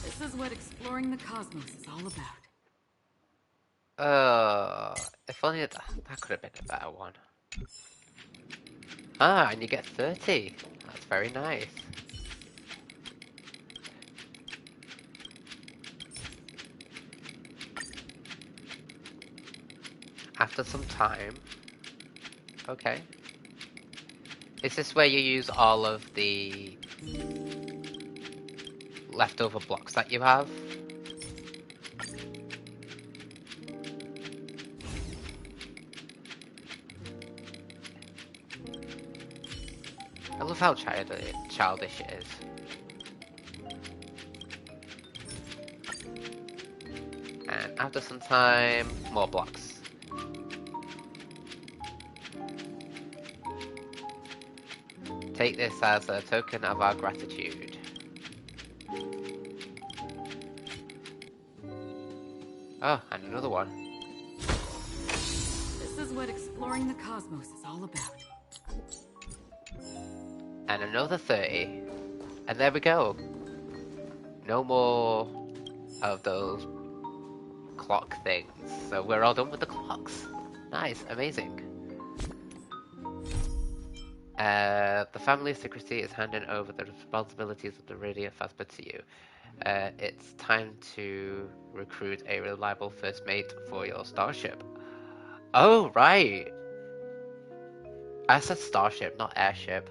This is what exploring the cosmos is all about. If only that could have been a better one. Ah, and you get 30. That's very nice. After some time. Okay. Is this where you use all of the leftover blocks that you have? I love how childish it is. And after some time, more blocks. Take this as a token of our gratitude. Oh, and another one. This is what exploring the cosmos is all about. And another 30. And there we go. No more of those clock things. So we're all done with the clocks. Nice, amazing. The family secrecy is handing over the responsibilities of the radio phasma to you. It's time to recruit a reliable first mate for your starship. Oh, right. I said starship, not airship.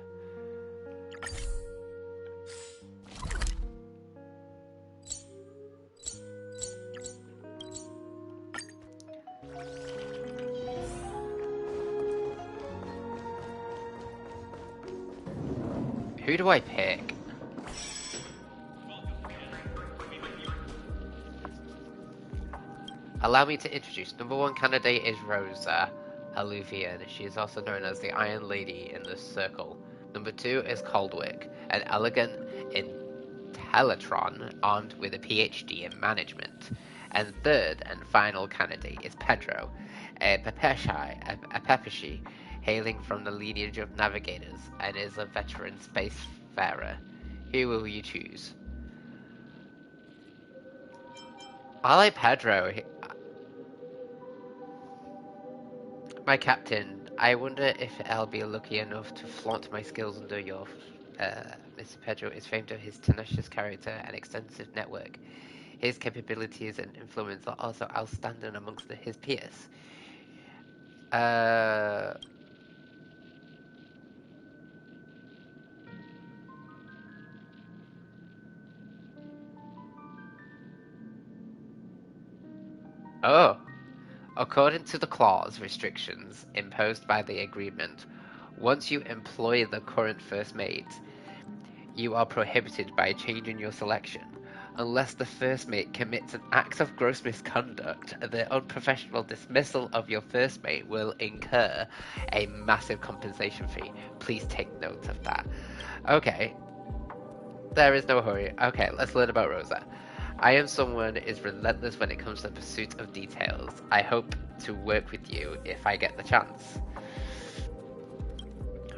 Who do I pick? Allow me to introduce. Number 1 candidate is Rosa Alluvian. She is also known as the Iron Lady in the Circle. Number 2 is Coldwick, an elegant Teletron armed with a PhD in management. And third and final candidate is Pedro, a Pepeshi, hailing from the lineage of navigators, and is a veteran spacefarer. Who will you choose? I like Pedro. My captain, I wonder if I'll be lucky enough to flaunt my skills under your... Mr. Pedro is famed for his tenacious character and extensive network. His capabilities and influence are also outstanding amongst his peers. Oh. According to the clause restrictions imposed by the agreement, once you employ the current first mate, you are prohibited by changing your selection. Unless the first mate commits an act of gross misconduct, the unprofessional dismissal of your first mate will incur a massive compensation fee. Please take note of that. Okay. There is no hurry. Okay, let's learn about Rosa. I am someone who is relentless when it comes to the pursuit of details. I hope to work with you if I get the chance.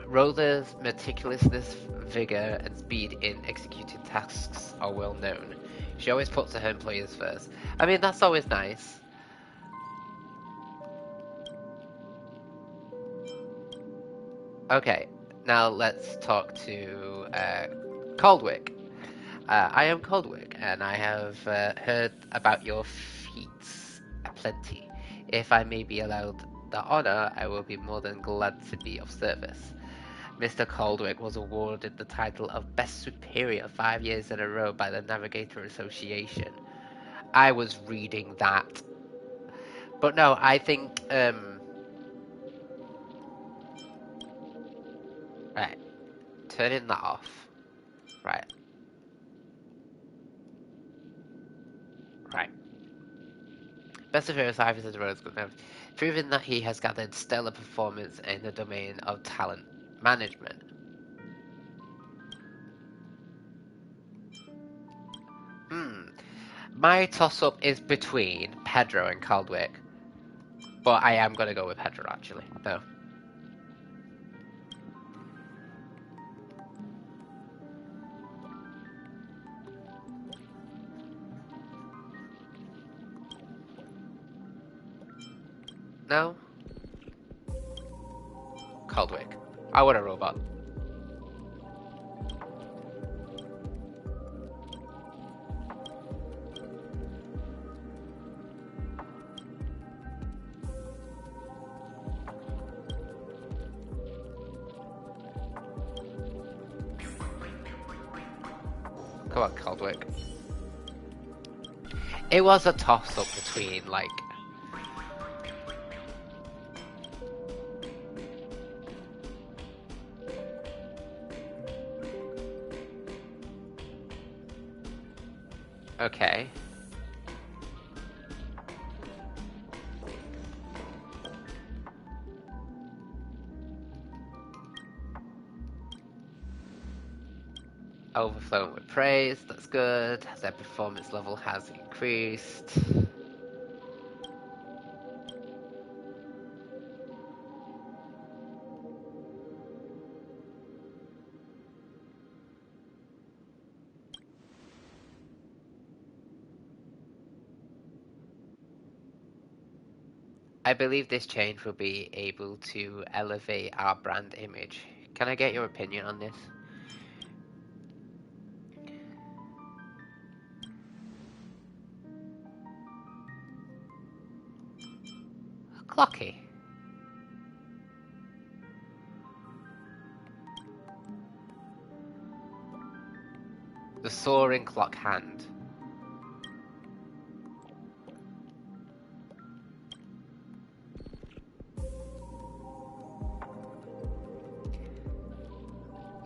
Rosa's meticulousness, vigor, and speed in executing tasks are well known. She always puts her employers first. I mean, that's always nice. Okay, now let's talk to Coldwick. I am Coldwick, and I have heard about your feats aplenty. If I may be allowed the honor, I will be more than glad to be of service. Mr. Coldwick was awarded the title of Best Superior 5 years in a row by the Navigator Association. I was reading that. But no, I think... Right. Turning that off. Right. Right. Best Superior 5 years in a row is good enough. Proving that he has gathered stellar performance in the domain of talent management. My toss-up is between Pedro and Coldwick. But I am going to go with Pedro, actually. No. No? Coldwick. I want a robot. Come on, Coldwick. It was a toss-up between, like... Okay. Overflowing with praise, that's good. Their performance level has increased. I believe this change will be able to elevate our brand image. Can I get your opinion on this? Clocky. The soaring clock hand.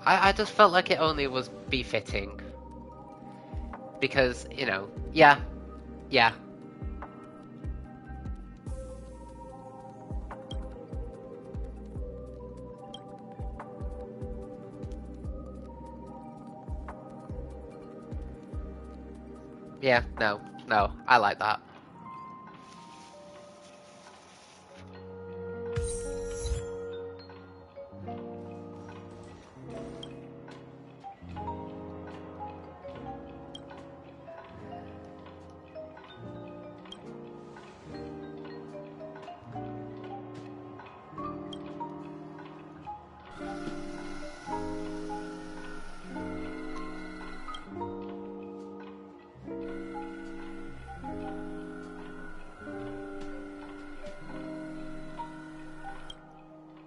I just felt like it only was befitting. Because, you know, yeah. Yeah. Yeah, no, I like that.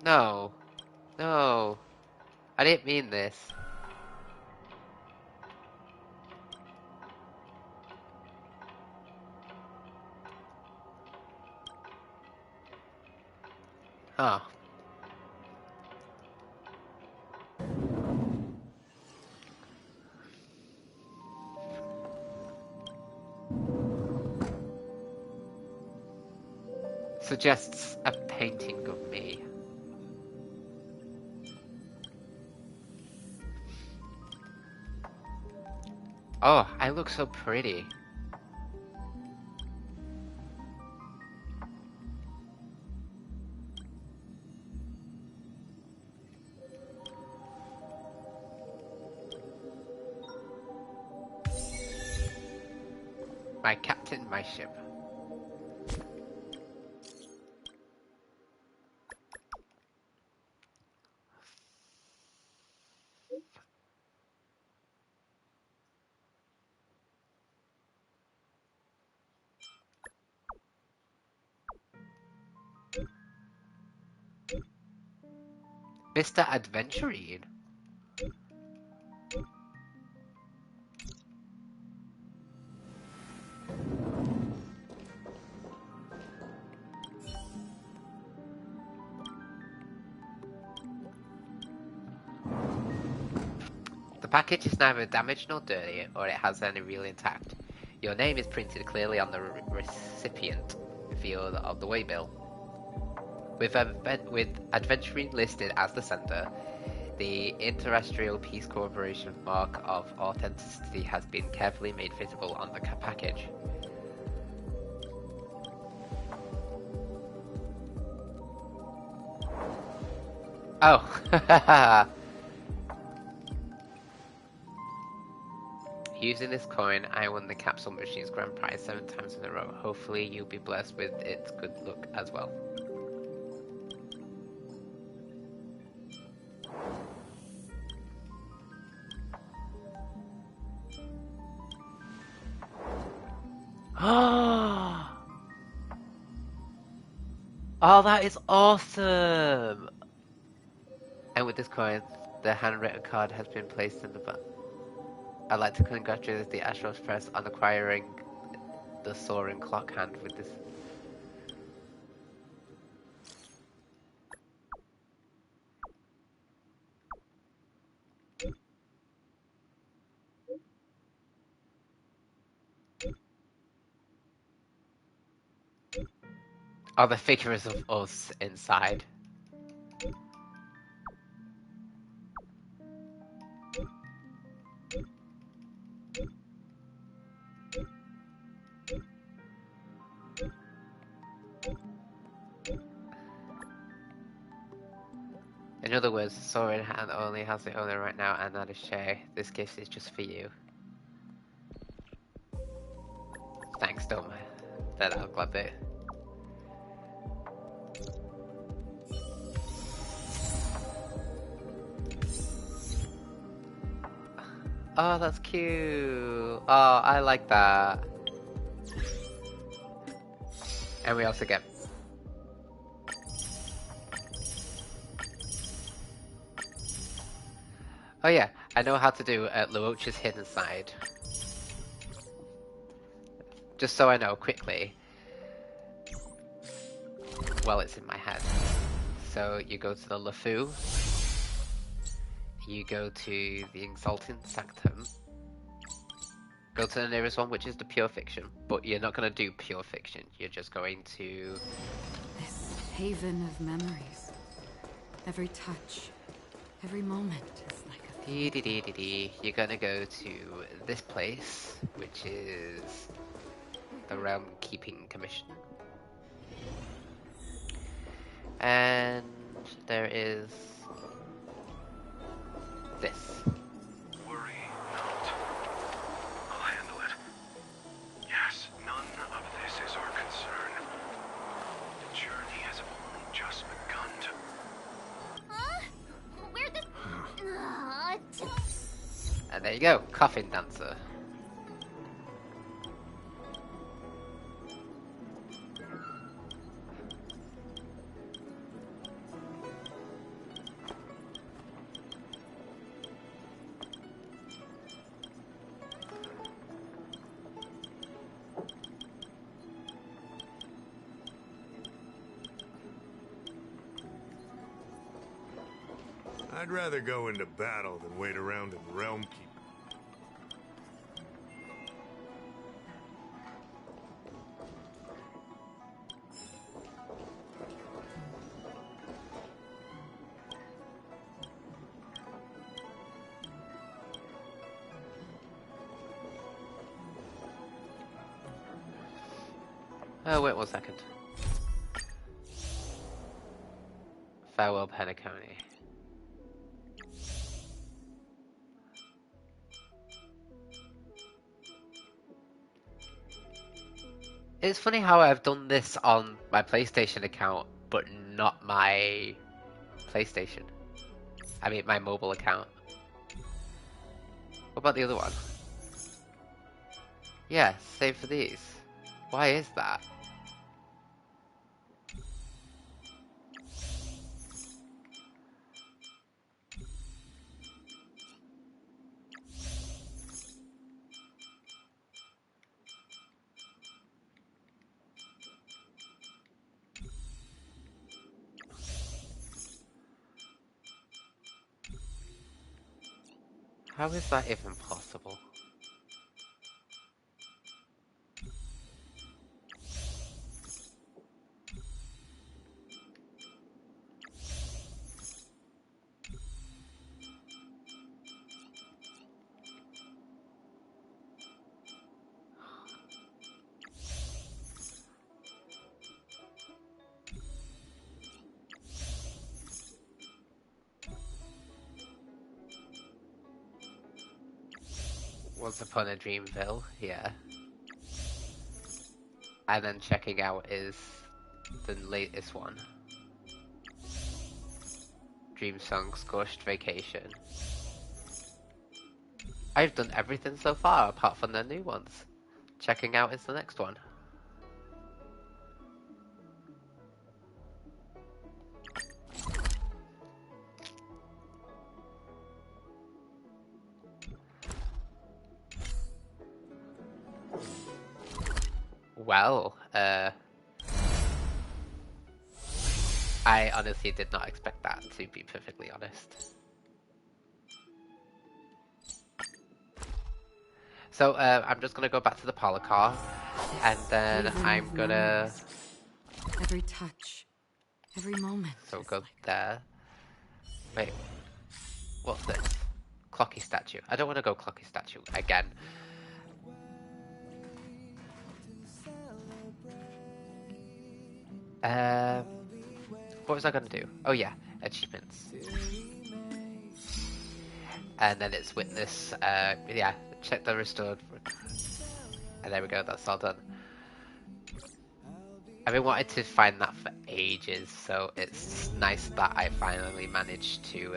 No. No. I didn't mean this. Oh. Suggests a painting of me. Oh, I look so pretty. My captain, my ship. Mr. Adventurine. The package is neither damaged nor dirty, or it has any real intact. Your name is printed clearly on the recipient field of the waybill. With Adventurine listed as the sender, the Interterrestrial Peace Corporation mark of authenticity has been carefully made visible on the package. Oh! Using this coin, I won the Capsule Machine's grand prize 7 times in a row. Hopefully you'll be blessed with its good luck as well. Oh, that is awesome! And with this coin, the handwritten card has been placed in the book. I'd like to congratulate the Astro Express on acquiring the soaring clock hand with this. Oh, the figures of us inside. In other words, the soaring hand only has the owner right now, and that is Shay. This gift is just for you. Thanks, Dom. I'll grab it. Oh, that's cute. Oh, I like that. And we also get... Oh yeah, I know how to do Luocha's hidden side. Just so I know quickly. Well, it's in my head. So you go to the LeFou. you go to the Exalting Sanctum. Go to the nearest one, which is the Pure Fiction. But you're not going to do Pure Fiction. You're just going to... This haven of memories. Every touch, every moment is like a... You're going to go to this place, which is the Realm Keeping Commission. And there is this. Worry not. I'll handle it. Yes, none of this is our concern. The journey has only just begun to... Huh? Where the... And there you go, Coffin Dancer. I'd rather go into battle than wait around in Realm Keep. Oh, wait 1 second. Farewell, Penacony. It's funny how I've done this on my PlayStation account, but not my PlayStation. I mean, my mobile account. What about the other one? Yeah, save for these. Why is that? How is that even possible? Once Upon a Dreamville, yeah. And then checking out is the latest one. Dream Song, Scorched Vacation. I've done everything so far apart from the new ones. Checking out is the next one. Well, I honestly did not expect that, to be perfectly honest. So, I'm just gonna go back to the parlor car, and then I'm gonna... Every touch, every moment. So go there. Wait, what's this? Clocky statue. I don't want to go clocky statue again. What was I gonna do? Oh yeah, achievements. And then it's witness, yeah, check the restored. And there we go, that's all done. I've been wanting to find that for ages, so it's nice that I finally managed to,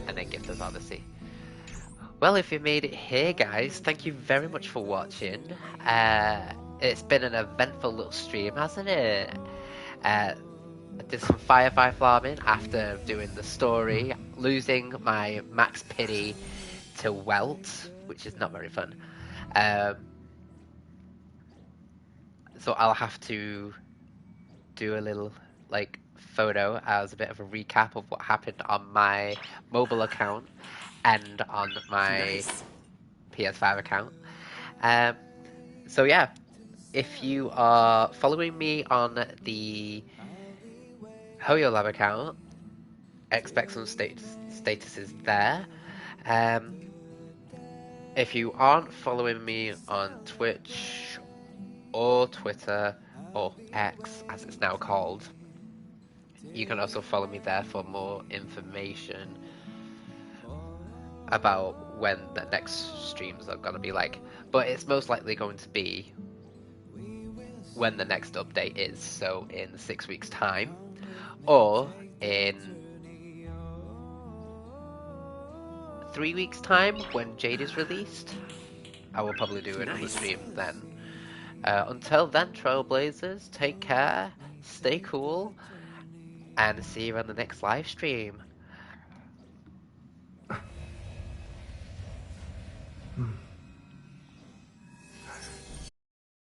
and then Gifter's Odyssey. Well, if you made it here, guys, thank you very much for watching. It's been an eventful little stream, hasn't it? I did some Firefly farming after doing the story, losing my max pity to Welt, which is not very fun. So I'll have to do a little like photo as a bit of a recap of what happened on my mobile account and on my PS5 account. So yeah, if you are following me on the HoYoLab account, expect some statuses there. If you aren't following me on Twitch or Twitter or X as it's now called, you can also follow me there for more information about when the next streams are going to be like. But it's most likely going to be when the next update is, so in 6 weeks' time, or in 3 weeks' time when Jade is released. I will probably do another stream then. Until then, Trailblazers, take care, stay cool, and see you on the next live stream.